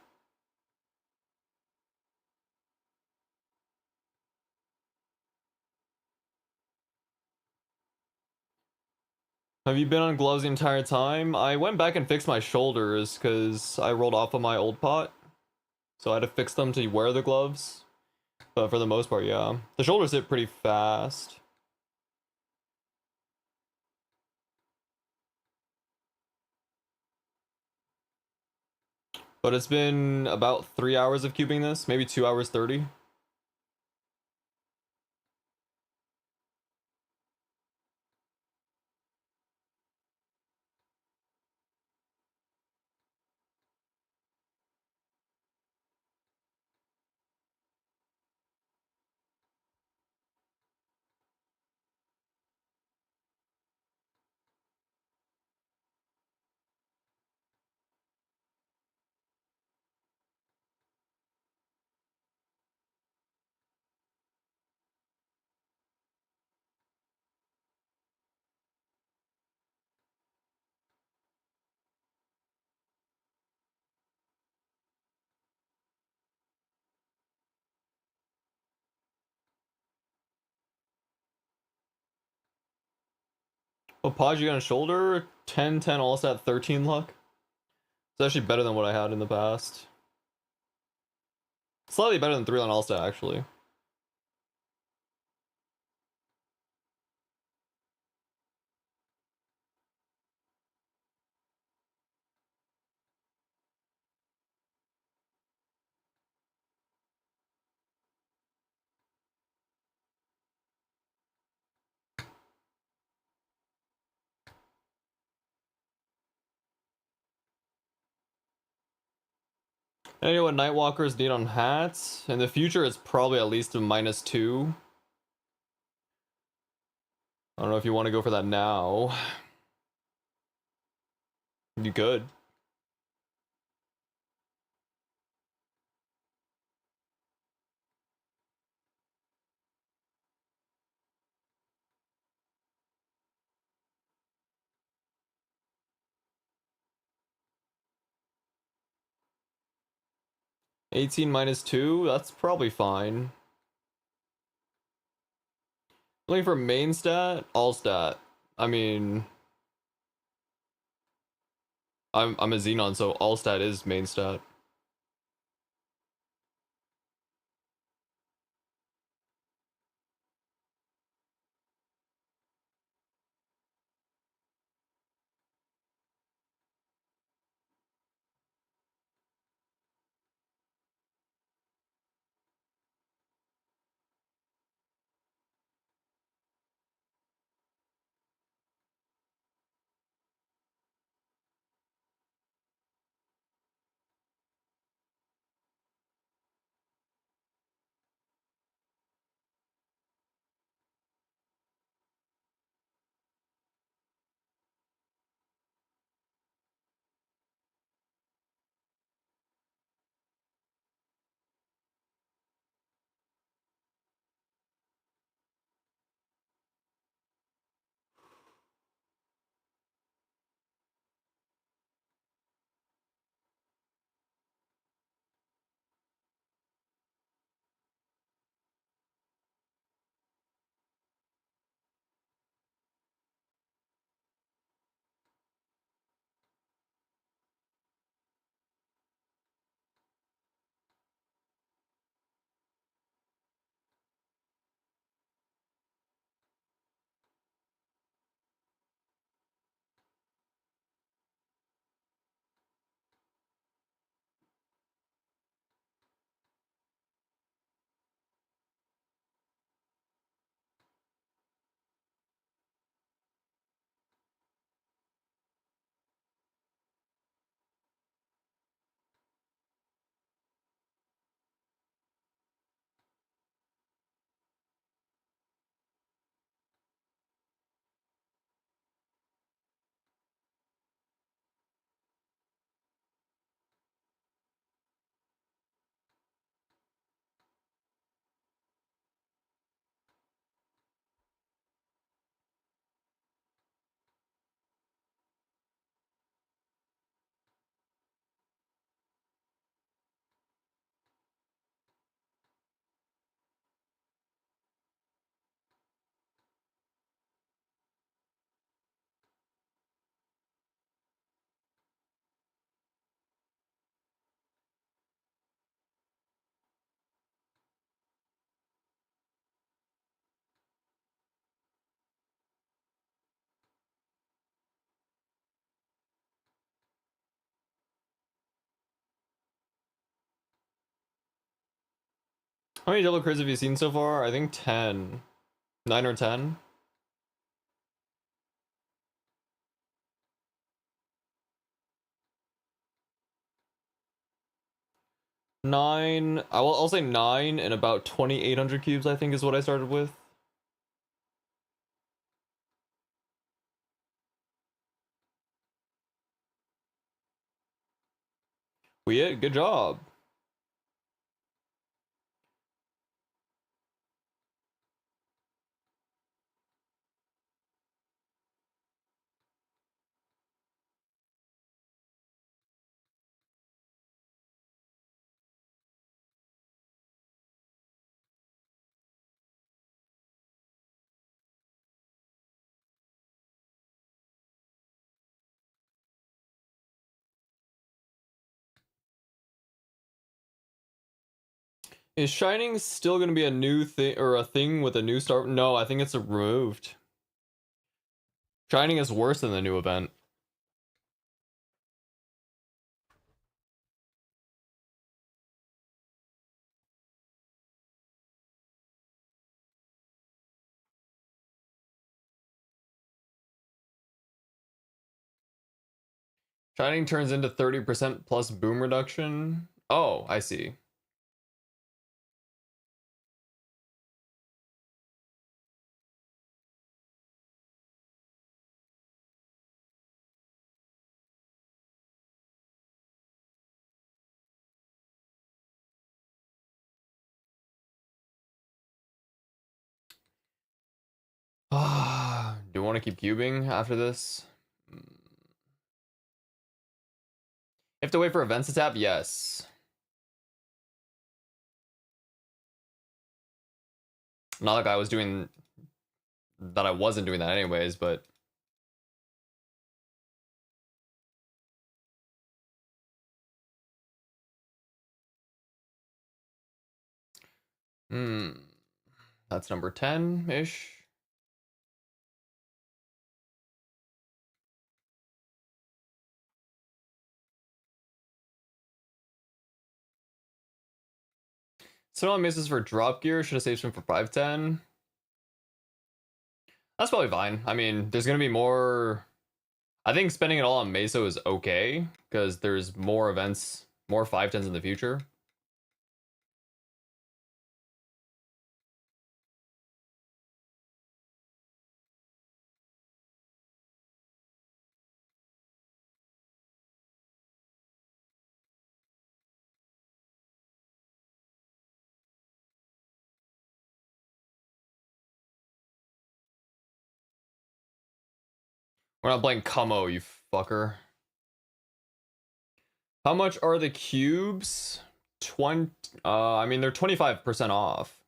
Have you been on gloves the entire time? I went back and fixed my shoulders because I rolled off of my old pot. So I had to fix them to wear the gloves. But for the most part, yeah. The shoulders hit pretty fast. But it's been about 3 hours of cubing this, maybe 2 hours 30. What Podge you got on shoulder? 10, 10 all stat, 13 luck. It's actually better than what I had in the past. Slightly better than 3 on all stat, actually. I know what Nightwalkers need on hats. In the future, it's probably at least a -2. I don't know if you want to go for that now. You could. $18 -2, that's probably fine. Looking for main stat, all stat. I mean, I'm a Xenon, so all stat is main stat. How many double crits have you seen so far? I think 10. 9 or 10? Nine. I'll say 9 and about 2,800 cubes, I think is what I started with. We hit. Good job. Is Shining still going to be a new thing or a thing with a new start? No, I think it's removed. Shining is worse than the new event. Shining turns into 30% plus boom reduction. Oh, I see. Ah, do you want to keep cubing after this? You have to wait for events to tap? Yes. Not like I was doing that, I wasn't doing that anyways, but that's number 10-ish. So on misses for drop gear, should have saved some for 510. That's probably fine. I mean, there's gonna be more. I think spending it all on Meso is okay, because there's more events, more 510s in the future. We're not playing Como, you fucker. How much are the cubes? 20. I mean, they're 25% off.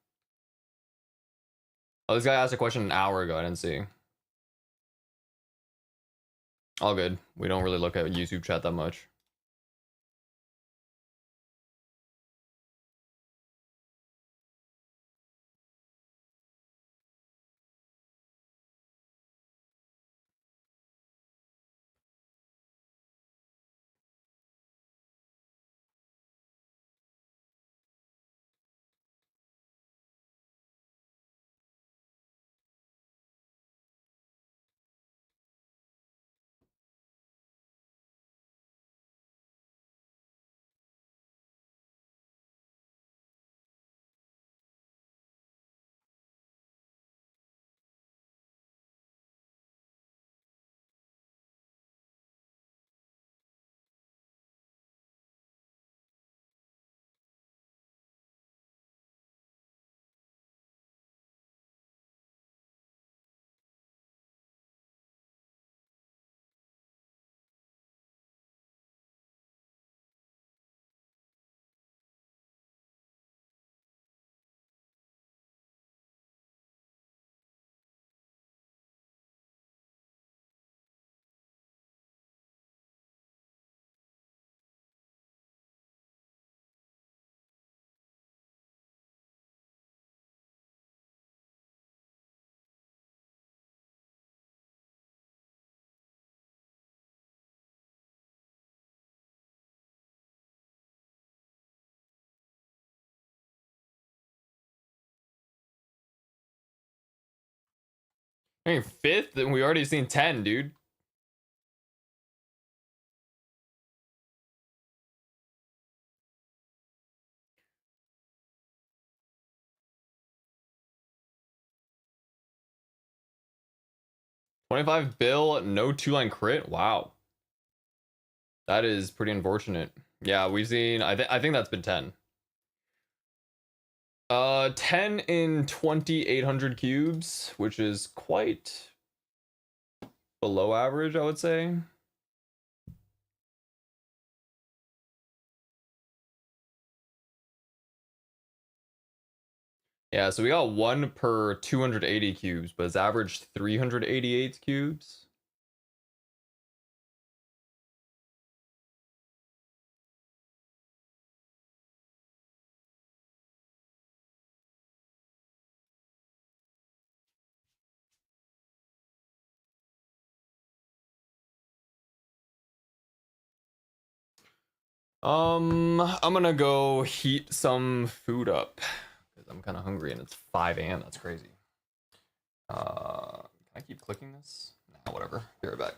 Oh, this guy asked a question an hour ago. I didn't see. All good. We don't really look at YouTube chat that much. I mean, 5th, and we already seen 10, dude. $25 bill, no 2-line crit. Wow, that is pretty unfortunate. Yeah, we've seen. I think that's been 10. 10 in 2,800 cubes, which is quite below average, I would say. Yeah, so we got 1 per 280 cubes, but it's averaged 388 cubes. I'm gonna go heat some food up because I'm kind of hungry and it's 5 a.m. That's crazy. Can I keep clicking this? Nah, whatever. Be right back.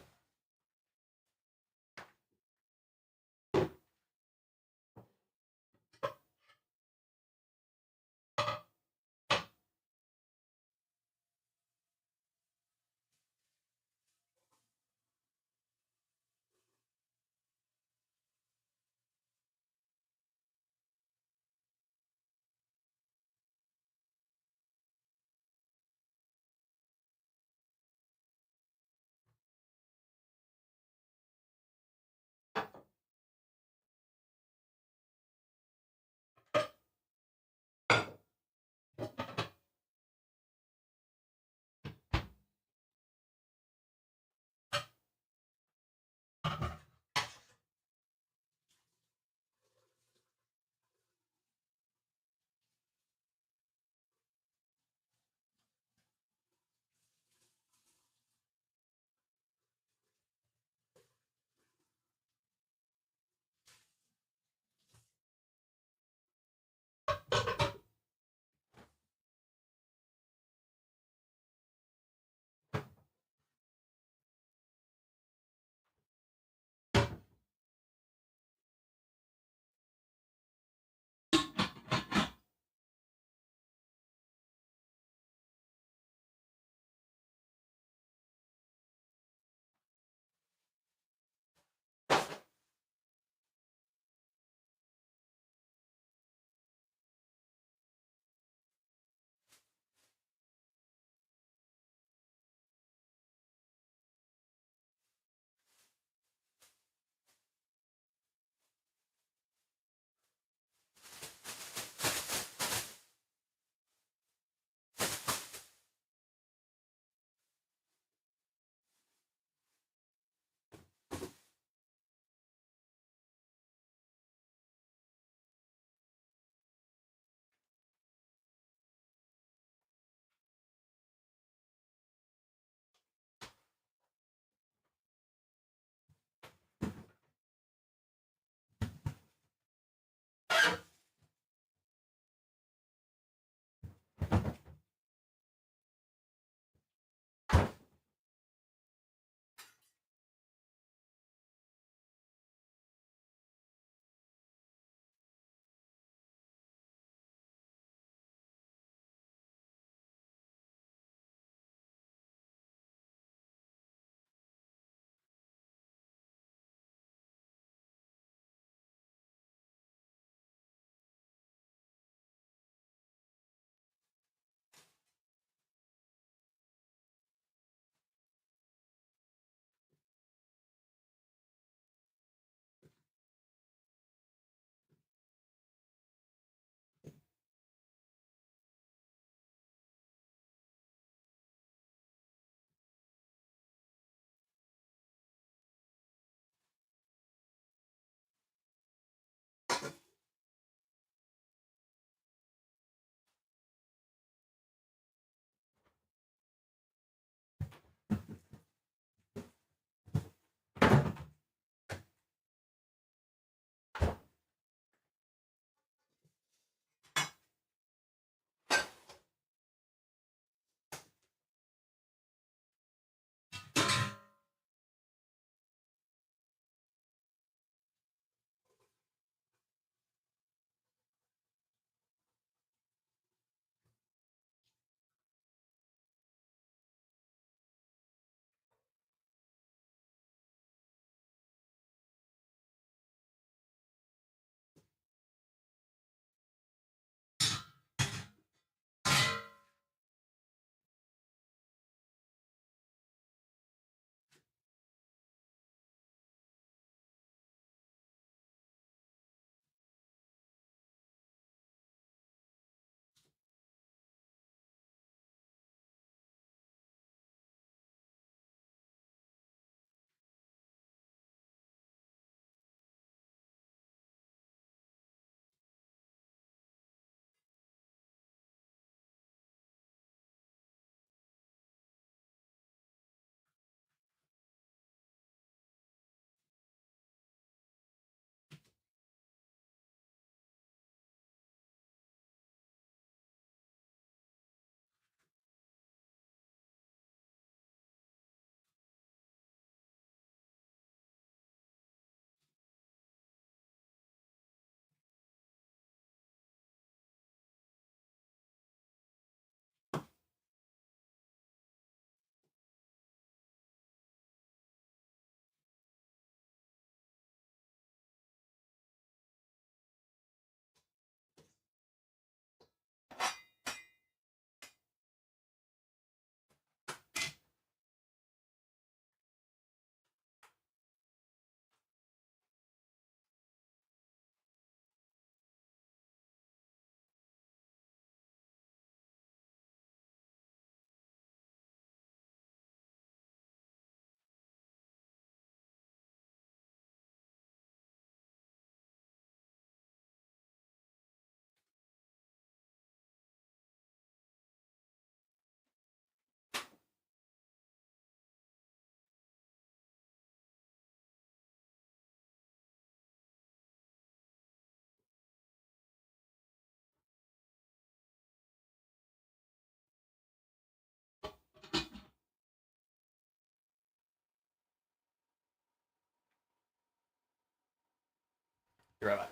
Be right back.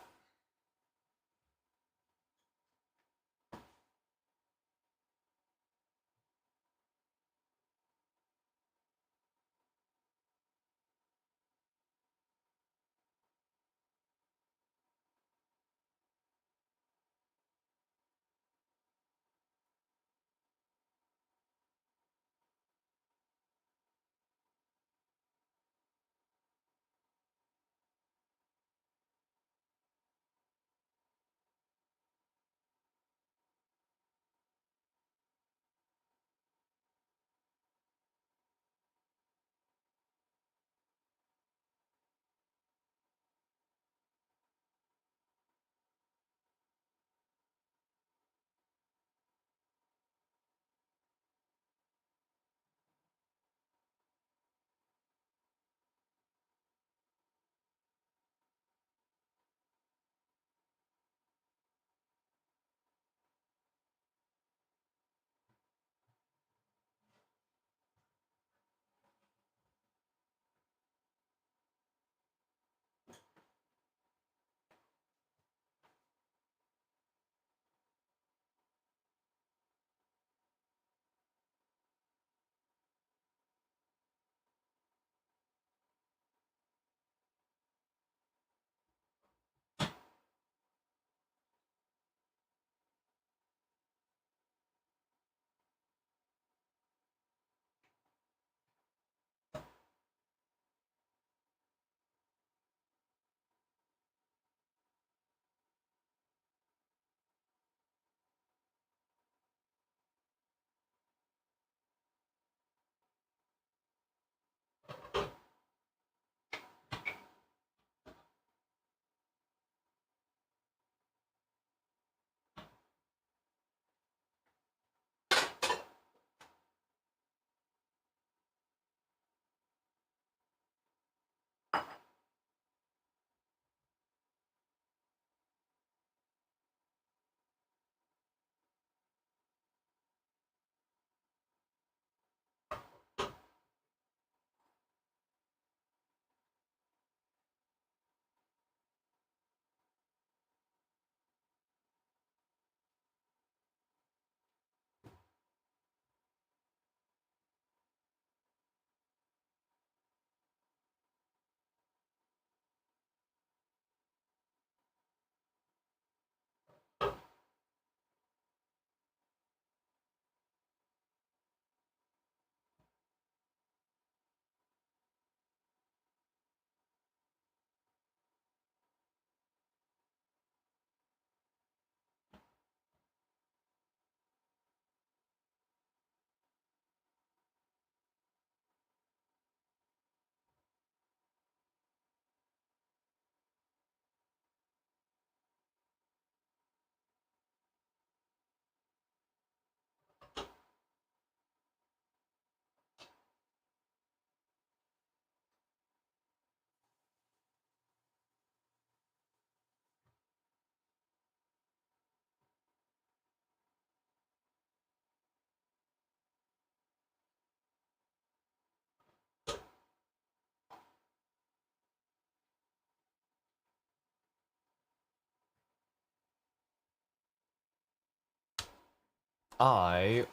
I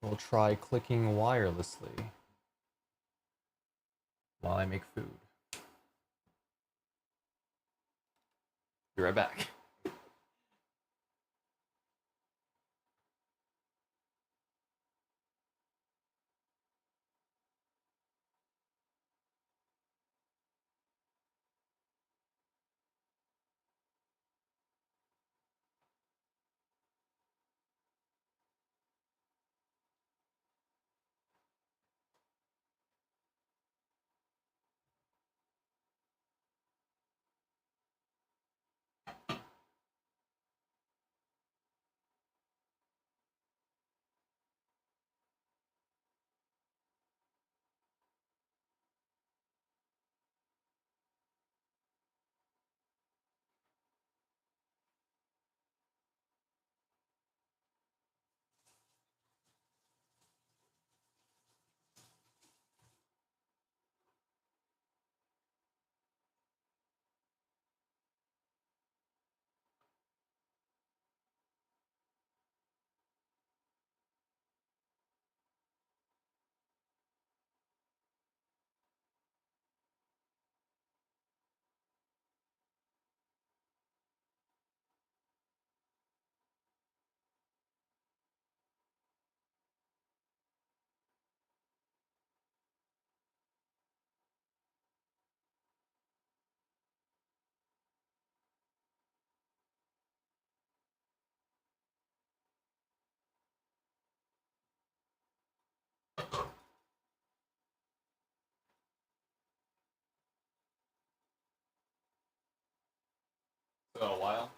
will try clicking wirelessly while I make food. Be right back. Got a while.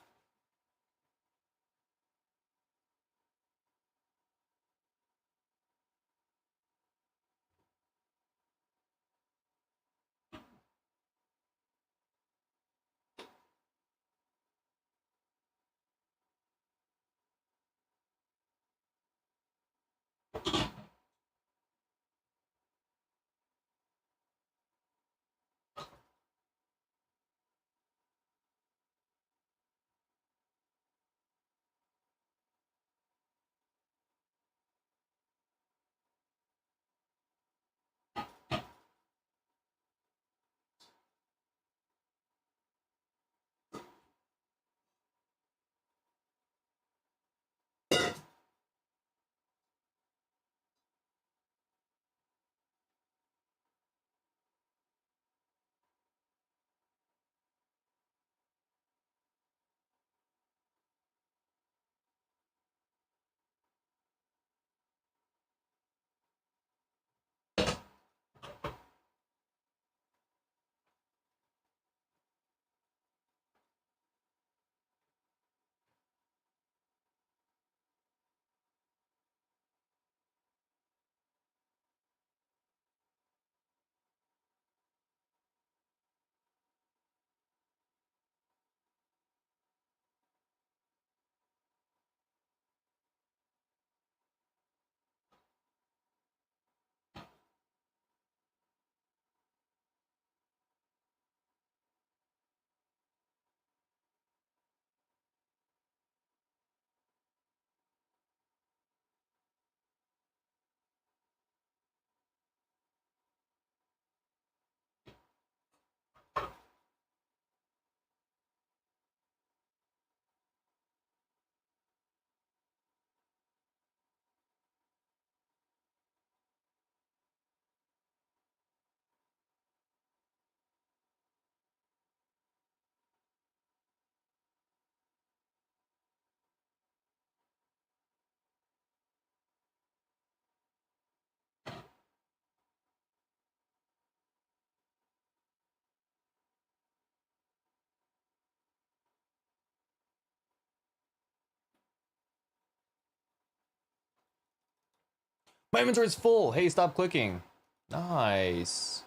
My inventory's full. Hey, stop clicking. Nice.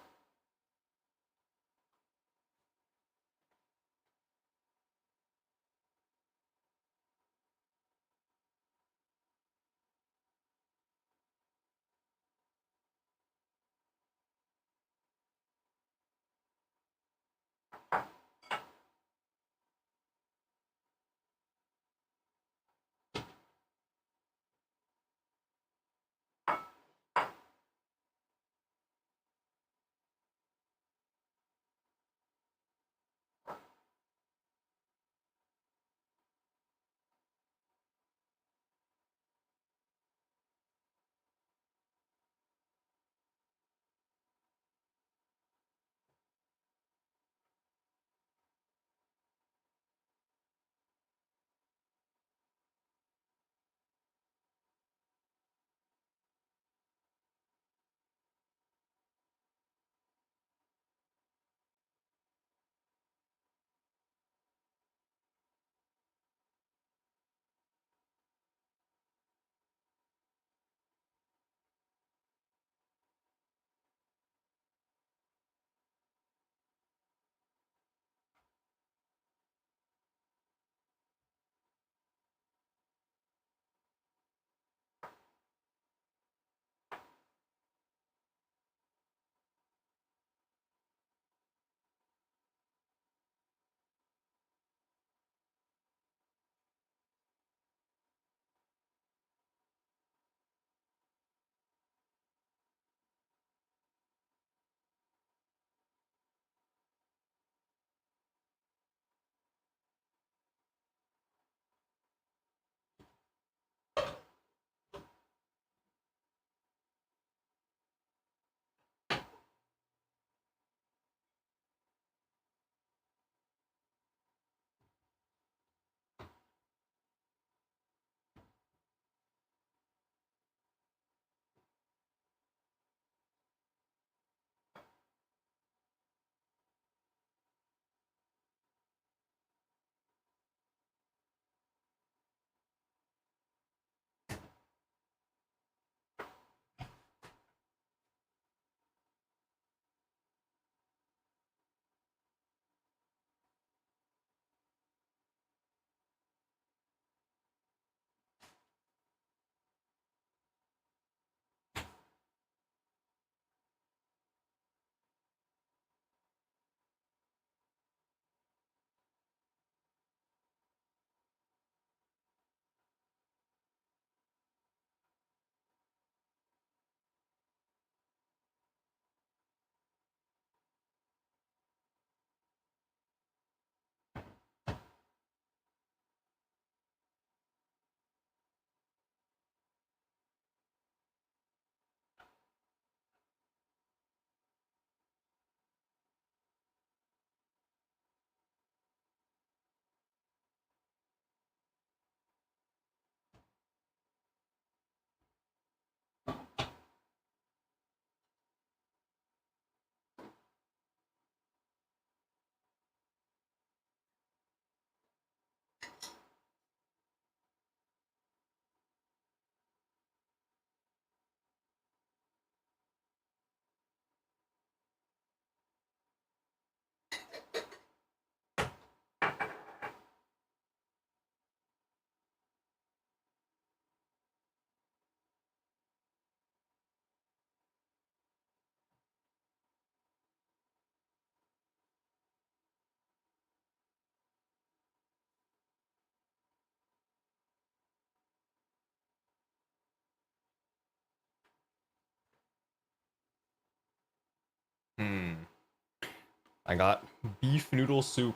I got beef noodle soup.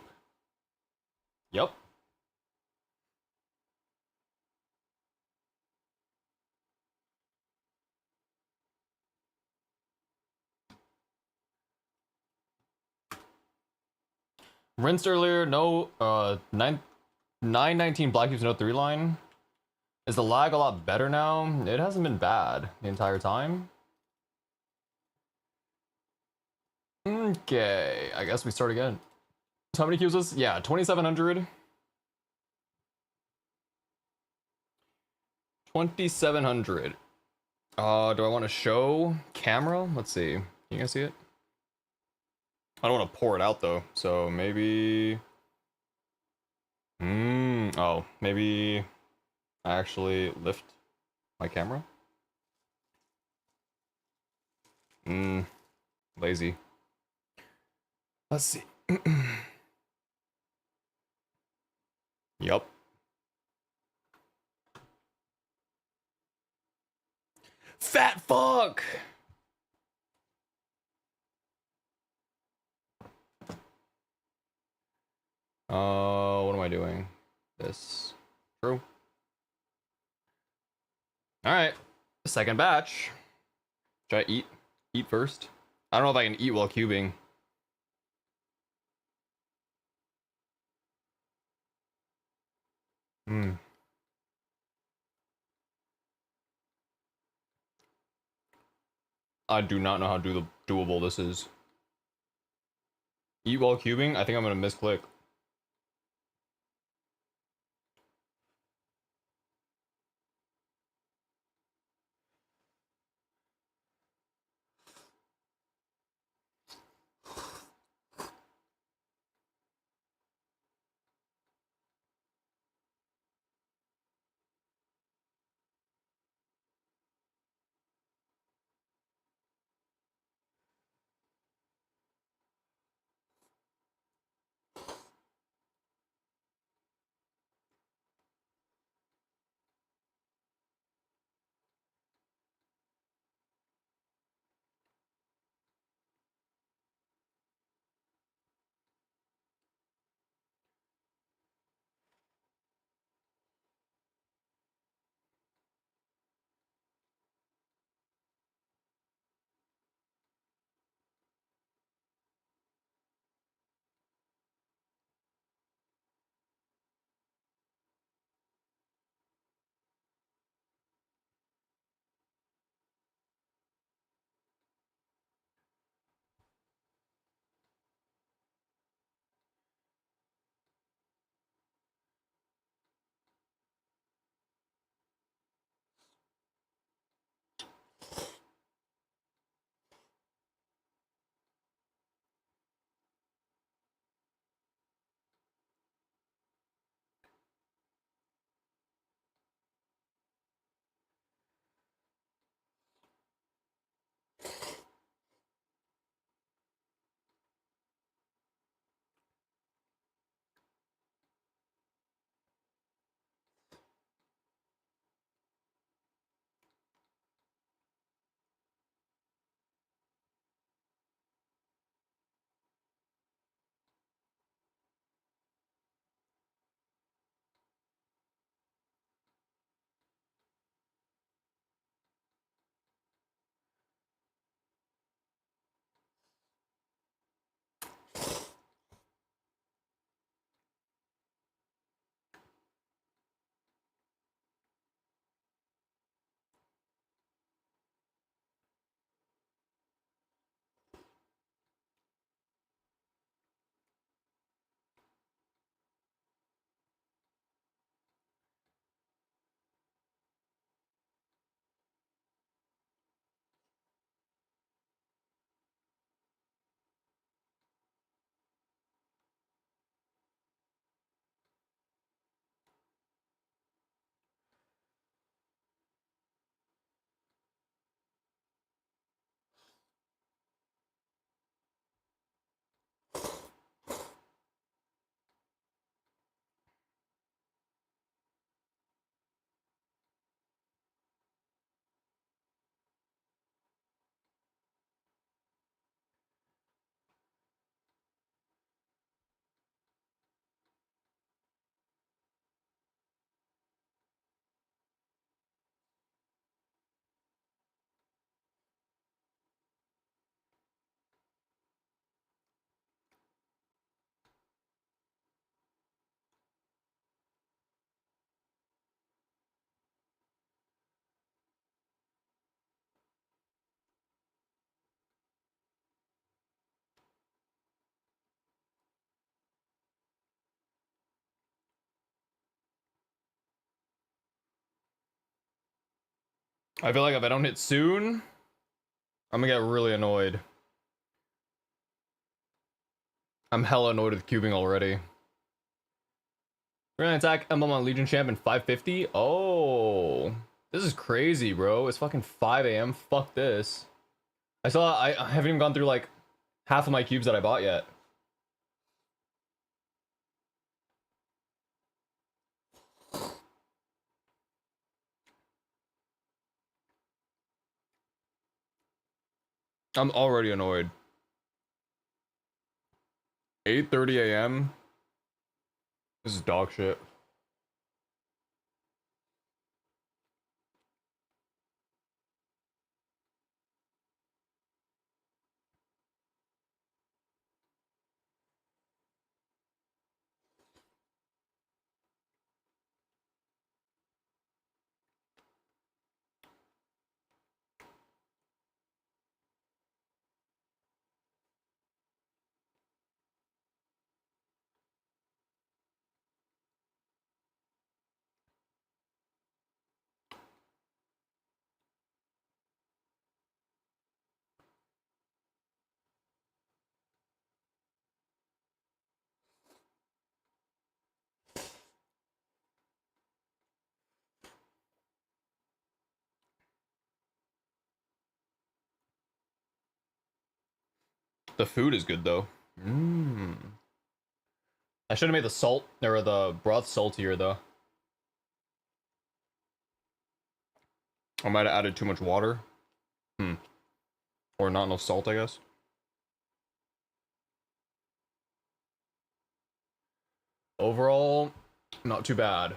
Yep. Rinsed earlier, no 919 Black Cubes, no 3 line. Is the lag a lot better now? It hasn't been bad the entire time. Okay, I guess we start again. How many cubes was? Yeah, 2,700. 2,700. Do I want to show camera? Let's see. You guys see it? I don't want to pour it out though, so maybe. Oh, maybe I actually lift my camera. Lazy. Let's see. Yup. Fat fuck! What am I doing? This. True. Alright. Second batch. Should I eat? Eat first? I don't know if I can eat while cubing. I do not know how doable this is. Eat while cubing? I think I'm gonna misclick. I feel like if I don't hit soon, I'm gonna get really annoyed. I'm hella annoyed with cubing already. We're gonna attack Emblem on Legion Champ in 550. Oh, this is crazy, bro. It's fucking 5 a.m. Fuck this. I haven't even gone through like half of my cubes that I bought yet. I'm already annoyed. 8:30 a.m. This is dog shit. The food is good though. Mmm. I should have made the salt or the broth saltier though. I might have added too much water. Or not enough salt, I guess. Overall, not too bad.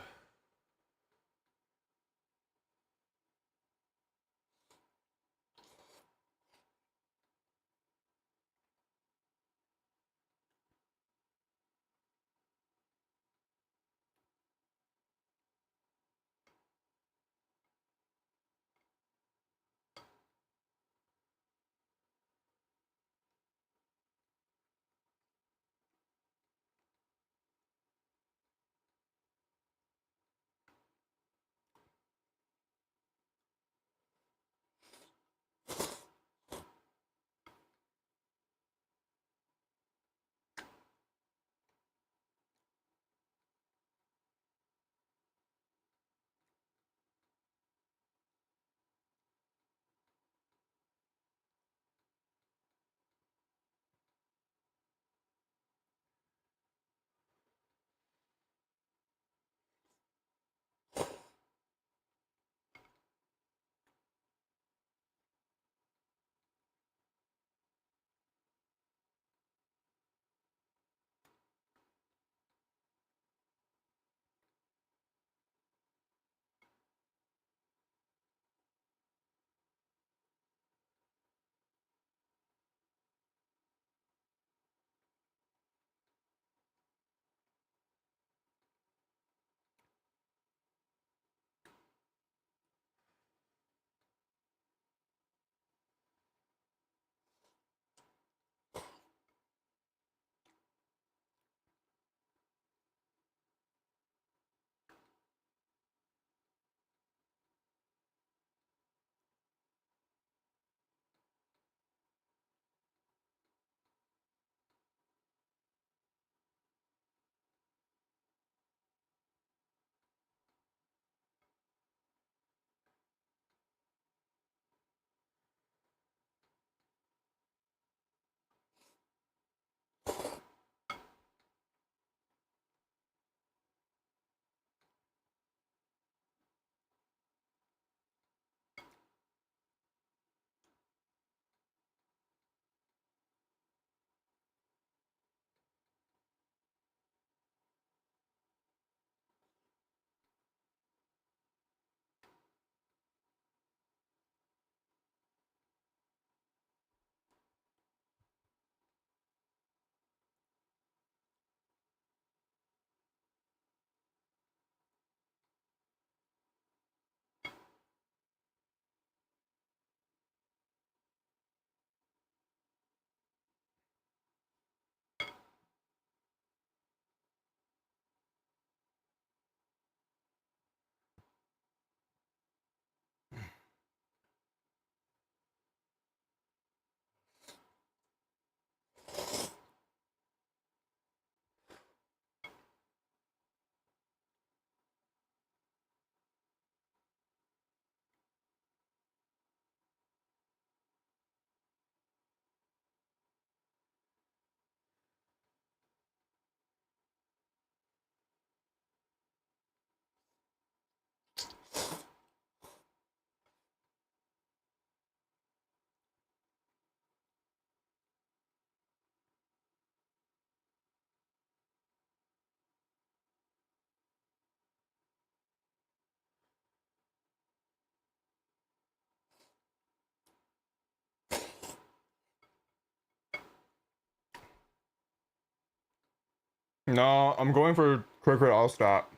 No, I'm going for quick crit all stat.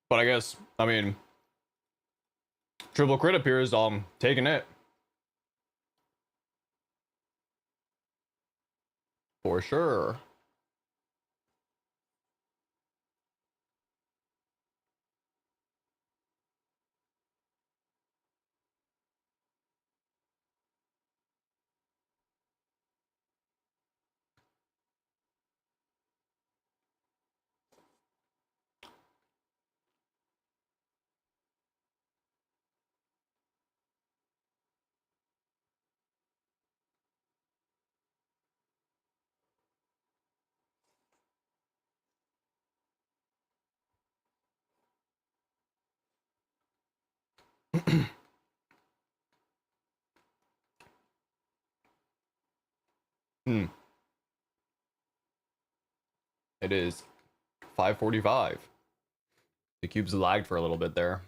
But I guess, I mean, triple crit appears, taking it. For sure. It is 5:45. The cube's lagged for a little bit there.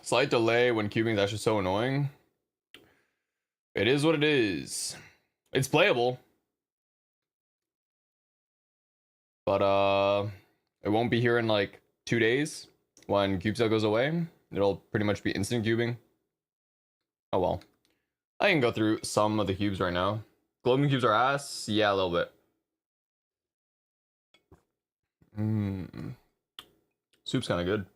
Slight delay when cubing is actually so annoying. It is what it is. It's playable. But it won't be here in like 2 days when CubeSat goes away. It'll pretty much be instant cubing. Oh well. I can go through some of the cubes right now. Glowing cubes are ass? Yeah, a little bit. Soup's kind of good.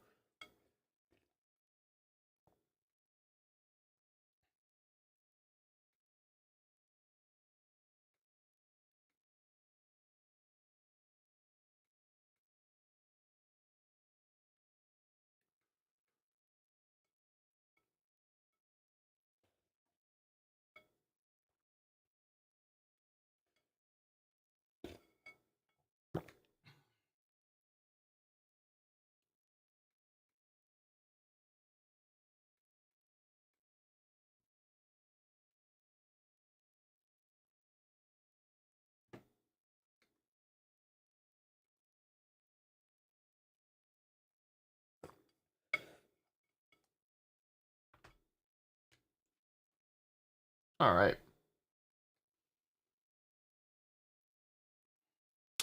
All right.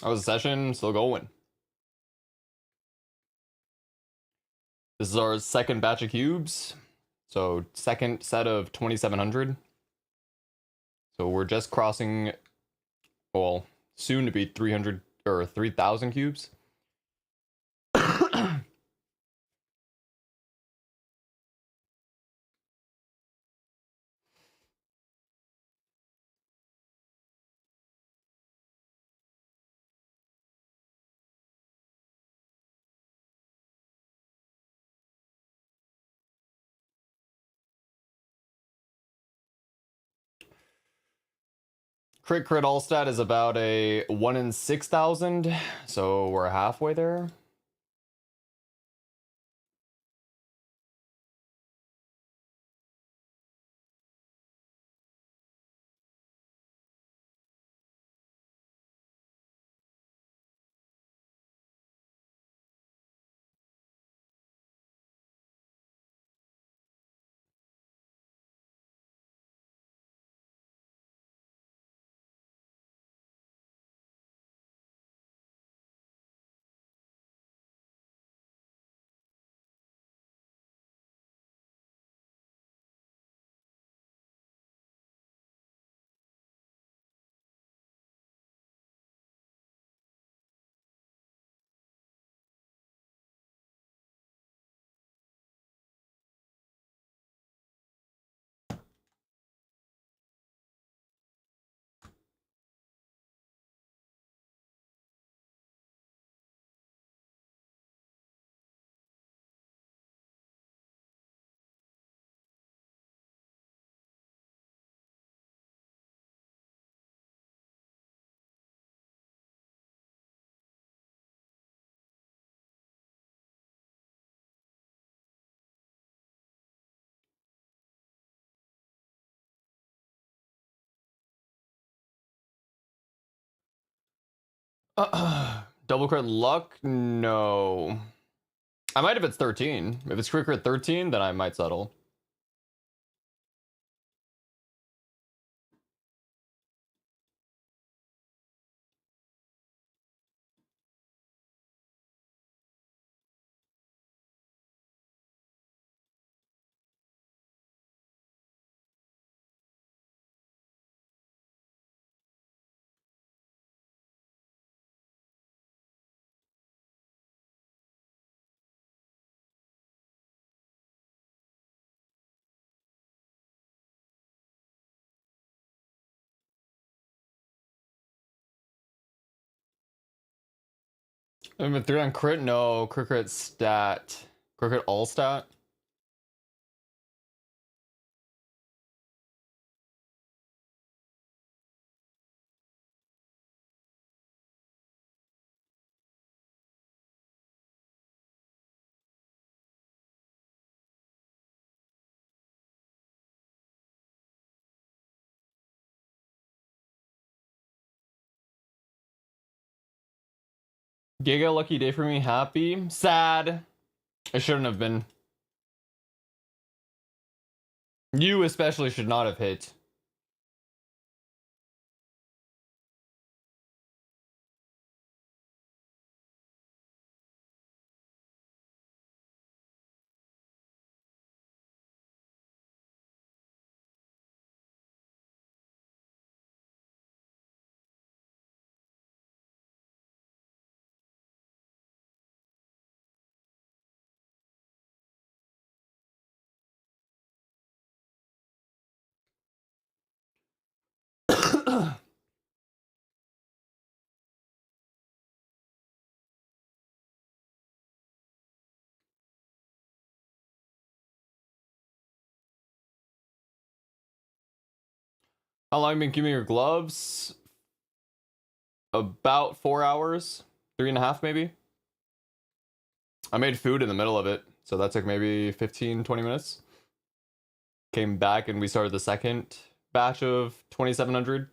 How was the session? Still going. This is our second batch of cubes. So second set of 2,700. So we're just crossing, well, soon to be 300 or 3,000 cubes. Crit all stat is about a 1 in 6,000, so we're halfway there. Double crit luck? No. I might if it's 13. If it's crit 13, then I might settle. I'm a 3 on crit? No. Crit stat. Crit all stat? Giga lucky day for me. Happy. Sad. I shouldn't have been. You especially should not have hit. How long have you been keeping your gloves? About 4 hours. 3.5 maybe. I made food in the middle of it, so that took maybe 15, 20 minutes. Came back and we started the second batch of 2,700.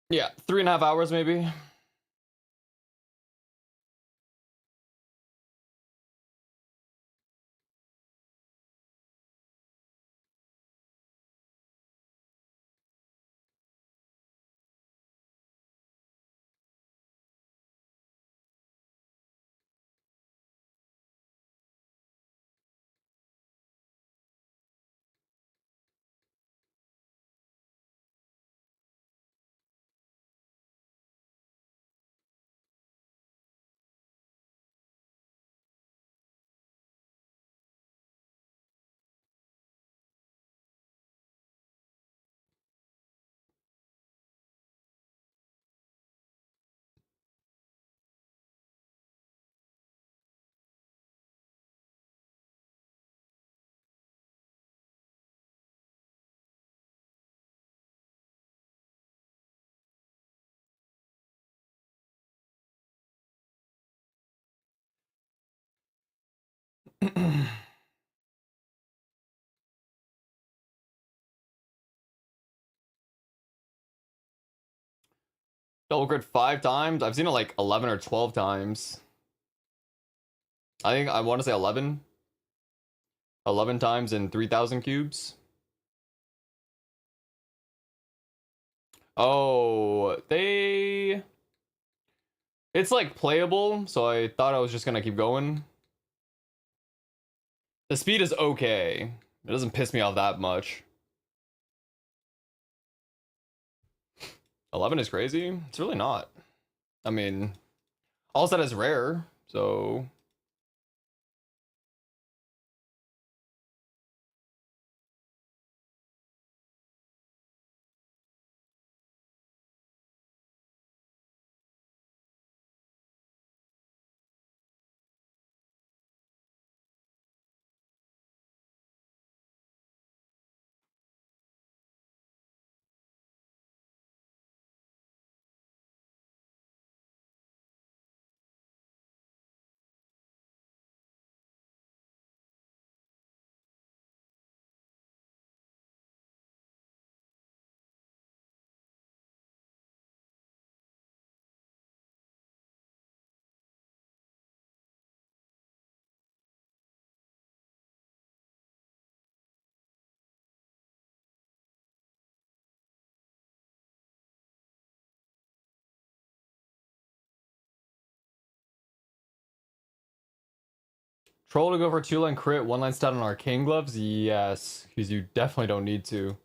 Yeah, 3.5 hours maybe. Double crit 5 times? I've seen it like 11 or 12 times. I think I want to say 11. 11 times in 3,000 cubes. Oh, they... It's like playable, so I thought I was just gonna keep going. The speed is okay. It doesn't piss me off that much. 11 is crazy? It's really not. I mean, all set is rare, so... Troll to go for 2-line crit, 1-line stat on arcane gloves? Yes, because you definitely don't need to.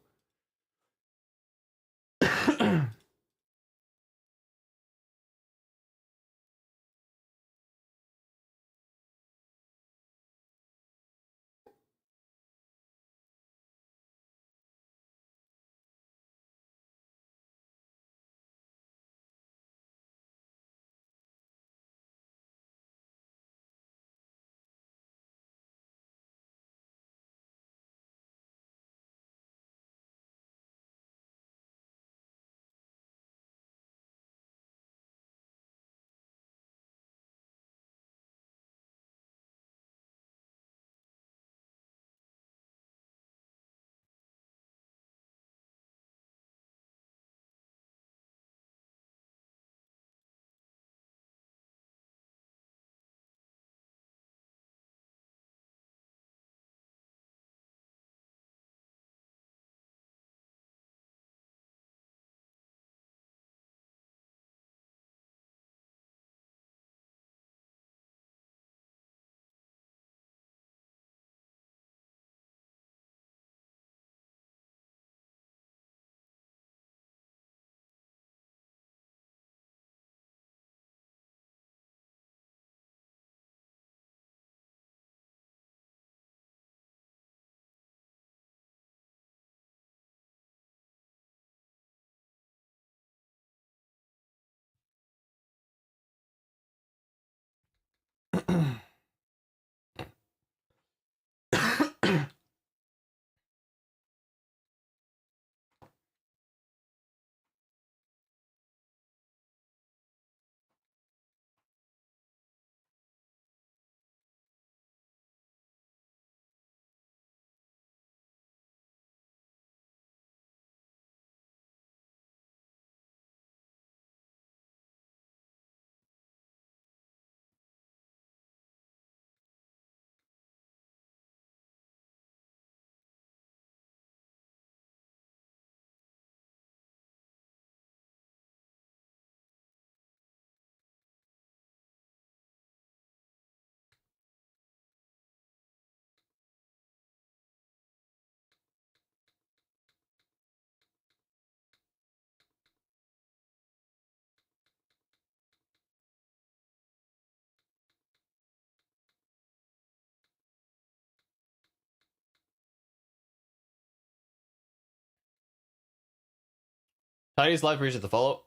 Tiny's live, appreciate the follow.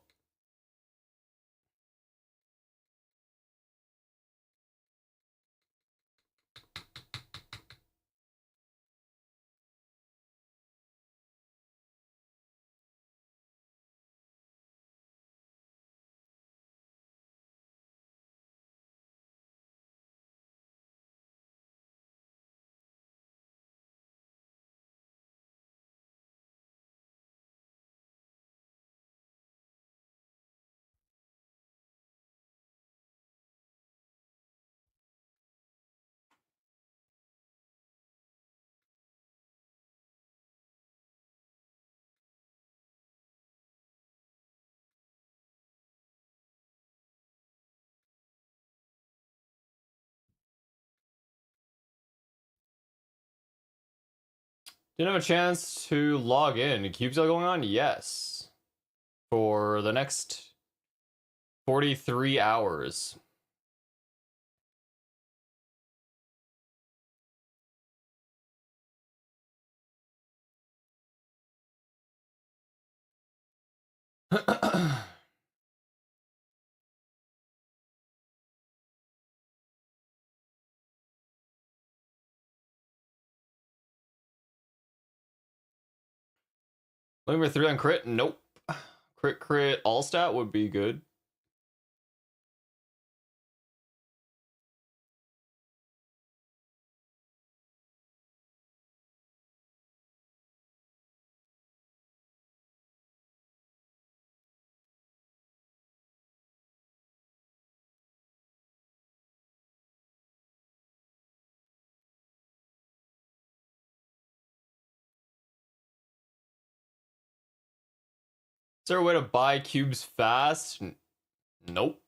Didn't have a chance to log in. Cube sale going on? Yes. For the next 43 hours. Looking for 3 on crit? Nope. Crit all stat would be good. Is there a way to buy cubes fast? Nope.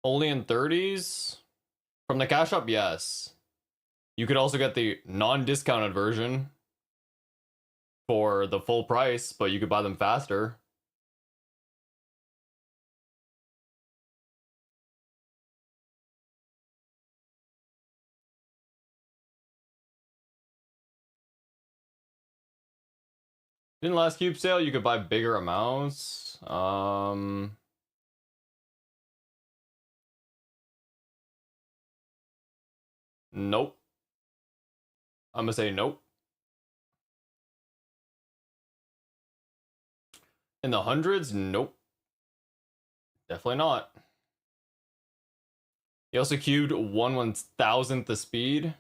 Only in 30s? From the cash shop, yes. You could also get the non-discounted version for the full price, but you could buy them faster. In the last cube sale, you could buy bigger amounts. Nope. I'm gonna say nope. In the hundreds? Nope. Definitely not. He also cubed 1/1000th the speed.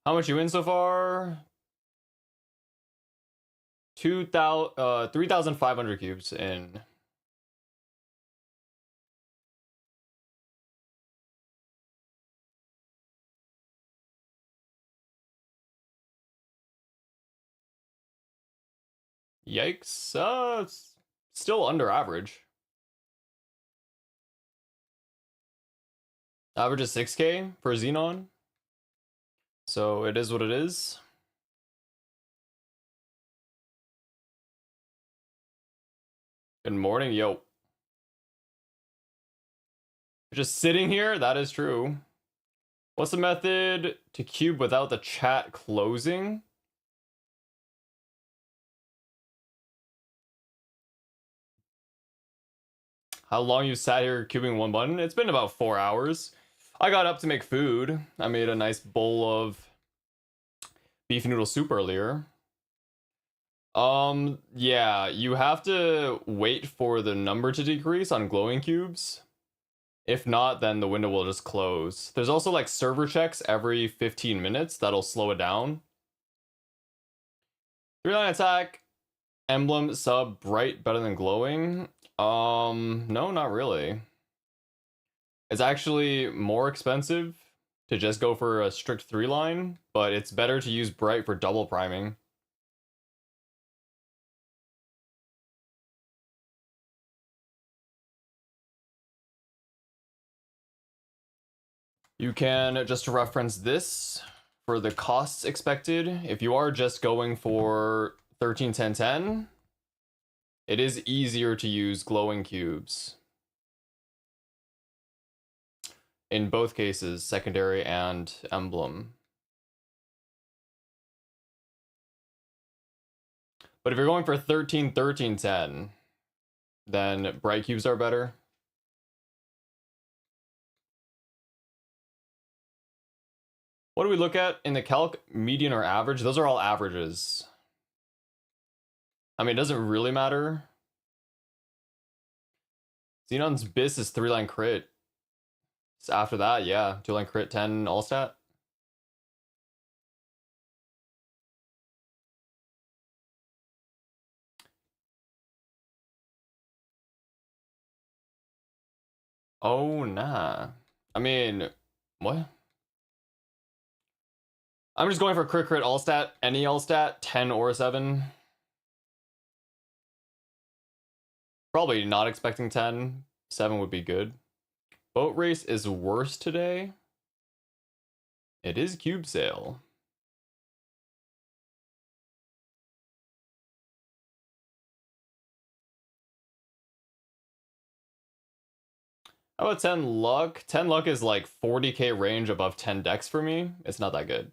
How much you win so far? 3,500 cubes in. Yikes. Still under average. Average is 6K for Xenon. So it is what it is. Good morning, yo. Just sitting here? That is true. What's the method to cube without the chat closing? How long you sat here cubing one button? It's been about 4 hours. I got up to make food. I made a nice bowl of beef noodle soup earlier. Yeah, you have to wait for the number to decrease on glowing cubes. If not, then the window will just close. There's also like server checks every 15 minutes that'll slow it down. 3-line attack, emblem, sub, bright, better than glowing. No, not really. It's actually more expensive to just go for a strict 3-line, but it's better to use bright for double priming. You can just reference this for the costs expected. If you are just going for 13, 10, 10, it is easier to use glowing cubes. In both cases, secondary and emblem. But if you're going for 13, 13, 10, then bright cubes are better. What do we look at in the calc? Median or average? Those are all averages. I mean, it doesn't really matter. Xenon's Biss is 3-line crit. So after that, yeah, 2-line crit, 10 all stat. Oh, nah. I mean, what? I'm just going for crit all stat, any all stat, 10 or 7. Probably not expecting 10. 7 would be good. Boat race is worse today. It is cube sale. How about 10 luck? 10 luck is like 40k range above 10 dex for me. It's not that good.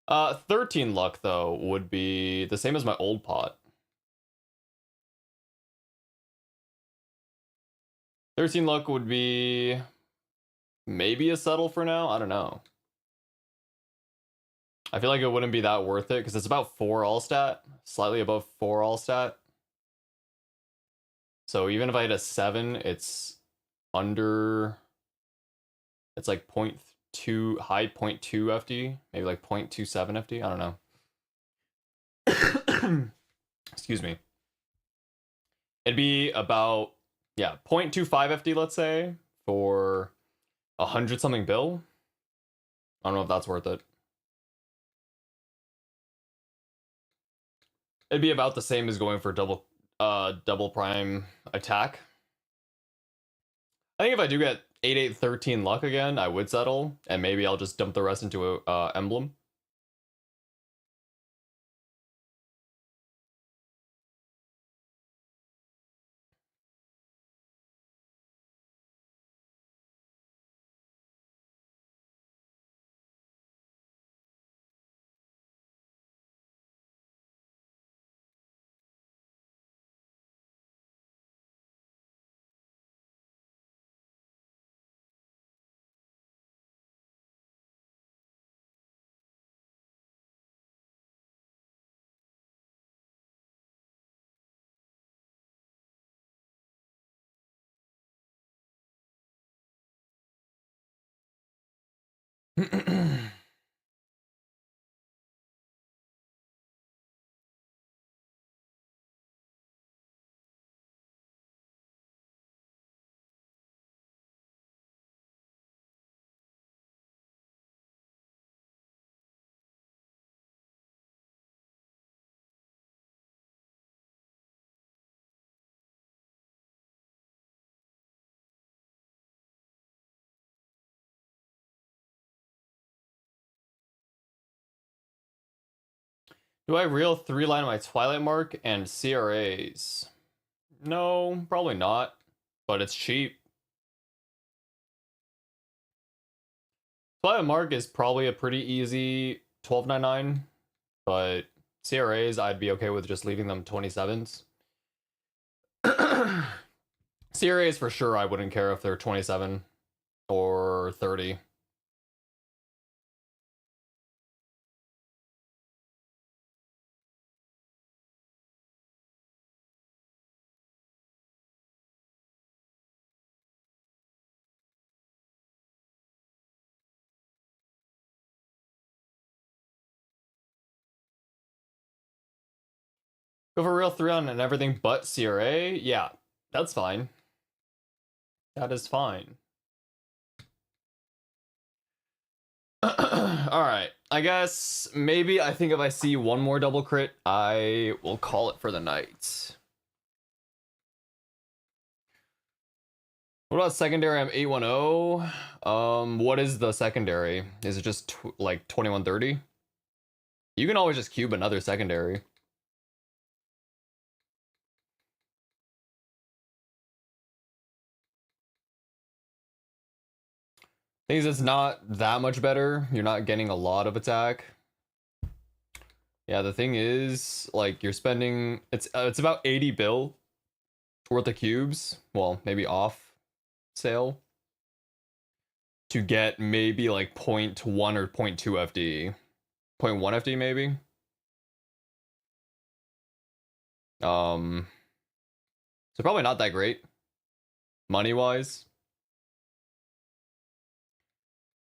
Uh, 13 luck though would be the same as my old pot. 13 luck would be maybe a settle for now. I don't know. I feel like it wouldn't be that worth it because it's about 4 all stat, slightly above 4 all stat. So even if I hit a 7, it's under. It's like 0.2, high 0.2 FD, maybe like 0.27 FD. I don't know. Excuse me. It'd be about, yeah, 0.25 FD, let's say, for 100 something bill. I don't know if that's worth it. It'd be about the same as going for double prime attack. I think if I do get 8, 8, 13 luck again, I would settle, and maybe I'll just dump the rest into a emblem. Do I reel 3-line my Twilight Mark and CRAs? No, probably not, but it's cheap. Twilight Mark is probably a pretty easy 12.99, but CRAs I'd be okay with just leaving them 27s. CRAs for sure I wouldn't care if they're 27 or 30. Go for real 3 on and everything but CRA? Yeah, that's fine. That is fine. Alright, I guess maybe I think if I see one more double crit, I will call it for the night. What about secondary? I'm 810. What is the secondary? Is it just like 2130? You can always just cube another secondary. Thing is, it's not that much better. You're not getting a lot of attack. Yeah, the thing is, like, you're spending it's about 80 bill worth of cubes. Well, maybe off sale to get maybe like 0.1 or 0.2 FD. 0.1 FD maybe. So probably not that great money wise.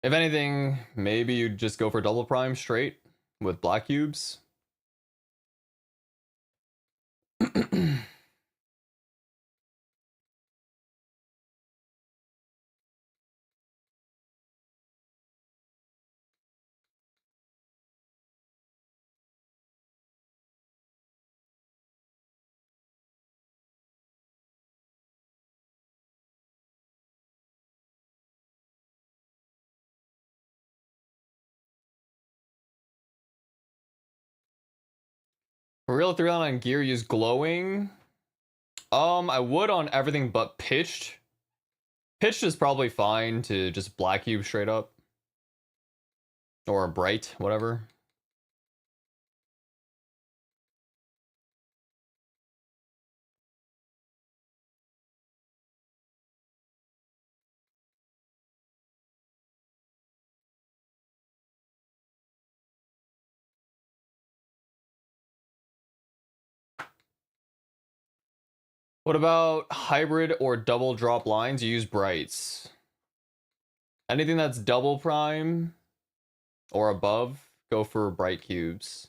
If anything, maybe you'd just go for double prime straight with black cubes. For real 3 on gear, use glowing. I would on everything but pitched. Pitched is probably fine to just black cube straight up. Or bright, whatever. What about hybrid or double drop lines? You use brights. Anything that's double prime or above, go for bright cubes.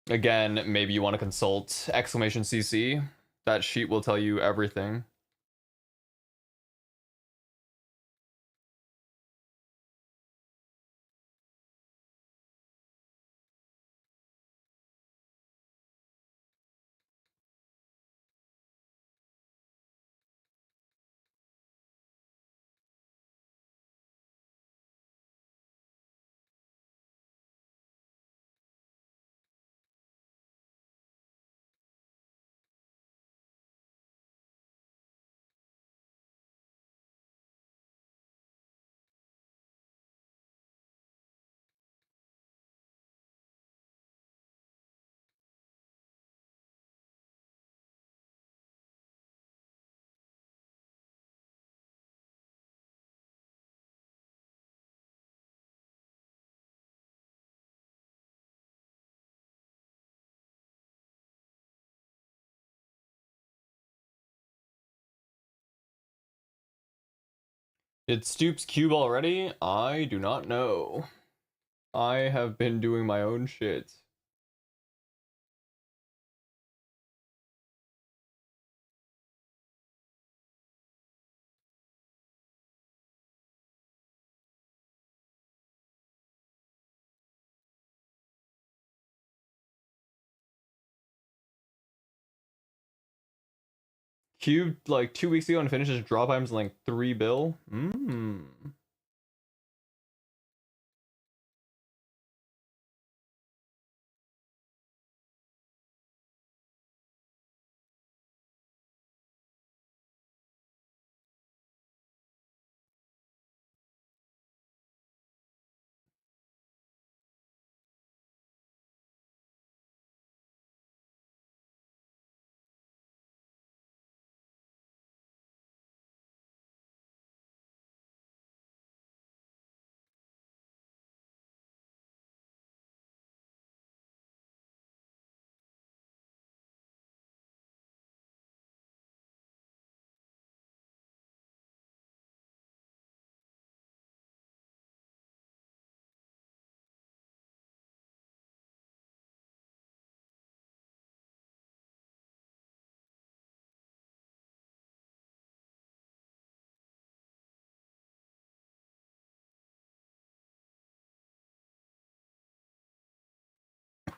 Again, maybe you want to consult exclamation CC. That sheet will tell you everything. Did Stoops cube already? I do not know. I have been doing my own shit. Cubed like 2 weeks ago and finishes drop items in like 3 bill.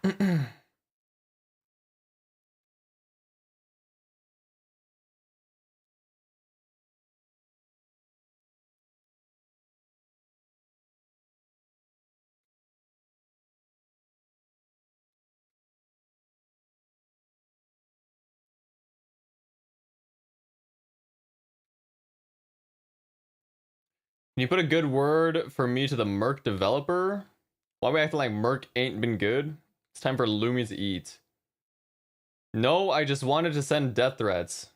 Can you put a good word for me to the Merc developer? Why are we acting like Merc ain't been good? It's time for Lumi to eat. No, I just wanted to send death threats.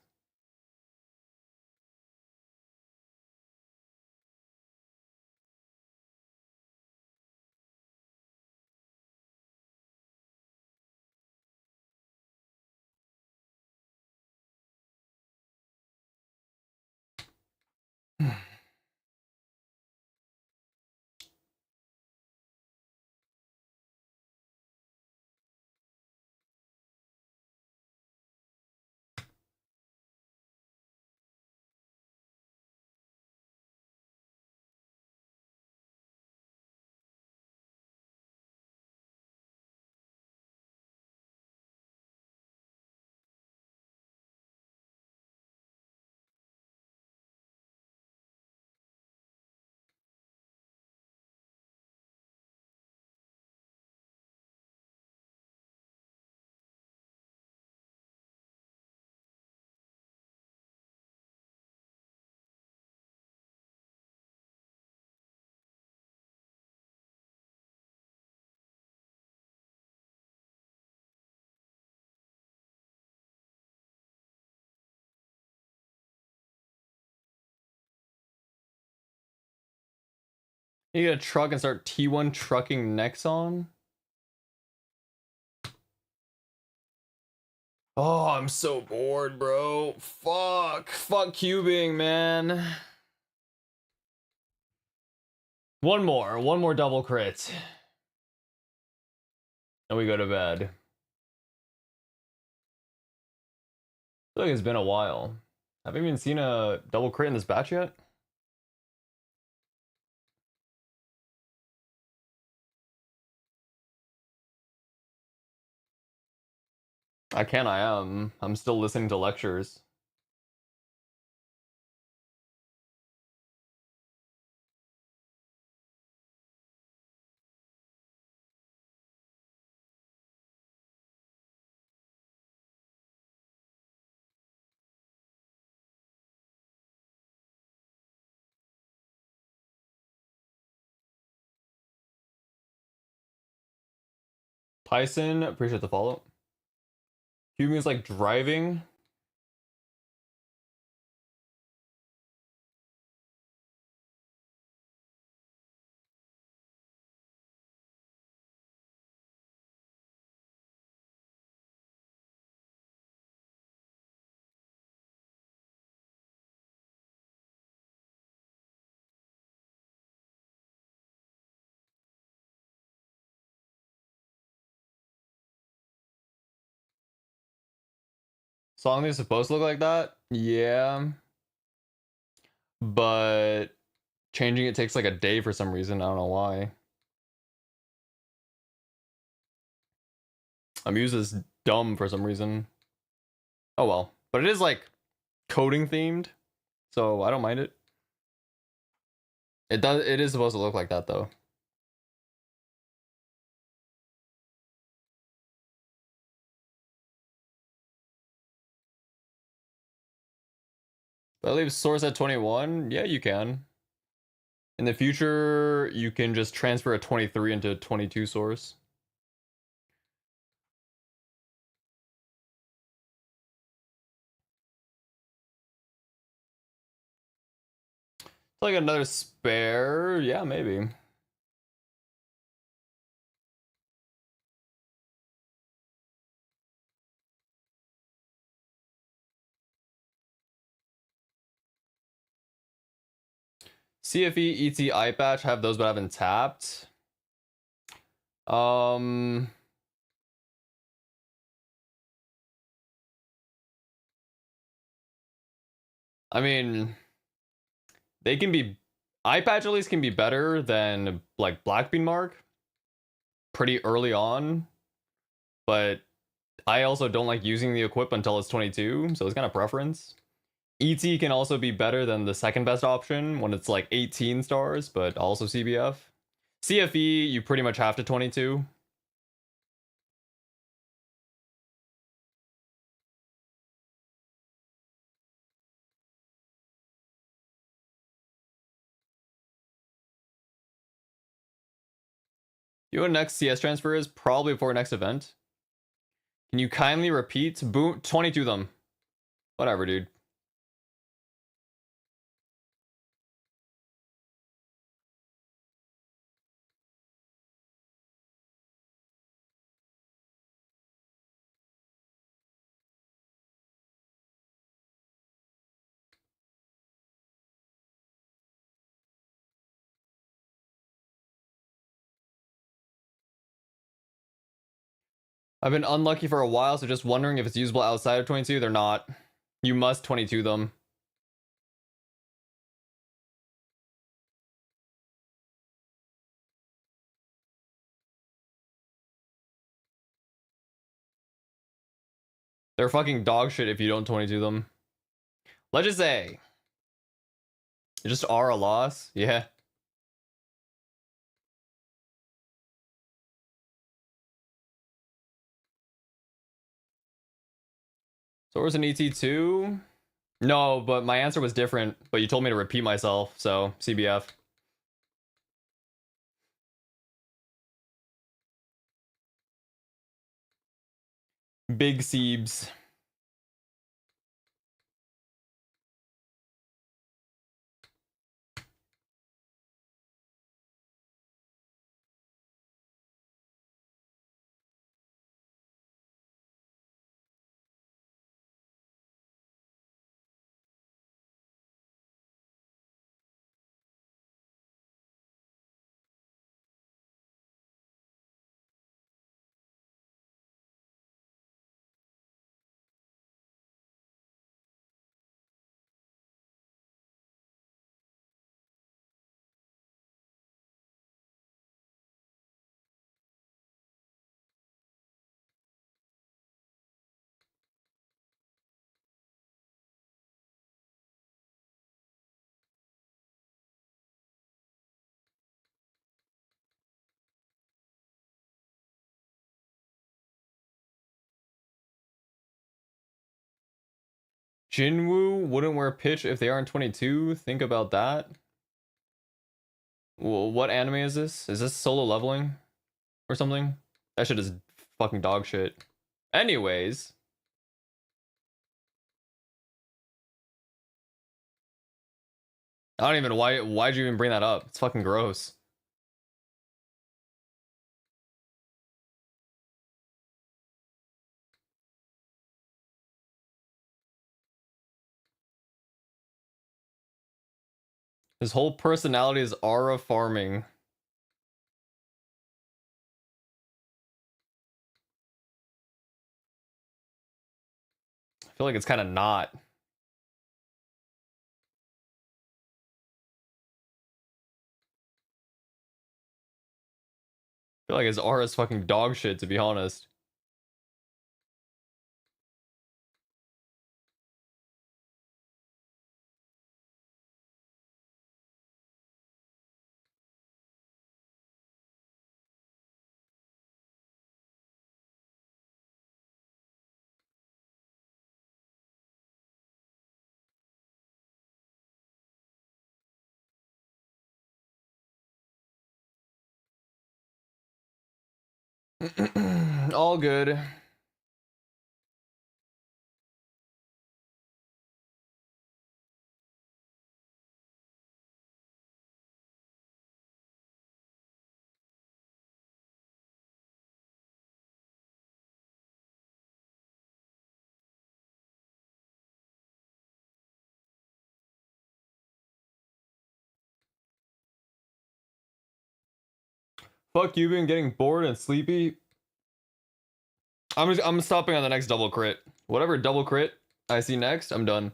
You get a truck and start T1 trucking Nexon? Oh, I'm so bored, bro. Fuck. Fuck cubing, man. One more double crit. And we go to bed. I feel like it's been a while. Have you even seen a double crit in this batch yet? I am. I'm still listening to lectures. Tyson, appreciate the follow. Cubing is like driving. Song is supposed to look like that? Yeah. But changing it takes like a day for some reason. I don't know why. Amuse is dumb for some reason. Oh well. But it is like coding themed. So I don't mind it. It is supposed to look like that though. But I leave source at 21. Yeah, you can. In the future, you can just transfer a 23 into 22 source. It's like another spare. Yeah, maybe. CFE, ET, eye patch, have those but haven't tapped. I mean, they can be eye patch at least can be better than like Blackbean Mark pretty early on. but I also don't like using the equip until it's 22, so it's kind of preference. ET can also be better than the second best option when it's like 18 stars, but also CBF. CFE, you pretty much have to 22. You know what next CS transfer is? Probably before next event. Can you kindly repeat? Boom, 22 them. Whatever, dude. I've been unlucky for a while, so just wondering if it's usable outside of 22. They're not. You must 22 them. They're fucking dog shit if you don't 22 them. Let's just say. Just are a loss? Yeah. So was an ET2? No, but my answer was different. But you told me to repeat myself, so CBF. Big Siebes. Jinwoo wouldn't wear pitch if they aren't 22. Think about that. What anime is this? Is this Solo Leveling or something? That shit is fucking dog shit. Anyways. I don't even why'd you even bring that up? It's fucking gross. His whole personality is aura farming. I feel like it's kind of not. I feel like his aura is fucking dog shit, to be honest. All good. Fuck you, been getting bored and sleepy. I'm stopping on the next double crit. Whatever double crit I see next, I'm done.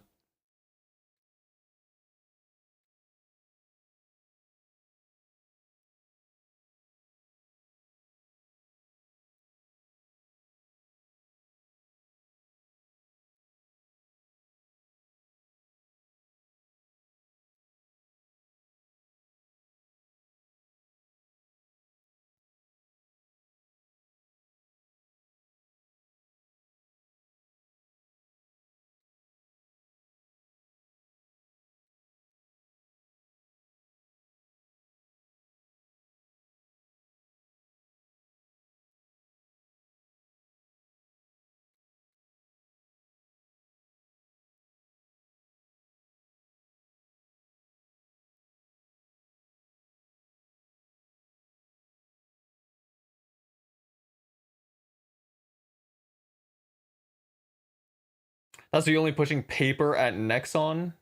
That's you only pushing paper at Nexon?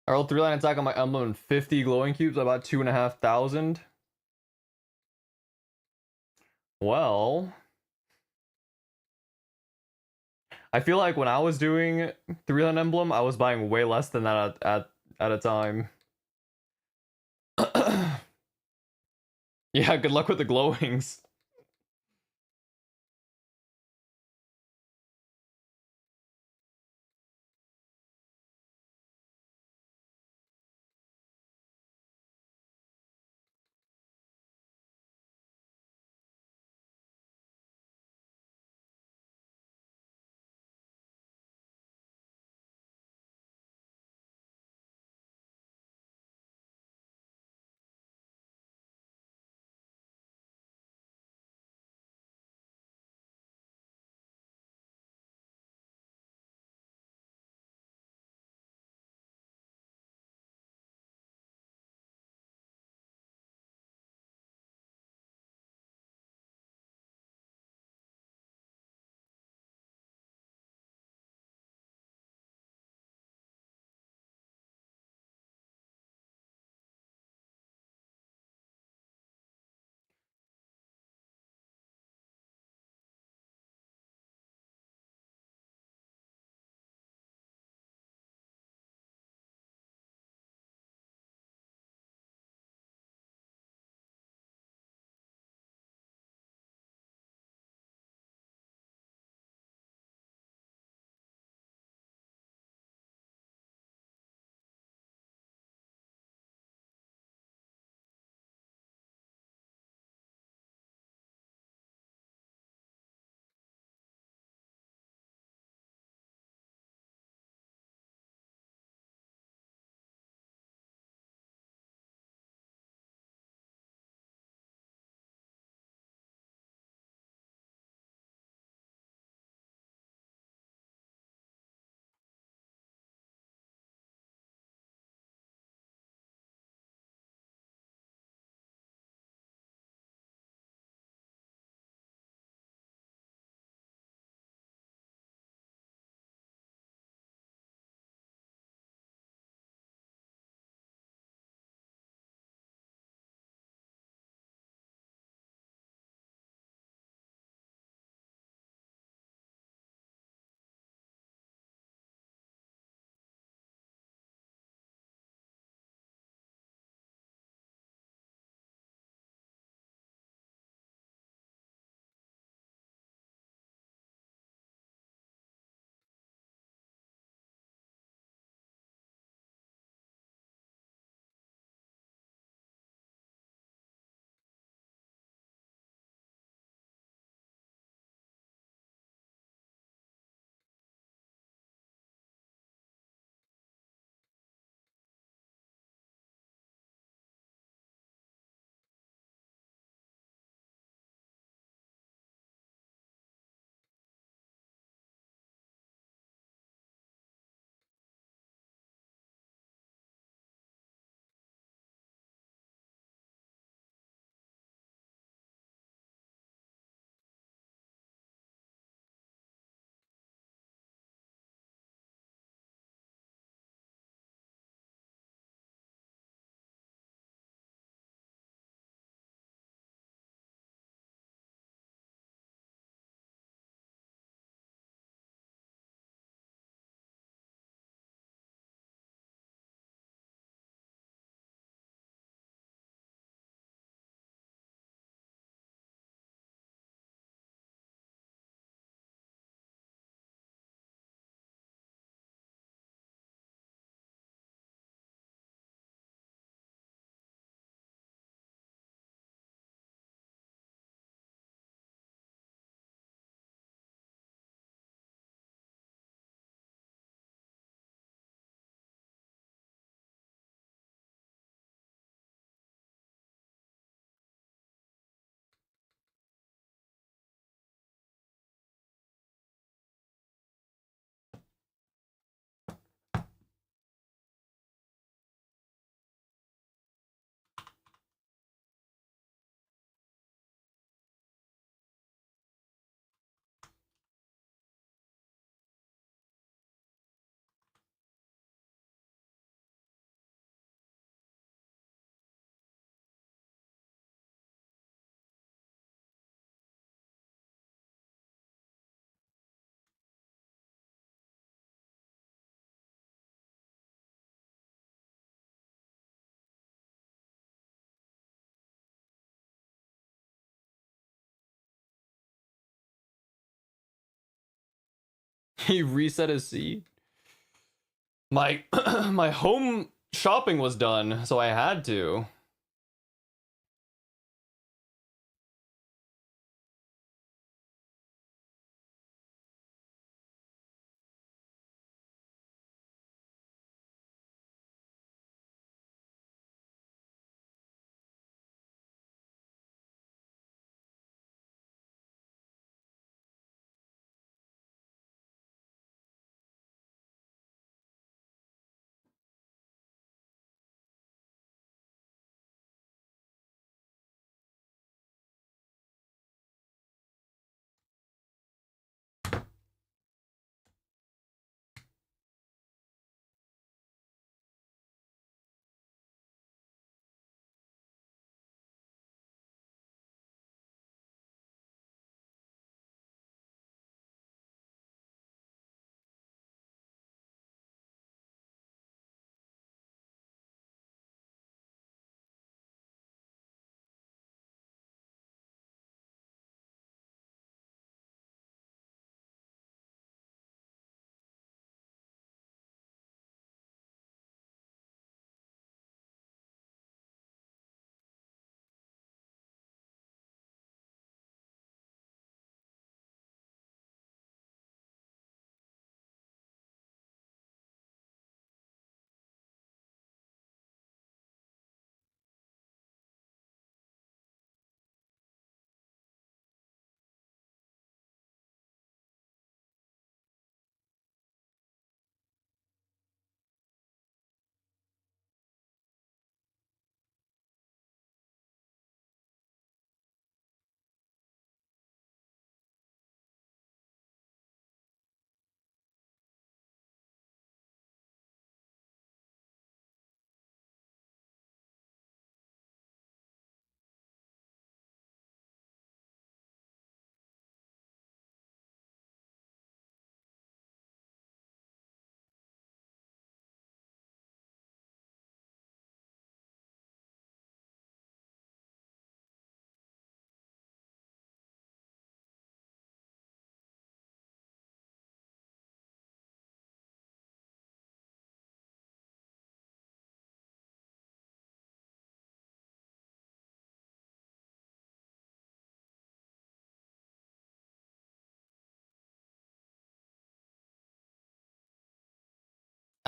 I rolled 3-line attack on my emblem and 50 glowing cubes, about 2,500. Well, I feel like when I was doing 3-line emblem, I was buying way less than that at a time. Yeah, good luck with the glowings. He reset his seed. My my home shopping was done, so I had to.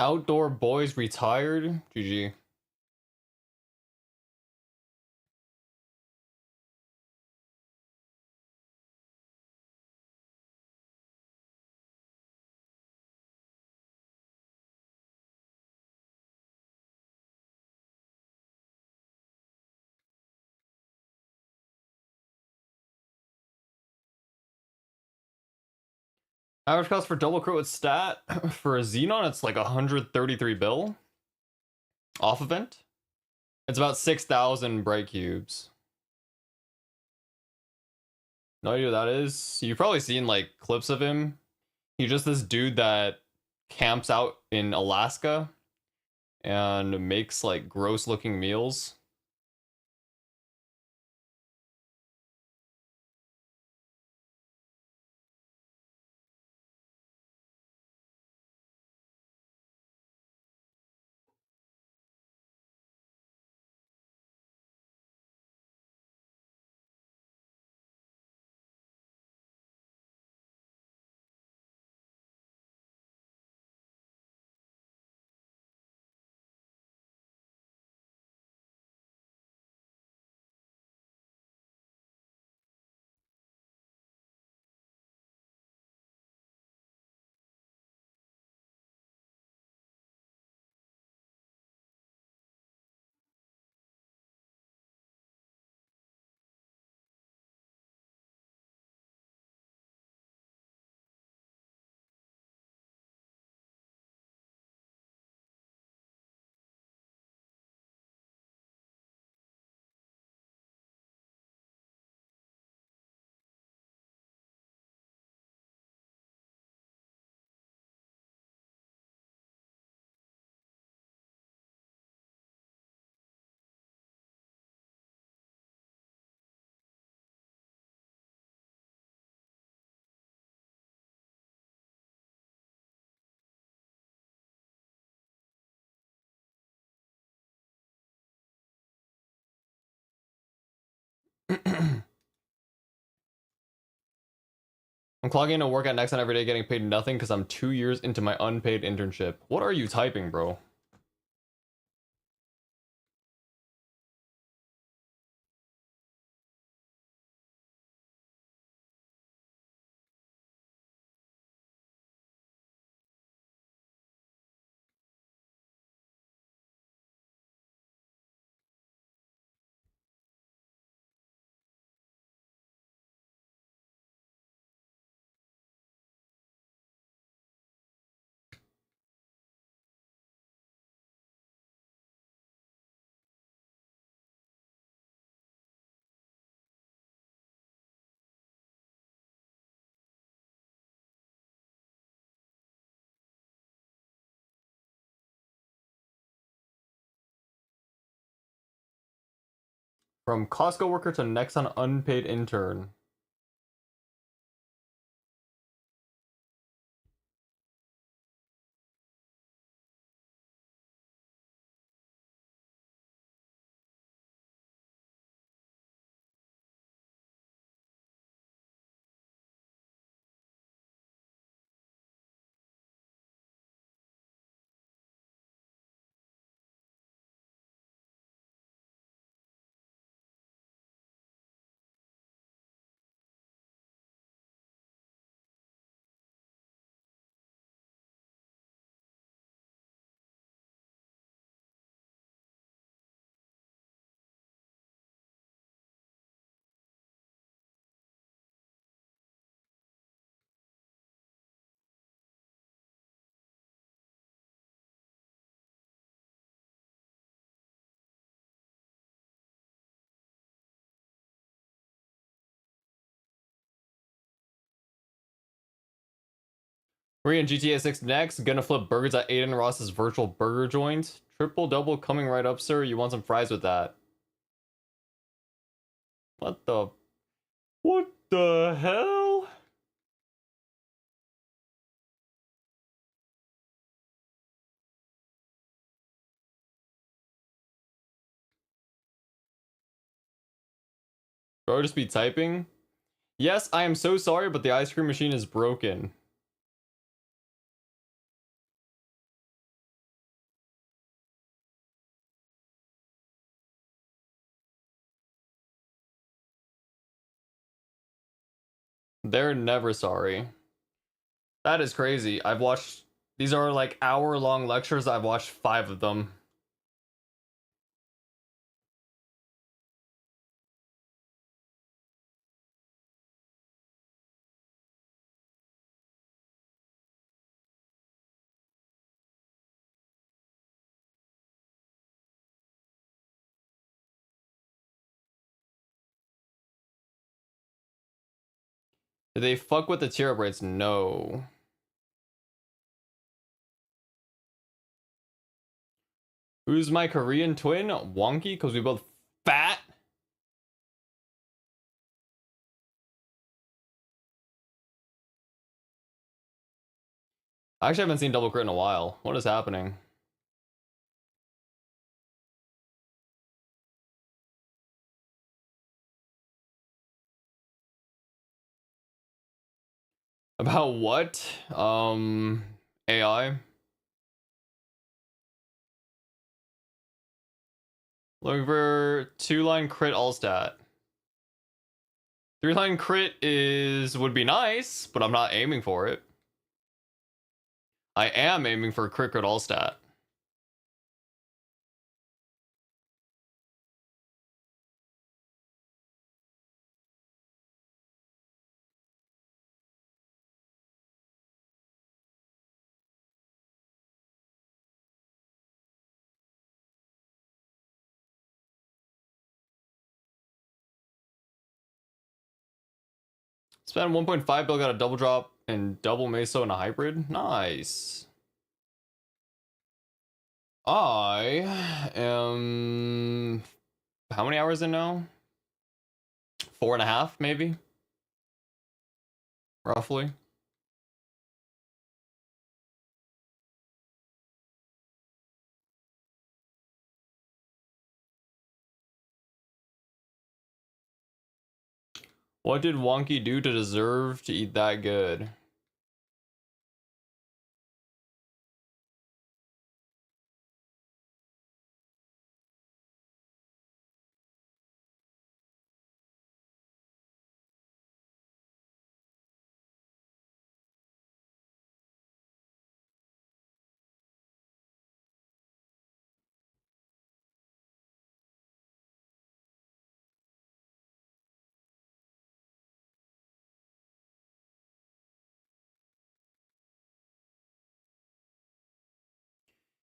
Outdoor boys retired. GG. Average cost for double crit with stat for a Xenon, it's like 133 bill off event. It's about 6,000 bright cubes. No idea who that is. You've probably seen like clips of him. He's just this dude that camps out in Alaska and makes like gross looking meals. I'm clogging into work at Nexon every day getting paid nothing because I'm 2 years into my unpaid internship. What are you typing, bro? From Costco worker to Nexon unpaid intern. Korean GTA 6 next. Gonna flip burgers at Aiden Ross's virtual burger joint. Triple double coming right up, sir. You want some fries with that? What the? What the hell? Bro, just be typing. Yes, I am so sorry, but the ice cream machine is broken. They're never sorry. That is crazy. I've watched, these are like hour-long lectures. I've watched 5 of them. Did they fuck with the tier up rates? No. Who's my Korean twin? Wonky? Because we both fat? I actually haven't seen Double Crit in a while. What is happening? About what? AI? Looking for 2-line crit all stat. 3-line crit would be nice, but I'm not aiming for it. I am aiming for crit all stat. Spend 1.5 bill, got a double drop and double meso and a hybrid. Nice. I am how many hours in now? 4.5 maybe, roughly. What did Wonky do to deserve to eat that good?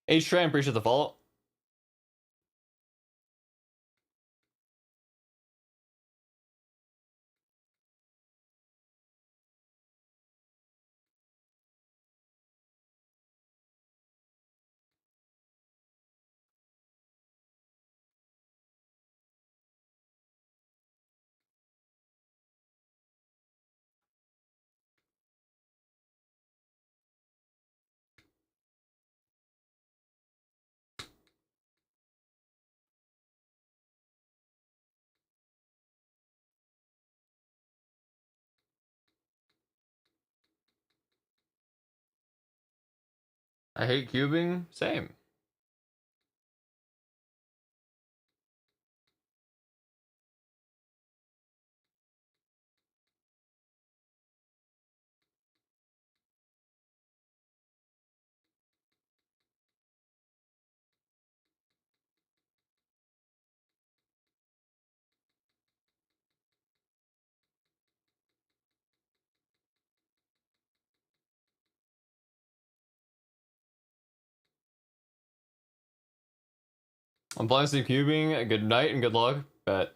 H-Tran, appreciate the follow. I hate cubing. Same. I'm playing some cubing. Good night and good luck. Bet.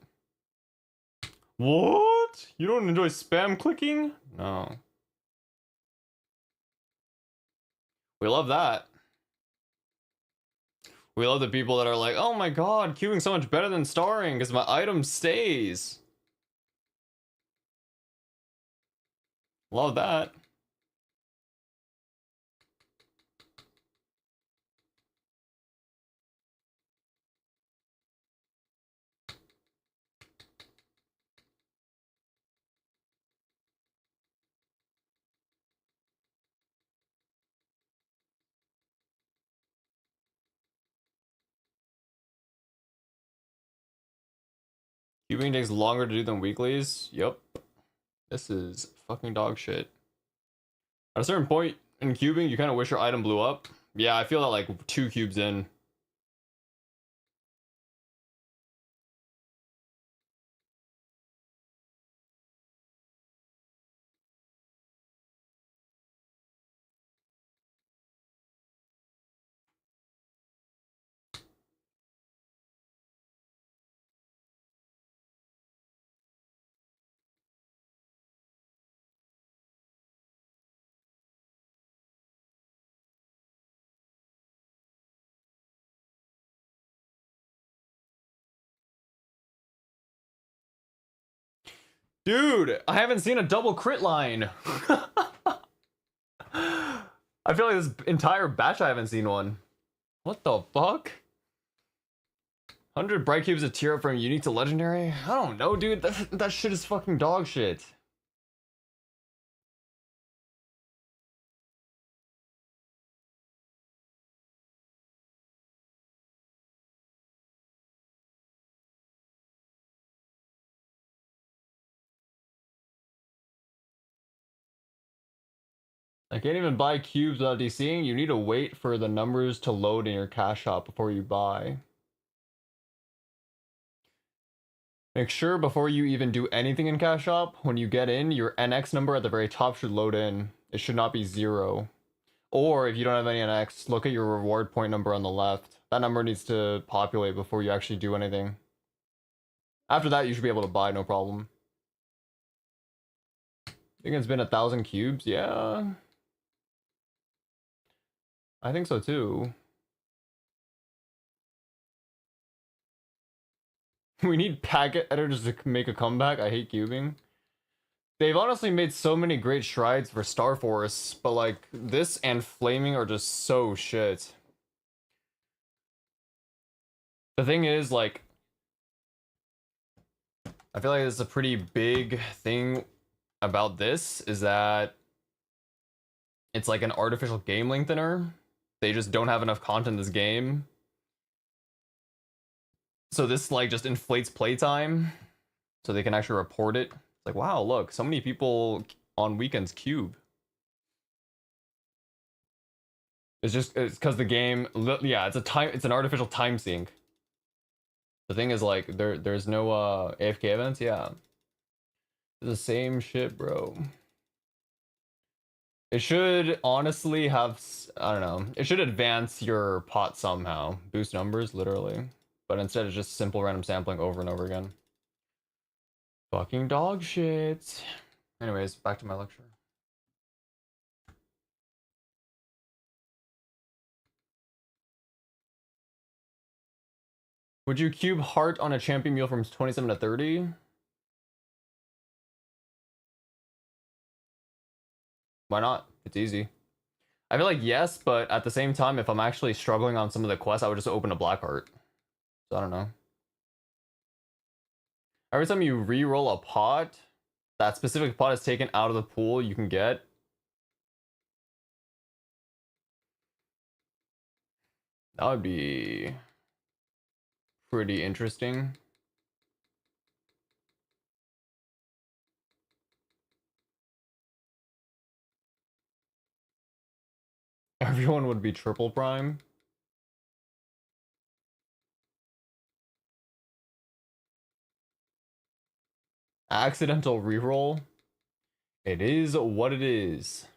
What? You don't enjoy spam clicking? No. We love that. We love the people that are like, oh my god, queuing so much better than starring because my item stays. Love that. Queuing takes longer to do than weeklies. Yep. This is fucking dog shit. At a certain point in cubing, you kind of wish your item blew up. Yeah, I feel that like 2 cubes in. Dude, I haven't seen a double crit line. I feel like this entire batch I haven't seen one. What the fuck? 100 bright cubes a tier up from unique to legendary? I don't know, dude. That shit is fucking dog shit. I can't even buy cubes without DCing. You need to wait for the numbers to load in your cash shop before you buy. Make sure before you even do anything in cash shop, when you get in, your NX number at the very top should load in. It should not be 0. Or if you don't have any NX, look at your reward point number on the left. That number needs to populate before you actually do anything. After that, you should be able to buy, no problem. I think it's been 1,000 cubes, yeah. I think so too. We need packet editors to make a comeback. I hate cubing. They've honestly made so many great strides for Star Force, but like this and Flaming are just so shit. The thing is, like, I feel like it's a pretty big thing about this is that it's like an artificial game lengthener. They just don't have enough content in this game. So this like just inflates playtime so they can actually report it. It's like, wow, look, so many people on weekends cube. It's because the game, yeah, it's an artificial time sink. The thing is like there's no AFK events, yeah. It's the same shit, bro. It should honestly have, I don't know, it should advance your pot somehow. Boost numbers, literally. But instead it's just simple random sampling over and over again. Fucking dog shit. Anyways, back to my lecture. Would you cube heart on a champion meal from 27 to 30? Why not? It's easy. I feel like yes, but at the same time, if I'm actually struggling on some of the quests, I would just open a black heart. So I don't know. Every time you re-roll a pot, that specific pot is taken out of the pool you can get. That would be pretty interesting. Everyone would be triple prime. Accidental reroll. It is what it is.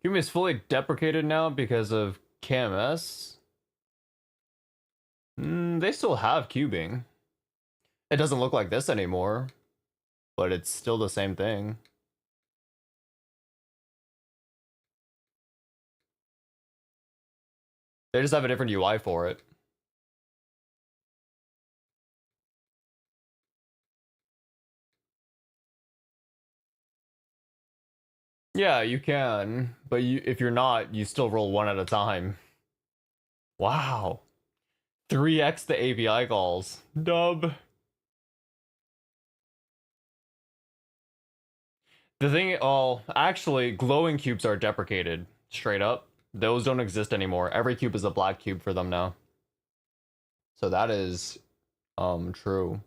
Human is fully deprecated now because of KMS. They still have cubing. It doesn't look like this anymore, but it's still the same thing. They just have a different UI for it. Yeah, you can, but if you're not, you still roll one at a time. Wow. 3x the API calls. Dub. The thing, oh, actually, glowing cubes are deprecated. Straight up. Those don't exist anymore. Every cube is a black cube for them now. So that is, true.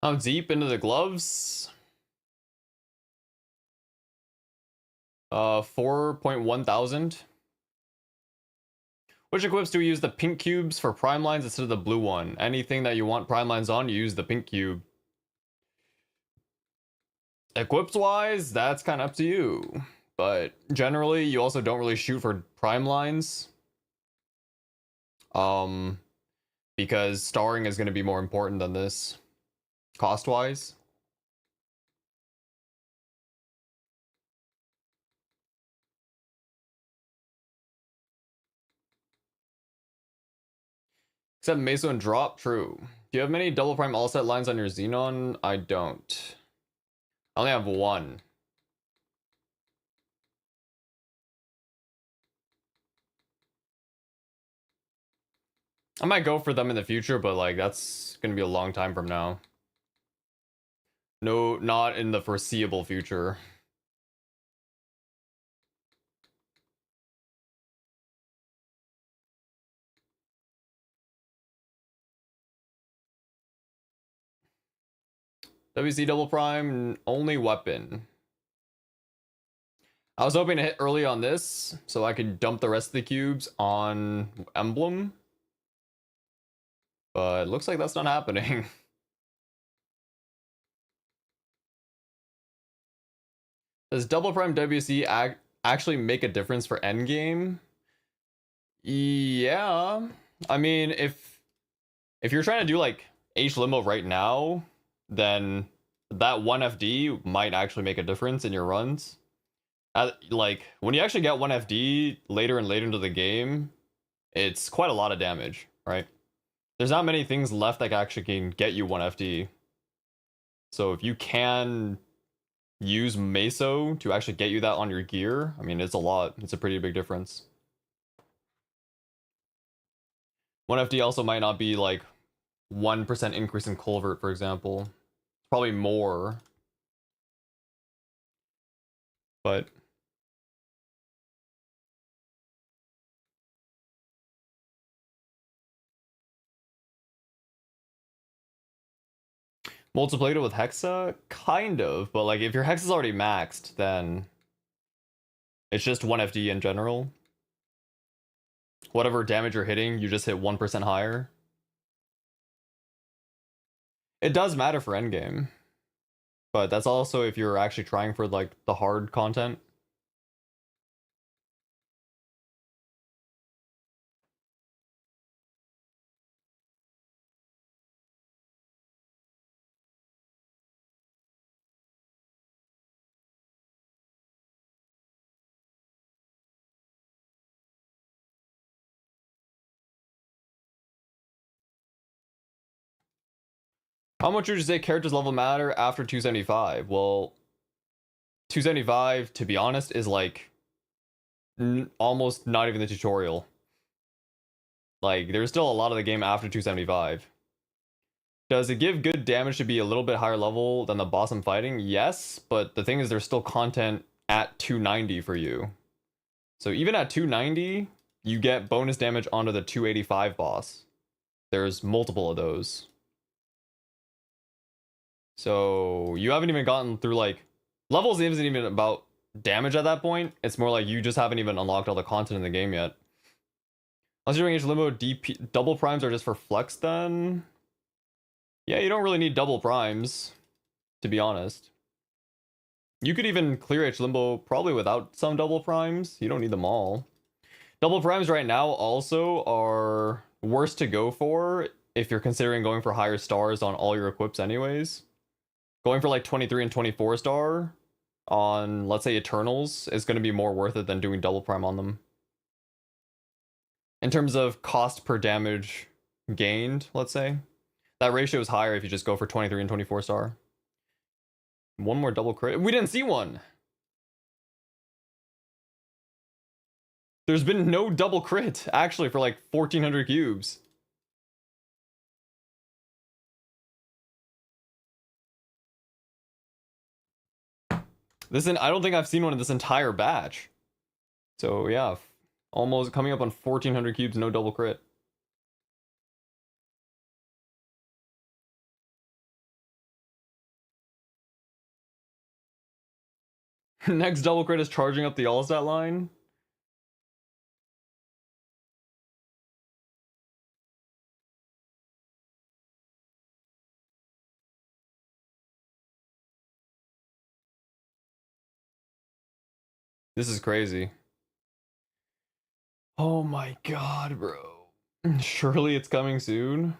How deep into the gloves? 4.1 thousand. Which equips do we use the pink cubes for prime lines instead of the blue one? Anything that you want prime lines on, you use the pink cube. Equips wise, that's kind of up to you. But generally, you also don't really shoot for prime lines. Because starring is going to be more important than this, cost-wise. Except Meso and Drop, true. Do you have many double prime all set lines on your Xenon? I don't. I only have one. I might go for them in the future, but like that's gonna be a long time from now. No, not in the foreseeable future. WC double prime, only weapon. I was hoping to hit early on this, so I could dump the rest of the cubes on Emblem. But it looks like that's not happening. Does double prime WC actually make a difference for endgame? Yeah. I mean, if you're trying to do like H limo right now, then that 1 FD might actually make a difference in your runs. Like when you actually get 1 FD later and later into the game, it's quite a lot of damage, right? There's not many things left that actually can get you 1 FD. So if you can use Meso to actually get you that on your gear, I mean, it's a lot. It's a pretty big difference. 1 FD also might not be like 1% increase in culvert, for example. Probably more. But multiplied with Hexa? Kind of, but like if your Hex is already maxed, then it's just 1 FD in general. Whatever damage you're hitting, you just hit 1% higher. It does matter for endgame. But that's also if you're actually trying for like the hard content. How much would you say characters level matter after 275? Well, 275, to be honest, is like almost not even the tutorial. Like, there's still a lot of the game after 275. Does it give good damage to be a little bit higher level than the boss I'm fighting? Yes, but the thing is there's still content at 290 for you. So even at 290, you get bonus damage onto the 285 boss. There's multiple of those. So you haven't even gotten through like levels isn't even about damage at that point. It's more like you just haven't even unlocked all the content in the game yet. Unless you're doing H limbo, DP double primes are just for flex then. Yeah, you don't really need double primes, to be honest. You could even clear H limbo probably without some double primes. You don't need them all. Double primes right now also are worse to go for if you're considering going for higher stars on all your equips anyways. Going for like 23 and 24 star on, let's say, Eternals is going to be more worth it than doing double prime on them. In terms of cost per damage gained, let's say, that ratio is higher if you just go for 23 and 24 star. One more double crit. We didn't see one. There's been no double crit, actually, for like 1,400 cubes. I don't think I've seen one in this entire batch. So yeah, almost coming up on 1,400 cubes, no double crit. Next double crit is charging up the all-stat line. This is crazy. Oh my god, bro. Surely it's coming soon.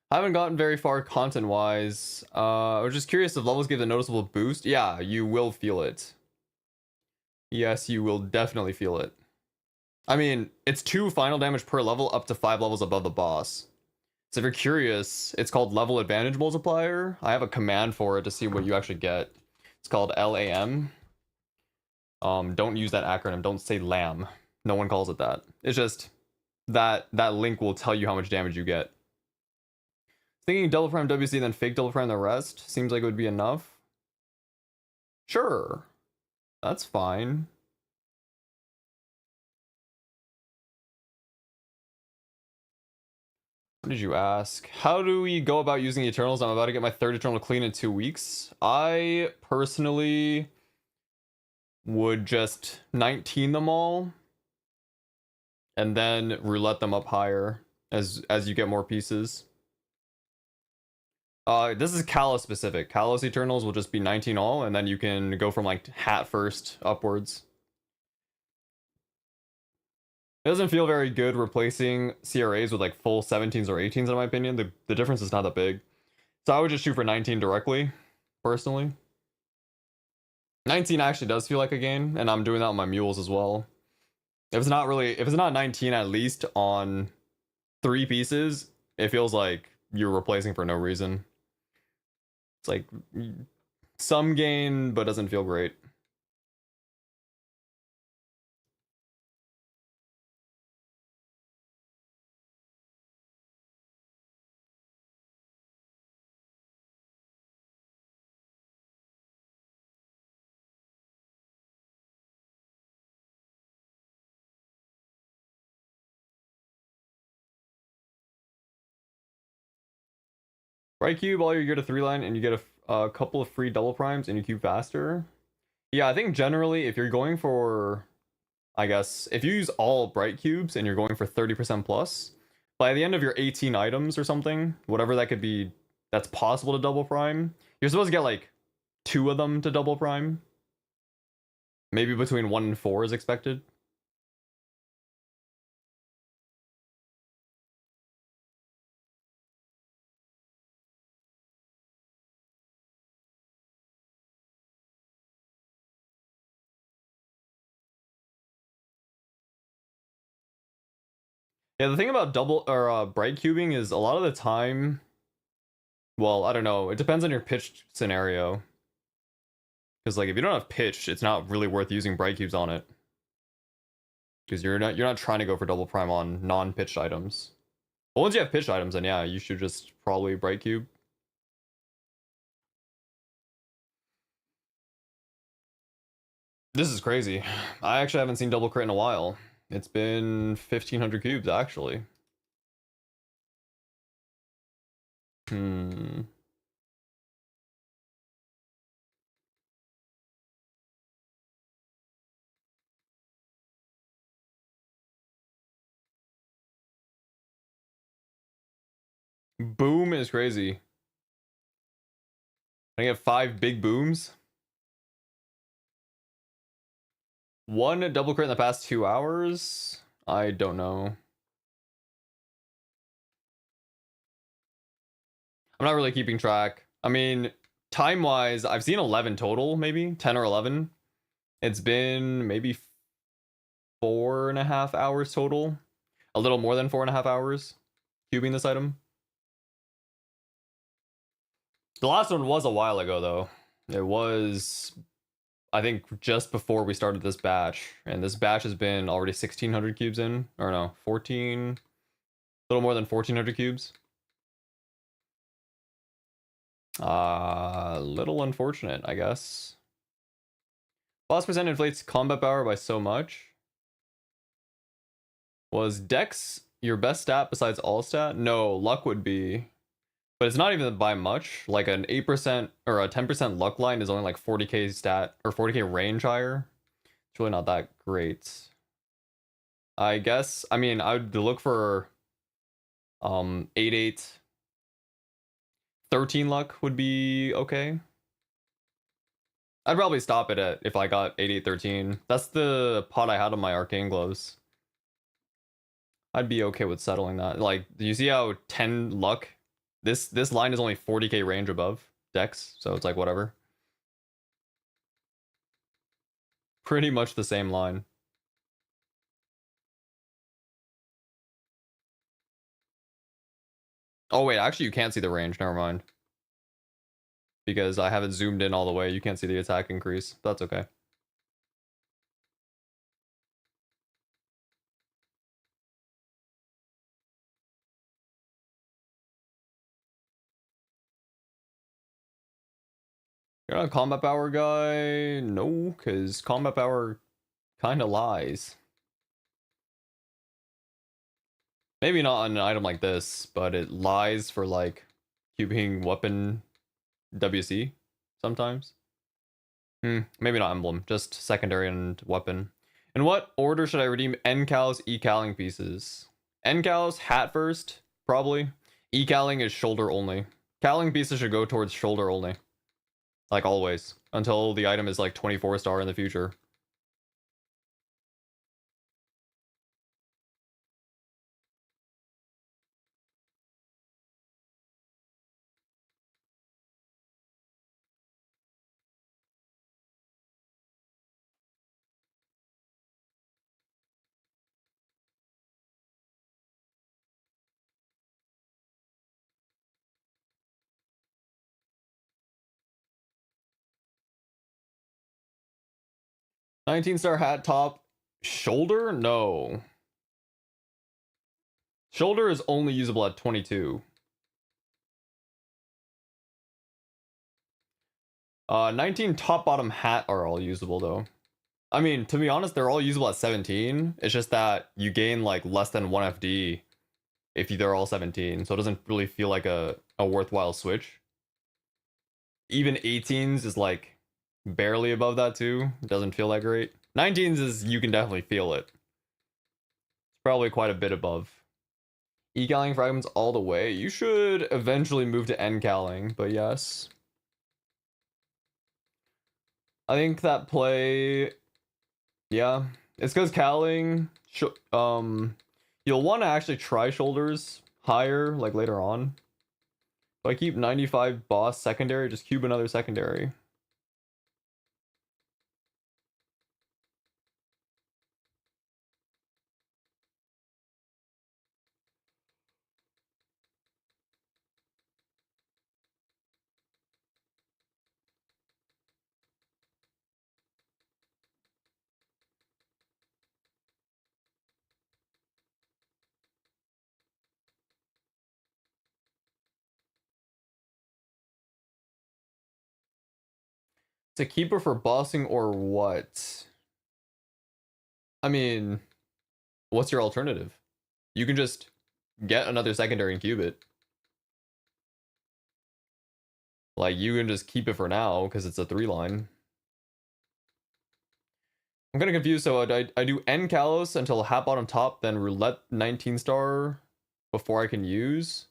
I haven't gotten very far content-wise. I was just curious if levels give a noticeable boost. Yeah, you will feel it. Yes, you will definitely feel it. I mean, it's 2 final damage per level up to 5 levels above the boss. So if you're curious, it's called Level Advantage Multiplier. I have a command for it to see what you actually get. It's called LAM. Don't use that acronym. Don't say LAM. No one calls it that. It's just that link will tell you how much damage you get. Thinking double prime WC then fake double prime the rest seems like it would be enough. Sure. That's fine. What did you ask? How do we go about using the Eternals? I'm about to get my 3rd Eternal clean in 2 weeks. I personally would just 19 them all and then roulette them up higher as you get more pieces. This is Kalos specific. Kalos Eternals will just be 19 all, and then you can go from like hat first upwards. It doesn't feel very good replacing CRAs with like full 17s or 18s in my opinion. The difference is not that big. So I would just shoot for 19 directly, personally. 19 actually does feel like a gain, and I'm doing that on my mules as well. If it's not 19 at least on 3 pieces, it feels like you're replacing for no reason. It's like some gain, but doesn't feel great. Right cube, all your gear to 3 line, and you get a couple of free double primes, and you cube faster. Yeah, I think generally, if you're going for, I guess, if you use all bright cubes and you're going for 30% plus, by the end of your 18 items or something, whatever that could be, that's possible to double prime, you're supposed to get like 2 of them to double prime. Maybe between 1 and 4 is expected. Yeah, the thing about double or bright cubing is a lot of the time, well, I don't know, it depends on your pitched scenario. Because like if you don't have pitched, it's not really worth using bright cubes on it. Because you're not trying to go for double prime on non-pitched items. But once you have pitched items, then yeah, you should just probably bright cube. This is crazy. I actually haven't seen double crit in a while. It's been 1500 cubes actually. Boom is crazy. I get 5 big booms. 1 double crit in the past 2 hours? I don't know. I'm not really keeping track. I mean, time-wise, I've seen 11 total, maybe 10 or 11. It's been maybe 4.5 hours total. A little more than 4.5 hours cubing this item. The last one was a while ago, though. It was, I think, just before we started this batch. And this batch has been already 1,600 cubes in. Or no, 14... A little more than 1,400 cubes. Little unfortunate, I guess. Boss percent inflates combat power by so much. Was Dex your best stat besides all stat? No, luck would be, but it's not even by much. Like an 8% or a 10% luck line is only like 40k stat or 40k range higher. It's really not that great. I guess, I mean, I would look for 8 13 luck would be okay. I'd probably stop it at if I got 8 13. That's the pot I had on my arcane gloves. I'd be okay with settling that. Like, do you see how 10 luck? This line is only 40k range above Dex, so it's like whatever. Pretty much the same line. Oh wait, actually you can't see the range, never mind. Because I haven't zoomed in all the way, you can't see the attack increase. That's okay. You're not a combat power guy? No, because combat power kind of lies. Maybe not on an item like this, but it lies for like cubing weapon WC sometimes. Maybe not emblem, just secondary and weapon. In what order should I redeem N-Cal's E-Calling pieces? N-Cal's hat first, probably. E-Calling is shoulder only. Calling pieces should go towards shoulder only. Like always. Until the item is like 24 star in the future. $19 hat top. Shoulder? No. Shoulder is only usable at 22. 19 top bottom hat are all usable though. I mean, to be honest, they're all usable at 17. It's just that you gain like less than 1 FD if they're all 17. So it doesn't really feel like a worthwhile switch. Even 18s is like barely above that too. It doesn't feel that great. 19s is, you can definitely feel it. It's probably quite a bit above. E-calling fragments all the way. You should eventually move to N-calling, but yes. I think that play, yeah, it's because calling, you'll want to actually try shoulders higher, like later on. If I keep 95 boss secondary, just cube another secondary. To keeper for bossing or what? I mean, what's your alternative? You can just get another secondary and cube it. Like, you can just keep it for now, because it's a 3-line. I'm kind of confused, so I do N Kalos until hat bottom top, then roulette 19-star before I can use.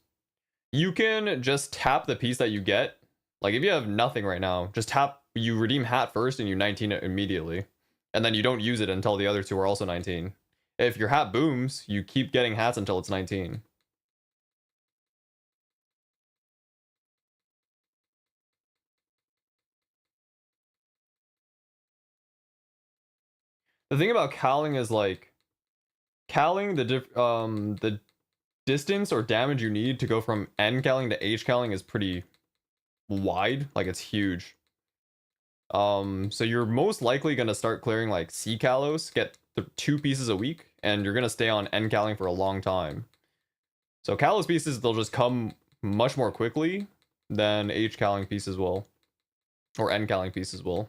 You can just tap the piece that you get. Like, if you have nothing right now, just tap, you redeem hat first and you 19 it immediately. And then you don't use it until the other two are also 19. If your hat booms, you keep getting hats until it's 19. The thing about cowling is like, cowling, the distance or damage you need to go from N cowling to H cowling is pretty wide, like it's huge. So you're most likely gonna start clearing like C Kalos, get the 2 pieces a week, and you're gonna stay on N cowling for a long time. So Kalos pieces, they'll just come much more quickly than H cowling pieces will, or N cowling pieces will.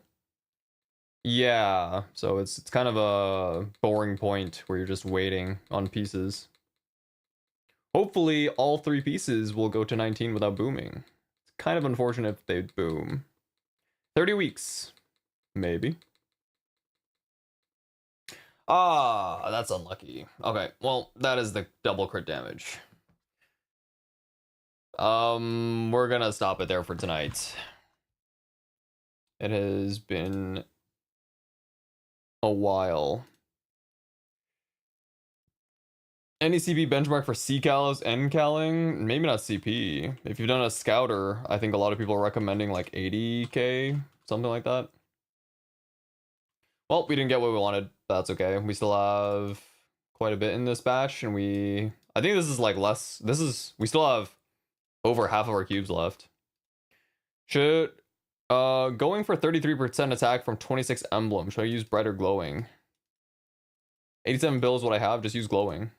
Yeah, so it's kind of a boring point where you're just waiting on pieces. Hopefully, all 3 pieces will go to 19 without booming. It's kind of unfortunate if they boom. 30 weeks. Maybe. Ah, that's unlucky. Okay, well, that is the double crit damage. We're gonna stop it there for tonight. It has been a while. Any CP benchmark for C-Calos and Caling? Maybe not CP. If you've done a Scouter, I think a lot of people are recommending like 80k, something like that. Well, we didn't get what we wanted. That's okay. We still have quite a bit in this batch, and I think this is like less. We still have over half of our cubes left. Going for 33% attack from 26 emblem. Should I use bright or glowing? 87 bill is what I have. Just use glowing.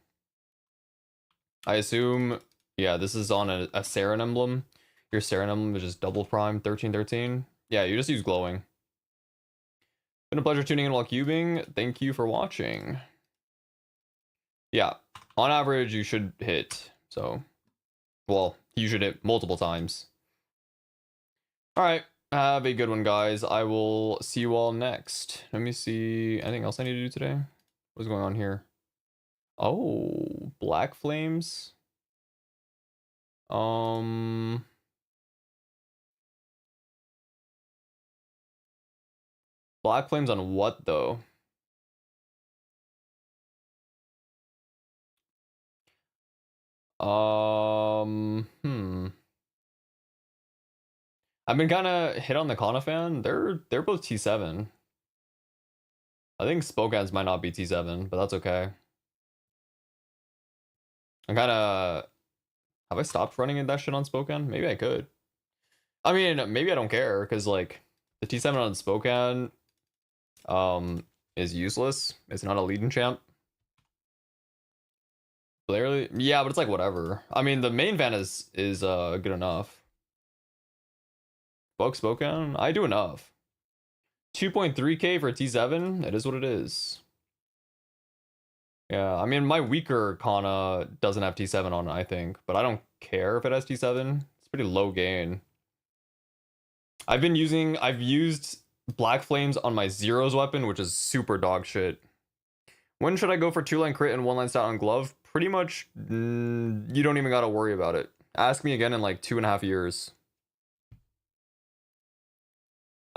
I assume, yeah, this is on a Saren emblem. Your Saren emblem is just double prime 1313. Yeah, you just use glowing. Been a pleasure tuning in while cubing. Thank you for watching. Yeah, on average, you should hit. So, well, you should hit multiple times. All right, have a good one, guys. I will see you all next. Let me see. Anything else I need to do today? What's going on here? Oh, black flames. Black flames on what though? I've been kind of hit on the Conifan. They're both T7. I think Spokane's might not be T7, but that's okay. I'm kind of... Have I stopped running that shit on Spokane? Maybe I could. I mean, maybe I don't care, because, like, the T7 on Spokane is useless. It's not a leading champ. Clearly, yeah, but it's like whatever. I mean, the main van is good enough. Spokane? I do enough. 2.3k for a T7? It is what it is. Yeah, I mean, my weaker Kana doesn't have T7 on it, I think, but I don't care if it has T7. It's pretty low gain. I've used Black Flames on my Zero's weapon, which is super dog shit. When should I go for 2-line crit and 1-line stat on glove? Pretty much, you don't even gotta worry about it. Ask me again in like 2.5 years.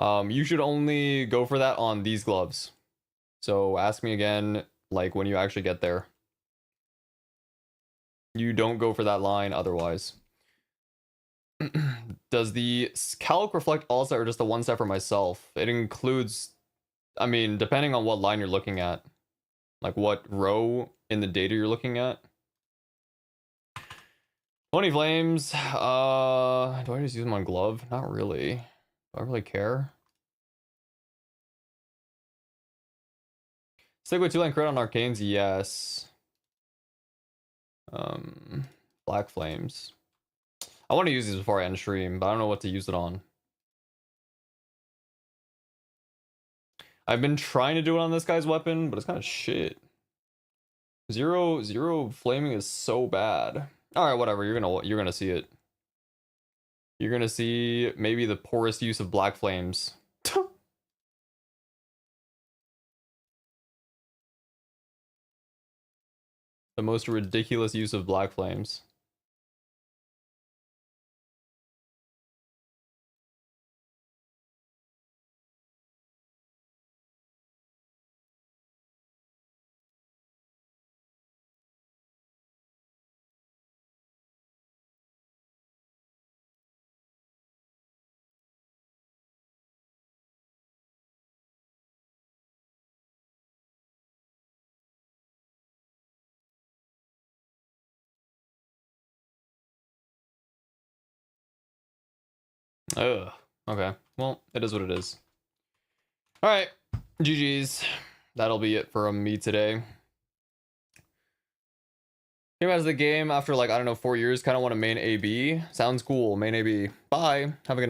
You should only go for that on these gloves. So ask me again, like, when you actually get there. You don't go for that line otherwise. Does the calc reflect all set or just the one set for myself? It includes, I mean, depending on what line you're looking at. Like what row in the data you're looking at. 20 flames. Do I just use them on glove? Not really. Do I really care? Stick with 2-line crit on arcanes, yes. Black flames. I want to use these before I end stream, but I don't know what to use it on. I've been trying to do it on this guy's weapon, but it's kind of shit. Zero flaming is so bad. All right, whatever. You're gonna see it. You're gonna see maybe the poorest use of black flames. The most ridiculous use of black flames. Ugh. Okay. Well, it is what it is. All right. GG's. That'll be it from me today. Came out of the game after, like, I don't know, 4 years. Kind of want to main AB. Sounds cool. Main AB. Bye. Have a good night.